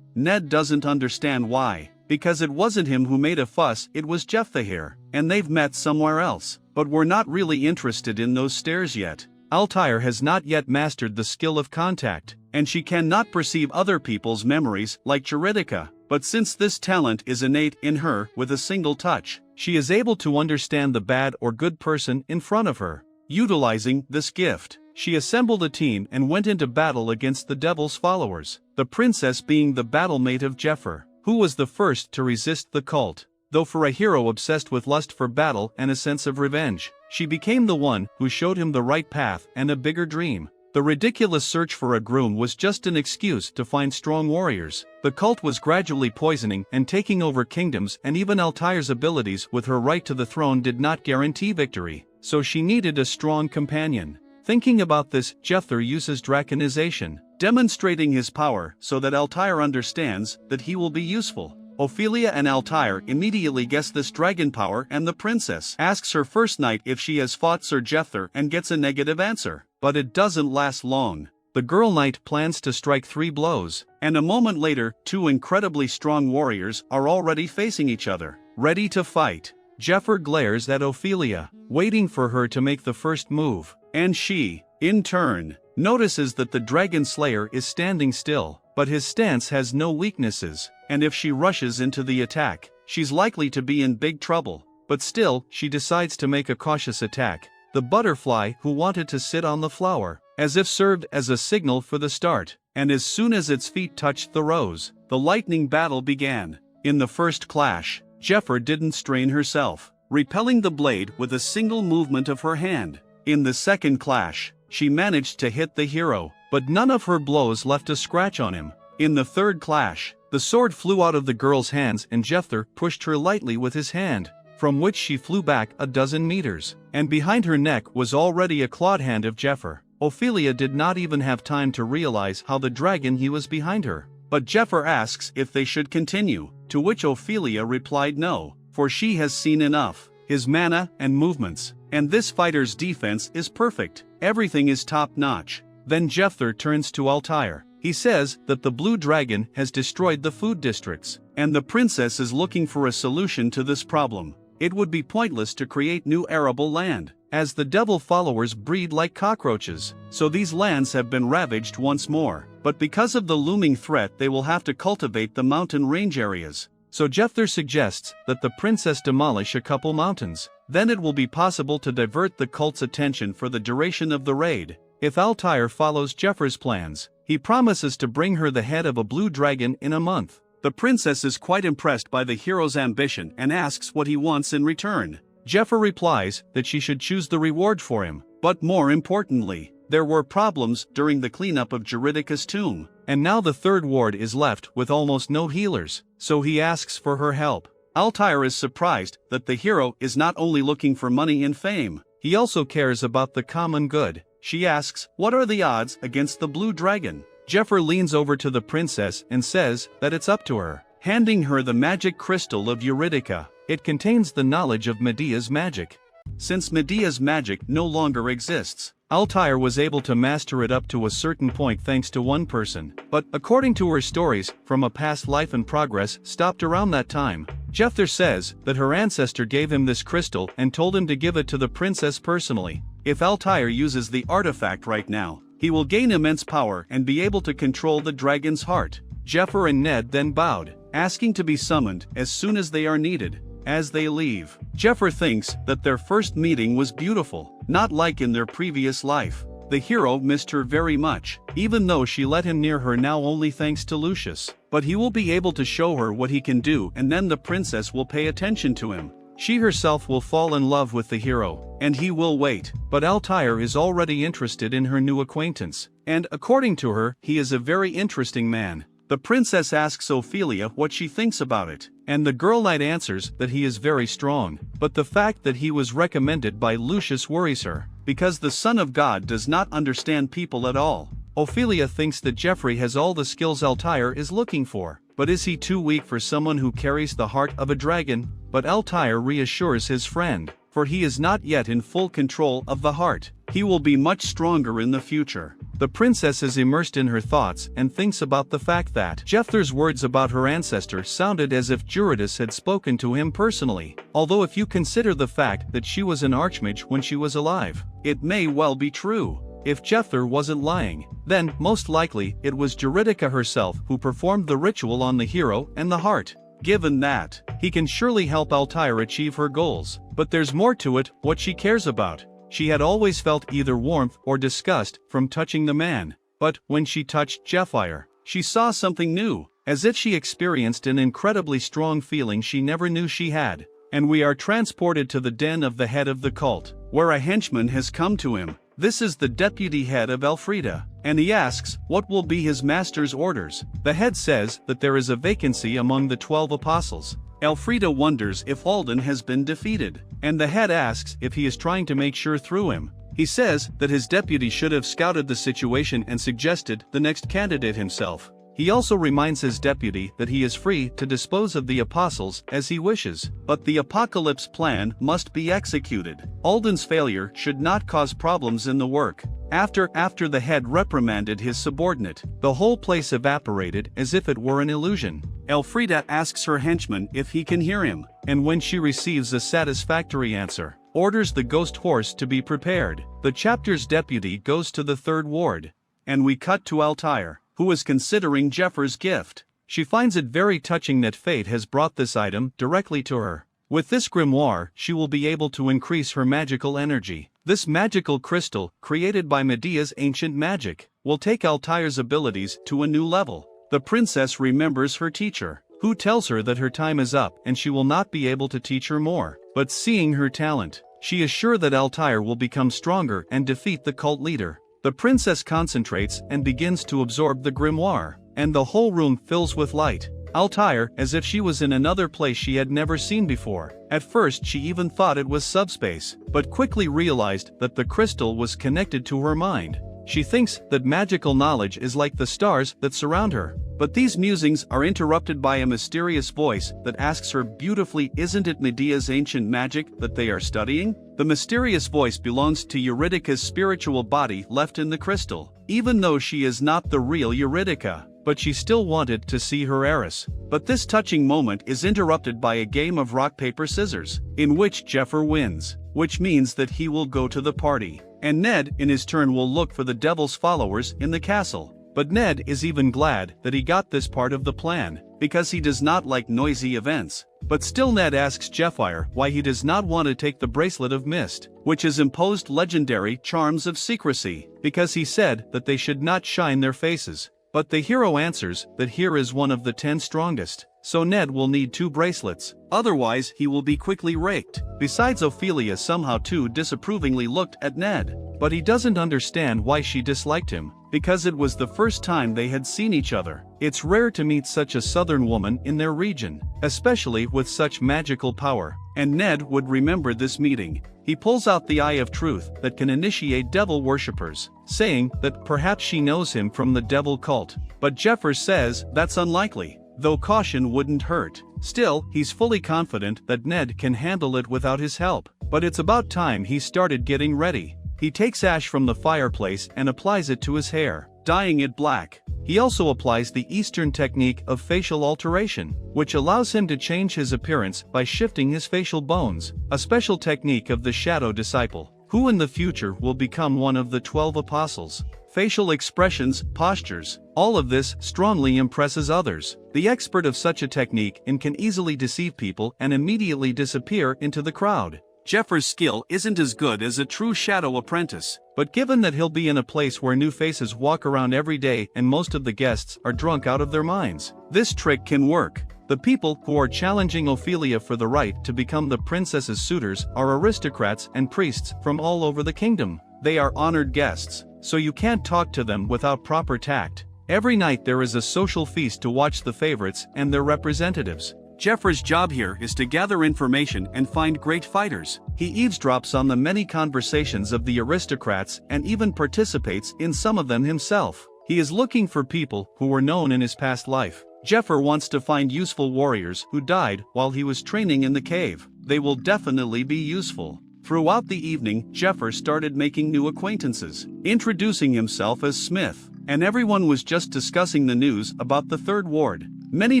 Ned doesn't understand why, because it wasn't him who made a fuss, it was Jephyr, and they've met somewhere else, but we're not really interested in those stares yet. Altair has not yet mastered the skill of contact, and she cannot perceive other people's memories like Juridica, but since this talent is innate in her with a single touch, she is able to understand the bad or good person in front of her. Utilizing this gift, she assembled a team and went into battle against the devil's followers, the princess being the battlemate of Jephyr, who was the first to resist the cult. Though for a hero obsessed with lust for battle and a sense of revenge, she became the one who showed him the right path and a bigger dream. The ridiculous search for a groom was just an excuse to find strong warriors. The cult was gradually poisoning and taking over kingdoms, and even Altair's abilities with her right to the throne did not guarantee victory, so she needed a strong companion. Thinking about this, Jephyr uses draconization, demonstrating his power so that Altair understands that he will be useful. Ophelia and Altair immediately guess this dragon power, and the princess asks her first knight if she has fought Sir Jephyr and gets a negative answer. But it doesn't last long. The girl knight plans to strike 3 blows, and a moment later, 2 incredibly strong warriors are already facing each other, ready to fight. Jephyr glares at Ophelia, waiting for her to make the first move, and she, in turn, notices that the dragon slayer is standing still, but his stance has no weaknesses, and if she rushes into the attack, she's likely to be in big trouble. But still, she decides to make a cautious attack. The butterfly who wanted to sit on the flower, as if served as a signal for the start, and as soon as its feet touched the rose, the lightning battle began. In the first clash, Jephyr didn't strain herself, repelling the blade with a single movement of her hand. In the second clash, she managed to hit the hero, but none of her blows left a scratch on him. In the third clash, the sword flew out of the girl's hands and Jephyr pushed her lightly with his hand, from which she flew back a dozen meters, and behind her neck was already a clawed hand of Jephyr. Ophelia did not even have time to realize how the dragon he was behind her. But Jephyr asks if they should continue, to which Ophelia replied no, for she has seen enough. His mana and movements, and this fighter's defense is perfect. Everything is top-notch. Then Jephyr turns to Altair. He says that the blue dragon has destroyed the food districts, and the princess is looking for a solution to this problem. It would be pointless to create new arable land, as the devil followers breed like cockroaches, so these lands have been ravaged once more. But because of the looming threat, they will have to cultivate the mountain range areas. So Jephyr suggests that the princess demolish a couple mountains. Then it will be possible to divert the cult's attention for the duration of the raid. If Altair follows Jeffyr's plans, he promises to bring her the head of a blue dragon in a month. The princess is quite impressed by the hero's ambition and asks what he wants in return. Jephyr replies that she should choose the reward for him, but more importantly, there were problems during the cleanup of Juridica's tomb, and now the third ward is left with almost no healers, so he asks for her help. Altair is surprised that the hero is not only looking for money and fame, he also cares about the common good. She asks, what are the odds against the blue dragon? Jephyr leans over to the princess and says that it's up to her, handing her the magic crystal of Juridica. It contains the knowledge of Medea's magic. Since Medea's magic no longer exists, Altair was able to master it up to a certain point thanks to one person, but according to her stories from a past life and progress stopped around that time, Jephyr says that her ancestor gave him this crystal and told him to give it to the princess personally. If Altair uses the artifact right now, he will gain immense power and be able to control the dragon's heart. Jephyr and Ned then bowed, asking to be summoned as soon as they are needed. As they leave, Jephyr thinks that their first meeting was beautiful, not like in their previous life. The hero missed her very much, even though she let him near her now only thanks to Lucius. But he will be able to show her what he can do, and then the princess will pay attention to him. She herself will fall in love with the hero, and he will wait. But Altair is already interested in her new acquaintance, and according to her, he is a very interesting man. The princess asks Ophelia what she thinks about it, and the girl knight answers that he is very strong, but the fact that he was recommended by Lucius worries her, because the Son of God does not understand people at all. Ophelia thinks that Jephyr has all the skills Altair is looking for, but is he too weak for someone who carries the heart of a dragon? But Altair reassures his friend, for he is not yet in full control of the heart. He will be much stronger in the future. The princess is immersed in her thoughts and thinks about the fact that Jephthar's words about her ancestor sounded as if Juritus had spoken to him personally, although if you consider the fact that she was an archmage when she was alive, it may well be true. If Jephyr wasn't lying, then most likely it was Juridica herself who performed the ritual on the hero and the heart. Given that, he can surely help Altair achieve her goals, but there's more to it, what she cares about. She had always felt either warmth or disgust from touching the man, but when she touched Jephyr, she saw something new, as if she experienced an incredibly strong feeling she never knew she had. And we are transported to the den of the head of the cult, where a henchman has come to him. This is the deputy head of Elfrida, and he asks what will be his master's orders. The head says that there is a vacancy among the 12 apostles. Elfrida wonders if Alden has been defeated, and the head asks if he is trying to make sure through him. He says that his deputy should have scouted the situation and suggested the next candidate himself. He also reminds his deputy that he is free to dispose of the apostles as he wishes, but the apocalypse plan must be executed. Alden's failure should not cause problems in the work. After the head reprimanded his subordinate, the whole place evaporated as if it were an illusion. Elfrida asks her henchman if he can hear him, and when she receives a satisfactory answer, orders the ghost horse to be prepared. The chapter's deputy goes to the third ward, and we cut to Altair, who is considering Jephyr's gift. She finds it very touching that fate has brought this item directly to her. With this grimoire, she will be able to increase her magical energy. This magical crystal, created by Medea's ancient magic, will take Altair's abilities to a new level. The princess remembers her teacher, who tells her that her time is up and she will not be able to teach her more. But seeing her talent, she is sure that Altair will become stronger and defeat the cult leader. The princess concentrates and begins to absorb the grimoire, and the whole room fills with light. Altair, as if she was in another place she had never seen before. At first she even thought it was subspace, but quickly realized that the crystal was connected to her mind. She thinks that magical knowledge is like the stars that surround her. But these musings are interrupted by a mysterious voice that asks her beautifully, isn't it Medea's ancient magic that they are studying? The mysterious voice belongs to Eurydica's spiritual body left in the crystal, even though she is not the real Eurydica. But she still wanted to see her heiress. But this touching moment is interrupted by a game of rock paper scissors, in which Jephyr wins, which means that he will go to the party. And Ned, in his turn, will look for the devil's followers in the castle. But Ned is even glad that he got this part of the plan, because he does not like noisy events. But still Ned asks Jephyr why he does not want to take the bracelet of mist, which has imposed legendary charms of secrecy, because he said that they should not shine their faces. But the hero answers that here is one of the 10 strongest, so Ned will need 2 bracelets, otherwise he will be quickly raked. Besides, Ophelia somehow too disapprovingly looked at Ned, but he doesn't understand why she disliked him, because it was the first time they had seen each other. It's rare to meet such a southern woman in their region, especially with such magical power, and Ned would remember this meeting. He pulls out the Eye of Truth that can initiate devil worshippers, saying that perhaps she knows him from the devil cult. But Jephyr says that's unlikely, though caution wouldn't hurt. Still, he's fully confident that Ned can handle it without his help. But it's about time he started getting ready. He takes ash from the fireplace and applies it to his hair, dyeing it black. He also applies the Eastern technique of facial alteration, which allows him to change his appearance by shifting his facial bones, a special technique of the Shadow Disciple, who in the future will become one of the 12 apostles. Facial expressions, postures, all of this strongly impresses others. The expert of such a technique can easily deceive people and immediately disappear into the crowd. Jephyer's skill isn't as good as a true shadow apprentice, but given that he'll be in a place where new faces walk around every day and most of the guests are drunk out of their minds, this trick can work. The people who are challenging Ophelia for the right to become the princess's suitors are aristocrats and priests from all over the kingdom. They are honored guests, so you can't talk to them without proper tact. Every night there is a social feast to watch the favorites and their representatives. Jephyer's job here is to gather information and find great fighters. He eavesdrops on the many conversations of the aristocrats and even participates in some of them himself. He is looking for people who were known in his past life. Jephyr wants to find useful warriors who died while he was training in the cave. They will definitely be useful. Throughout the evening, Jephyr started making new acquaintances, introducing himself as Smith, and everyone was just discussing the news about the Third Ward. Many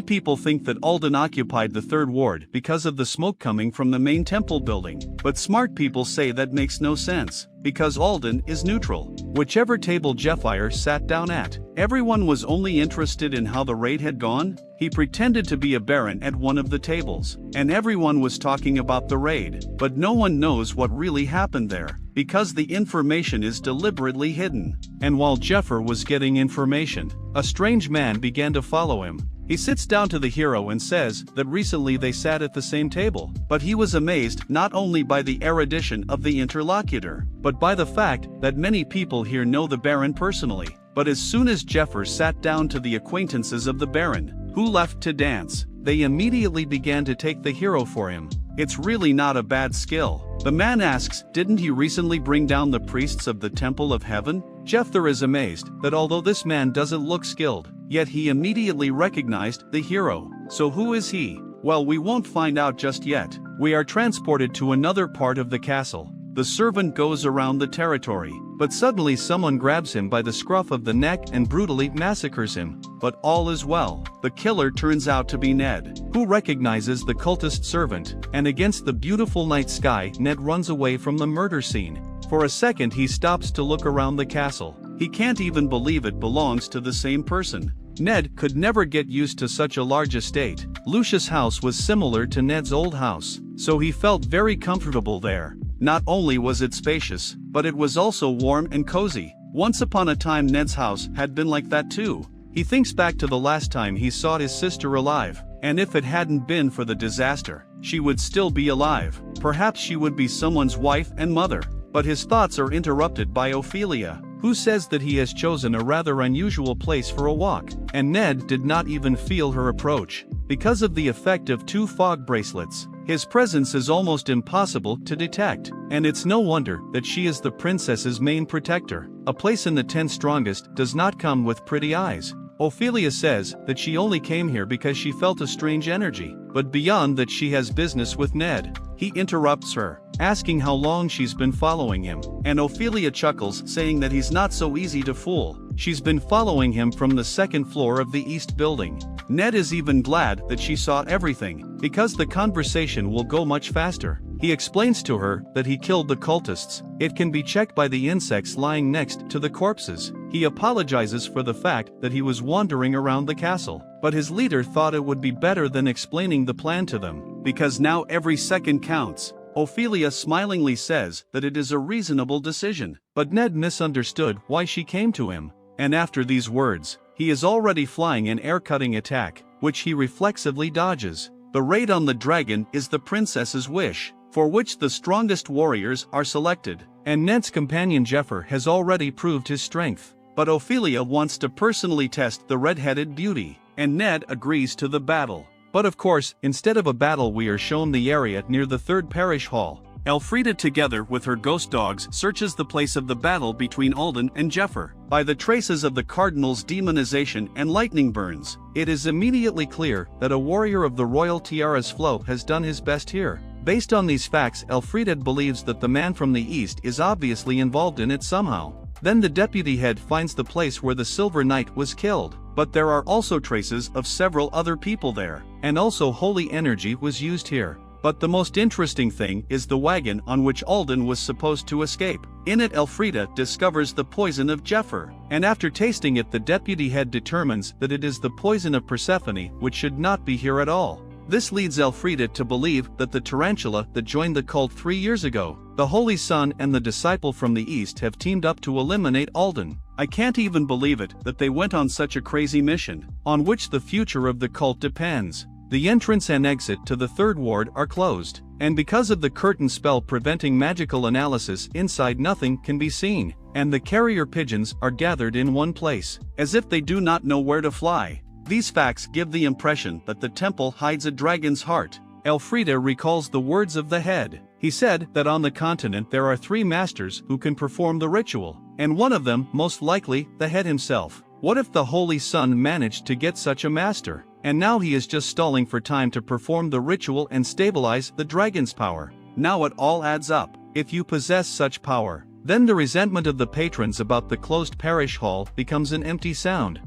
people think that Alden occupied the Third Ward because of the smoke coming from the main temple building, but smart people say that makes no sense, because Alden is neutral. Whichever table Jephyr sat down at, everyone was only interested in how the raid had gone. He pretended to be a baron at one of the tables, and everyone was talking about the raid, but no one knows what really happened there, because the information is deliberately hidden. And while Jephyr was getting information, a strange man began to follow him. He sits down to the hero and says that recently they sat at the same table, but he was amazed not only by the erudition of the interlocutor, but by the fact that many people here know the Baron personally. But as soon as Jephyr sat down to the acquaintances of the Baron, who left to dance, they immediately began to take the hero for him. It's really not a bad skill. The man asks, didn't he recently bring down the priests of the Temple of Heaven? Jephyr is amazed that although this man doesn't look skilled, yet he immediately recognized the hero. So who is he? Well, we won't find out just yet. We are transported to another part of the castle. The servant goes around the territory, but suddenly someone grabs him by the scruff of the neck and brutally massacres him. But all is well. The killer turns out to be Ned, who recognizes the cultist servant, and against the beautiful night sky, Ned runs away from the murder scene. For a second he stops to look around the castle. He can't even believe it belongs to the same person. Ned could never get used to such a large estate. Lucius' house was similar to Ned's old house, so he felt very comfortable there. Not only was it spacious, but it was also warm and cozy. Once upon a time Ned's house had been like that too. He thinks back to the last time he saw his sister alive, and if it hadn't been for the disaster, she would still be alive. Perhaps she would be someone's wife and mother. But his thoughts are interrupted by Ophelia, who says that he has chosen a rather unusual place for a walk, and Ned did not even feel her approach. Because of the effect of 2 fog bracelets, his presence is almost impossible to detect, and it's no wonder that she is the princess's main protector. A place in the 10 strongest does not come with pretty eyes. Ophelia says that she only came here because she felt a strange energy, but beyond that she has business with Ned. He interrupts her, asking how long she's been following him, and Ophelia chuckles, saying that he's not so easy to fool. She's been following him from the 2nd floor of the east building. Ned is even glad that she saw everything, because the conversation will go much faster. He explains to her that he killed the cultists. It can be checked by the insects lying next to the corpses. He apologizes for the fact that he was wandering around the castle, but his leader thought it would be better than explaining the plan to them, because now every second counts. Ophelia smilingly says that it is a reasonable decision, but Ned misunderstood why she came to him, and after these words, he is already flying an air-cutting attack, which he reflexively dodges. The raid on the dragon is the princess's wish, for which the strongest warriors are selected, and Ned's companion Jephyr has already proved his strength. But Ophelia wants to personally test the red-headed beauty, and Ned agrees to the battle. But of course, instead of a battle we are shown the area near the 3rd parish hall. Elfrida, together with her ghost dogs, searches the place of the battle between Alden and Jephyr. By the traces of the cardinal's demonization and lightning burns, it is immediately clear that a warrior of the royal tiara's flow has done his best here. Based on these facts, Elfrida believes that the man from the east is obviously involved in it somehow. Then the deputy head finds the place where the Silver Knight was killed, but there are also traces of several other people there, and also holy energy was used here. But the most interesting thing is the wagon on which Alden was supposed to escape. In it, Elfrida discovers the poison of Jephyr, and after tasting it, the deputy head determines that it is the poison of Persephone, which should not be here at all. This leads Elfrida to believe that the tarantula that joined the cult 3 years ago, the Holy Sun and the disciple from the east have teamed up to eliminate Alden. I can't even believe it that they went on such a crazy mission, on which the future of the cult depends. The entrance and exit to the third ward are closed, and because of the curtain spell preventing magical analysis inside, nothing can be seen, and the carrier pigeons are gathered in one place, as if they do not know where to fly. These facts give the impression that the temple hides a dragon's heart. Elfrida recalls the words of the head. He said that on the continent there are 3 masters who can perform the ritual, and one of them, most likely, the head himself. What if the Holy Sun managed to get such a master, and now he is just stalling for time to perform the ritual and stabilize the dragon's power? Now it all adds up. If you possess such power, then the resentment of the patrons about the closed parish hall becomes an empty sound.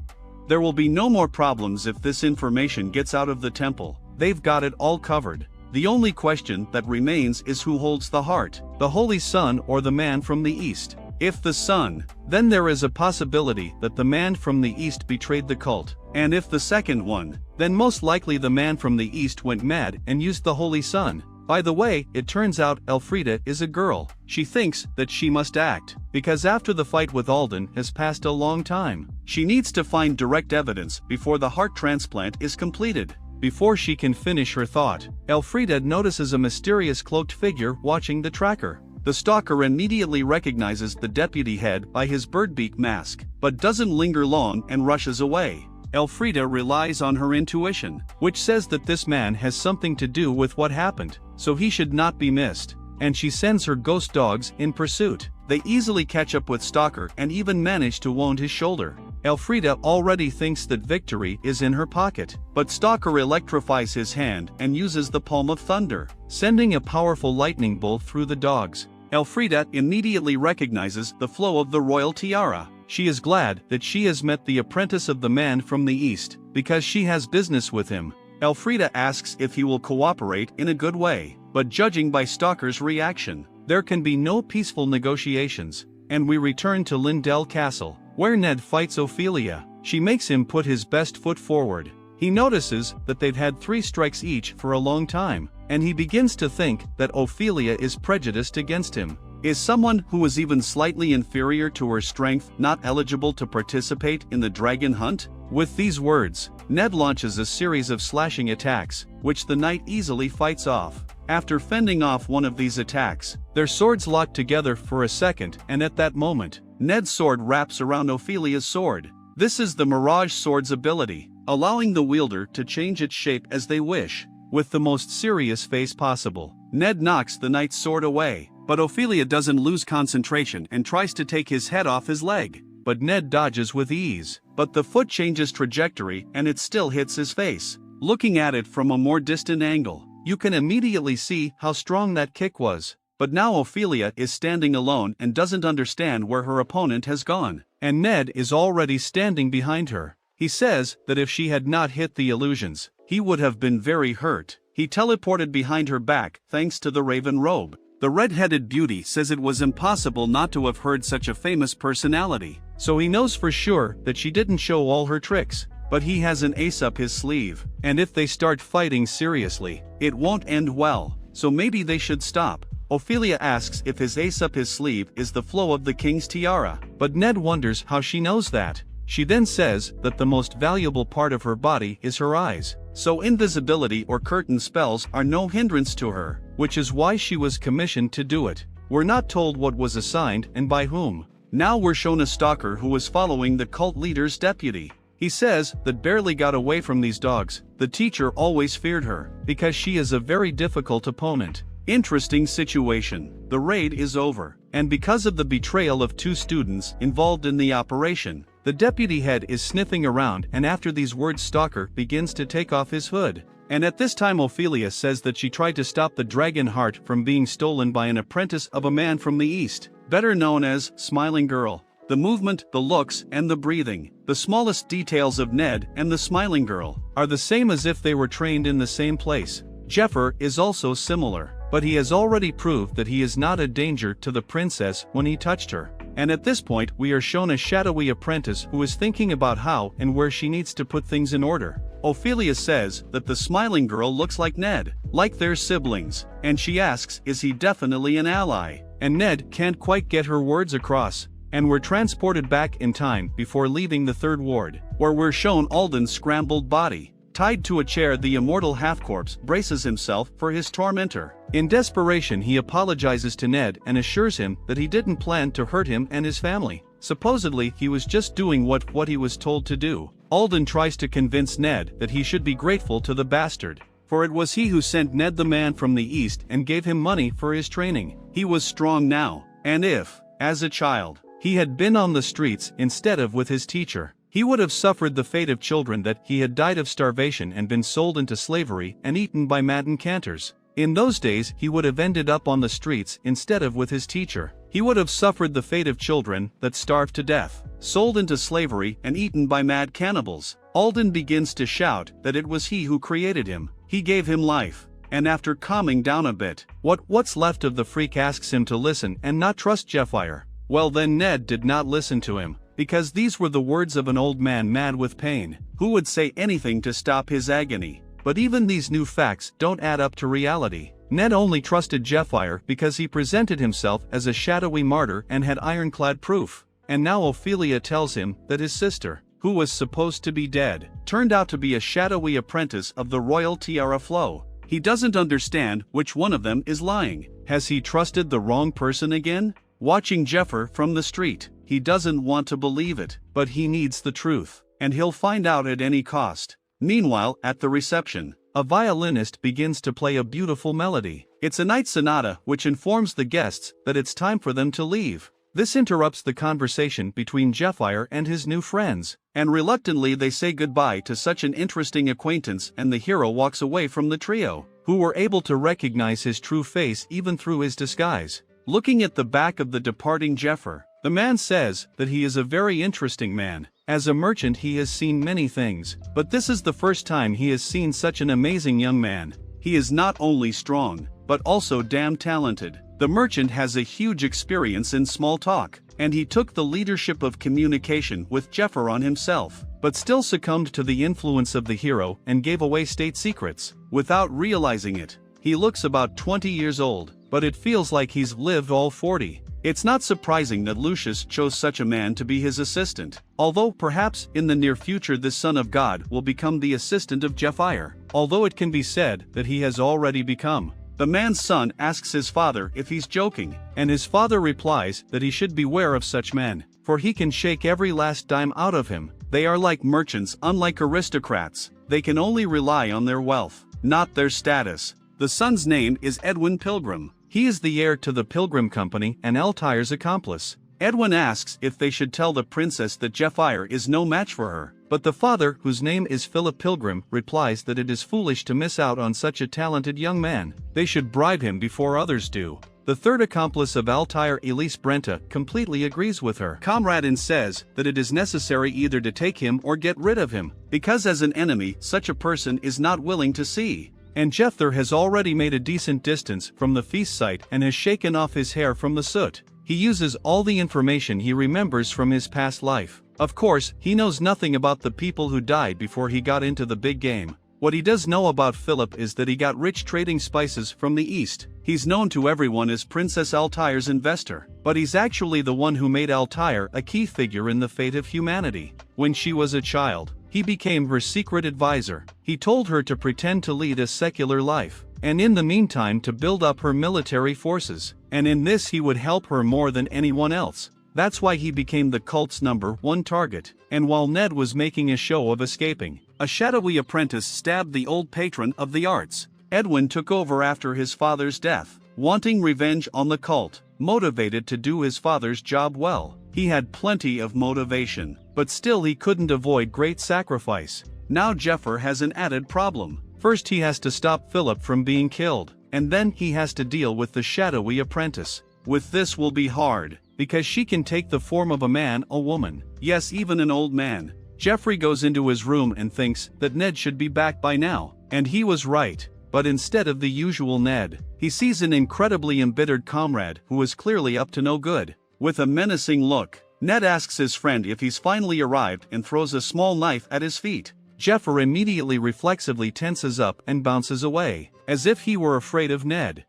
There will be no more problems if this information gets out of the temple. They've got it all covered. The only question that remains is who holds the heart, the Holy Sun or the man from the east. If the Sun, then there is a possibility that the man from the east betrayed the cult, and if the second one, then most likely the man from the east went mad and used the Holy Sun. By the way, it turns out Elfrida is a girl. She thinks that she must act, because after the fight with Alden has passed a long time, she needs to find direct evidence before the heart transplant is completed. Before she can finish her thought, Elfrida notices a mysterious cloaked figure watching the tracker. The stalker immediately recognizes the deputy head by his birdbeak mask, but doesn't linger long and rushes away. Elfrida relies on her intuition, which says that this man has something to do with what happened, so he should not be missed, and she sends her ghost dogs in pursuit. They easily catch up with Stalker and even manage to wound his shoulder. Elfrida already thinks that victory is in her pocket, but Stalker electrifies his hand and uses the palm of thunder, sending a powerful lightning bolt through the dogs. Elfrida immediately recognizes the flow of the royal tiara. She is glad that she has met the apprentice of the man from the east, because she has business with him. Elfrida asks if he will cooperate in a good way, but judging by Stalker's reaction, there can be no peaceful negotiations, and we return to Lindell Castle, where Ned fights Ophelia. She makes him put his best foot forward. He notices that they've had 3 strikes each for a long time, and he begins to think that Ophelia is prejudiced against him. Is someone who is even slightly inferior to her strength not eligible to participate in the dragon hunt? With these words, Ned launches a series of slashing attacks, which the knight easily fights off. After fending off one of these attacks, their swords lock together for a second, and at that moment, Ned's sword wraps around Ophelia's sword. This is the Mirage Sword's ability, allowing the wielder to change its shape as they wish. With the most serious face possible, Ned knocks the knight's sword away, but Ophelia doesn't lose concentration and tries to take his head off his leg. But Ned dodges with ease, but the foot changes trajectory and it still hits his face. Looking at it from a more distant angle, you can immediately see how strong that kick was. But now Ophelia is standing alone and doesn't understand where her opponent has gone, and Ned is already standing behind her. He says that if she had not hit the illusions, he would have been very hurt. He teleported behind her back thanks to the raven robe. The red-headed beauty says it was impossible not to have heard such a famous personality, so he knows for sure that she didn't show all her tricks. But he has an ace up his sleeve, and if they start fighting seriously, it won't end well, so maybe they should stop. Ophelia asks if his ace up his sleeve is the flow of the king's tiara, but Ned wonders how she knows that. She then says that the most valuable part of her body is her eyes, so invisibility or curtain spells are no hindrance to her, which is why she was commissioned to do it. We're not told what was assigned and by whom. Now we're shown a stalker who was following the cult leader's deputy. He says that barely got away from these dogs. The teacher always feared her, because she is a very difficult opponent. Interesting situation. The raid is over, and because of the betrayal of 2 students involved in the operation, the deputy head is sniffing around, and after these words Stalker begins to take off his hood. And at this time Ophelia says that she tried to stop the dragon heart from being stolen by an apprentice of a man from the east, better known as Smiling Girl. The movement, the looks, and the breathing, the smallest details of Ned and the Smiling Girl, are the same as if they were trained in the same place. Jephyr is also similar, but he has already proved that he is not a danger to the princess when he touched her. And at this point we are shown a shadowy apprentice who is thinking about how and where she needs to put things in order. Ophelia says that the Smiling Girl looks like Ned, like their siblings, and she asks, is he definitely an ally? And Ned can't quite get her words across. And we're transported back in time before leaving the 3rd ward, where we're shown Alden's scrambled body. Tied to a chair, the immortal half-corpse braces himself for his tormentor. In desperation he apologizes to Ned and assures him that he didn't plan to hurt him and his family. Supposedly he was just doing what he was told to do. Alden tries to convince Ned that he should be grateful to the bastard, for it was he who sent Ned the man from the east and gave him money for his training. He was strong now, and if, as a child, he had been on the streets instead of with his teacher, he would have suffered the fate of children, that he had died of starvation and been sold into slavery and eaten by mad encanters. In those days he would have ended up on the streets instead of with his teacher. He would have suffered the fate of children that starved to death, sold into slavery and eaten by mad cannibals. Alden begins to shout that it was he who created him. He gave him life. And after calming down a bit, what's left of the freak asks him to listen and not trust Jephyr. Well then Ned did not listen to him, because these were the words of an old man mad with pain, who would say anything to stop his agony. But even these new facts don't add up to reality. Ned only trusted Jephyr because he presented himself as a shadowy martyr and had ironclad proof. And now Ophelia tells him that his sister, who was supposed to be dead, turned out to be a shadowy apprentice of the royal Tiara Flow. He doesn't understand which one of them is lying. Has he trusted the wrong person again? Watching Jephyr from the street, he doesn't want to believe it, but he needs the truth, and he'll find out at any cost. Meanwhile, at the reception, a violinist begins to play a beautiful melody. It's a night sonata which informs the guests that it's time for them to leave. This interrupts the conversation between Jephyr and his new friends, and reluctantly they say goodbye to such an interesting acquaintance, and the hero walks away from the trio, who were able to recognize his true face even through his disguise. Looking at the back of the departing Jephyr, the man says that he is a very interesting man. As a merchant he has seen many things, but this is the first time he has seen such an amazing young man. He is not only strong, but also damn talented. The merchant has a huge experience in small talk, and he took the leadership of communication with Jephyr on himself, but still succumbed to the influence of the hero and gave away state secrets. Without realizing it, he looks about 20 years old, but it feels like he's lived all 40. It's not surprising that Lucius chose such a man to be his assistant, although perhaps in the near future this son of God will become the assistant of Jephyr, although it can be said that he has already become. The man's son asks his father if he's joking, and his father replies that he should beware of such men, for he can shake every last dime out of him. They are like merchants, unlike aristocrats. They can only rely on their wealth, not their status. The son's name is Edwin Pilgrim. He is the heir to the Pilgrim Company and Altyr's accomplice. Edwin asks if they should tell the princess that Jephyr is no match for her, but the father, whose name is Philip Pilgrim, replies that it is foolish to miss out on such a talented young man. They should bribe him before others do. The third accomplice of Altyr, Elise Brenta, completely agrees with her comrade and says that it is necessary either to take him or get rid of him, because as an enemy such a person is not willing to see. And Jephyr has already made a decent distance from the feast site and has shaken off his hair from the soot. He uses all the information he remembers from his past life. Of course, he knows nothing about the people who died before he got into the big game. What he does know about Philip is that he got rich trading spices from the east. He's known to everyone as Princess Altyr's investor, but he's actually the one who made Altyr a key figure in the fate of humanity. When she was a child, he became her secret advisor. He told her to pretend to lead a secular life, and in the meantime to build up her military forces, and in this he would help her more than anyone else. That's why he became the cult's #1 target. And while Ned was making a show of escaping, a shadowy apprentice stabbed the old patron of the arts. Edwin took over after his father's death. wanting revenge on the cult, motivated to do his father's job well. He had plenty of motivation, but still he couldn't avoid great sacrifice. Now Jephyr has an added problem. First he has to stop Philip from being killed, and then he has to deal with the shadowy apprentice. With this will be hard, because she can take the form of a man, a woman, yes, even an old man. Jeffrey goes into his room and thinks that Ned should be back by now, and he was right. But instead of the usual Ned, he sees an incredibly embittered comrade who is clearly up to no good. With a menacing look, Ned asks his friend if he's finally arrived and throws a small knife at his feet. Jephyr immediately reflexively tenses up and bounces away, as if he were afraid of Ned.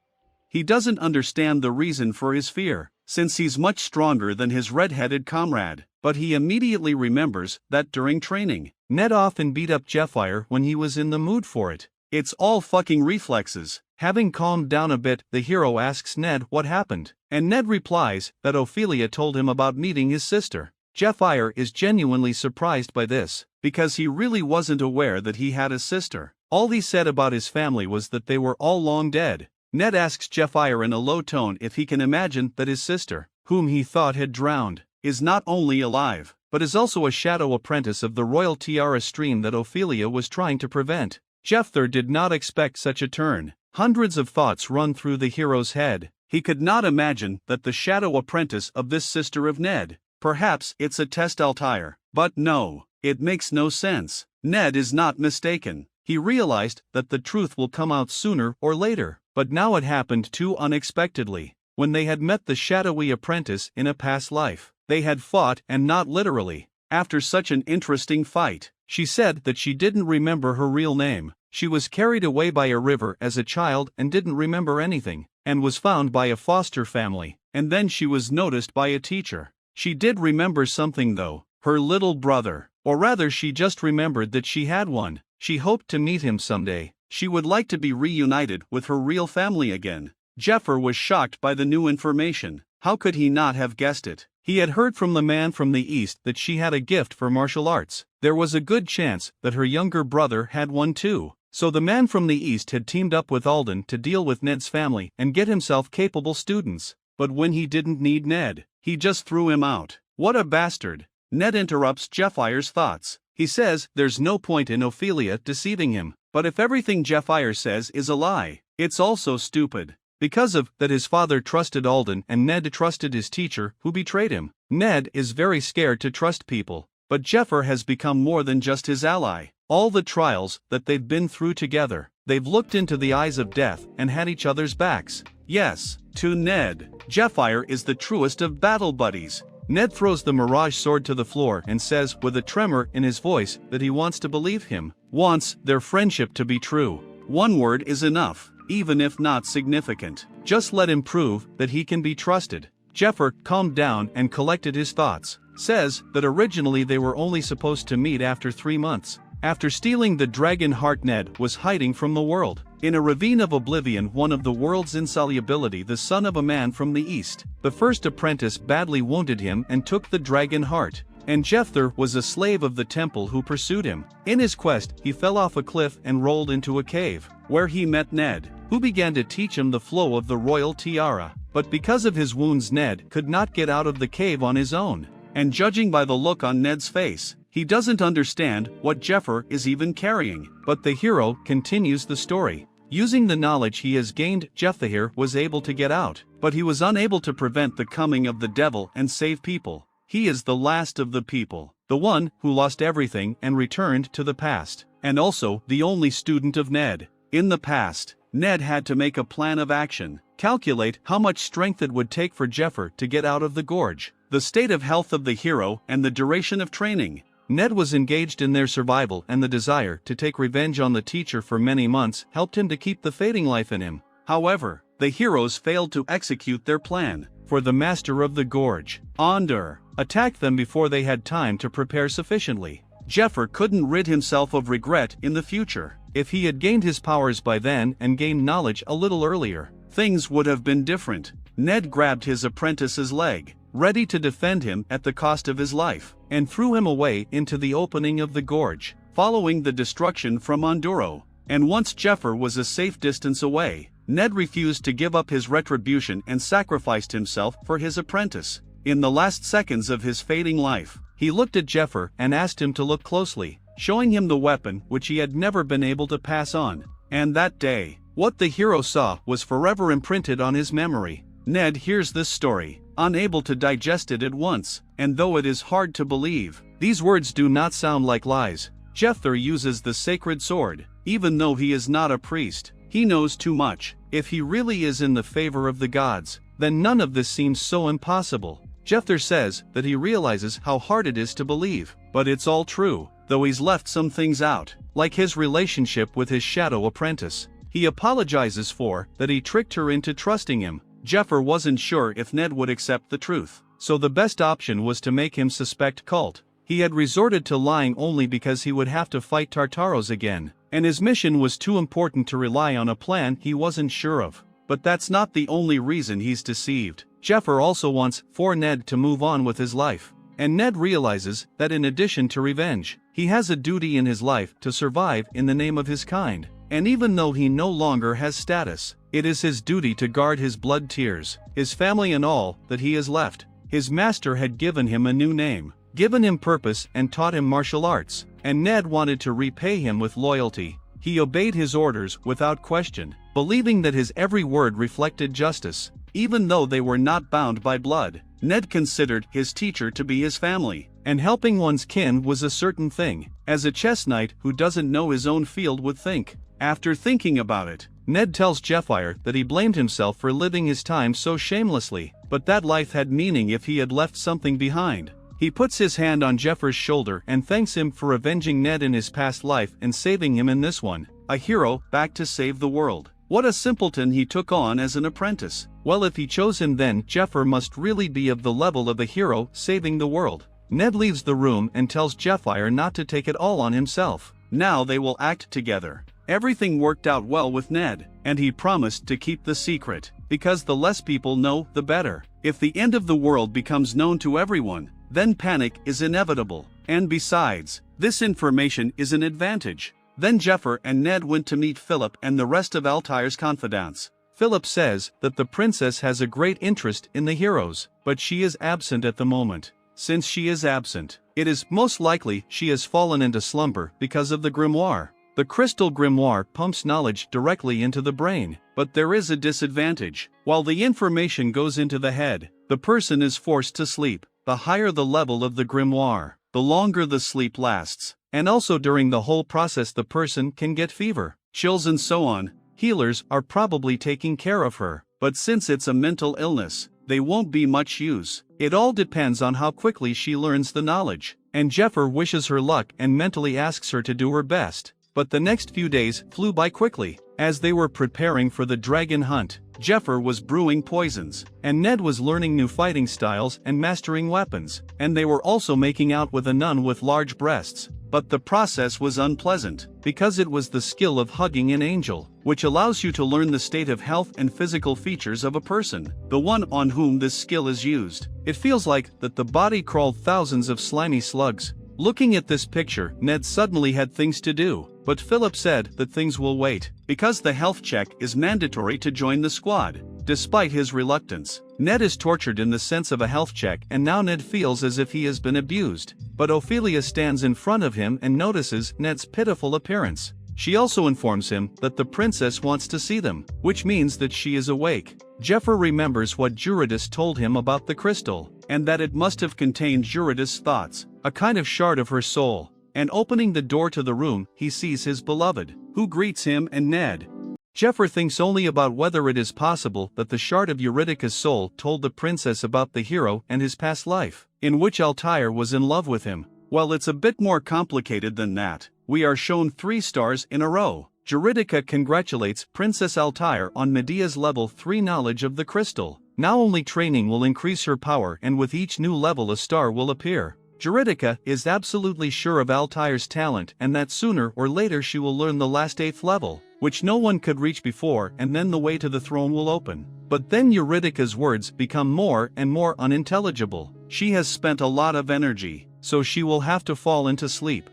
He doesn't understand the reason for his fear, since he's much stronger than his red-headed comrade, but he immediately remembers that during training, Ned often beat up Jephyr when he was in the mood for it. It's all fucking reflexes. Having calmed down a bit, the hero asks Ned what happened, and Ned replies that Ophelia told him about meeting his sister. Jephyr is genuinely surprised by this, because he really wasn't aware that he had a sister. All he said about his family was that they were all long dead. Ned asks Jephyr in a low tone if he can imagine that his sister, whom he thought had drowned, is not only alive, but is also a shadow apprentice of the royal tiara stream that Ophelia was trying to prevent. Jephyr did not expect such a turn. Hundreds of thoughts run through the hero's head. He could not imagine that the shadow apprentice of this sister of Ned. Perhaps it's a test Altair. But no, it makes no sense. Ned is not mistaken. He realized that the truth will come out sooner or later, but now it happened too unexpectedly. When they had met the shadowy apprentice in a past life, they had fought, and not literally. After such an interesting fight, she said that she didn't remember her real name. She was carried away by a river as a child and didn't remember anything, and was found by a foster family, and then she was noticed by a teacher. She did remember something though, her little brother, or rather she just remembered that she had one. She hoped to meet him someday. She would like to be reunited with her real family again. Jephyr was shocked by the new information. How could he not have guessed it? He had heard from the man from the east that she had a gift for martial arts. There was a good chance that her younger brother had one too. So the man from the east had teamed up with Alden to deal with Ned's family and get himself capable students. But when he didn't need Ned, he just threw him out. What a bastard. Ned interrupts Jephyr's thoughts. He says there's no point in Ophelia deceiving him. But if everything Jephyr says is a lie, it's also stupid. Because of that his father trusted Alden and Ned trusted his teacher who betrayed him. Ned is very scared to trust people, but Jephyr has become more than just his ally. All the trials that they've been through together, they've looked into the eyes of death and had each other's backs. Yes, to Ned, Jephyr is the truest of battle buddies. Ned throws the Mirage sword to the floor and says with a tremor in his voice that he wants to believe him, wants their friendship to be true. One word is enough, even if not significant. Just let him prove that he can be trusted. Jephyr calmed down and collected his thoughts. Says that originally they were only supposed to meet after 3 months. After stealing the dragon heart, Ned was hiding from the world. In a ravine of oblivion, one of the world's insolubility, the son of a man from the east, the first apprentice badly wounded him and took the dragon heart. And Jephyr was a slave of the temple who pursued him. In his quest, he fell off a cliff and rolled into a cave, where he met Ned, who began to teach him the flow of the royal tiara. But because of his wounds, Ned could not get out of the cave on his own. And judging by the look on Ned's face, he doesn't understand what Jephyr is even carrying. But the hero continues the story. Using the knowledge he has gained, Jephyr was able to get out, but he was unable to prevent the coming of the devil and save people. He is the last of the people, the one who lost everything and returned to the past, and also the only student of Ned. In the past, Ned had to make a plan of action, calculate how much strength it would take for Jephyr to get out of the gorge, the state of health of the hero, and the duration of training. Ned was engaged in their survival, and the desire to take revenge on the teacher for many months helped him to keep the fading life in him. However, the heroes failed to execute their plan, for the master of the gorge, Onder, attacked them before they had time to prepare sufficiently. Jephyr couldn't rid himself of regret in the future. If he had gained his powers by then and gained knowledge a little earlier, things would have been different. Ned grabbed his apprentice's leg, ready to defend him at the cost of his life, and threw him away into the opening of the gorge, following the destruction from Onduro. And once Jephyr was a safe distance away, Ned refused to give up his retribution and sacrificed himself for his apprentice. In the last seconds of his fading life, he looked at Jephyr and asked him to look closely, showing him the weapon which he had never been able to pass on. And that day, what the hero saw was forever imprinted on his memory. Ned hears this story, unable to digest it at once, and though it is hard to believe, these words do not sound like lies. Jephyr uses the sacred sword, even though he is not a priest. He knows too much. If he really is in the favor of the gods, then none of this seems so impossible. Jephyr says that he realizes how hard it is to believe, but it's all true, though he's left some things out, like his relationship with his shadow apprentice. He apologizes for that he tricked her into trusting him. Jephyr wasn't sure if Ned would accept the truth, so the best option was to make him suspect cult. He had resorted to lying only because he would have to fight Tartaros again, and his mission was too important to rely on a plan he wasn't sure of. But that's not the only reason he's deceived. Jephyr also wants for Ned to move on with his life, and Ned realizes that in addition to revenge, he has a duty in his life to survive in the name of his kind. And even though he no longer has status, it is his duty to guard his blood tears, his family and all that he has left. His master had given him a new name, given him purpose and taught him martial arts, and Ned wanted to repay him with loyalty. He obeyed his orders without question, believing that his every word reflected justice, even though they were not bound by blood. Ned considered his teacher to be his family, and helping one's kin was a certain thing, as a chess knight who doesn't know his own field would think. After thinking about it, Ned tells Jephyr that he blamed himself for living his time so shamelessly, but that life had meaning if he had left something behind. He puts his hand on Jeffyr's shoulder and thanks him for avenging Ned in his past life and saving him in this one, a hero back to save the world. What a simpleton he took on as an apprentice. Well, if he chose him, then Jephyr must really be of the level of a hero saving the world. Ned leaves the room and tells Jephyr not to take it all on himself. Now they will act together. Everything worked out well with Ned, and he promised to keep the secret, because the less people know, the better. If the end of the world becomes known to everyone, then panic is inevitable, and besides, this information is an advantage. Then Jephyr and Ned went to meet Philip and the rest of Altair's confidants. Philip says that the princess has a great interest in the heroes, but she is absent at the moment. Since she is absent, it is most likely she has fallen into slumber because of the grimoire. The crystal grimoire pumps knowledge directly into the brain, but there is a disadvantage. While the information goes into the head, the person is forced to sleep. The higher the level of the grimoire, the longer the sleep lasts, and also during the whole process the person can get fever, chills and so on. Healers are probably taking care of her, but since it's a mental illness, they won't be much use. It all depends on how quickly she learns the knowledge, and Jephyr wishes her luck and mentally asks her to do her best. But the next few days flew by quickly. As they were preparing for the dragon hunt, Jephyr was brewing poisons, and Ned was learning new fighting styles and mastering weapons, and they were also making out with a nun with large breasts. But the process was unpleasant, because it was the skill of hugging an angel, which allows you to learn the state of health and physical features of a person, the one on whom this skill is used. It feels like that the body crawled thousands of slimy slugs. Looking at this picture, Ned suddenly had things to do, but Philip said that things will wait, because the health check is mandatory to join the squad. Despite his reluctance, Ned is tortured in the sense of a health check, and now Ned feels as if he has been abused. But Ophelia stands in front of him and notices Ned's pitiful appearance. She also informs him that the princess wants to see them, which means that she is awake. Jephyr remembers what Juridus told him about the crystal, and that it must have contained Juridus' thoughts, a kind of shard of her soul. And opening the door to the room, he sees his beloved, who greets him and Ned. Jephyr thinks only about whether it is possible that the shard of Eurydice's soul told the princess about the hero and his past life, in which Altair was in love with him. Well, it's a bit more complicated than that. We are shown 3 stars in a row. Eurydice congratulates Princess Altair on Medea's level 3 knowledge of the crystal. Now only training will increase her power, and with each new level a star will appear. Eurydice is absolutely sure of Altair's talent and that sooner or later she will learn the last 8th level, which no one could reach before, and then the way to the throne will open. But then Eurydice's words become more and more unintelligible. She has spent a lot of energy, so she will have to fall into sleep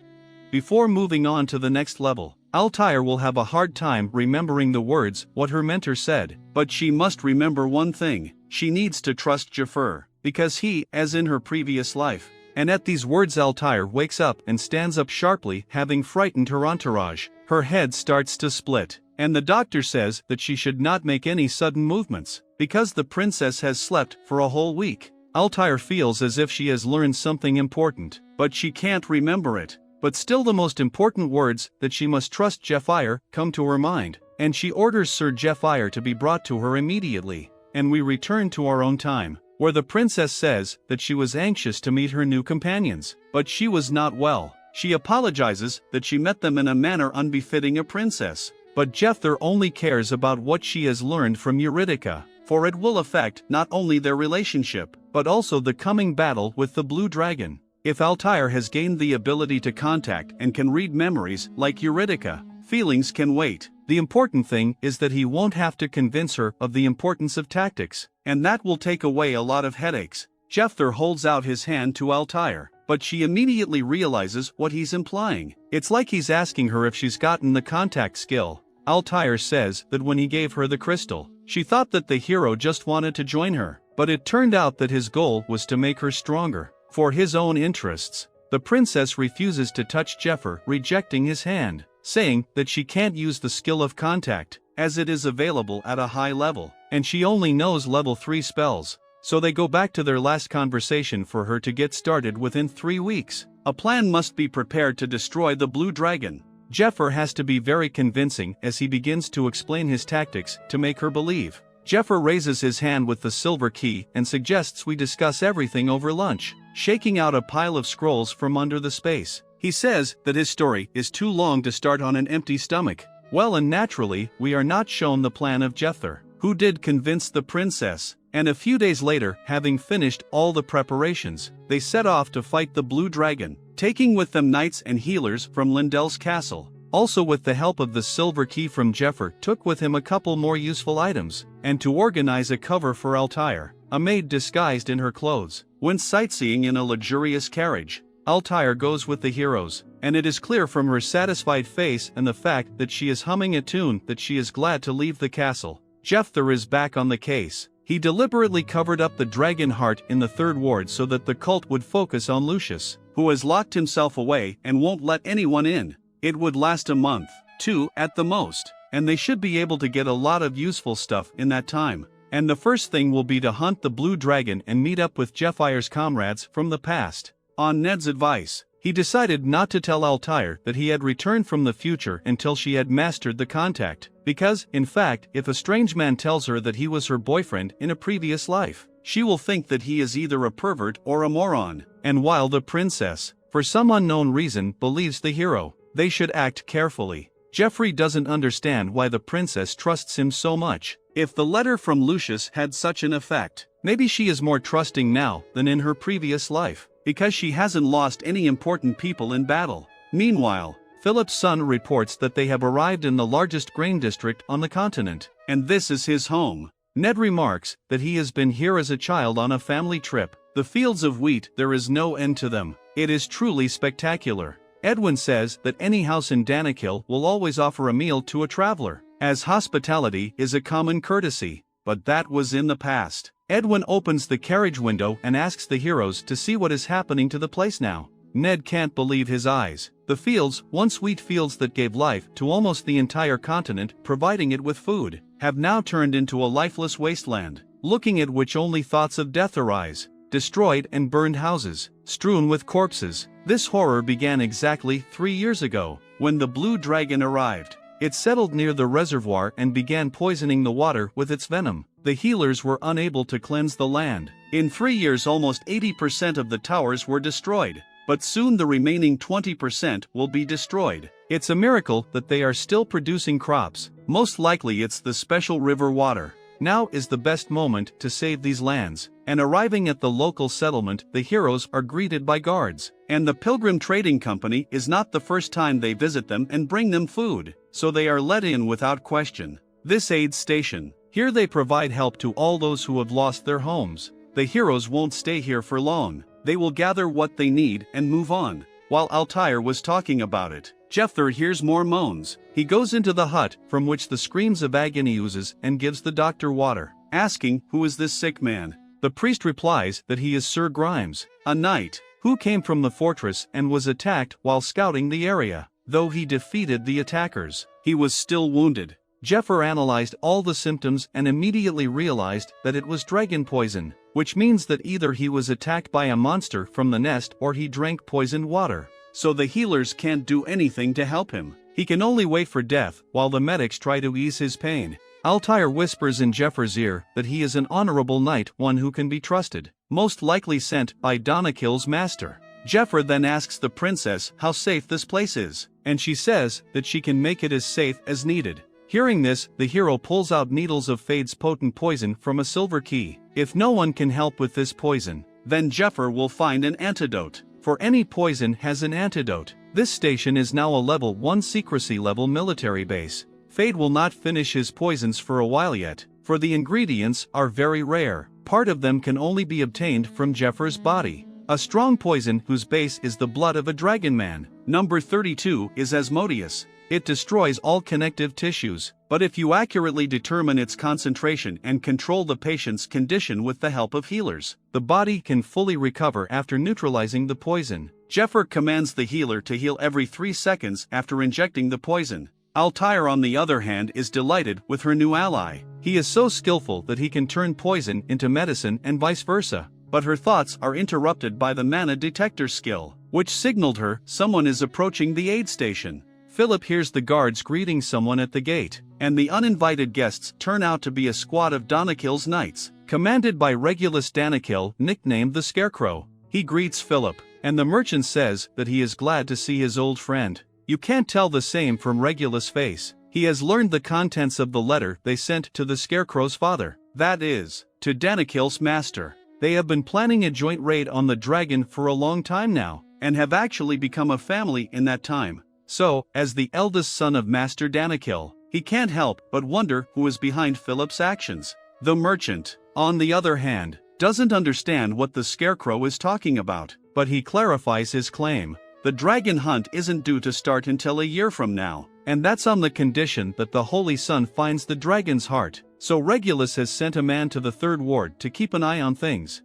before moving on to the next level. Altair will have a hard time remembering the words what her mentor said, but she must remember one thing: she needs to trust Jephyr, because he, as in her previous life. And at these words Altair wakes up and stands up sharply, having frightened her entourage. Her head starts to split, and the doctor says that she should not make any sudden movements, because the princess has slept for a whole week. Altair feels as if she has learned something important, but she can't remember it. But still the most important words, that she must trust Jephyr, come to her mind, and she orders Sir Jephyr to be brought to her immediately. And we return to our own time, where the princess says that she was anxious to meet her new companions, but she was not well. She apologizes that she met them in a manner unbefitting a princess. But Jephyr only cares about what she has learned from Eurydica, for it will affect not only their relationship, but also the coming battle with the blue dragon. If Altair has gained the ability to contact and can read memories like Eurydica, feelings can wait. The important thing is that he won't have to convince her of the importance of tactics, and that will take away a lot of headaches. Jephyr holds out his hand to Altair, but she immediately realizes what he's implying. It's like he's asking her if she's gotten the contact skill. Altair says that when he gave her the crystal, she thought that the hero just wanted to join her, but it turned out that his goal was to make her stronger, for his own interests. The princess refuses to touch Jephyr, rejecting his hand, saying that she can't use the skill of contact, as it is available at a high level, and she only knows level 3 spells. So they go back to their last conversation for her to get started within 3 weeks. A plan must be prepared to destroy the blue dragon. Jephyr has to be very convincing as he begins to explain his tactics to make her believe. Jephyr raises his hand with the silver key and suggests we discuss everything over lunch, shaking out a pile of scrolls from under the space. He says that his story is too long to start on an empty stomach. Well, and naturally, we are not shown the plan of Jephyr, who did convince the princess, and a few days later, having finished all the preparations, they set off to fight the blue dragon, taking with them knights and healers from Lindel's castle. Also, with the help of the silver key from Jephyr, took with him a couple more useful items, and to organize a cover for Altair, a maid disguised in her clothes, went sightseeing in a luxurious carriage. Altair goes with the heroes, and it is clear from her satisfied face and the fact that she is humming a tune that she is glad to leave the castle. Jephyr is back on the case. He deliberately covered up the dragon heart in the third ward so that the cult would focus on Lucius, who has locked himself away and won't let anyone in. It would last a month, 2 at the most, and they should be able to get a lot of useful stuff in that time. And the first thing will be to hunt the blue dragon and meet up with Jephyr's comrades from the past. On Ned's advice, he decided not to tell Altair that he had returned from the future until she had mastered the contact, because, in fact, if a strange man tells her that he was her boyfriend in a previous life, she will think that he is either a pervert or a moron. And while the princess, for some unknown reason, believes the hero, they should act carefully. Jephyr doesn't understand why the princess trusts him so much. If the letter from Lucius had such an effect, maybe she is more trusting now than in her previous life, because she hasn't lost any important people in battle. Meanwhile, Philip's son reports that they have arrived in the largest grain district on the continent, and this is his home. Ned remarks that he has been here as a child on a family trip. The fields of wheat, there is no end to them. It is truly spectacular. Edwin says that any house in Danakil will always offer a meal to a traveler, as hospitality is a common courtesy, but that was in the past. Edwin opens the carriage window and asks the heroes to see what is happening to the place now. Ned can't believe his eyes. The fields, once wheat fields that gave life to almost the entire continent, providing it with food, have now turned into a lifeless wasteland, looking at which only thoughts of death arise. Destroyed and burned houses, strewn with corpses. This horror began exactly 3 years ago, when the blue dragon arrived. It settled near the reservoir and began poisoning the water with its venom. The healers were unable to cleanse the land. In 3 years almost 80% of the towers were destroyed, but soon the remaining 20% will be destroyed. It's a miracle that they are still producing crops. Most likely it's the special river water. Now is the best moment to save these lands, and arriving at the local settlement, the heroes are greeted by guards. And the Pilgrim Trading Company is not the first time they visit them and bring them food, so they are let in without question. This aid station, here they provide help to all those who have lost their homes. The heroes won't stay here for long. They will gather what they need and move on. While Altair was talking about it, Jephyr hears more moans. He goes into the hut, from which the screams of agony oozes, and gives the doctor water, asking, "Who is this sick man?" The priest replies that he is Sir Grimes, a knight, who came from the fortress and was attacked while scouting the area. Though he defeated the attackers, he was still wounded. Jephyr analyzed all the symptoms and immediately realized that it was dragon poison, which means that either he was attacked by a monster from the nest or he drank poisoned water. So the healers can't do anything to help him. He can only wait for death while the medics try to ease his pain. Altair whispers in Jeffyr's ear that he is an honorable knight, one who can be trusted, most likely sent by Donakil's master. Jephyr then asks the princess how safe this place is, and she says that she can make it as safe as needed. Hearing this, the hero pulls out needles of Fade's potent poison from a silver key. If no one can help with this poison, then Jephyr will find an antidote. For any poison has an antidote. This station is now a level 1 secrecy level military base. Fade will not finish his poisons for a while yet, for the ingredients are very rare. Part of them can only be obtained from Jeffyr's body. A strong poison whose base is the blood of a dragon man. Number 32 is Asmodeus. It destroys all connective tissues, but if you accurately determine its concentration and control the patient's condition with the help of healers, the body can fully recover after neutralizing the poison. Jephyr commands the healer to heal every 3 seconds after injecting the poison. Altair, on the other hand, is delighted with her new ally. He is so skillful that he can turn poison into medicine and vice versa. But her thoughts are interrupted by the mana detector skill, which signaled her someone is approaching the aid station. Philip hears the guards greeting someone at the gate, and the uninvited guests turn out to be a squad of Donakil's knights, commanded by Regulus Danakil, nicknamed the Scarecrow. He greets Philip, and the merchant says that he is glad to see his old friend. You can't tell the same from Regulus' face. He has learned the contents of the letter they sent to the Scarecrow's father, that is, to Danakil's master. They have been planning a joint raid on the dragon for a long time now, and have actually become a family in that time. So, as the eldest son of Master Danakil, he can't help but wonder who is behind Philip's actions. The merchant, on the other hand, doesn't understand what the Scarecrow is talking about, but he clarifies his claim. The dragon hunt isn't due to start until a year from now, and that's on the condition that the Holy Sun finds the dragon's heart. So Regulus has sent a man to the third ward to keep an eye on things.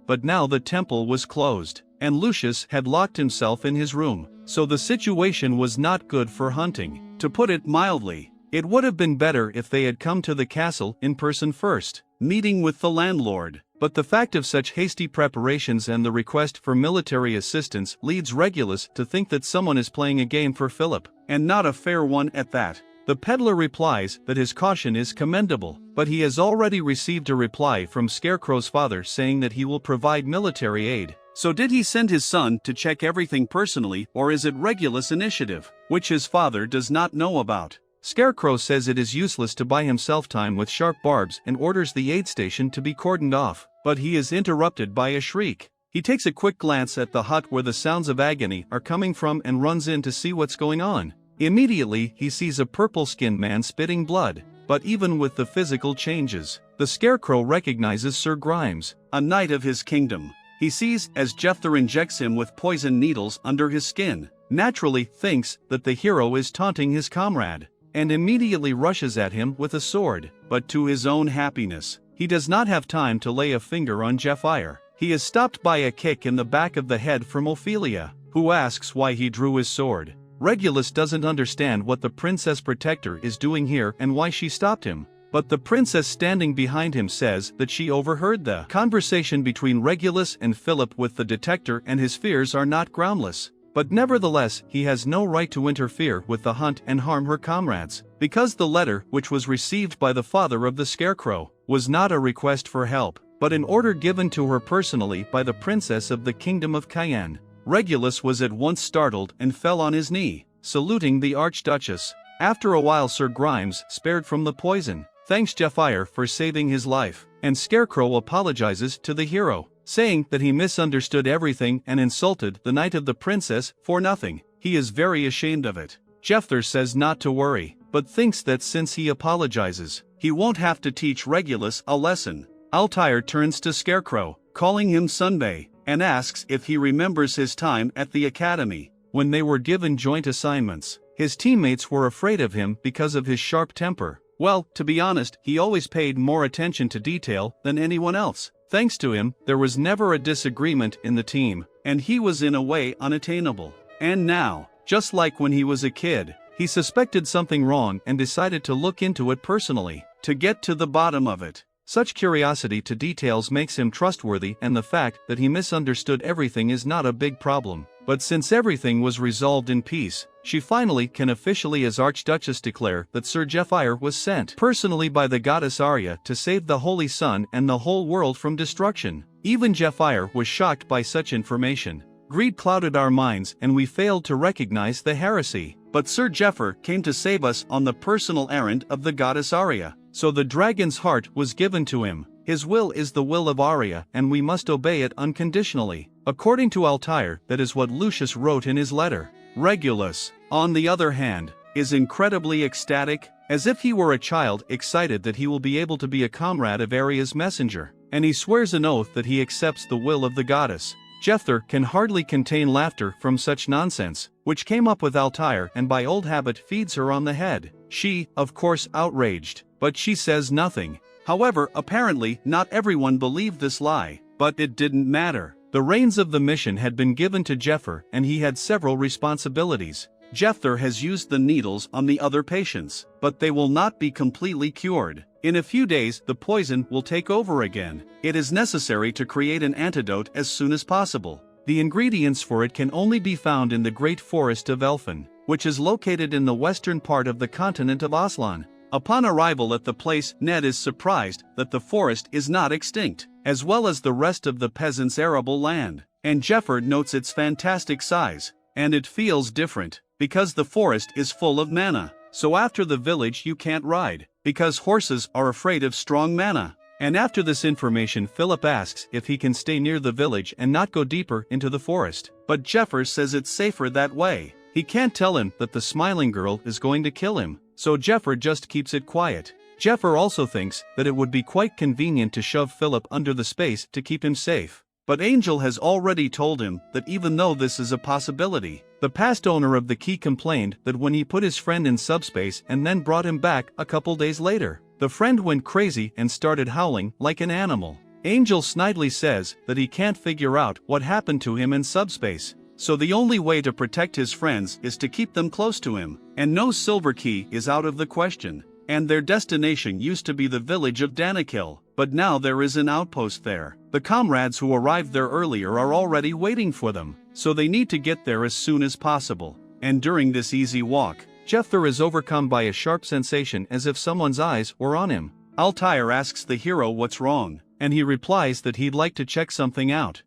But now the temple was closed, and Lucius had locked himself in his room, so the situation was not good for hunting. To put it mildly, it would have been better if they had come to the castle in person first, meeting with the landlord. But the fact of such hasty preparations and the request for military assistance leads Regulus to think that someone is playing a game for Philip, and not a fair one at that. The peddler replies that his caution is commendable, but he has already received a reply from Scarecrow's father saying that he will provide military aid. So did he send his son to check everything personally, or is it Regulus' initiative, which his father does not know about? Scarecrow says it is useless to buy himself time with sharp barbs and orders the aid station to be cordoned off, but he is interrupted by a shriek. He takes a quick glance at the hut where the sounds of agony are coming from and runs in to see what's going on. Immediately, he sees a purple-skinned man spitting blood, but even with the physical changes, the Scarecrow recognizes Sir Grimes, a knight of his kingdom. He sees as Jephyr injects him with poison needles under his skin, naturally thinks that the hero is taunting his comrade, and immediately rushes at him with a sword. But to his own happiness, he does not have time to lay a finger on Jephyr. He is stopped by a kick in the back of the head from Ophelia, who asks why he drew his sword. Regulus doesn't understand what the princess protector is doing here and why she stopped him. But the princess standing behind him says that she overheard the conversation between Regulus and Philip with the detector and his fears are not groundless. But nevertheless, he has no right to interfere with the hunt and harm her comrades, because the letter, which was received by the father of the Scarecrow, was not a request for help, but an order given to her personally by the princess of the kingdom of Cayenne. Regulus was at once startled and fell on his knee, saluting the Archduchess. After a while Sir Grimes spared from the poison, thanks Jephyr for saving his life, and Scarecrow apologizes to the hero, saying that he misunderstood everything and insulted the knight of the princess for nothing. He is very ashamed of it. Jephyr says not to worry, but thinks that since he apologizes, he won't have to teach Regulus a lesson. Altair turns to Scarecrow, calling him Sunbay, and asks if he remembers his time at the academy. when they were given joint assignments. His teammates were afraid of him because of his sharp temper. Well, to be honest, he always paid more attention to detail than anyone else. Thanks to him, there was never a disagreement in the team, and he was in a way unattainable. And now, just like when he was a kid, he suspected something wrong and decided to look into it personally, to get to the bottom of it. Such curiosity to details makes him trustworthy, and the fact that he misunderstood everything is not a big problem. But since everything was resolved in peace, she finally can officially as Archduchess declare that Sir Jephyr was sent personally by the goddess Arya to save the Holy Sun and the whole world from destruction. Even Jephyr was shocked by such information. Greed clouded our minds and we failed to recognize the heresy. But Sir Jephyr came to save us on the personal errand of the goddess Arya. So the dragon's heart was given to him. His will is the will of Arya, and we must obey it unconditionally. According to Altair, that is what Lucius wrote in his letter. Regulus, on the other hand, is incredibly ecstatic, as if he were a child excited that he will be able to be a comrade of Arya's messenger, and he swears an oath that he accepts the will of the goddess. Jephyr can hardly contain laughter from such nonsense, which came up with Altair and by old habit feeds her on the head. She, of course, outraged, but she says nothing. However, apparently not everyone believed this lie, but it didn't matter. The reins of the mission had been given to Jephyr and he had several responsibilities. Jephyr has used the needles on the other patients, but they will not be completely cured. In a few days the poison will take over again. It is necessary to create an antidote as soon as possible. The ingredients for it can only be found in the great forest of Elfen, which is located in the western part of the continent of Aslan. Upon arrival at the place, Ned is surprised that the forest is not extinct, as well as the rest of the peasants' arable land. And Jephyr notes its fantastic size, and it feels different, because the forest is full of mana. So after the village you can't ride, because horses are afraid of strong mana. And after this information Philip asks if he can stay near the village and not go deeper into the forest. But Jephyr says it's safer that way. He can't tell him that the smiling girl is going to kill him, so Jephyr just keeps it quiet. Jephyr also thinks that it would be quite convenient to shove Philip under the space to keep him safe. But Angel has already told him that even though this is a possibility, the past owner of the key complained that when he put his friend in subspace and then brought him back a couple days later, the friend went crazy and started howling like an animal. Angel snidely says that he can't figure out what happened to him in subspace, so the only way to protect his friends is to keep them close to him, and no silver key is out of the question. And their destination used to be the village of Danakil, but now there is an outpost there. The comrades who arrived there earlier are already waiting for them, so they need to get there as soon as possible. And during this easy walk, Jephyr is overcome by a sharp sensation as if someone's eyes were on him. Altair asks the hero what's wrong, and he replies that he'd like to check something out.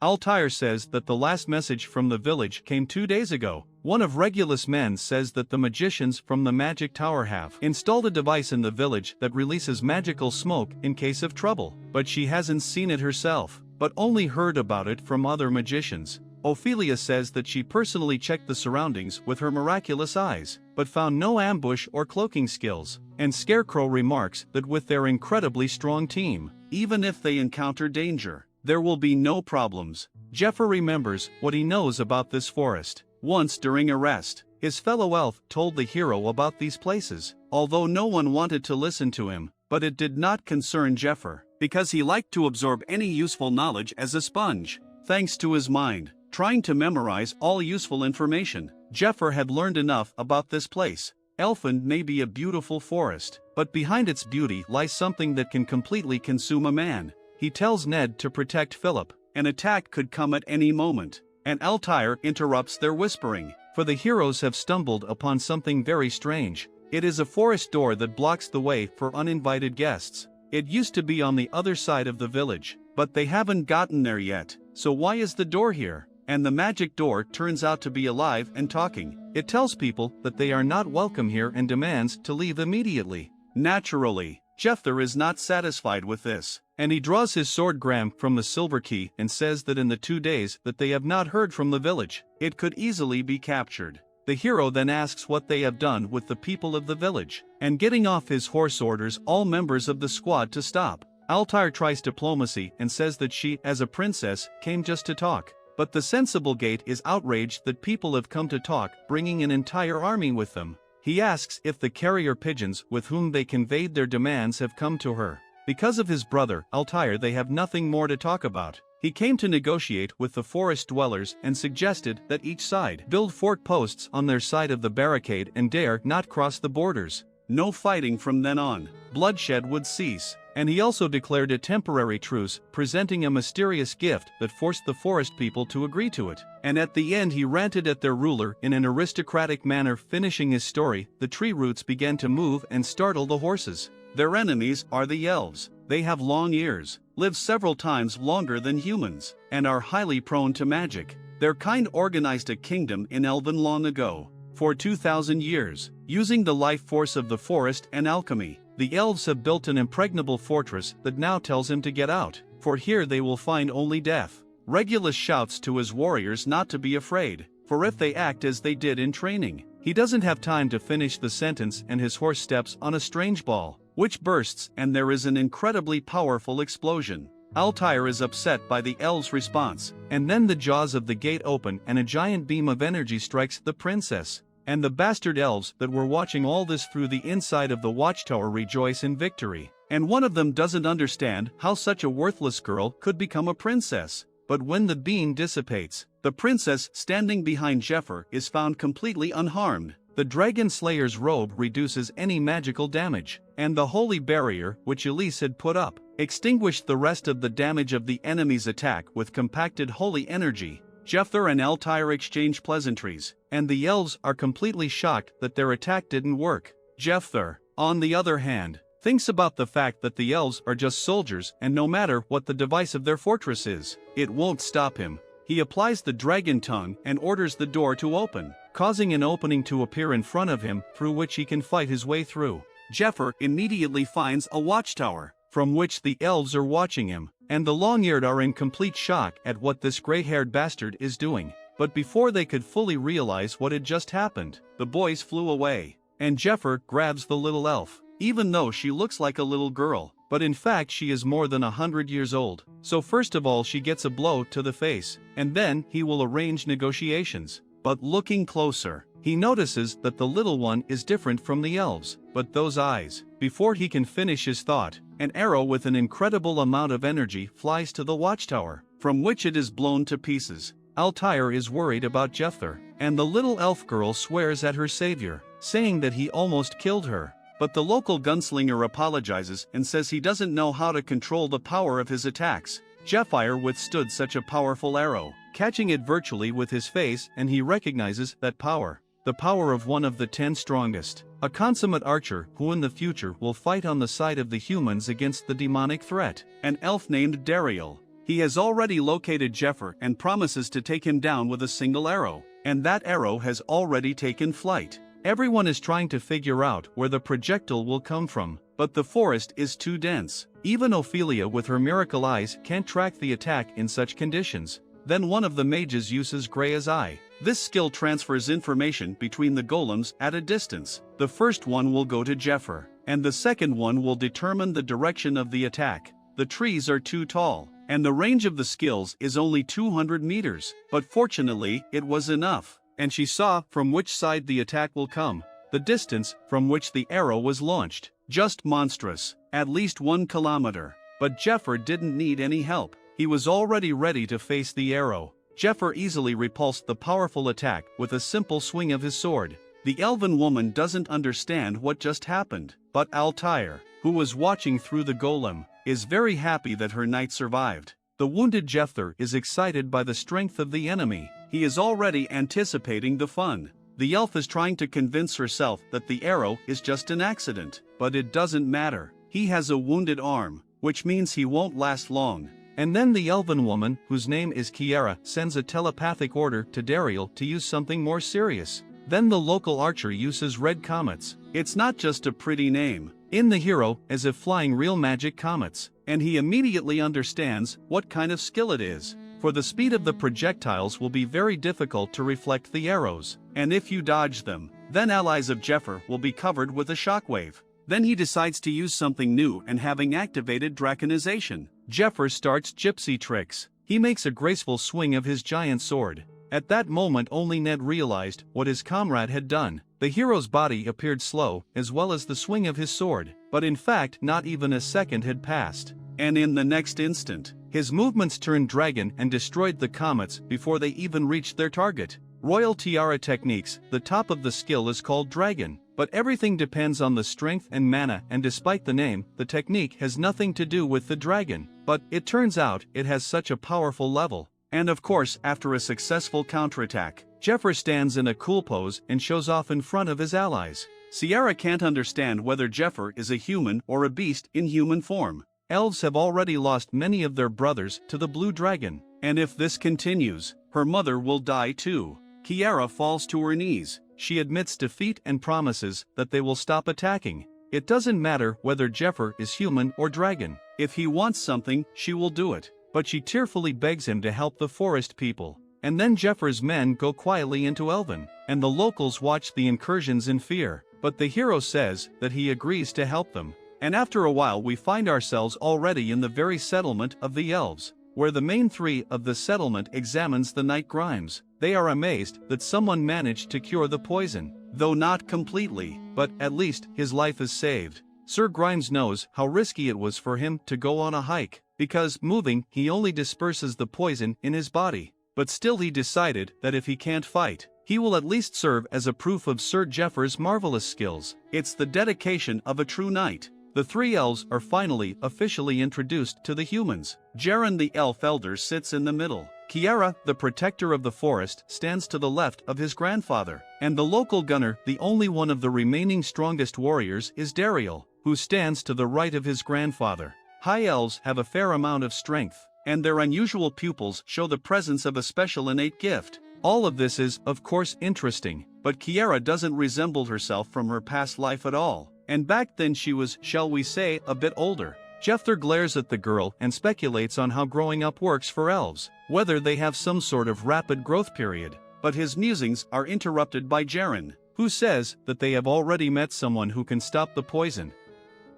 Altair says that the last message from the village came 2 days ago. One of Regulus' men says that the magicians from the magic tower have installed a device in the village that releases magical smoke in case of trouble, but she hasn't seen it herself, but only heard about it from other magicians. Ophelia says that she personally checked the surroundings with her miraculous eyes, but found no ambush or cloaking skills, and Scarecrow remarks that with their incredibly strong team, even if they encounter danger, there will be no problems. Jephyr remembers what he knows about this forest. Once during a rest, his fellow elf told the hero about these places, although no one wanted to listen to him, but it did not concern Jephyr, because he liked to absorb any useful knowledge as a sponge. Thanks to his mind, trying to memorize all useful information, Jephyr had learned enough about this place. Elfen may be a beautiful forest, but behind its beauty lies something that can completely consume a man. He tells Ned to protect Philip. An attack could come at any moment, and Altair interrupts their whispering, for the heroes have stumbled upon something very strange. It is a forest door that blocks the way for uninvited guests. It used to be on the other side of the village, but they haven't gotten there yet, so why is the door here? And the magic door turns out to be alive and talking. It tells people that they are not welcome here and demands to leave immediately. Naturally, Jephyr is not satisfied with this, and he draws his sword gram from the silver key and says that in the 2 days that they have not heard from the village, it could easily be captured. The hero then asks what they have done with the people of the village, and getting off his horse orders all members of the squad to stop. Altair tries diplomacy and says that she, as a princess, came just to talk. But the sensible gate is outraged that people have come to talk, bringing an entire army with them. He asks if the carrier pigeons with whom they conveyed their demands have come to her. Because of his brother, Altair, they have nothing more to talk about. He came to negotiate with the forest dwellers and suggested that each side build fort posts on their side of the barricade and dare not cross the borders. No fighting from then on. Bloodshed would cease. And he also declared a temporary truce, presenting a mysterious gift that forced the forest people to agree to it. And at the end he ranted at their ruler in an aristocratic manner. Finishing his story, the tree roots began to move and startle the horses. Their enemies are the elves. They have long ears, live several times longer than humans, and are highly prone to magic. Their kind organized a kingdom in Elven long ago. For 2,000 years, using the life force of the forest and alchemy, the elves have built an impregnable fortress that now tells him to get out, for here they will find only death. Regulus shouts to his warriors not to be afraid, for if they act as they did in training, he doesn't have time to finish the sentence and his horse steps on a strange ball, which bursts and there is an incredibly powerful explosion. Altair is upset by the elves' response, and then the jaws of the gate open and a giant beam of energy strikes the princess. And the bastard elves that were watching all this through the inside of the watchtower rejoice in victory. And one of them doesn't understand how such a worthless girl could become a princess. But when the beam dissipates, the princess standing behind Jephyr is found completely unharmed. The dragon slayer's robe reduces any magical damage, and the holy barrier, which Elise had put up, extinguished the rest of the damage of the enemy's attack with compacted holy energy. Jephyr and Altair exchange pleasantries, and the elves are completely shocked that their attack didn't work. Jephyr, on the other hand, thinks about the fact that the elves are just soldiers and no matter what the device of their fortress is, it won't stop him. He applies the dragon tongue and orders the door to open, causing an opening to appear in front of him through which he can fight his way through. Jephyr immediately finds a watchtower, from which the elves are watching him, and the long-eared are in complete shock at what this gray-haired bastard is doing. But before they could fully realize what had just happened, the boys flew away, and Jephyr grabs the little elf, even though she looks like a little girl, but in fact she is more than 100 years old. So first of all she gets a blow to the face, and then he will arrange negotiations. But looking closer, he notices that the little one is different from the elves, but those eyes. Before he can finish his thought, an arrow with an incredible amount of energy flies to the watchtower, from which it is blown to pieces. Altair is worried about Jephyr, and the little elf girl swears at her savior, saying that he almost killed her. But the local gunslinger apologizes and says he doesn't know how to control the power of his attacks. Jephyr withstood such a powerful arrow, catching it virtually with his face, and he recognizes that power. The power of one of the 10 strongest, a consummate archer who in the future will fight on the side of the humans against the demonic threat, an elf named Dariel. He has already located Jephyr and promises to take him down with a single arrow, and that arrow has already taken flight. Everyone is trying to figure out where the projectile will come from, but the forest is too dense. Even Ophelia with her miracle eyes can't track the attack in such conditions. Then one of the mages uses Greya's Eye. This skill transfers information between the golems at a distance. The first one will go to Jephyr, and the second one will determine the direction of the attack. The trees are too tall, and the range of the skills is only 200 meters, but fortunately it was enough, and she saw from which side the attack will come. The distance from which the arrow was launched, just monstrous, at least 1 kilometer. But Jephyr didn't need any help. He was already ready to face the arrow. Jephyr easily repulsed the powerful attack with a simple swing of his sword. The elven woman doesn't understand what just happened, but Altair, who was watching through the golem, is very happy that her knight survived. The wounded Jephyr is excited by the strength of the enemy. He is already anticipating the fun. The elf is trying to convince herself that the arrow is just an accident, but it doesn't matter. He has a wounded arm, which means he won't last long. And then the elven woman, whose name is Kiara, sends a telepathic order to Dariel to use something more serious. Then the local archer uses red comets. It's not just a pretty name. In the hero, as if flying real magic comets. And he immediately understands what kind of skill it is. For the speed of the projectiles will be very difficult to reflect the arrows. And if you dodge them, then allies of Jephyr will be covered with a shockwave. Then he decides to use something new and having activated draconization, Jephyr starts gypsy tricks. He makes a graceful swing of his giant sword. At that moment only Ned realized what his comrade had done. The hero's body appeared slow, as well as the swing of his sword, but in fact not even a second had passed. And in the next instant, his movements turned dragon and destroyed the comets before they even reached their target. Royal Tiara techniques, the top of the skill is called dragon, but everything depends on the strength and mana, and despite the name, the technique has nothing to do with the dragon, but it turns out it has such a powerful level. And of course, after a successful counterattack, Jephyr stands in a cool pose and shows off in front of his allies. Sierra can't understand whether Jephyr is a human or a beast in human form. Elves have already lost many of their brothers to the blue dragon, and if this continues, her mother will die too. Kiara falls to her knees. She admits defeat and promises that they will stop attacking. It doesn't matter whether Jephyr is human or dragon. If he wants something, she will do it. But she tearfully begs him to help the forest people. And then Jeffyr's men go quietly into Elven, and the locals watch the incursions in fear. But the hero says that he agrees to help them. And after a while we find ourselves already in the very settlement of the elves, where the main three of the settlement examines the night Grimes. They are amazed that someone managed to cure the poison, though not completely, but at least his life is saved. Sir Grimes knows how risky it was for him to go on a hike, because moving he only disperses the poison in his body. But still he decided that if he can't fight, he will at least serve as a proof of Sir Jeffyr's marvelous skills. It's the dedication of a true knight. The three elves are finally officially introduced to the humans. Jaren the elf elder sits in the middle. Kiara, the protector of the forest, stands to the left of his grandfather. And the local gunner, the only one of the remaining strongest warriors, is Dariel, who stands to the right of his grandfather. High elves have a fair amount of strength, and their unusual pupils show the presence of a special innate gift. All of this is, of course, interesting, but Kiara doesn't resemble herself from her past life at all. And back then she was, shall we say, a bit older. Jephyr glares at the girl and speculates on how growing up works for elves, whether they have some sort of rapid growth period. But his musings are interrupted by Jaren, who says that they have already met someone who can stop the poison.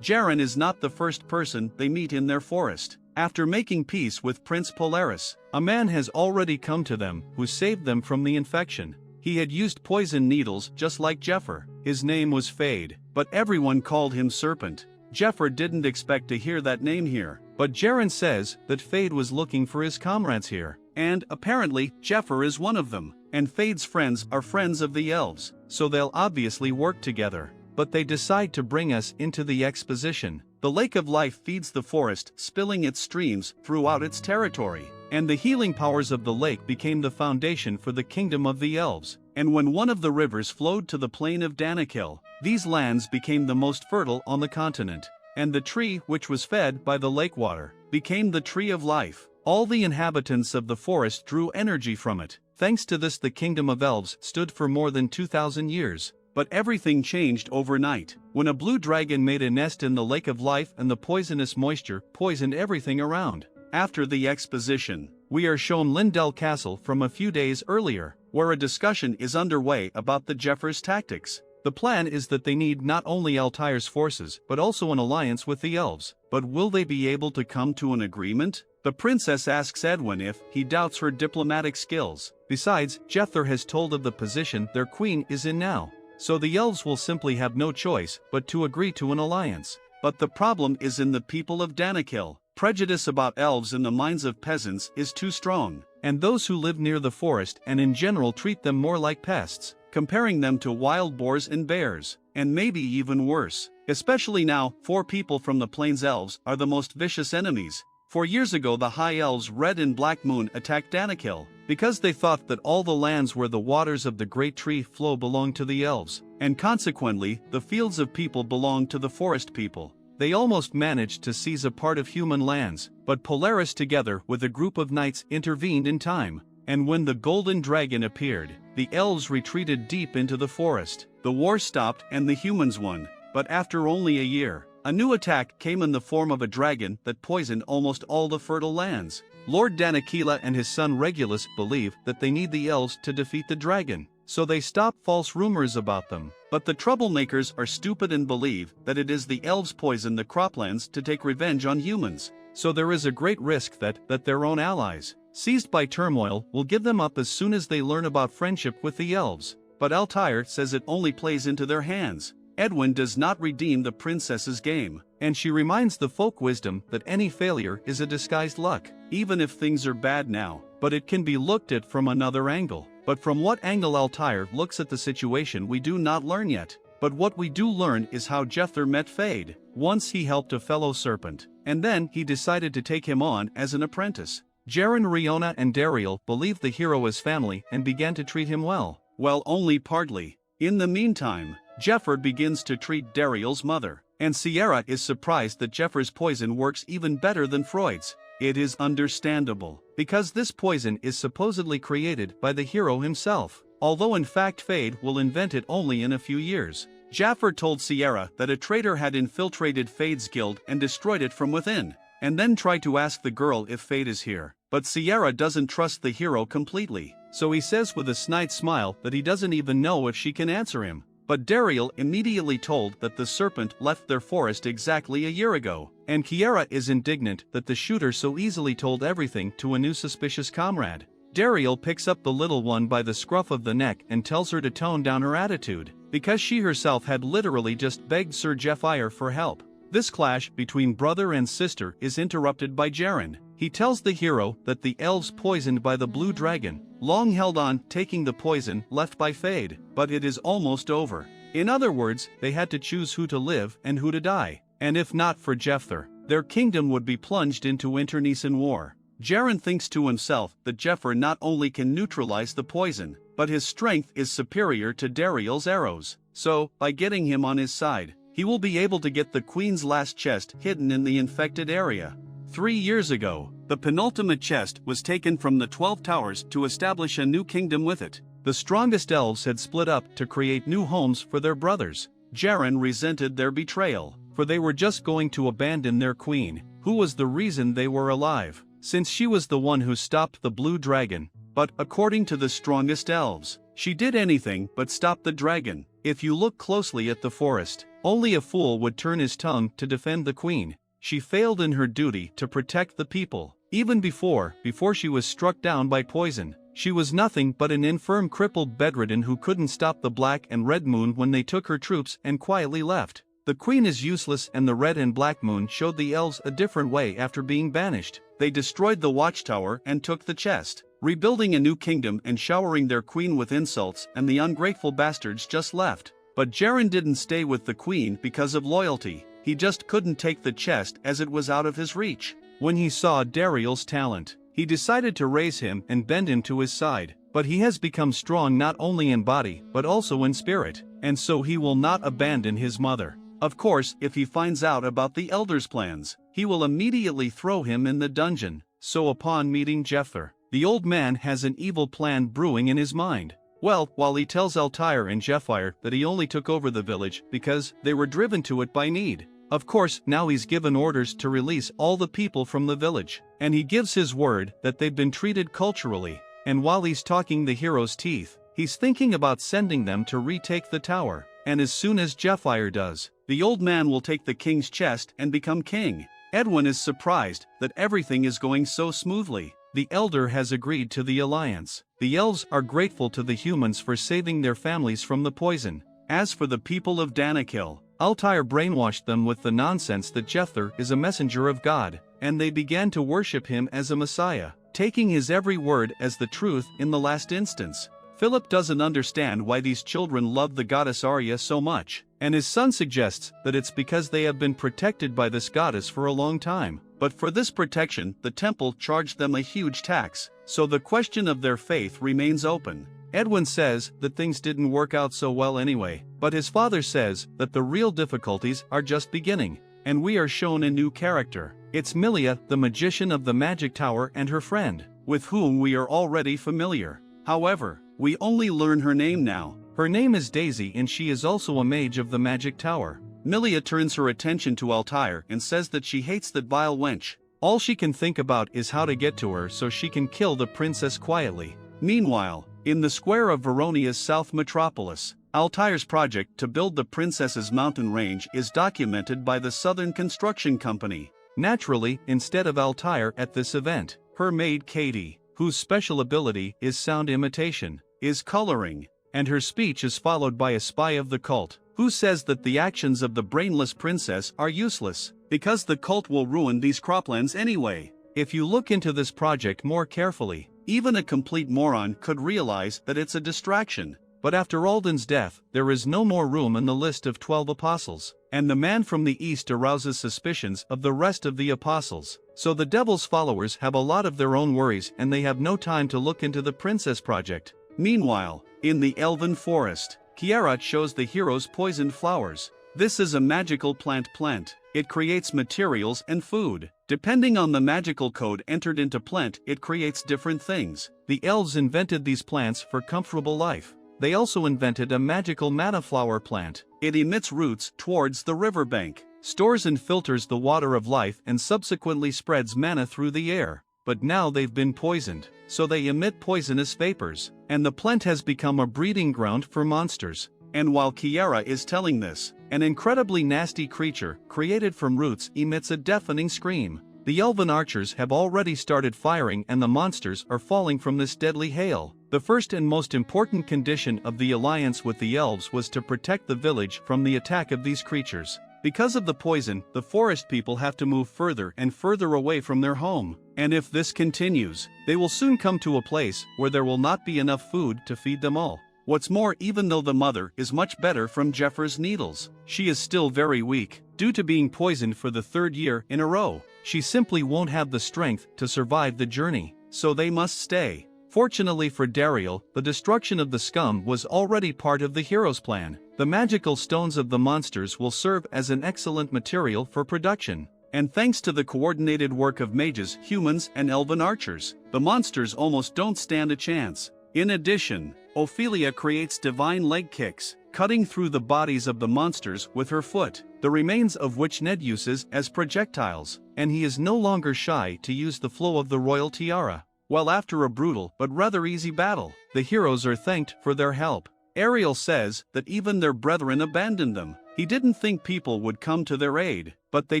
Jaren is not the first person they meet in their forest. After making peace with Prince Polaris, a man has already come to them who saved them from the infection. He had used poison needles just like Jephyr. His name was Fade, but everyone called him Serpent. Jephyr didn't expect to hear that name here, but Jaren says that Fade was looking for his comrades here, and apparently Jephyr is one of them, and Fade's friends are friends of the elves, so they'll obviously work together. But they decide to bring us into the exposition. The Lake of Life feeds the forest, spilling its streams throughout its territory, and the healing powers of the lake became the foundation for the kingdom of the elves. And when one of the rivers flowed to the plain of Danakil, these lands became the most fertile on the continent, and the tree which was fed by the lake water became the tree of life. All the inhabitants of the forest drew energy from it. Thanks to this the kingdom of elves stood for more than 2,000 years. But everything changed overnight, when a blue dragon made a nest in the Lake of Life and the poisonous moisture poisoned everything around. After the exposition, we are shown Lindell Castle from a few days earlier, where a discussion is underway about the Jeffyr's tactics. The plan is that they need not only Altair's forces but also an alliance with the elves. But will they be able to come to an agreement? The princess asks Edwin if he doubts her diplomatic skills. Besides, Jephyr has told of the position their queen is in now. So the elves will simply have no choice but to agree to an alliance. But the problem is in the people of Danakil. Prejudice about elves in the minds of peasants is too strong, and those who live near the forest and in general treat them more like pests, comparing them to wild boars and bears, and maybe even worse. Especially now, 4 people from the Plains elves are the most vicious enemies. 4 years ago the High Elves Red and Black Moon attacked Danakil, because they thought that all the lands where the waters of the great tree flow belonged to the elves, and consequently, the fields of people belonged to the forest people. They almost managed to seize a part of human lands, but Polaris together with a group of knights intervened in time, and when the golden dragon appeared, the elves retreated deep into the forest. The war stopped and the humans won, but after only a year, a new attack came in the form of a dragon that poisoned almost all the fertile lands. Lord Danakila and his son Regulus believe that they need the elves to defeat the dragon, so they stop false rumors about them. But the troublemakers are stupid and believe that it is the elves poison the croplands to take revenge on humans. so there is a great risk that their own allies, seized by turmoil, will give them up as soon as they learn about friendship with the elves. But Altair says it only plays into their hands. Edwin does not redeem the princess's game, and she reminds the folk wisdom that any failure is a disguised luck, even if things are bad now, but it can be looked at from another angle. But from what angle Altair looks at the situation we do not learn yet. But what we do learn is how Jephyr met Fade. Once he helped a fellow serpent, and then he decided to take him on as an apprentice. Jaren, Riona and Dariel believed the hero as family and began to treat him well. Well, only partly. In the meantime, Jephyr begins to treat Dariel's mother, and Sierra is surprised that Jephyr's poison works even better than Freud's. It is understandable, because this poison is supposedly created by the hero himself, although in fact Fade will invent it only in a few years. Jephyr told Sierra that a traitor had infiltrated Fade's guild and destroyed it from within, and then tried to ask the girl if Fade is here. But Sierra doesn't trust the hero completely, so he says with a snide smile that he doesn't even know if she can answer him. But Dariel immediately told that the serpent left their forest exactly a year ago, and Kiera is indignant that the shooter so easily told everything to a new suspicious comrade. Dariel picks up the little one by the scruff of the neck and tells her to tone down her attitude, because she herself had literally just begged Sir Jephyr for help. This clash between brother and sister is interrupted by Jaren. He tells the hero that the elves poisoned by the blue dragon long held on taking the poison left by Fade, but it is almost over. In other words, they had to choose who to live and who to die, and if not for Jephyr, their kingdom would be plunged into internecine war. Jaren thinks to himself that Jephyr not only can neutralize the poison, but his strength is superior to Dariel's arrows, so, by getting him on his side, he will be able to get the queen's last chest hidden in the infected area. 3 years ago, the penultimate chest was taken from the 12 towers to establish a new kingdom with it. The strongest elves had split up to create new homes for their brothers. Jaren resented their betrayal, for they were just going to abandon their queen, who was the reason they were alive, since she was the one who stopped the blue dragon. But according to the strongest elves, she did anything but stop the dragon. If you look closely at the forest, only a fool would turn his tongue to defend the queen. She failed in her duty to protect the people. Even before she was struck down by poison, she was nothing but an infirm crippled bedridden who couldn't stop the black and red moon when they took her troops and quietly left. The queen is useless, and the red and black moon showed the elves a different way after being banished. They destroyed the watchtower and took the chest, rebuilding a new kingdom and showering their queen with insults, and the ungrateful bastards just left. But Jaren didn't stay with the queen because of loyalty. He just couldn't take the chest as it was out of his reach. When he saw Dariel's talent, he decided to raise him and bend him to his side. But he has become strong not only in body but also in spirit, and so he will not abandon his mother. Of course, if he finds out about the Elder's plans, he will immediately throw him in the dungeon. So upon meeting Jephyr, the old man has an evil plan brewing in his mind. Well, while he tells Altair and Jephyr that he only took over the village because they were driven to it by need. Of course, now he's given orders to release all the people from the village, and he gives his word that they've been treated culturally. And while he's talking the hero's teeth, he's thinking about sending them to retake the tower. And as soon as Jephyr does, the old man will take the king's chest and become king. Edwin is surprised that everything is going so smoothly. The elder has agreed to the alliance. The elves are grateful to the humans for saving their families from the poison. As for the people of Danakil, Altair brainwashed them with the nonsense that Jephyr is a messenger of God, and they began to worship him as a messiah, taking his every word as the truth in the last instance. Philip doesn't understand why these children love the goddess Arya so much, and his son suggests that it's because they have been protected by this goddess for a long time. But for this protection, the temple charged them a huge tax, so the question of their faith remains open. Edwin says that things didn't work out so well anyway, but his father says that the real difficulties are just beginning, and we are shown a new character. It's Milia, the magician of the magic tower, and her friend, with whom we are already familiar. However, we only learn her name now. Her name is Daisy, and she is also a mage of the magic tower. Milia turns her attention to Altair and says that she hates that vile wench. All she can think about is how to get to her so she can kill the princess quietly. Meanwhile, in the square of Veronia's South Metropolis, Altair's project to build the princess's mountain range is documented by the Southern Construction Company. Naturally, instead of Altair at this event, her maid Katie, whose special ability is sound imitation, is coloring, and her speech is followed by a spy of the cult, who says that the actions of the brainless princess are useless, because the cult will ruin these croplands anyway. If you look into this project more carefully, even a complete moron could realize that it's a distraction. But after Alden's death, there is no more room in the list of 12 apostles, and the man from the east arouses suspicions of the rest of the apostles. So the devil's followers have a lot of their own worries and they have no time to look into the princess project. Meanwhile, in the Elven forest, Kiarat shows the heroes poisoned flowers. This is a magical plant. It creates materials and food. Depending on the magical code entered into plant, it creates different things. The elves invented these plants for comfortable life. They also invented a magical mana flower plant. It emits roots towards the riverbank, stores and filters the water of life and subsequently spreads mana through the air. But now they've been poisoned, so they emit poisonous vapors, and the plant has become a breeding ground for monsters. And while Kiara is telling this, an incredibly nasty creature, created from roots, emits a deafening scream. The elven archers have already started firing and the monsters are falling from this deadly hail. The first and most important condition of the alliance with the elves was to protect the village from the attack of these creatures. Because of the poison, the forest people have to move further and further away from their home. And if this continues, they will soon come to a place where there will not be enough food to feed them all. What's more, even though the mother is much better from Jephyer's needles, she is still very weak, due to being poisoned for the 3rd year in a row. She simply won't have the strength to survive the journey, so they must stay. Fortunately for Dariel, the destruction of the scum was already part of the hero's plan. The magical stones of the monsters will serve as an excellent material for production. And thanks to the coordinated work of mages, humans, and elven archers, the monsters almost don't stand a chance. In addition, Ophelia creates divine leg kicks, cutting through the bodies of the monsters with her foot, the remains of which Ned uses as projectiles, and he is no longer shy to use the flow of the royal tiara. While after a brutal but rather easy battle, the heroes are thanked for their help. Ariel says that even their brethren abandoned them. He didn't think people would come to their aid, but they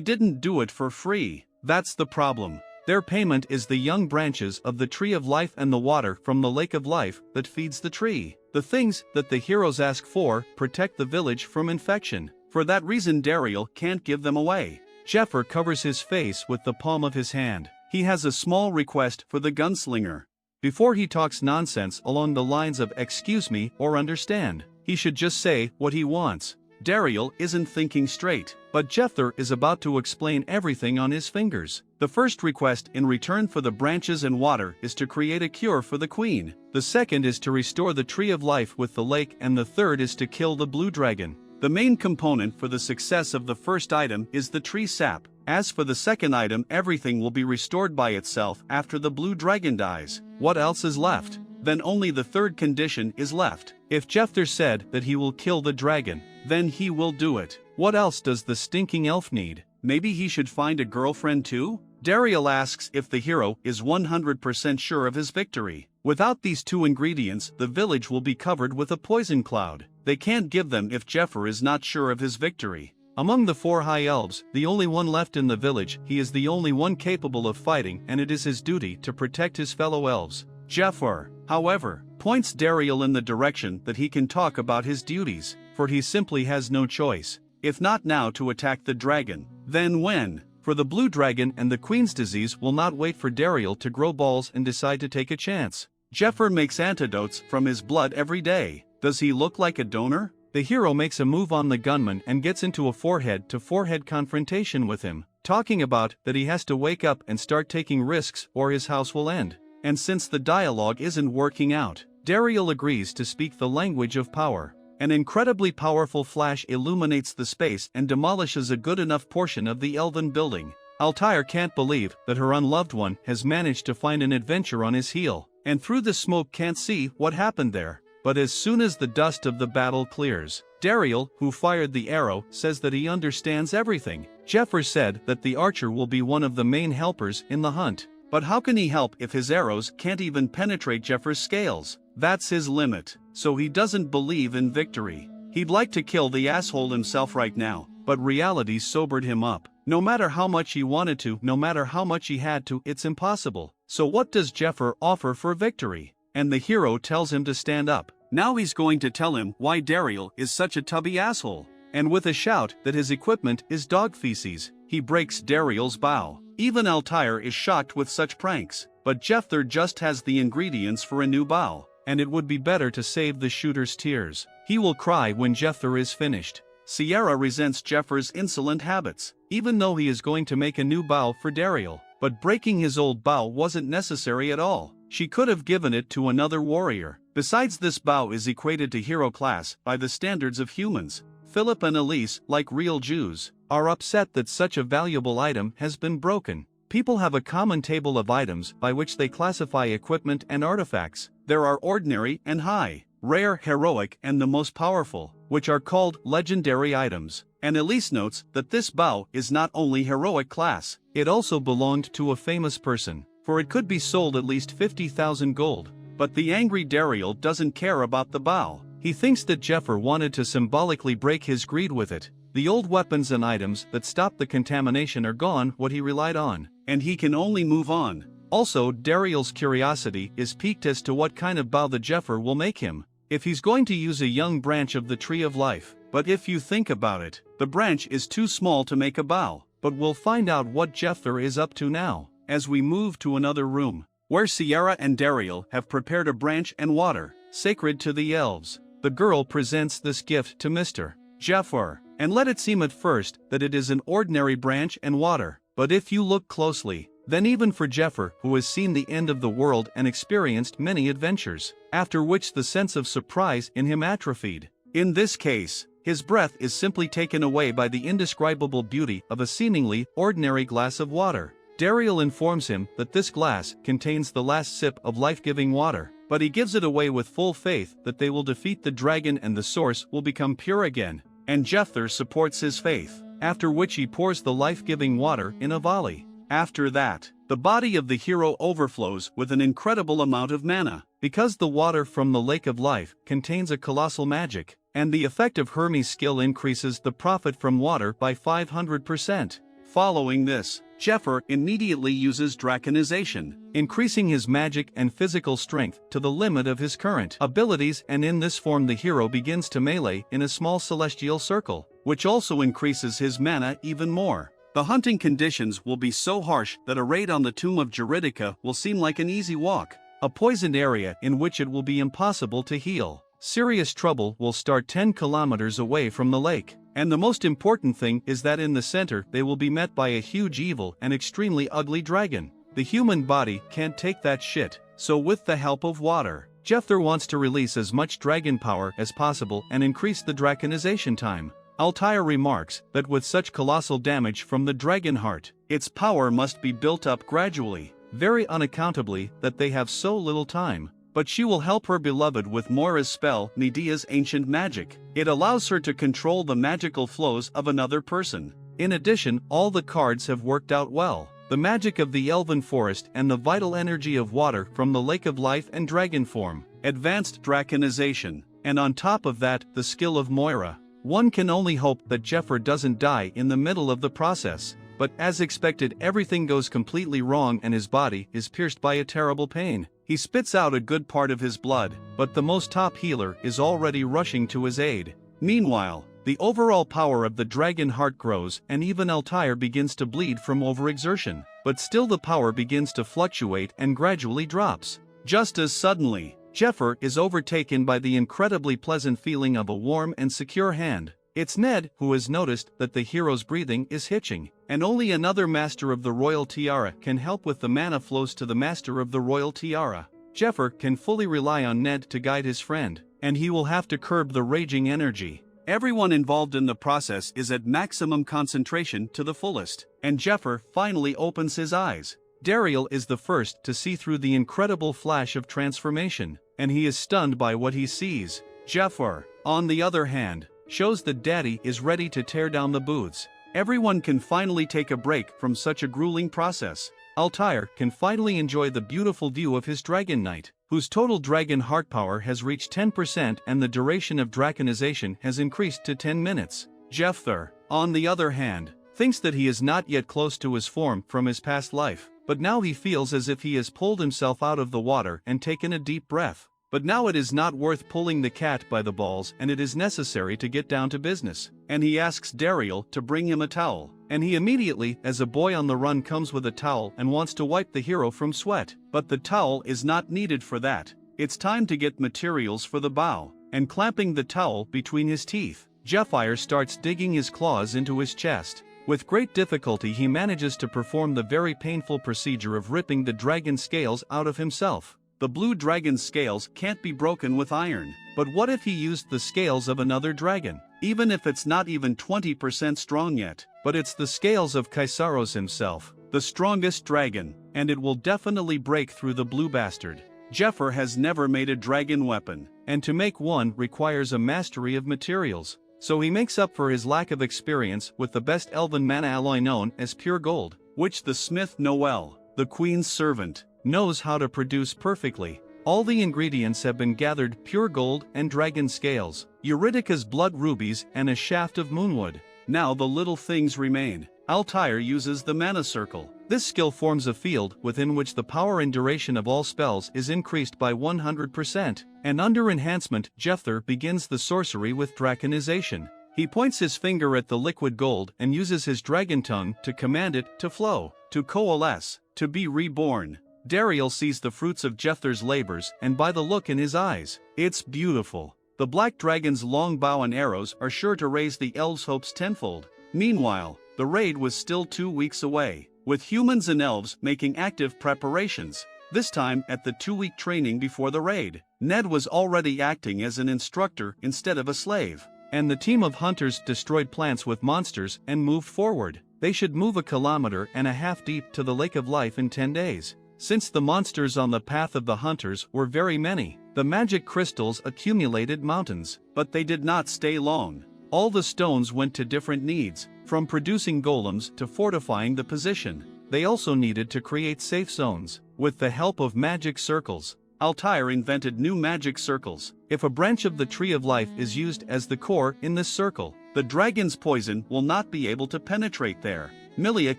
didn't do it for free. That's the problem. Their payment is the young branches of the tree of life and the water from the lake of life that feeds the tree. The things that the heroes ask for protect the village from infection. For that reason Dariel can't give them away. Jephyr covers his face with the palm of his hand. He has a small request for the gunslinger. Before he talks nonsense along the lines of "excuse me" or "understand," he should just say what he wants. Dariel isn't thinking straight, but Jephyr is about to explain everything on his fingers. The first request in return for the branches and water is to create a cure for the queen. The second is to restore the tree of life with the lake, and the third is to kill the blue dragon. The main component for the success of the first item is the tree sap. As for the second item, everything will be restored by itself after the blue dragon dies. What else is left? Then only the third condition is left. If Jephyr said that he will kill the dragon, then he will do it. What else does the stinking elf need? Maybe he should find a girlfriend too? Dariel asks if the hero is 100% sure of his victory. Without these two ingredients, the village will be covered with a poison cloud. They can't give them if Jephyr is not sure of his victory. Among the 4 high elves, the only one left in the village, he is the only one capable of fighting, and it is his duty to protect his fellow elves. Jephyr, however, points Dariel in the direction that he can talk about his duties, for he simply has no choice. If not now to attack the dragon, then when? For the blue dragon and the queen's disease will not wait for Dariel to grow balls and decide to take a chance. Jephyr makes antidotes from his blood every day. Does he look like a donor? The hero makes a move on the gunman and gets into a forehead-to-forehead confrontation with him, talking about that he has to wake up and start taking risks or his house will end. And since the dialogue isn't working out, Dariel agrees to speak the language of power. An incredibly powerful flash illuminates the space and demolishes a good enough portion of the Elven building. Altair can't believe that her unloved one has managed to find an adventure on his heel, and through the smoke can't see what happened there. But as soon as the dust of the battle clears, Dariel, who fired the arrow, says that he understands everything. Jephyr said that the archer will be one of the main helpers in the hunt. But how can he help if his arrows can't even penetrate Jeffyr's scales? That's his limit, so he doesn't believe in victory. He'd like to kill the asshole himself right now, but reality sobered him up. No matter how much he wanted to, no matter how much he had to, it's impossible. So what does Jephyr offer for victory? And the hero tells him to stand up. Now he's going to tell him why Dariel is such a tubby asshole. And with a shout that his equipment is dog feces, he breaks Dariel's bow. Even Altair is shocked with such pranks, but Jephyr just has the ingredients for a new bow, and it would be better to save the shooter's tears. He will cry when Jephyr is finished. Sierra resents Jeffyr's insolent habits, even though he is going to make a new bow for Dariel, but breaking his old bow wasn't necessary at all. She could have given it to another warrior. Besides, this bow is equated to hero class by the standards of humans. Philip and Elise, like real Jews, are upset that such a valuable item has been broken. People have a common table of items by which they classify equipment and artifacts. There are ordinary and high, rare, heroic, and the most powerful, which are called legendary items. And Elise notes that this bow is not only heroic class, it also belonged to a famous person, for it could be sold at least 50,000 gold. But the angry Dariel doesn't care about the bow. He thinks that Jephyr wanted to symbolically break his greed with it. The old weapons and items that stopped the contamination are gone, what he relied on, and he can only move on. Also, Dariel's curiosity is piqued as to what kind of bow the Jephyr will make him. If he's going to use a young branch of the Tree of Life. But if you think about it, the branch is too small to make a bow. But we'll find out what Jephyr is up to now, as we move to another room, where Sierra and Dariel have prepared a branch and water, sacred to the elves. The girl presents this gift to Mr. Jephyr, and let it seem at first that it is an ordinary branch and water. But if you look closely, then even for Jephyr, who has seen the end of the world and experienced many adventures, after which the sense of surprise in him atrophied. In this case, his breath is simply taken away by the indescribable beauty of a seemingly ordinary glass of water. Dariel informs him that this glass contains the last sip of life-giving water, but he gives it away with full faith that they will defeat the dragon and the source will become pure again. And Jephyr supports his faith, after which he pours the life-giving water in a volley. After that, the body of the hero overflows with an incredible amount of mana, because the water from the Lake of Life contains a colossal magic, and the effect of Hermes' skill increases the profit from water by 500%. Following this, Jephyr immediately uses draconization, increasing his magic and physical strength to the limit of his current abilities, and in this form the hero begins to melee in a small celestial circle, which also increases his mana even more. The hunting conditions will be so harsh that a raid on the tomb of Juridica will seem like an easy walk, a poisoned area in which it will be impossible to heal. Serious trouble will start 10 kilometers away from the lake. And the most important thing is that in the center they will be met by a huge evil and extremely ugly dragon. The human body can't take that shit, so with the help of water, Jephyr wants to release as much dragon power as possible and increase the draconization time. Altair remarks that with such colossal damage from the dragon heart, its power must be built up gradually, very unaccountably that they have so little time. But she will help her beloved with Moira's spell, Medea's ancient magic. It allows her to control the magical flows of another person. In addition, all the cards have worked out well. The magic of the Elven forest and the vital energy of water from the Lake of Life and dragon form, advanced draconization, and on top of that, the skill of Moira. One can only hope that Jephyr doesn't die in the middle of the process. But as expected, everything goes completely wrong and his body is pierced by a terrible pain. He spits out a good part of his blood, but the most top healer is already rushing to his aid. Meanwhile, the overall power of the dragon heart grows and even Altair begins to bleed from overexertion, but still the power begins to fluctuate and gradually drops. Just as suddenly, Jephyr is overtaken by the incredibly pleasant feeling of a warm and secure hand. It's Ned who has noticed that the hero's breathing is hitching, and only another master of the royal tiara can help with the mana flows to the master of the royal tiara. Jephyr can fully rely on Ned to guide his friend, and he will have to curb the raging energy. Everyone involved in the process is at maximum concentration to the fullest, and Jephyr finally opens his eyes. Dariel is the first to see through the incredible flash of transformation, and he is stunned by what he sees. Jephyr, on the other hand, shows that Daddy is ready to tear down the booths. Everyone can finally take a break from such a grueling process. Altair can finally enjoy the beautiful view of his Dragon Knight, whose total dragon heart power has reached 10% and the duration of draconization has increased to 10 minutes. Jephyr, on the other hand, thinks that he is not yet close to his form from his past life, but now he feels as if he has pulled himself out of the water and taken a deep breath. But now it is not worth pulling the cat by the balls and it is necessary to get down to business. And he asks Dariel to bring him a towel. And he immediately, as a boy on the run, comes with a towel and wants to wipe the hero from sweat. But the towel is not needed for that. It's time to get materials for the bow. And clamping the towel between his teeth, Jephyr starts digging his claws into his chest. With great difficulty he manages to perform the very painful procedure of ripping the dragon scales out of himself. The blue dragon's scales can't be broken with iron, but what if he used the scales of another dragon? Even if it's not even 20% strong yet, but it's the scales of Tartaros himself, the strongest dragon, and it will definitely break through the blue bastard. Jephyr has never made a dragon weapon, and to make one requires a mastery of materials, so he makes up for his lack of experience with the best Elven mana alloy known as pure gold, which the smith Noel, the queen's servant, knows how to produce perfectly. All the ingredients have been gathered: pure gold and dragon scales, Eurydica's blood rubies and a shaft of moonwood. Now the little things remain. Altair uses the mana circle. This skill forms a field within which the power and duration of all spells is increased by 100%, and under enhancement Jephyr begins the sorcery with draconization. He points his finger at the liquid gold and uses his dragon tongue to command it to flow, to coalesce, to be reborn. Dariel sees the fruits of Jethyr's labors, and by the look in his eyes, it's beautiful. The black dragon's long bow and arrows are sure to raise the elves' hopes tenfold. Meanwhile, the raid was still 2 weeks away, with humans and elves making active preparations. This time at the 2-week training before the raid, Ned was already acting as an instructor instead of a slave, and the team of hunters destroyed plants with monsters and moved forward. They should move 1.5 kilometers deep to the Lake of Life in 10 days. Since the monsters on the path of the hunters were very many, the magic crystals accumulated mountains, but they did not stay long. All the stones went to different needs, from producing golems to fortifying the position. They also needed to create safe zones, with the help of magic circles. Altair invented new magic circles. If a branch of the Tree of Life is used as the core in this circle, the dragon's poison will not be able to penetrate there. Milia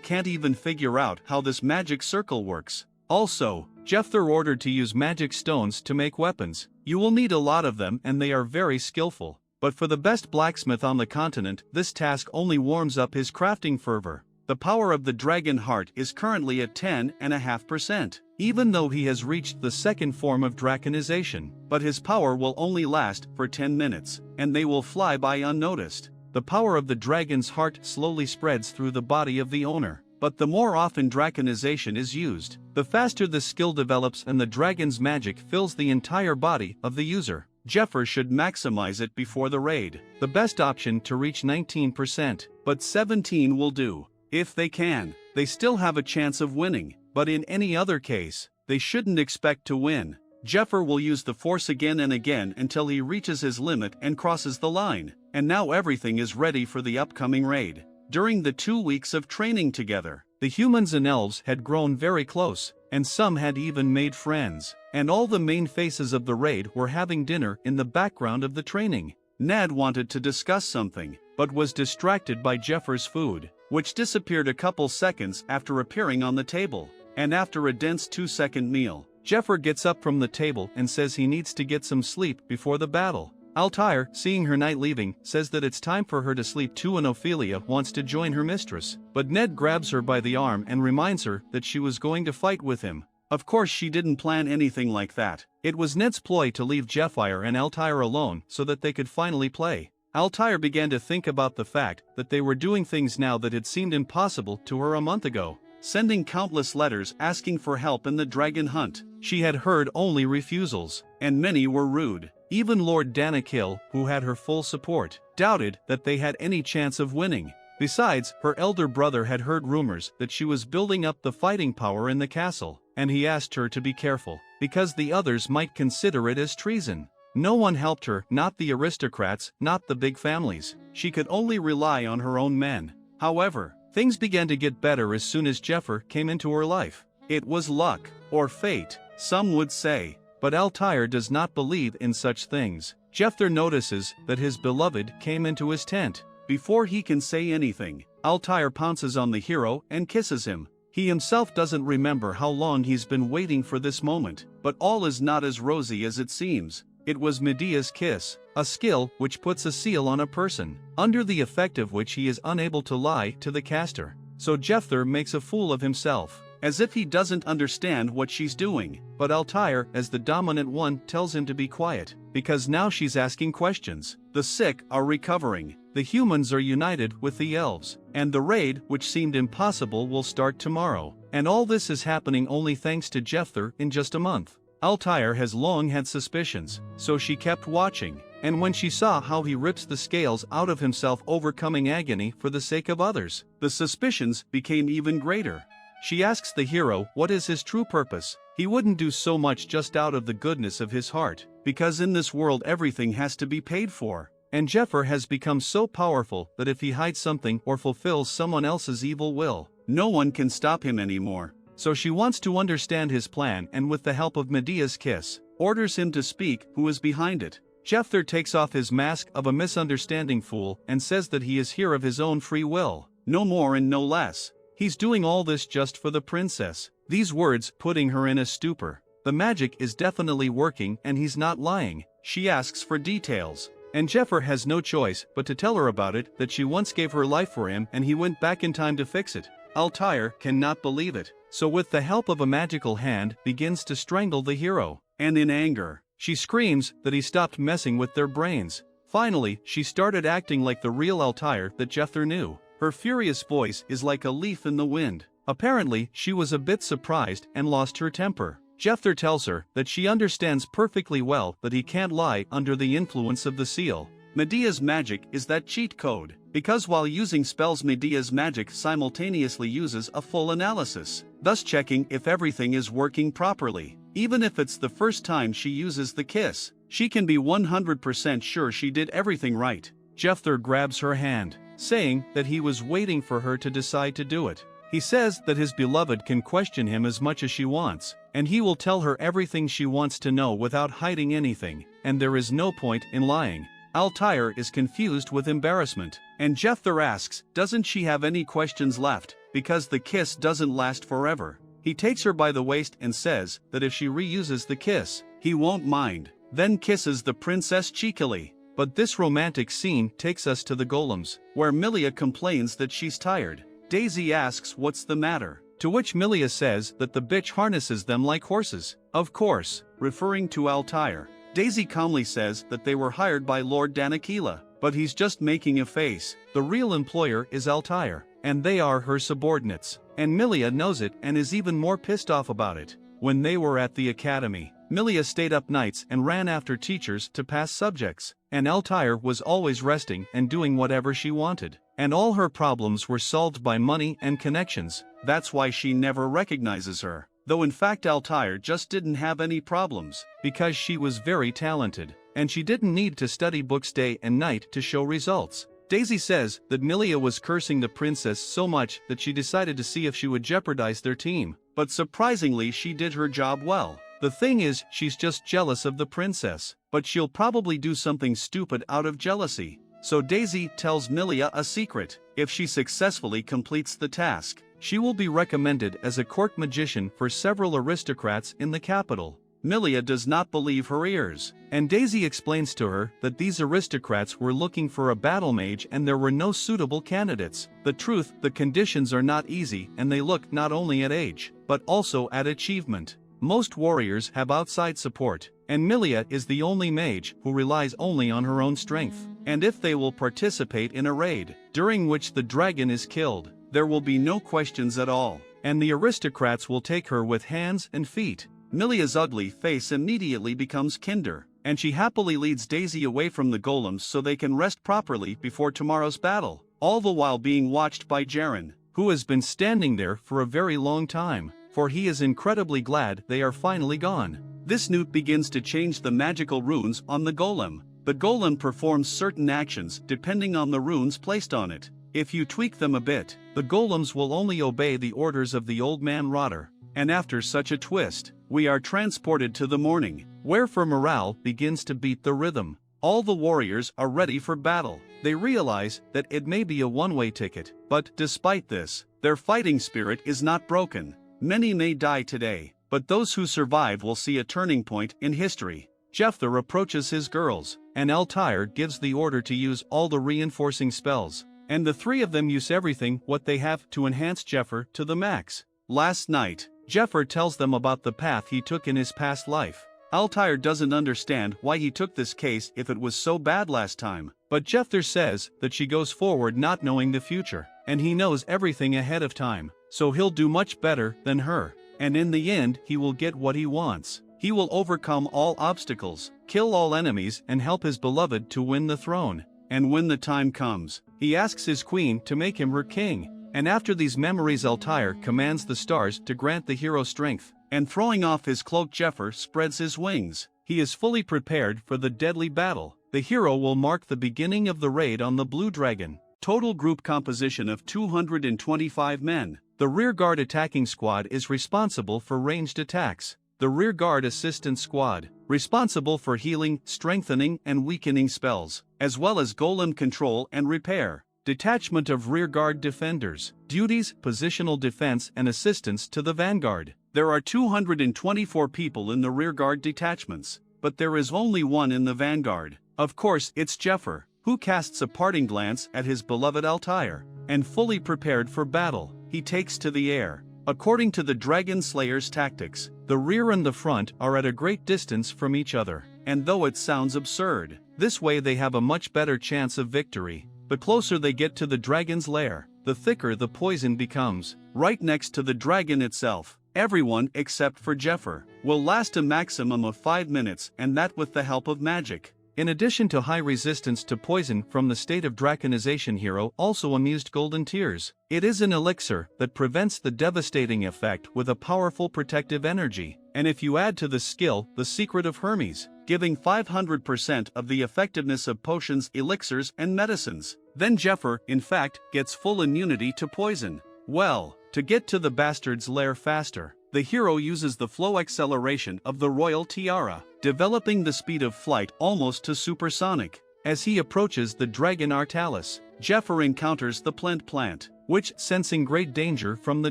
can't even figure out how this magic circle works. Also, Jephyr ordered to use magic stones to make weapons. You will need a lot of them and they are very skillful. But for the best blacksmith on the continent, this task only warms up his crafting fervor. The power of the dragon heart is currently at 10.5%, even though he has reached the second form of draconization. But his power will only last for 10 minutes, and they will fly by unnoticed. The power of the dragon's heart slowly spreads through the body of the owner. But the more often draconization is used, the faster the skill develops and the dragon's magic fills the entire body of the user. Jephyr should maximize it before the raid. The best option to reach 19%, but 17 will do. If they can, they still have a chance of winning, but in any other case, they shouldn't expect to win. Jephyr will use the force again and again until he reaches his limit and crosses the line, and now everything is ready for the upcoming raid. During the 2 weeks of training together, the humans and elves had grown very close, and some had even made friends, and all the main faces of the raid were having dinner in the background of the training. Ned wanted to discuss something, but was distracted by Jeffyr's food, which disappeared a couple seconds after appearing on the table, and after a dense 2-second meal, Jephyr gets up from the table and says he needs to get some sleep before the battle. Altair, seeing her knight leaving, says that it's time for her to sleep too, and Ophelia wants to join her mistress, but Ned grabs her by the arm and reminds her that she was going to fight with him. Of course she didn't plan anything like that. It was Ned's ploy to leave Jephyr and Altair alone so that they could finally play. Altair began to think about the fact that they were doing things now that had seemed impossible to her a month ago, sending countless letters asking for help in the dragon hunt. She had heard only refusals, and many were rude. Even Lord Danakil, who had her full support, doubted that they had any chance of winning. Besides, her elder brother had heard rumors that she was building up the fighting power in the castle, and he asked her to be careful, because the others might consider it as treason. No one helped her, not the aristocrats, not the big families. She could only rely on her own men. However, things began to get better as soon as Jephyr came into her life. It was luck, or fate, some would say. But Altair does not believe in such things. Jephyr notices that his beloved came into his tent. Before he can say anything, Altair pounces on the hero and kisses him. He himself doesn't remember how long he's been waiting for this moment, but all is not as rosy as it seems. It was Medea's kiss, a skill which puts a seal on a person, under the effect of which he is unable to lie to the caster. So Jephyr makes a fool of himself, as if he doesn't understand what she's doing, but Altair, as the dominant one, tells him to be quiet, because now she's asking questions. The sick are recovering, the humans are united with the elves, and the raid, which seemed impossible, will start tomorrow. And all this is happening only thanks to Jephyr in just a month. Altair has long had suspicions, so she kept watching, and when she saw how he rips the scales out of himself overcoming agony for the sake of others, the suspicions became even greater. She asks the hero what is his true purpose. He wouldn't do so much just out of the goodness of his heart, because in this world everything has to be paid for. And Jephyr has become so powerful that if he hides something or fulfills someone else's evil will, no one can stop him anymore. So she wants to understand his plan, and with the help of Medea's kiss, orders him to speak who is behind it. Jephyr takes off his mask of a misunderstanding fool and says that he is here of his own free will, no more and no less. He's doing all this just for the princess. These words putting her in a stupor. The magic is definitely working and he's not lying. She asks for details, and Jephyr has no choice but to tell her about it, that she once gave her life for him and he went back in time to fix it. Altair cannot believe it, so with the help of a magical hand begins to strangle the hero, and in anger, she screams that he stopped messing with their brains. Finally, she started acting like the real Altair that Jephyr knew. Her furious voice is like a leaf in the wind. Apparently, she was a bit surprised and lost her temper. Jephyr tells her that she understands perfectly well that he can't lie under the influence of the seal. Medea's magic is that cheat code, because while using spells Medea's magic simultaneously uses a full analysis, thus checking if everything is working properly. Even if it's the first time she uses the kiss, she can be 100% sure she did everything right. Jephyr grabs her hand, saying that he was waiting for her to decide to do it. He says that his beloved can question him as much as she wants, and he will tell her everything she wants to know without hiding anything, and there is no point in lying. Altair is confused with embarrassment, and Jephyr asks, doesn't she have any questions left, because the kiss doesn't last forever. He takes her by the waist and says that if she reuses the kiss, he won't mind, then kisses the princess cheekily. But this romantic scene takes us to the golems, where Milia complains that she's tired. Daisy asks what's the matter, to which Milia says that the bitch harnesses them like horses. Of course, referring to Altair. Daisy calmly says that they were hired by Lord Danakila, but he's just making a face. The real employer is Altair, and they are her subordinates. And Milia knows it and is even more pissed off about it. When they were at the academy, Milia stayed up nights and ran after teachers to pass subjects, and Altair was always resting and doing whatever she wanted. And all her problems were solved by money and connections. That's why she never recognizes her. Though in fact Altair just didn't have any problems, because she was very talented, and she didn't need to study books day and night to show results. Daisy says that Milia was cursing the princess so much that she decided to see if she would jeopardize their team, but surprisingly she did her job well. The thing is, she's just jealous of the princess, but she'll probably do something stupid out of jealousy. So Daisy tells Milia a secret. If she successfully completes the task, she will be recommended as a court magician for several aristocrats in the capital. Milia does not believe her ears, and Daisy explains to her that these aristocrats were looking for a battle mage and there were no suitable candidates. The truth, the conditions are not easy and they look not only at age, but also at achievement. Most warriors have outside support, and Milia is the only mage who relies only on her own strength. And if they will participate in a raid, during which the dragon is killed, there will be no questions at all, and the aristocrats will take her with hands and feet. Milia's ugly face immediately becomes kinder, and she happily leads Daisy away from the golems so they can rest properly before tomorrow's battle, all the while being watched by Jaren, who has been standing there for a very long time, for he is incredibly glad they are finally gone. This newt begins to change the magical runes on the golem. The golem performs certain actions depending on the runes placed on it. If you tweak them a bit, the golems will only obey the orders of the old man Rotter. And after such a twist, we are transported to the morning, where for morale begins to beat the rhythm. All the warriors are ready for battle. They realize that it may be a one-way ticket, but despite this, their fighting spirit is not broken. Many may die today, but those who survive will see a turning point in history. Jephyr approaches his girls, and Altair gives the order to use all the reinforcing spells, and the three of them use everything what they have to enhance Jephyr to the max. Last night, Jephyr tells them about the path he took in his past life. Altair doesn't understand why he took this case if it was so bad last time, but Jephyr says that she goes forward not knowing the future, and he knows everything ahead of time, so he'll do much better than her, and in the end he will get what he wants. He will overcome all obstacles, kill all enemies and help his beloved to win the throne. And when the time comes, he asks his queen to make him her king. And after these memories Altair commands the stars to grant the hero strength, and throwing off his cloak Jephyr spreads his wings. He is fully prepared for the deadly battle. The hero will mark the beginning of the raid on the Blue Dragon. Total group composition of 225 men. The rearguard attacking squad is responsible for ranged attacks. The rearguard assistance squad, responsible for healing, strengthening and weakening spells, as well as golem control and repair. Detachment of rearguard defenders, duties, positional defense and assistance to the vanguard. There are 224 people in the rearguard detachments, but there is only one in the vanguard. Of course, it's Jephyr, who casts a parting glance at his beloved Altair, and fully prepared for battle, he takes to the air. According to the Dragon Slayer's tactics, the rear and the front are at a great distance from each other, and though it sounds absurd, this way they have a much better chance of victory. The closer they get to the dragon's lair, the thicker the poison becomes. Right next to the dragon itself, everyone except for Jephyr will last a maximum of 5 minutes, and that with the help of magic. In addition to high resistance to poison from the state of draconization, hero also amused golden tears. It is an elixir that prevents the devastating effect with a powerful protective energy, and if you add to the skill the secret of Hermes, giving 500% of the effectiveness of potions, elixirs and medicines, then Jephyr in fact gets full immunity to poison. Well, to get to the bastard's lair faster, the hero uses the flow acceleration of the royal tiara, developing the speed of flight almost to supersonic. As he approaches the dragon Artalis, Jephyr encounters the plant, which, sensing great danger from the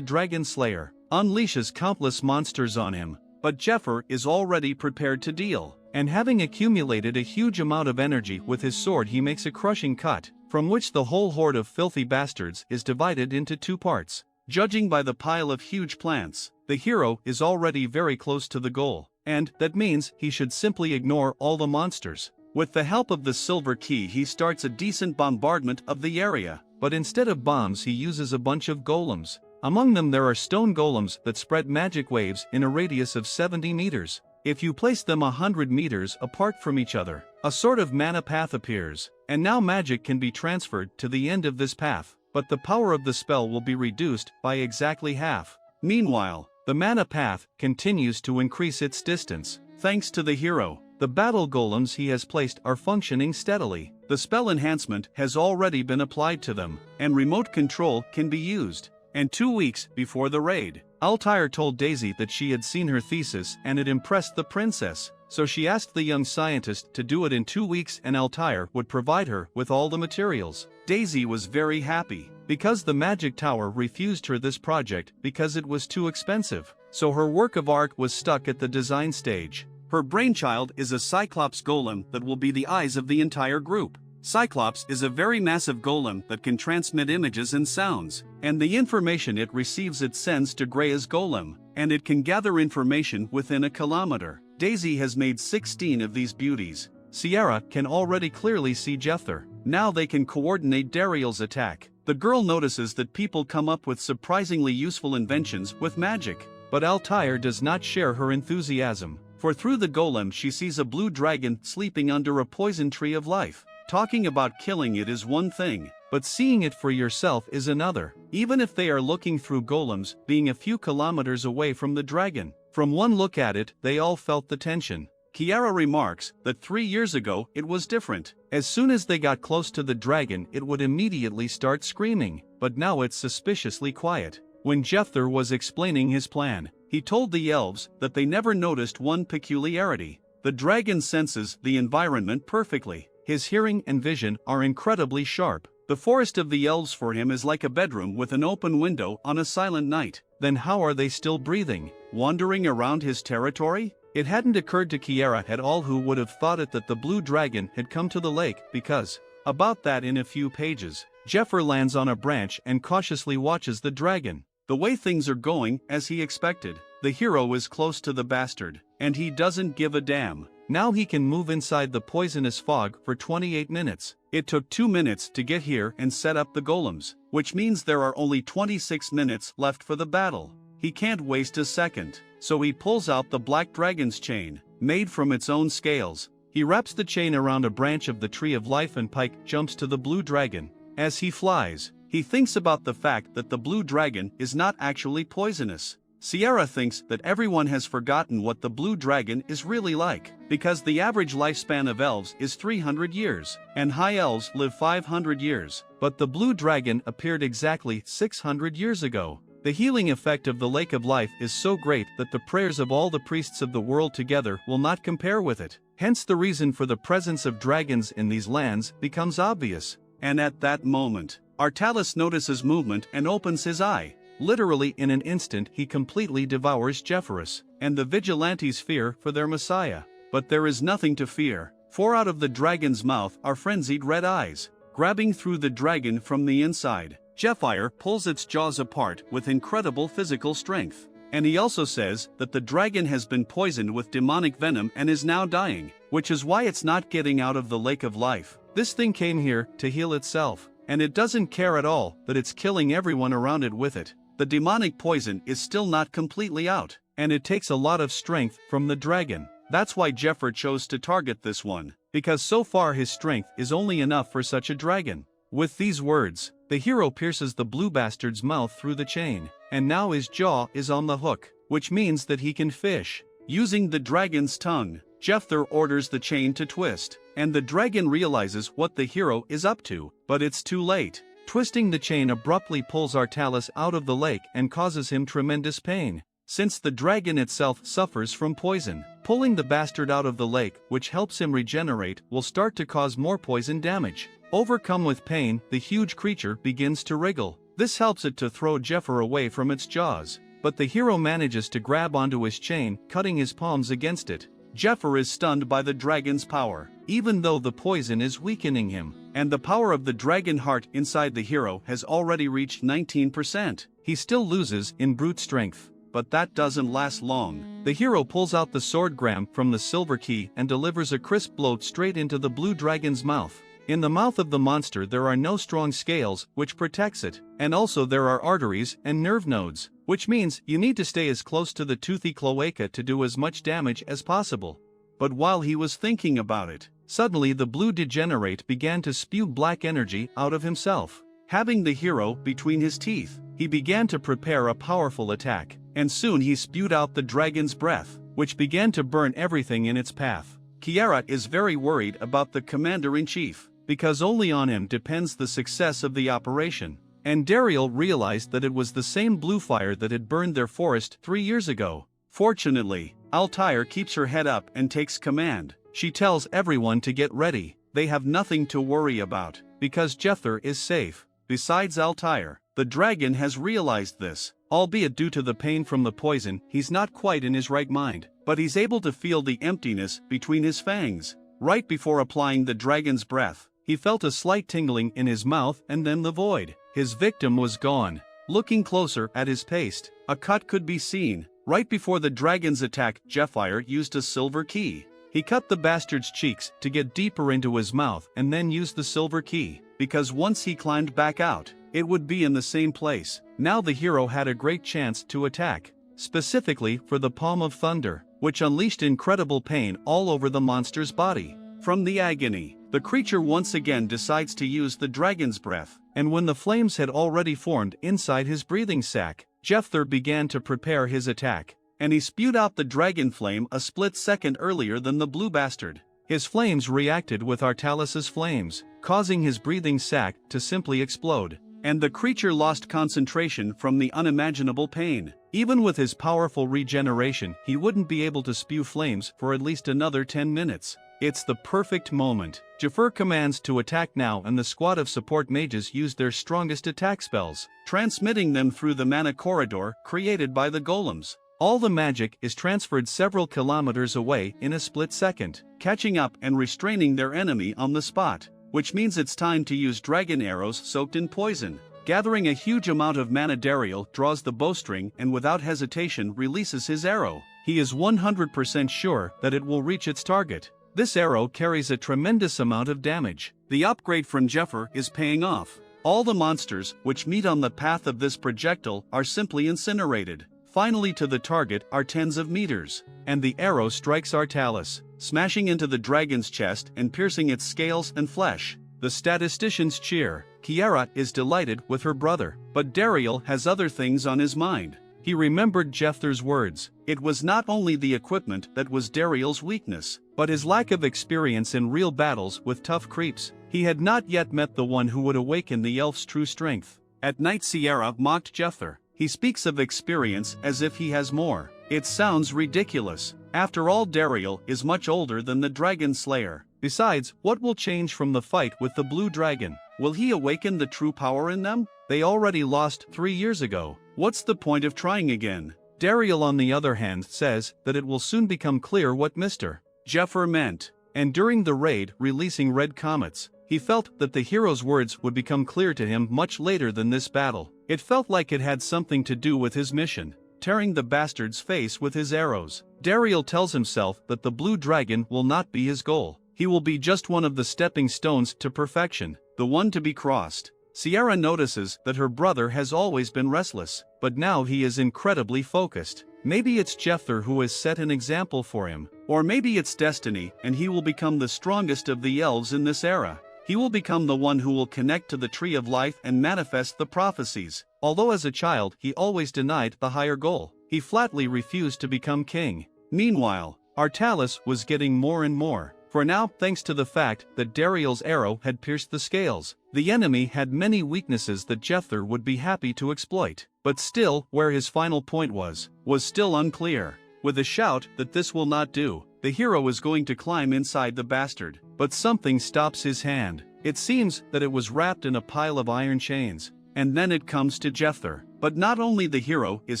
dragon slayer, unleashes countless monsters on him. But Jephyr is already prepared to deal, and having accumulated a huge amount of energy with his sword, he makes a crushing cut, from which the whole horde of filthy bastards is divided into 2 parts. Judging by the pile of huge plants, the hero is already very close to the goal, and that means he should simply ignore all the monsters. With the help of the silver key he starts a decent bombardment of the area, but instead of bombs he uses a bunch of golems. Among them there are stone golems that spread magic waves in a radius of 70 meters. If you place them 100 meters apart from each other, a sort of mana path appears, and now magic can be transferred to the end of this path, but the power of the spell will be reduced by exactly half. Meanwhile, the mana path continues to increase its distance. Thanks to the hero, the battle golems he has placed are functioning steadily. The spell enhancement has already been applied to them, and remote control can be used. And 2 weeks before the raid, Altair told Daisy that she had seen her thesis and it impressed the princess, so she asked the young scientist to do it in 2 weeks and Altair would provide her with all the materials. Daisy was very happy, because the magic tower refused her this project because it was too expensive, so her work of art was stuck at the design stage. Her brainchild is a Cyclops golem that will be the eyes of the entire group. Cyclops is a very massive golem that can transmit images and sounds, and the information it receives it sends to Greya's golem, and it can gather information within a kilometer. Daisy has made 16 of these beauties. Sierra can already clearly see Jephyr. Now they can coordinate Dariel's attack. The girl notices that people come up with surprisingly useful inventions with magic, but Altair does not share her enthusiasm, for through the golem she sees a blue dragon sleeping under a poison tree of life. Talking about killing it is one thing, but seeing it for yourself is another, even if they are looking through golems being a few kilometers away from the dragon. From one look at it, they all felt the tension. Kiara remarks that 3 years ago it was different. As soon as they got close to the dragon it would immediately start screaming, but now it's suspiciously quiet. When Jephyr was explaining his plan, he told the elves that they never noticed one peculiarity. The dragon senses the environment perfectly. His hearing and vision are incredibly sharp. The forest of the elves for him is like a bedroom with an open window on a silent night. Then how are they still breathing, wandering around his territory? It hadn't occurred to Kiera at all who would have thought it that the blue dragon had come to the lake because, about that in a few pages, Jephyr lands on a branch and cautiously watches the dragon. The way things are going, as he expected, the hero is close to the bastard, and he doesn't give a damn. Now he can move inside the poisonous fog for 28 minutes. It took 2 minutes to get here and set up the golems, which means there are only 26 minutes left for the battle. He can't waste a second, so he pulls out the black dragon's chain, made from its own scales. He wraps the chain around a branch of the tree of life and Pike jumps to the blue dragon. As he flies, he thinks about the fact that the blue dragon is not actually poisonous. Sierra thinks that everyone has forgotten what the blue dragon is really like, because the average lifespan of elves is 300 years, and high elves live 500 years. But the blue dragon appeared exactly 600 years ago. The healing effect of the Lake of Life is so great that the prayers of all the priests of the world together will not compare with it. Hence the reason for the presence of dragons in these lands becomes obvious. And at that moment, Artalis notices movement and opens his eye. Literally in an instant he completely devours Jephyr, and the vigilantes fear for their messiah. But there is nothing to fear, for out of the dragon's mouth are frenzied red eyes, grabbing through the dragon from the inside. Jephyr pulls its jaws apart with incredible physical strength. And he also says that the dragon has been poisoned with demonic venom and is now dying, which is why it's not getting out of the Lake of Life. This thing came here to heal itself, and it doesn't care at all that it's killing everyone around it with it. The demonic poison is still not completely out, and it takes a lot of strength from the dragon. That's why Jephyr chose to target this one, because so far his strength is only enough for such a dragon. With these words, the hero pierces the blue bastard's mouth through the chain, and now his jaw is on the hook, which means that he can fish. Using the dragon's tongue, Jephyr orders the chain to twist, and the dragon realizes what the hero is up to, but it's too late. Twisting the chain abruptly pulls Artalis out of the lake and causes him tremendous pain, since the dragon itself suffers from poison. Pulling the bastard out of the lake, which helps him regenerate, will start to cause more poison damage. Overcome with pain, the huge creature begins to wriggle. This helps it to throw Jephyr away from its jaws, but the hero manages to grab onto his chain, cutting his palms against it. Jephyr is stunned by the dragon's power, even though the poison is weakening him, and the power of the dragon heart inside the hero has already reached 19%. He still loses in brute strength, but that doesn't last long. The hero pulls out the sword gram from the silver key and delivers a crisp blow straight into the blue dragon's mouth. In the mouth of the monster there are no strong scales, which protects it, and also there are arteries and nerve nodes, which means you need to stay as close to the toothy cloaca to do as much damage as possible. But while he was thinking about it, suddenly the blue degenerate began to spew black energy out of himself. Having the hero between his teeth, he began to prepare a powerful attack, and soon he spewed out the dragon's breath, which began to burn everything in its path. Kiera is very worried about the commander-in-chief, because only on him depends the success of the operation. And Dariel realized that it was the same blue fire that had burned their forest 3 years ago. Fortunately, Altair keeps her head up and takes command. She tells everyone to get ready. They have nothing to worry about, because Jephyr is safe. Besides Altair, the dragon has realized this. Albeit due to the pain from the poison, he's not quite in his right mind, but he's able to feel the emptiness between his fangs. Right before applying the dragon's breath, he felt a slight tingling in his mouth and then the void. His victim was gone. Looking closer at his paste, a cut could be seen. Right before the dragon's attack, Jephyr used a silver key. He cut the bastard's cheeks to get deeper into his mouth and then used the silver key, because once he climbed back out, it would be in the same place. Now the hero had a great chance to attack, specifically for the Palm of Thunder, which unleashed incredible pain all over the monster's body. From the agony, the creature once again decides to use the dragon's breath, and when the flames had already formed inside his breathing sac, Jephyr began to prepare his attack, and he spewed out the dragon flame a split second earlier than the blue bastard. His flames reacted with Artalis's flames, causing his breathing sac to simply explode, and the creature lost concentration from the unimaginable pain. Even with his powerful regeneration, he wouldn't be able to spew flames for at least another 10 minutes. It's the perfect moment. Jephyr commands to attack now, and the squad of support mages use their strongest attack spells, transmitting them through the mana corridor created by the golems. All the magic is transferred several kilometers away in a split second, catching up and restraining their enemy on the spot, which means it's time to use dragon arrows soaked in poison. Gathering a huge amount of mana, Dariel draws the bowstring and without hesitation releases his arrow. He is 100% sure that it will reach its target. This arrow carries a tremendous amount of damage. The upgrade from Jephyr is paying off. All the monsters which meet on the path of this projectile are simply incinerated. Finally to the target are tens of meters, and the arrow strikes Tartaros, smashing into the dragon's chest and piercing its scales and flesh. The statisticians cheer. Kiara is delighted with her brother, but Dariel has other things on his mind. He remembered Jephyr's words. It was not only the equipment that was Dariel's weakness, but his lack of experience in real battles with tough creeps. He had not yet met the one who would awaken the elf's true strength. At night, Sierra mocked Jephyr. He speaks of experience as if he has more. It sounds ridiculous. After all, Dariel is much older than the Dragon Slayer. Besides, what will change from the fight with the Blue Dragon? Will he awaken the true power in them? They already lost 3 years ago. What's the point of trying again? Dariel, on the other hand, says that it will soon become clear what Mr. Jephyr meant. And during the raid releasing red comets, he felt that the hero's words would become clear to him much later than this battle. It felt like it had something to do with his mission, tearing the bastard's face with his arrows. Dariel tells himself that the Blue Dragon will not be his goal. He will be just one of the stepping stones to perfection, the one to be crossed. Sierra notices that her brother has always been restless, but now he is incredibly focused. Maybe it's Jephyr who has set an example for him, or maybe it's destiny and he will become the strongest of the elves in this era. He will become the one who will connect to the tree of life and manifest the prophecies. Although as a child he always denied the higher goal, he flatly refused to become king. Meanwhile, Tartaros was getting more and more. For now, thanks to the fact that Dariel's arrow had pierced the scales, the enemy had many weaknesses that Jephyr would be happy to exploit. But still, where his final point was still unclear. With a shout that this will not do, the hero is going to climb inside the bastard. But something stops his hand. It seems that it was wrapped in a pile of iron chains. And then it comes to Jephyr. But not only the hero is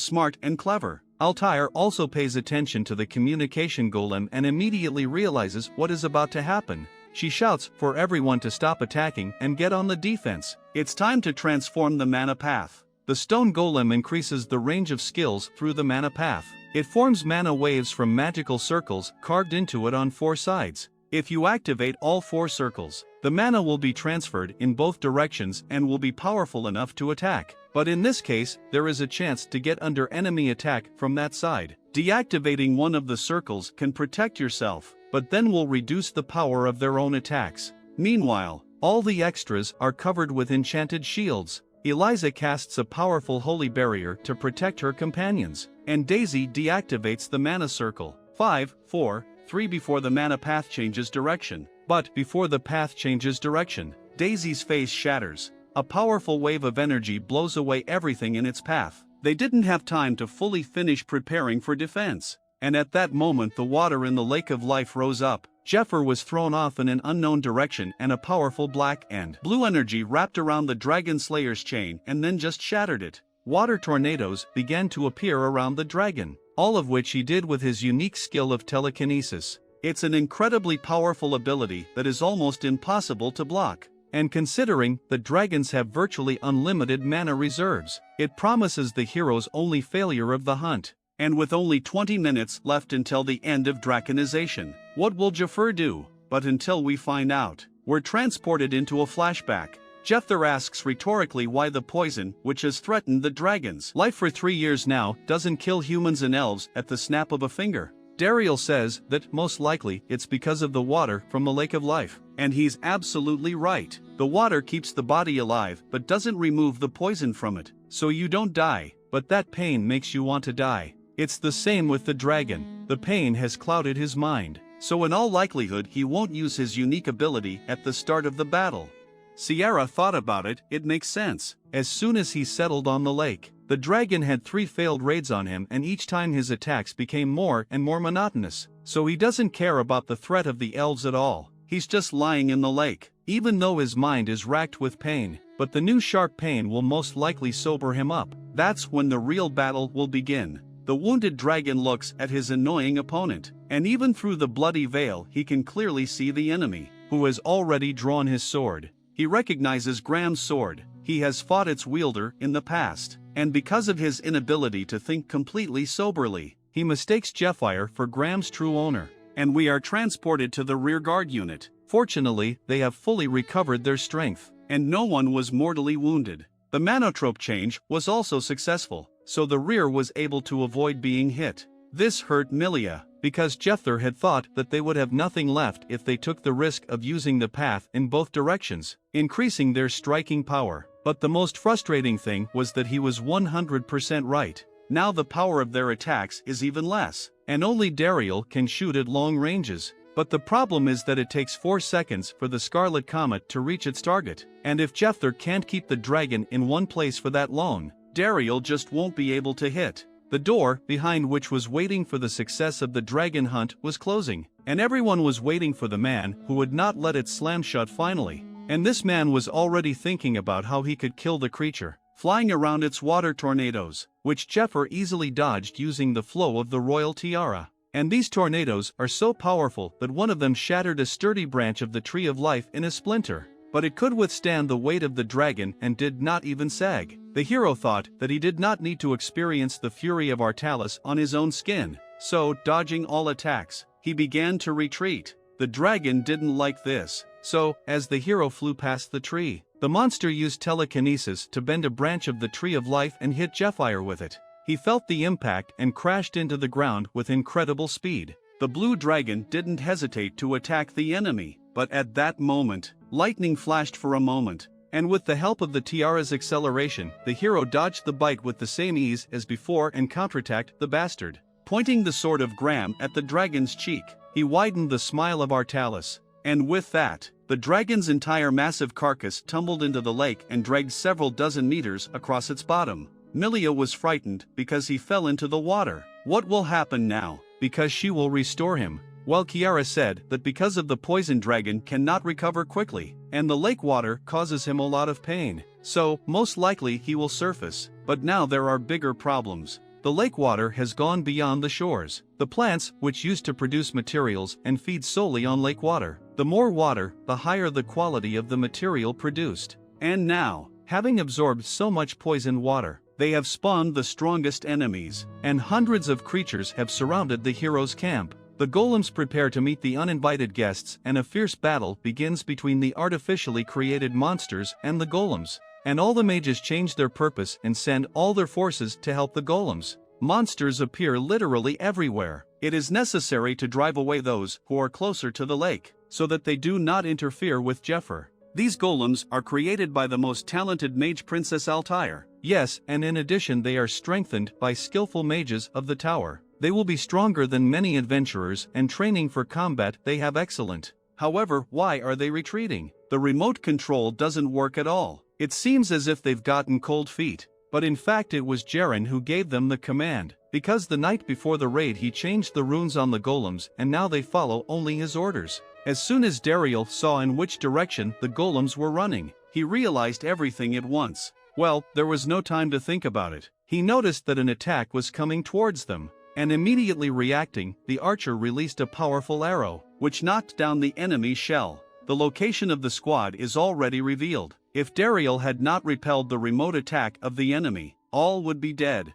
smart and clever, Altair also pays attention to the communication golem and immediately realizes what is about to happen. She shouts for everyone to stop attacking and get on the defense. It's time to transform the mana path. The stone golem increases the range of skills through the mana path. It forms mana waves from magical circles carved into it on 4 sides. If you activate all 4 circles, the mana will be transferred in both directions and will be powerful enough to attack. But in this case, there is a chance to get under enemy attack from that side. Deactivating one of the circles can protect yourself, but then will reduce the power of their own attacks. Meanwhile, all the extras are covered with enchanted shields. Eliza casts a powerful holy barrier to protect her companions, and Daisy deactivates the mana circle. 5, 4, 3 before the mana path changes direction. But before the path changes direction, Daisy's face shatters. A powerful wave of energy blows away everything in its path. They didn't have time to fully finish preparing for defense. And at that moment the water in the lake of life rose up. Jephyr was thrown off in an unknown direction and a powerful black and blue energy wrapped around the Dragon Slayer's chain and then just shattered it. Water tornadoes began to appear around the dragon, all of which he did with his unique skill of telekinesis. It's an incredibly powerful ability that is almost impossible to block. And considering that dragons have virtually unlimited mana reserves, it promises the hero's only failure of the hunt. And with only 20 minutes left until the end of draconization, what will Jephyr do? But until we find out, we're transported into a flashback. Jephyr asks rhetorically why the poison, which has threatened the dragon's life for 3 years now, doesn't kill humans and elves at the snap of a finger. Dariel says that most likely it's because of the water from the lake of life. And he's absolutely right. The water keeps the body alive but doesn't remove the poison from it, so you don't die, but that pain makes you want to die. It's the same with the dragon. The pain has clouded his mind, so in all likelihood he won't use his unique ability at the start of the battle. Sierra thought about it, it makes sense. As soon as he settled on the lake, the dragon had 3 failed raids on him, and each time his attacks became more and more monotonous. So he doesn't care about the threat of the elves at all. He's just lying in the lake, even though his mind is racked with pain. But the new sharp pain will most likely sober him up. That's when the real battle will begin. The wounded dragon looks at his annoying opponent, and even through the bloody veil he can clearly see the enemy, who has already drawn his sword. He recognizes Graham's sword. He has fought its wielder in the past, and because of his inability to think completely soberly, he mistakes Jephyr for Graham's true owner, and we are transported to the rearguard unit. Fortunately, they have fully recovered their strength, and no one was mortally wounded. The manotrope change was also successful, so the rear was able to avoid being hit. This hurt Milia, because Jephyr had thought that they would have nothing left if they took the risk of using the path in both directions, increasing their striking power. But the most frustrating thing was that he was 100% right. Now the power of their attacks is even less, and only Dariel can shoot at long ranges. But the problem is that it takes 4 seconds for the Scarlet Comet to reach its target, and if Jephyr can't keep the dragon in one place for that long, Dariel just won't be able to hit. The door, behind which was waiting for the success of the dragon hunt, was closing, and everyone was waiting for the man who would not let it slam shut finally. And this man was already thinking about how he could kill the creature, flying around its water tornadoes, which Jephyr easily dodged using the flow of the royal tiara. And these tornadoes are so powerful that one of them shattered a sturdy branch of the tree of life in a splinter. But it could withstand the weight of the dragon and did not even sag. The hero thought that he did not need to experience the fury of Artalis on his own skin, so, dodging all attacks, he began to retreat. The dragon didn't like this, so, as the hero flew past the tree, the monster used telekinesis to bend a branch of the tree of life and hit Jephyr with it. He felt the impact and crashed into the ground with incredible speed. The blue dragon didn't hesitate to attack the enemy, but at that moment, lightning flashed for a moment, and with the help of the tiara's acceleration, the hero dodged the bite with the same ease as before and counterattacked the bastard. Pointing the sword of Graham at the dragon's cheek, he widened the smile of Artalis, and with that, the dragon's entire massive carcass tumbled into the lake and dragged several dozen meters across its bottom. Milia was frightened because he fell into the water. What will happen now? Because she will restore him. While Kiara said that because of the poison dragon cannot recover quickly, and the lake water causes him a lot of pain, so most likely he will surface. But now there are bigger problems. The lake water has gone beyond the shores. The plants, which used to produce materials and feed solely on lake water, the more water, the higher the quality of the material produced. And now, having absorbed so much poison water, they have spawned the strongest enemies, and hundreds of creatures have surrounded the hero's camp. The golems prepare to meet the uninvited guests, and a fierce battle begins between the artificially created monsters and the golems. And all the mages change their purpose and send all their forces to help the golems. Monsters appear literally everywhere. It is necessary to drive away those who are closer to the lake, so that they do not interfere with Jephyr. These golems are created by the most talented mage Princess Altair. Yes, and in addition they are strengthened by skillful mages of the tower. They will be stronger than many adventurers, and training for combat they have excellent. However, why are they retreating? The remote control doesn't work at all. It seems as if they've gotten cold feet. But in fact it was Jaren who gave them the command, because the night before the raid he changed the runes on the golems and now they follow only his orders. As soon as Dariel saw in which direction the golems were running, he realized everything at once. Well, there was no time to think about it. He noticed that an attack was coming towards them, and immediately reacting, the archer released a powerful arrow, which knocked down the enemy's shell. The location of the squad is already revealed. If Dariel had not repelled the remote attack of the enemy, all would be dead.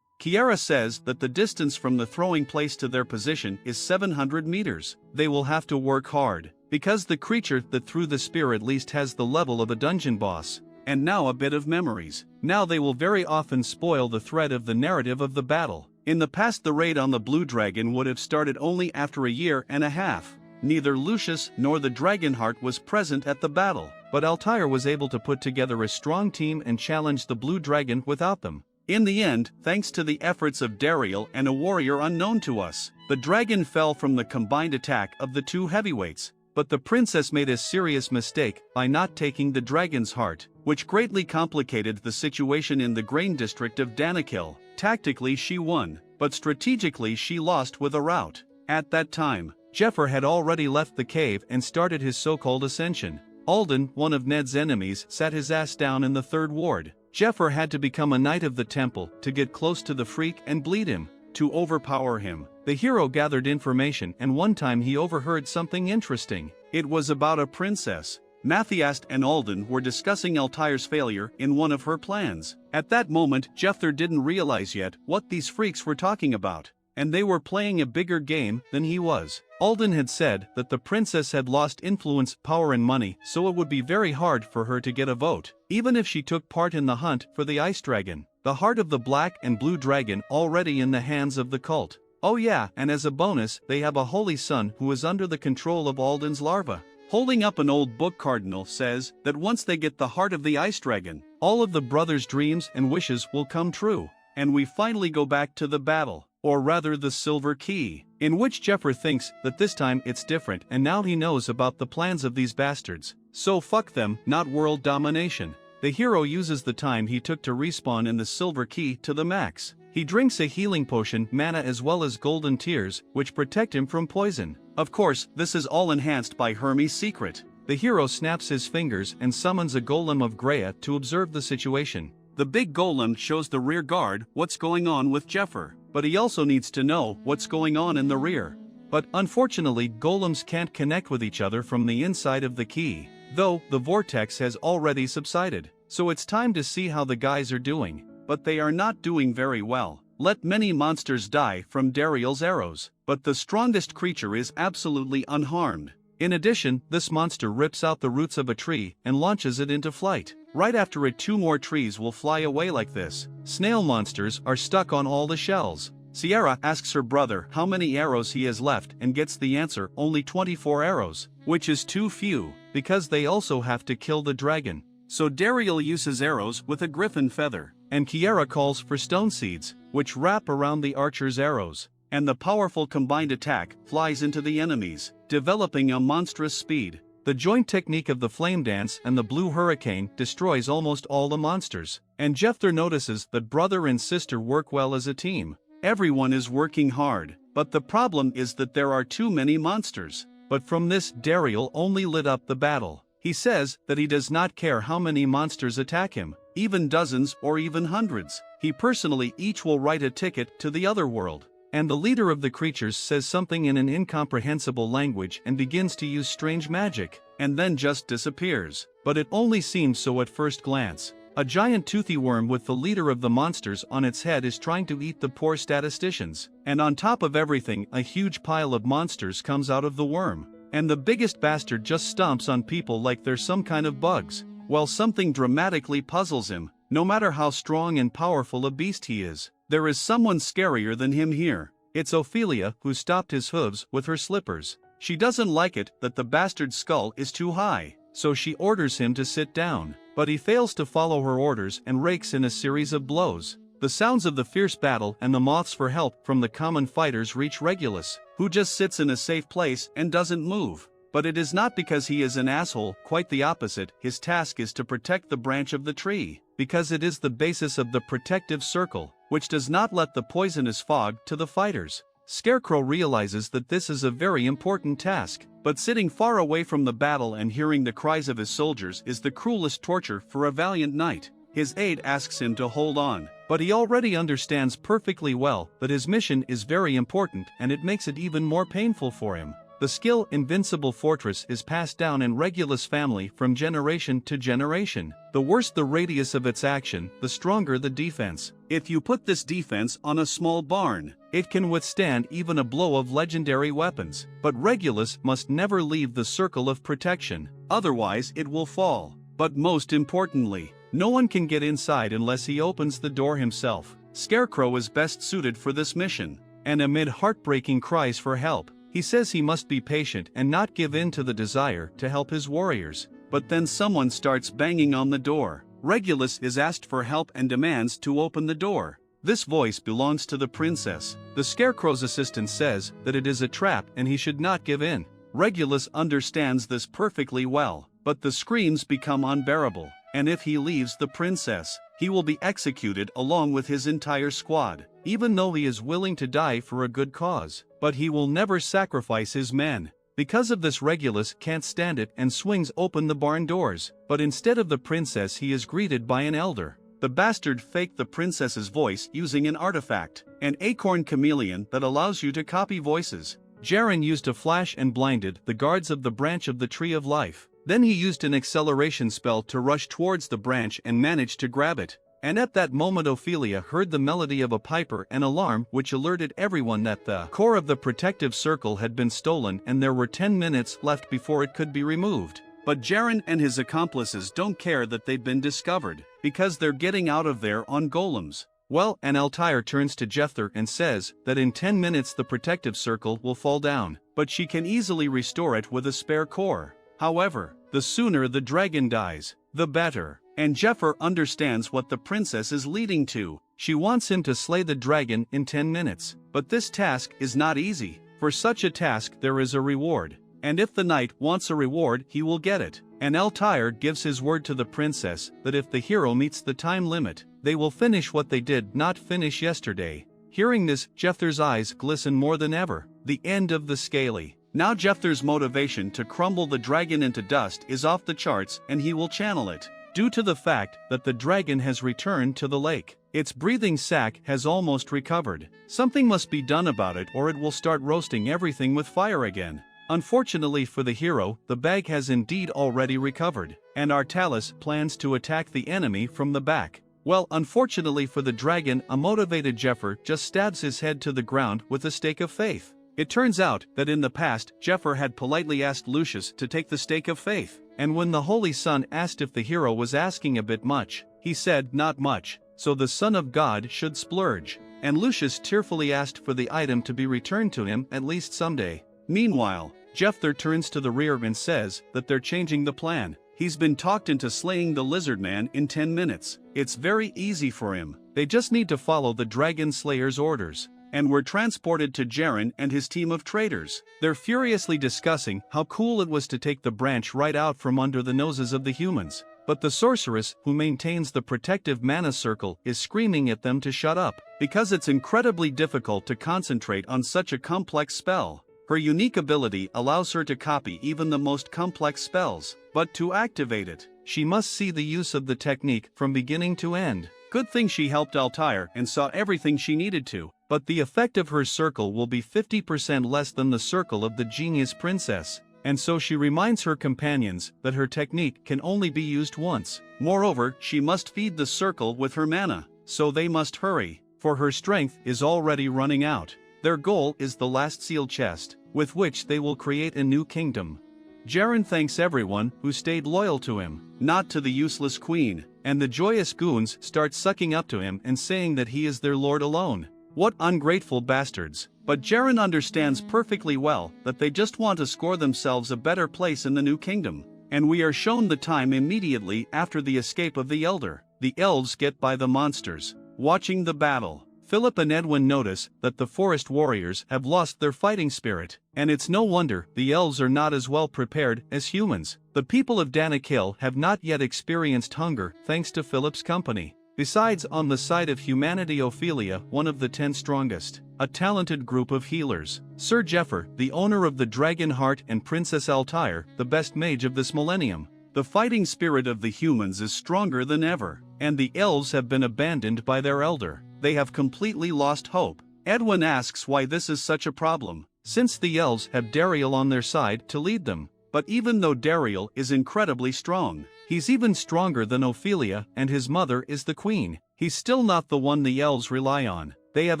Kiara says that the distance from the throwing place to their position is 700 meters. They will have to work hard, because the creature that threw the spear at least has the level of a dungeon boss, and now a bit of memories. Now they will very often spoil the thread of the narrative of the battle. In the past the raid on the Blue Dragon would have started only after a year and a half. Neither Lucius nor the Dragonheart was present at the battle, but Altair was able to put together a strong team and challenge the Blue Dragon without them. In the end, thanks to the efforts of Dariel and a warrior unknown to us, the dragon fell from the combined attack of the two heavyweights. But the princess made a serious mistake by not taking the dragon's heart, which greatly complicated the situation in the grain district of Danakil. Tactically she won, but strategically she lost with a rout. At that time, Jephyr had already left the cave and started his so-called ascension. Alden, one of Ned's enemies, sat his ass down in the third ward. Jephyr had to become a knight of the temple to get close to the freak and bleed him. To overpower him, the hero gathered information, and one time he overheard something interesting. It was about a princess. Matthias and Alden were discussing Altair's failure in one of her plans. At that moment, Jephyr didn't realize yet what these freaks were talking about, and they were playing a bigger game than he was. Alden had said that the princess had lost influence, power and money, so it would be very hard for her to get a vote, even if she took part in the hunt for the ice dragon. The heart of the black and blue dragon already in the hands of the cult. Oh yeah, and as a bonus, they have a holy son who is under the control of Alden's larva. Holding up an old book, Cardinal says that once they get the heart of the ice dragon, all of the brothers' dreams and wishes will come true. And we finally go back to the battle, or rather the silver key, in which Jephyr thinks that this time it's different, and now he knows about the plans of these bastards. So fuck them, not world domination. The hero uses the time he took to respawn in the silver key to the max. He drinks a healing potion, mana as well as golden tears, which protect him from poison. Of course, this is all enhanced by Hermes' secret. The hero snaps his fingers and summons a golem of Greya to observe the situation. The big golem shows the rear guard what's going on with Jephyr, but he also needs to know what's going on in the rear. But unfortunately, golems can't connect with each other from the inside of the key, though the vortex has already subsided. So it's time to see how the guys are doing, but they are not doing very well. Let many monsters die from Dariel's arrows, but the strongest creature is absolutely unharmed. In addition, this monster rips out the roots of a tree and launches it into flight. Right after it, 2 more trees will fly away like this. Snail monsters are stuck on all the shells. Sierra asks her brother how many arrows he has left and gets the answer, only 24 arrows, which is too few, because they also have to kill the dragon. So Dariel uses arrows with a griffin feather, and Kiera calls for stone seeds, which wrap around the archer's arrows, and the powerful combined attack flies into the enemies, developing a monstrous speed. The joint technique of the flame dance and the blue hurricane destroys almost all the monsters, and Jephyr notices that brother and sister work well as a team. Everyone is working hard, but the problem is that there are too many monsters. But from this, Dariel only lit up the battle. He says that he does not care how many monsters attack him, even dozens or even hundreds. He personally each will write a ticket to the other world. And the leader of the creatures says something in an incomprehensible language and begins to use strange magic, and then just disappears. But it only seems so at first glance. A giant toothy worm with the leader of the monsters on its head is trying to eat the poor statisticians. And on top of everything, a huge pile of monsters comes out of the worm. And the biggest bastard just stomps on people like they're some kind of bugs. While something dramatically puzzles him, no matter how strong and powerful a beast he is, there is someone scarier than him here. It's Ophelia, who stopped his hooves with her slippers. She doesn't like it that the bastard's skull is too high, so she orders him to sit down. But he fails to follow her orders and rakes in a series of blows. The sounds of the fierce battle and the moths for help from the common fighters reach Regulus, who just sits in a safe place and doesn't move. But it is not because he is an asshole, quite the opposite. His task is to protect the branch of the tree, because it is the basis of the protective circle, which does not let the poisonous fog to the fighters. Scarecrow realizes that this is a very important task, but sitting far away from the battle and hearing the cries of his soldiers is the cruelest torture for a valiant knight. His aide asks him to hold on, but he already understands perfectly well that his mission is very important, and it makes it even more painful for him. The skill Invincible Fortress is passed down in Regulus' family from generation to generation. The worse the radius of its action, the stronger the defense. If you put this defense on a small barn, it can withstand even a blow of legendary weapons. But Regulus must never leave the circle of protection, otherwise it will fall. But most importantly, no one can get inside unless he opens the door himself. Scarecrow is best suited for this mission, and amid heartbreaking cries for help, he says he must be patient and not give in to the desire to help his warriors. But then someone starts banging on the door. Regulus is asked for help and demands to open the door. This voice belongs to the princess. The Scarecrow's assistant says that it is a trap and he should not give in. Regulus understands this perfectly well, but the screams become unbearable, and if he leaves the princess, he will be executed along with his entire squad, even though he is willing to die for a good cause, but he will never sacrifice his men. Because of this, Regulus can't stand it and swings open the barn doors, but instead of the princess he is greeted by an elder. The bastard faked the princess's voice using an artifact, an acorn chameleon that allows you to copy voices. Jaren used a flash and blinded the guards of the branch of the Tree of Life. Then he used an acceleration spell to rush towards the branch and managed to grab it. And at that moment Ophelia heard the melody of a piper and alarm which alerted everyone that the core of the protective circle had been stolen and there were 10 minutes left before it could be removed. But Jaren and his accomplices don't care that they've been discovered, because they're getting out of there on golems. Well, and Altair turns to Jephyr and says that in 10 minutes the protective circle will fall down, but she can easily restore it with a spare core. However, the sooner the dragon dies, the better. And Jephyr understands what the princess is leading to. She wants him to slay the dragon in 10 minutes. But this task is not easy. For such a task there is a reward. And if the knight wants a reward, he will get it. And Altair gives his word to the princess that if the hero meets the time limit, they will finish what they did not finish yesterday. Hearing this, Jephtyr's eyes glisten more than ever. The end of the scaly. Now Jephtyr's motivation to crumble the dragon into dust is off the charts and he will channel it. Due to the fact that the dragon has returned to the lake. Its breathing sac has almost recovered. Something must be done about it or it will start roasting everything with fire again. Unfortunately for the hero, the bag has indeed already recovered, and Artalis plans to attack the enemy from the back. Well, unfortunately for the dragon, a motivated Jephyr just stabs his head to the ground with a stake of faith. It turns out that in the past, Jephyr had politely asked Lucius to take the stake of faith, and when the Holy Son asked if the hero was asking a bit much, he said not much, so the Son of God should splurge, and Lucius tearfully asked for the item to be returned to him at least someday. Meanwhile, Jephyr turns to the rear and says that they're changing the plan. He's been talked into slaying the lizard man in 10 minutes. It's very easy for him. They just need to follow the dragon slayer's orders. And we're transported to Jaren and his team of traitors. They're furiously discussing how cool it was to take the branch right out from under the noses of the humans. But the sorceress, who maintains the protective mana circle, is screaming at them to shut up, because it's incredibly difficult to concentrate on such a complex spell. Her unique ability allows her to copy even the most complex spells, but to activate it, she must see the use of the technique from beginning to end. Good thing she helped Altair and saw everything she needed to, but the effect of her circle will be 50% less than the circle of the genius princess, and so she reminds her companions that her technique can only be used once. Moreover, she must feed the circle with her mana, so they must hurry, for her strength is already running out. Their goal is the last sealed chest, with which they will create a new kingdom. Jaren thanks everyone who stayed loyal to him, not to the useless queen, and the joyous goons start sucking up to him and saying that he is their lord alone. What ungrateful bastards. But Jaren understands perfectly well that they just want to score themselves a better place in the new kingdom. And we are shown the time immediately after the escape of the elder. The elves get by the monsters. Watching the battle, Philip and Edwin notice that the forest warriors have lost their fighting spirit, and it's no wonder the elves are not as well prepared as humans. The people of Danakil have not yet experienced hunger thanks to Philip's company. Besides, on the side of humanity, Ophelia, one of the 10 strongest, a talented group of healers. Sir Jephyr, the owner of the Dragon Heart, and Princess Altair, the best mage of this millennium. The fighting spirit of the humans is stronger than ever, and the elves have been abandoned by their elder. They have completely lost hope. Edwin asks why this is such a problem, since the elves have Dariel on their side to lead them. But even though Dariel is incredibly strong, he's even stronger than Ophelia, and his mother is the queen. He's still not the one the elves rely on. They have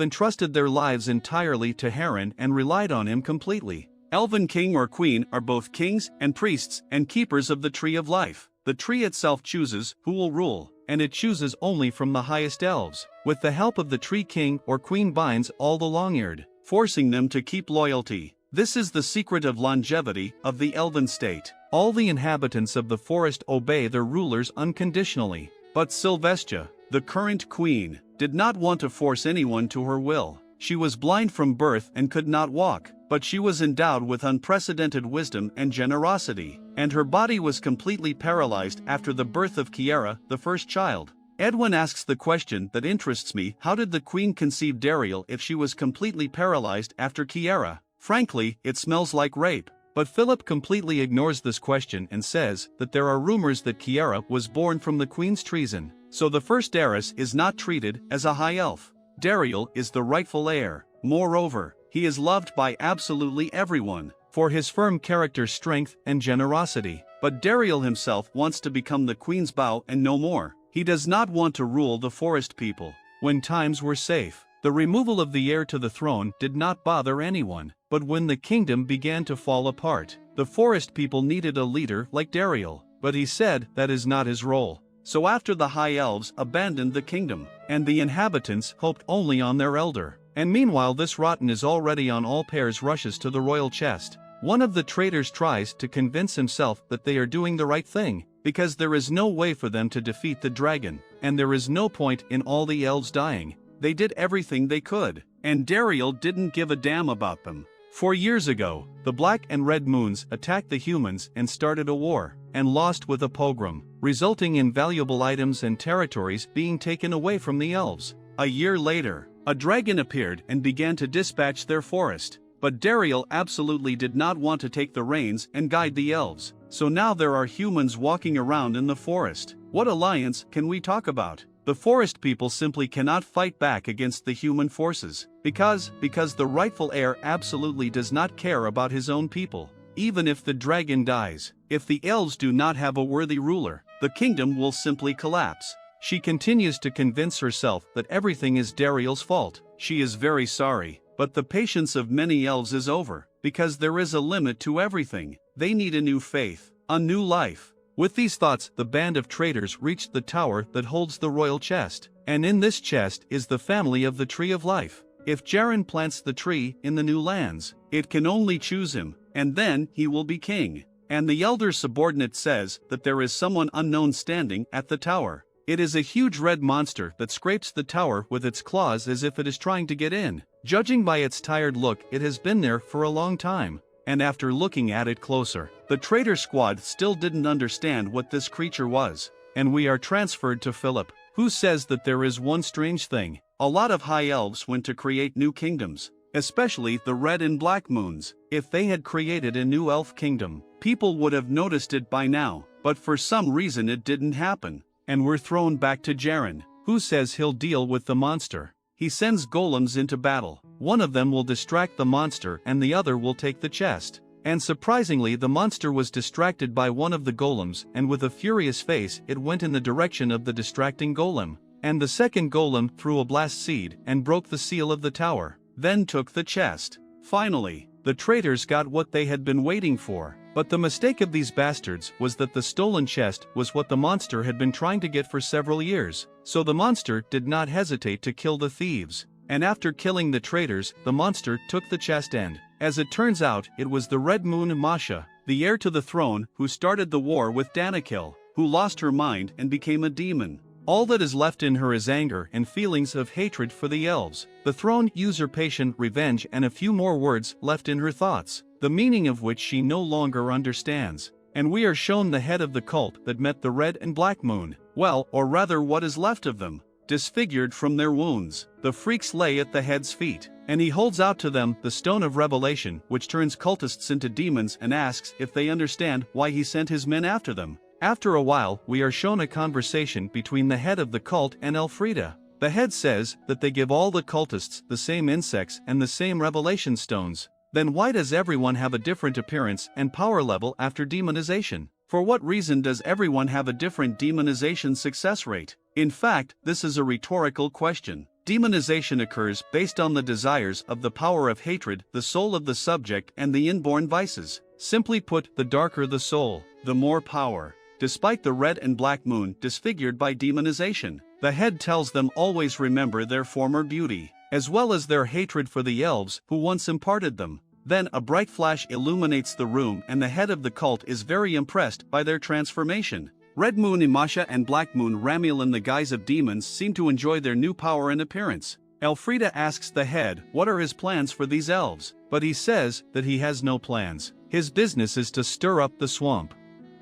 entrusted their lives entirely to Heron and relied on him completely. Elven king or queen are both kings and priests and keepers of the Tree of Life. The tree itself chooses who will rule, and it chooses only from the highest elves. With the help of the tree, king or queen binds all the long-eared, forcing them to keep loyalty. This is the secret of longevity of the Elven state. All the inhabitants of the forest obey their rulers unconditionally. But Sylvestia, the current queen, did not want to force anyone to her will. She was blind from birth and could not walk, but she was endowed with unprecedented wisdom and generosity, and her body was completely paralyzed after the birth of Kiera, the first child. Edwin asks the question that interests me: how did the queen conceive Dariel if she was completely paralyzed after Kiera? Frankly, it smells like rape. But Philip completely ignores this question and says that there are rumors that Kiera was born from the queen's treason, so the first heiress is not treated as a high elf. Dariel is the rightful heir. Moreover, he is loved by absolutely everyone for his firm character strength and generosity. But Dariel himself wants to become the queen's bow and no more. He does not want to rule the forest people. When times were safe, the removal of the heir to the throne did not bother anyone, but when the kingdom began to fall apart, the forest people needed a leader like Dariel, but he said that is not his role. So after the high elves abandoned the kingdom, and the inhabitants hoped only on their elder, and meanwhile this rotten is already on all pairs rushes to the royal chest. One of the traitors tries to convince himself that they are doing the right thing, because there is no way for them to defeat the dragon, and there is no point in all the elves dying. They did everything they could, and Dariel didn't give a damn about them. 4 years ago, the Black and Red Moons attacked the humans and started a war, and lost with a pogrom, resulting in valuable items and territories being taken away from the elves. A year later, a dragon appeared and began to dispatch their forest, but Dariel absolutely did not want to take the reins and guide the elves, so now there are humans walking around in the forest. What alliance can we talk about? The forest people simply cannot fight back against the human forces, because the rightful heir absolutely does not care about his own people. Even if the dragon dies, if the elves do not have a worthy ruler, the kingdom will simply collapse. She continues to convince herself that everything is Dariel's fault. She is very sorry, but the patience of many elves is over, because there is a limit to everything. They need a new faith, a new life. With these thoughts, the band of traitors reached the tower that holds the royal chest, and in this chest is the family of the Tree of Life. If Jaren plants the tree in the new lands, it can only choose him, and then he will be king. And the elder subordinate says that there is someone unknown standing at the tower. It is a huge red monster that scrapes the tower with its claws as if it is trying to get in. Judging by its tired look, it has been there for a long time. And after looking at it closer, the traitor squad still didn't understand what this creature was. And we are transferred to Philip, who says that there is one strange thing. A lot of high elves went to create new kingdoms, especially the red and black moons. If they had created a new elf kingdom, people would have noticed it by now, but for some reason it didn't happen. And we're thrown back to Jaren, who says he'll deal with the monster. He sends golems into battle. One of them will distract the monster and the other will take the chest. And surprisingly, the monster was distracted by one of the golems, and with a furious face it went in the direction of the distracting golem. And the second golem threw a blast seed and broke the seal of the tower, then took the chest. Finally, the traitors got what they had been waiting for. But the mistake of these bastards was that the stolen chest was what the monster had been trying to get for several years. So the monster did not hesitate to kill the thieves. And after killing the traitors, the monster took the chest, and, as it turns out, it was the Red Moon Masha, the heir to the throne, who started the war with Danakil, who lost her mind and became a demon. All that is left in her is anger and feelings of hatred for the elves, the throne, usurpation, revenge, and a few more words left in her thoughts, the meaning of which she no longer understands. And we are shown the head of the cult that met the red and black moon. Well, or rather what is left of them, disfigured from their wounds. The freaks lay at the head's feet, and he holds out to them the stone of revelation, which turns cultists into demons, and asks if they understand why he sent his men after them. After a while, we are shown a conversation between the head of the cult and Elfrida. The head says that they give all the cultists the same insects and the same revelation stones. Then why does everyone have a different appearance and power level after demonization? For what reason does everyone have a different demonization success rate? In fact, this is a rhetorical question. Demonization occurs based on the desires of the power of hatred, the soul of the subject, and the inborn vices. Simply put, the darker the soul, the more power. Despite the red and black moon disfigured by demonization, the head tells them always remember their former beauty, as well as their hatred for the elves who once imparted them. Then a bright flash illuminates the room, and the head of the cult is very impressed by their transformation. Red Moon Imasha and Black Moon Ramiel in the guise of demons seem to enjoy their new power and appearance. Elfrida asks the head what are his plans for these elves, but he says that he has no plans. His business is to stir up the swamp.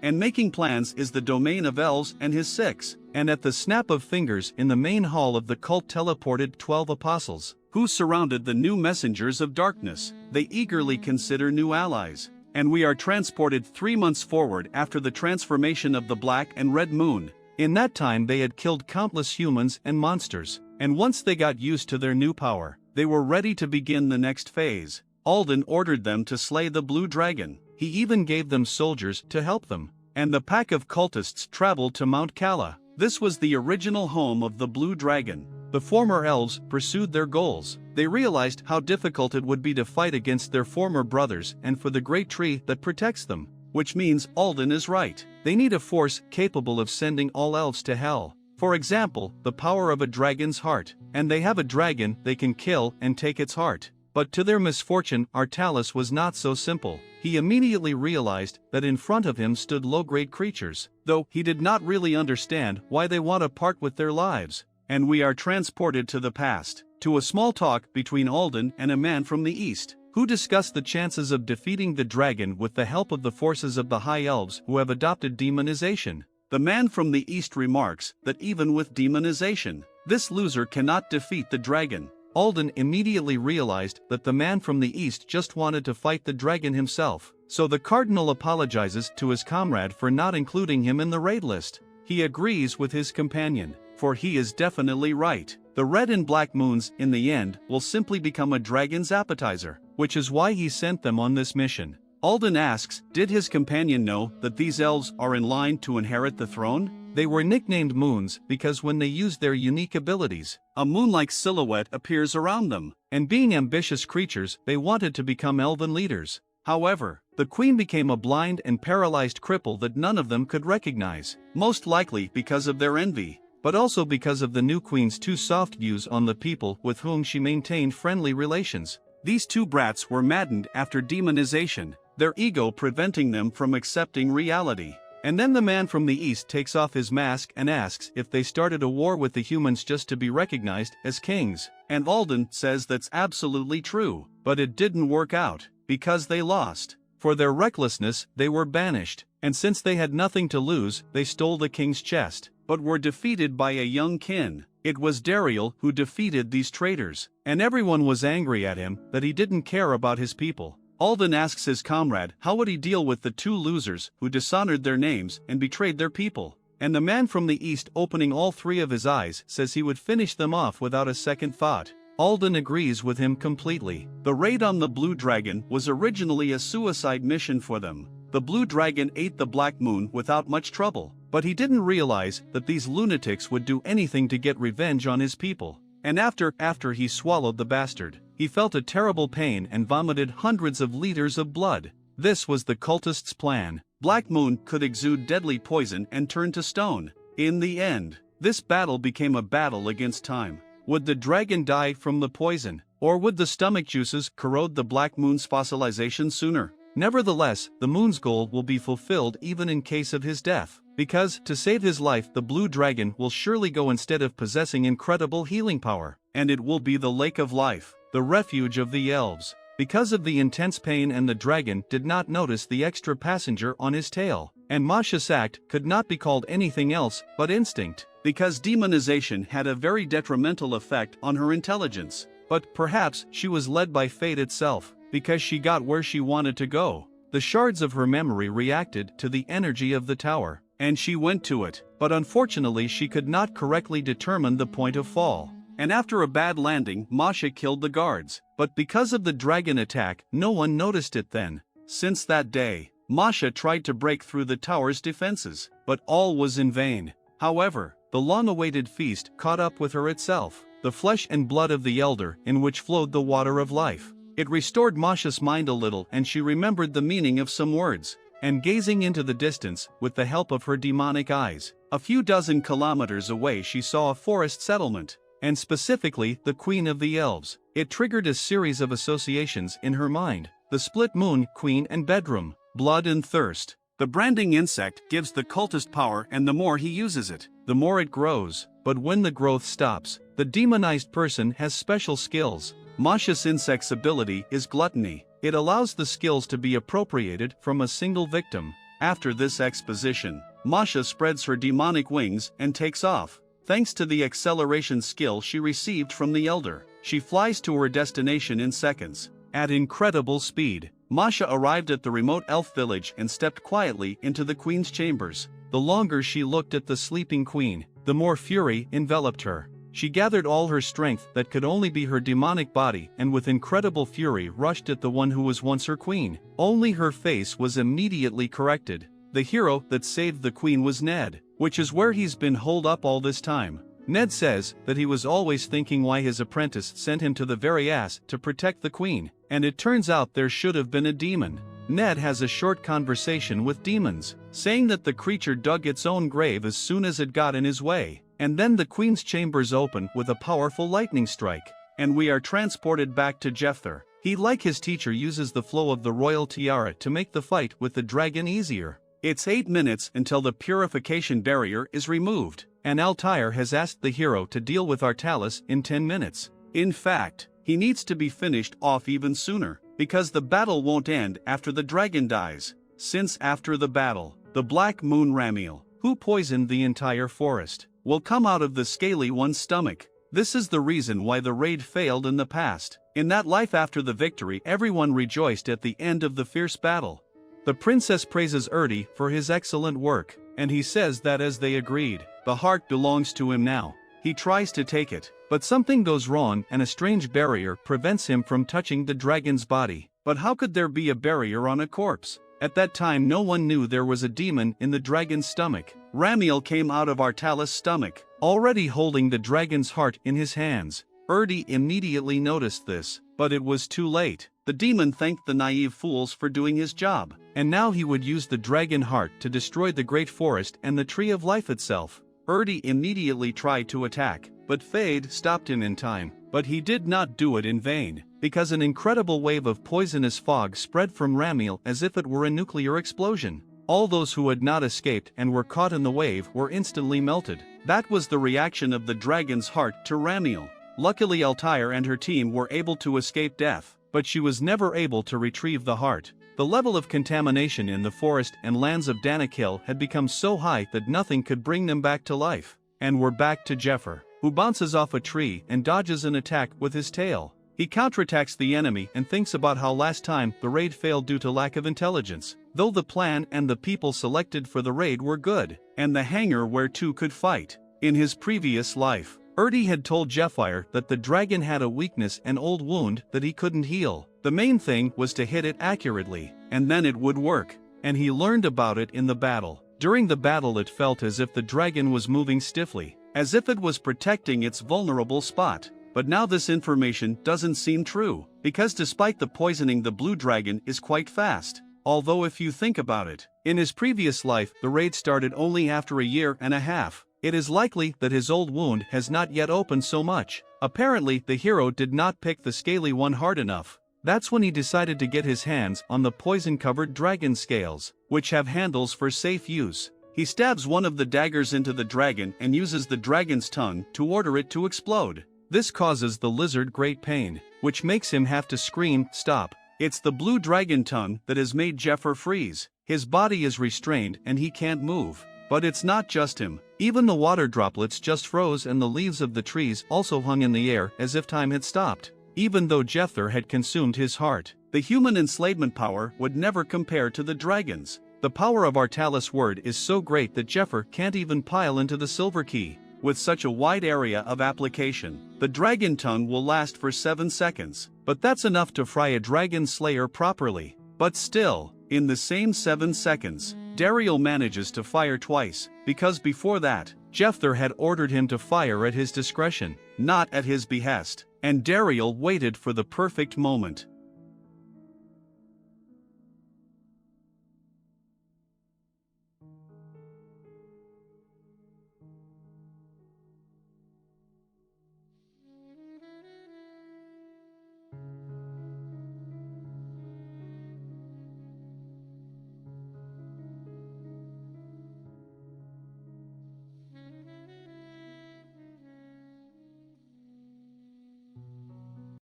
And making plans is the domain of elves and his six. And at the snap of fingers in the main hall of the cult teleported 12 apostles, who surrounded the new messengers of darkness. They eagerly consider new allies. And we are transported 3 months forward after the transformation of the Black and Red Moon. In that time they had killed countless humans and monsters, and once they got used to their new power, they were ready to begin the next phase. Alden ordered them to slay the blue dragon. He even gave them soldiers to help them. And the pack of cultists traveled to Mount Kala. This was the original home of the blue dragon. The former elves pursued their goals. They realized how difficult it would be to fight against their former brothers and for the great tree that protects them. Which means Alden is right. They need a force capable of sending all elves to hell. For example, the power of a dragon's heart. And they have a dragon they can kill and take its heart. But to their misfortune, Artalis was not so simple. He immediately realized that in front of him stood low-grade creatures, though he did not really understand why they want to part with their lives. And we are transported to the past, to a small talk between Alden and a man from the east, who discussed the chances of defeating the dragon with the help of the forces of the High Elves who have adopted demonization. The man from the east remarks that even with demonization, this loser cannot defeat the dragon. Alden immediately realized that the man from the east just wanted to fight the dragon himself, so the cardinal apologizes to his comrade for not including him in the raid list. He agrees with his companion, for he is definitely right. The red and black moons, in the end, will simply become a dragon's appetizer, which is why he sent them on this mission. Alden asks, did his companion know that these elves are in line to inherit the throne? They were nicknamed moons because when they use their unique abilities, a moon-like silhouette appears around them, and being ambitious creatures, they wanted to become elven leaders. However, the queen became a blind and paralyzed cripple that none of them could recognize, most likely because of their envy, but also because of the new queen's too soft views on the people with whom she maintained friendly relations. These two brats were maddened after demonization, their ego preventing them from accepting reality. And then the man from the east takes off his mask and asks if they started a war with the humans just to be recognized as kings. And Alden says that's absolutely true, but it didn't work out, because they lost. For their recklessness, they were banished, and since they had nothing to lose, they stole the king's chest, but were defeated by a young kin. It was Dariel who defeated these traitors, and everyone was angry at him that he didn't care about his people. Alden asks his comrade how would he deal with the two losers who dishonored their names and betrayed their people. And the man from the east, opening all three of his eyes, says he would finish them off without a second thought. Alden agrees with him completely. The raid on the Blue Dragon was originally a suicide mission for them. The Blue Dragon ate the Black Moon without much trouble, but he didn't realize that these lunatics would do anything to get revenge on his people. And after he swallowed the bastard, he felt a terrible pain and vomited hundreds of liters of blood. This was the cultists' plan. Black Moon could exude deadly poison and turn to stone. In the end, this battle became a battle against time. Would the dragon die from the poison, or would the stomach juices corrode the Black Moon's fossilization sooner? Nevertheless, the Moon's goal will be fulfilled even in case of his death, because to save his life the Blue Dragon will surely go instead of possessing incredible healing power, and it will be the Lake of Life, the refuge of the elves. Because of the intense pain and the dragon did not notice the extra passenger on his tail, and Masha's act could not be called anything else but instinct, because demonization had a very detrimental effect on her intelligence. But perhaps she was led by fate itself, because she got where she wanted to go. The shards of her memory reacted to the energy of the tower, and she went to it, but unfortunately she could not correctly determine the point of fall. And after a bad landing, Masha killed the guards, but because of the dragon attack, no one noticed it then. Since that day, Masha tried to break through the tower's defenses, but all was in vain. However, the long-awaited feast caught up with her itself, the flesh and blood of the elder in which flowed the water of life. It restored Masha's mind a little and she remembered the meaning of some words. And gazing into the distance, with the help of her demonic eyes, a few dozen kilometers away she saw a forest settlement, and specifically the Queen of the Elves. It triggered a series of associations in her mind: the split moon, queen and bedroom, blood and thirst. The branding insect gives the cultist power, and the more he uses it, the more it grows, but when the growth stops, The demonized person has special skills. Masha's insect's ability is gluttony. It allows the skills to be appropriated from a single victim. After this exposition, Masha spreads her demonic wings and takes off. Thanks to the acceleration skill she received from the Elder, she flies to her destination in seconds. At incredible speed, Masha arrived at the remote elf village and stepped quietly into the queen's chambers. The longer she looked at the sleeping queen, the more fury enveloped her. She gathered all her strength that could only be her demonic body and with incredible fury rushed at the one who was once her queen. Only her face was immediately corrected. The hero that saved the queen was Ned, which is where he's been holed up all this time. Ned says that he was always thinking why his apprentice sent him to the very ass to protect the queen, and it turns out there should have been a demon. Ned has a short conversation with demons, saying that the creature dug its own grave as soon as it got in his way. And then the queen's chambers open with a powerful lightning strike, and we are transported back to Jephyr. He, like his teacher, uses the flow of the royal tiara to make the fight with the dragon easier. It's 8 minutes until the purification barrier is removed, and Altair has asked the hero to deal with Artalis in 10 minutes. In fact, he needs to be finished off even sooner, because the battle won't end after the dragon dies. Since after the battle, the Black Moon Ramiel, who poisoned the entire forest, will come out of the scaly one's stomach. This is the reason why the raid failed in the past. In that life after the victory, everyone rejoiced at the end of the fierce battle. The princess praises Erdi for his excellent work, and he says that as they agreed, the heart belongs to him now. He tries to take it, but something goes wrong and a strange barrier prevents him from touching the dragon's body. But how could there be a barrier on a corpse? At that time no one knew there was a demon in the dragon's stomach. Ramiel came out of Artalis' stomach, already holding the dragon's heart in his hands. Erdi immediately noticed this, but it was too late. The demon thanked the naive fools for doing his job, and now he would use the dragon heart to destroy the great forest and the tree of life itself. Erdi immediately tried to attack, but Fade stopped him in time. But he did not do it in vain, because an incredible wave of poisonous fog spread from Ramiel as if it were a nuclear explosion. All those who had not escaped and were caught in the wave were instantly melted. That was the reaction of the dragon's heart to Ramiel. Luckily Altair and her team were able to escape death, but she was never able to retrieve the heart. The level of contamination in the forest and lands of Danakil had become so high that nothing could bring them back to life. And we're back to Jephyr, who bounces off a tree and dodges an attack with his tail. He counterattacks the enemy and thinks about how last time the raid failed due to lack of intelligence. Though the plan and the people selected for the raid were good, and the hangar where two could fight. In his previous life, Erdi had told Jephyr that the dragon had a weakness, an old wound that he couldn't heal. The main thing was to hit it accurately, and then it would work. And he learned about it in the battle. During the battle it felt as if the dragon was moving stiffly, as if it was protecting its vulnerable spot. But now this information doesn't seem true, because despite the poisoning the blue dragon is quite fast. Although if you think about it, in his previous life the raid started only after a year and a half. It is likely that his old wound has not yet opened so much. Apparently the hero did not pick the scaly one hard enough. That's when he decided to get his hands on the poison-covered dragon scales, which have handles for safe use. He stabs one of the daggers into the dragon and uses the dragon's tongue to order it to explode. This causes the lizard great pain, which makes him have to scream, "Stop." It's the blue dragon tongue that has made Jephyr freeze. His body is restrained and he can't move. But it's not just him. Even the water droplets just froze and the leaves of the trees also hung in the air as if time had stopped. Even though Jephyr had consumed his heart, the human enslavement power would never compare to the dragon's. The power of Artalis' word is so great that Jephyr can't even pile into the silver key. With such a wide area of application, the dragon tongue will last for 7 seconds. But that's enough to fry a dragon slayer properly. But still, in the same 7 seconds, Dariel manages to fire twice, because before that, Jephyr had ordered him to fire at his discretion, not at his behest. And Dariel waited for the perfect moment.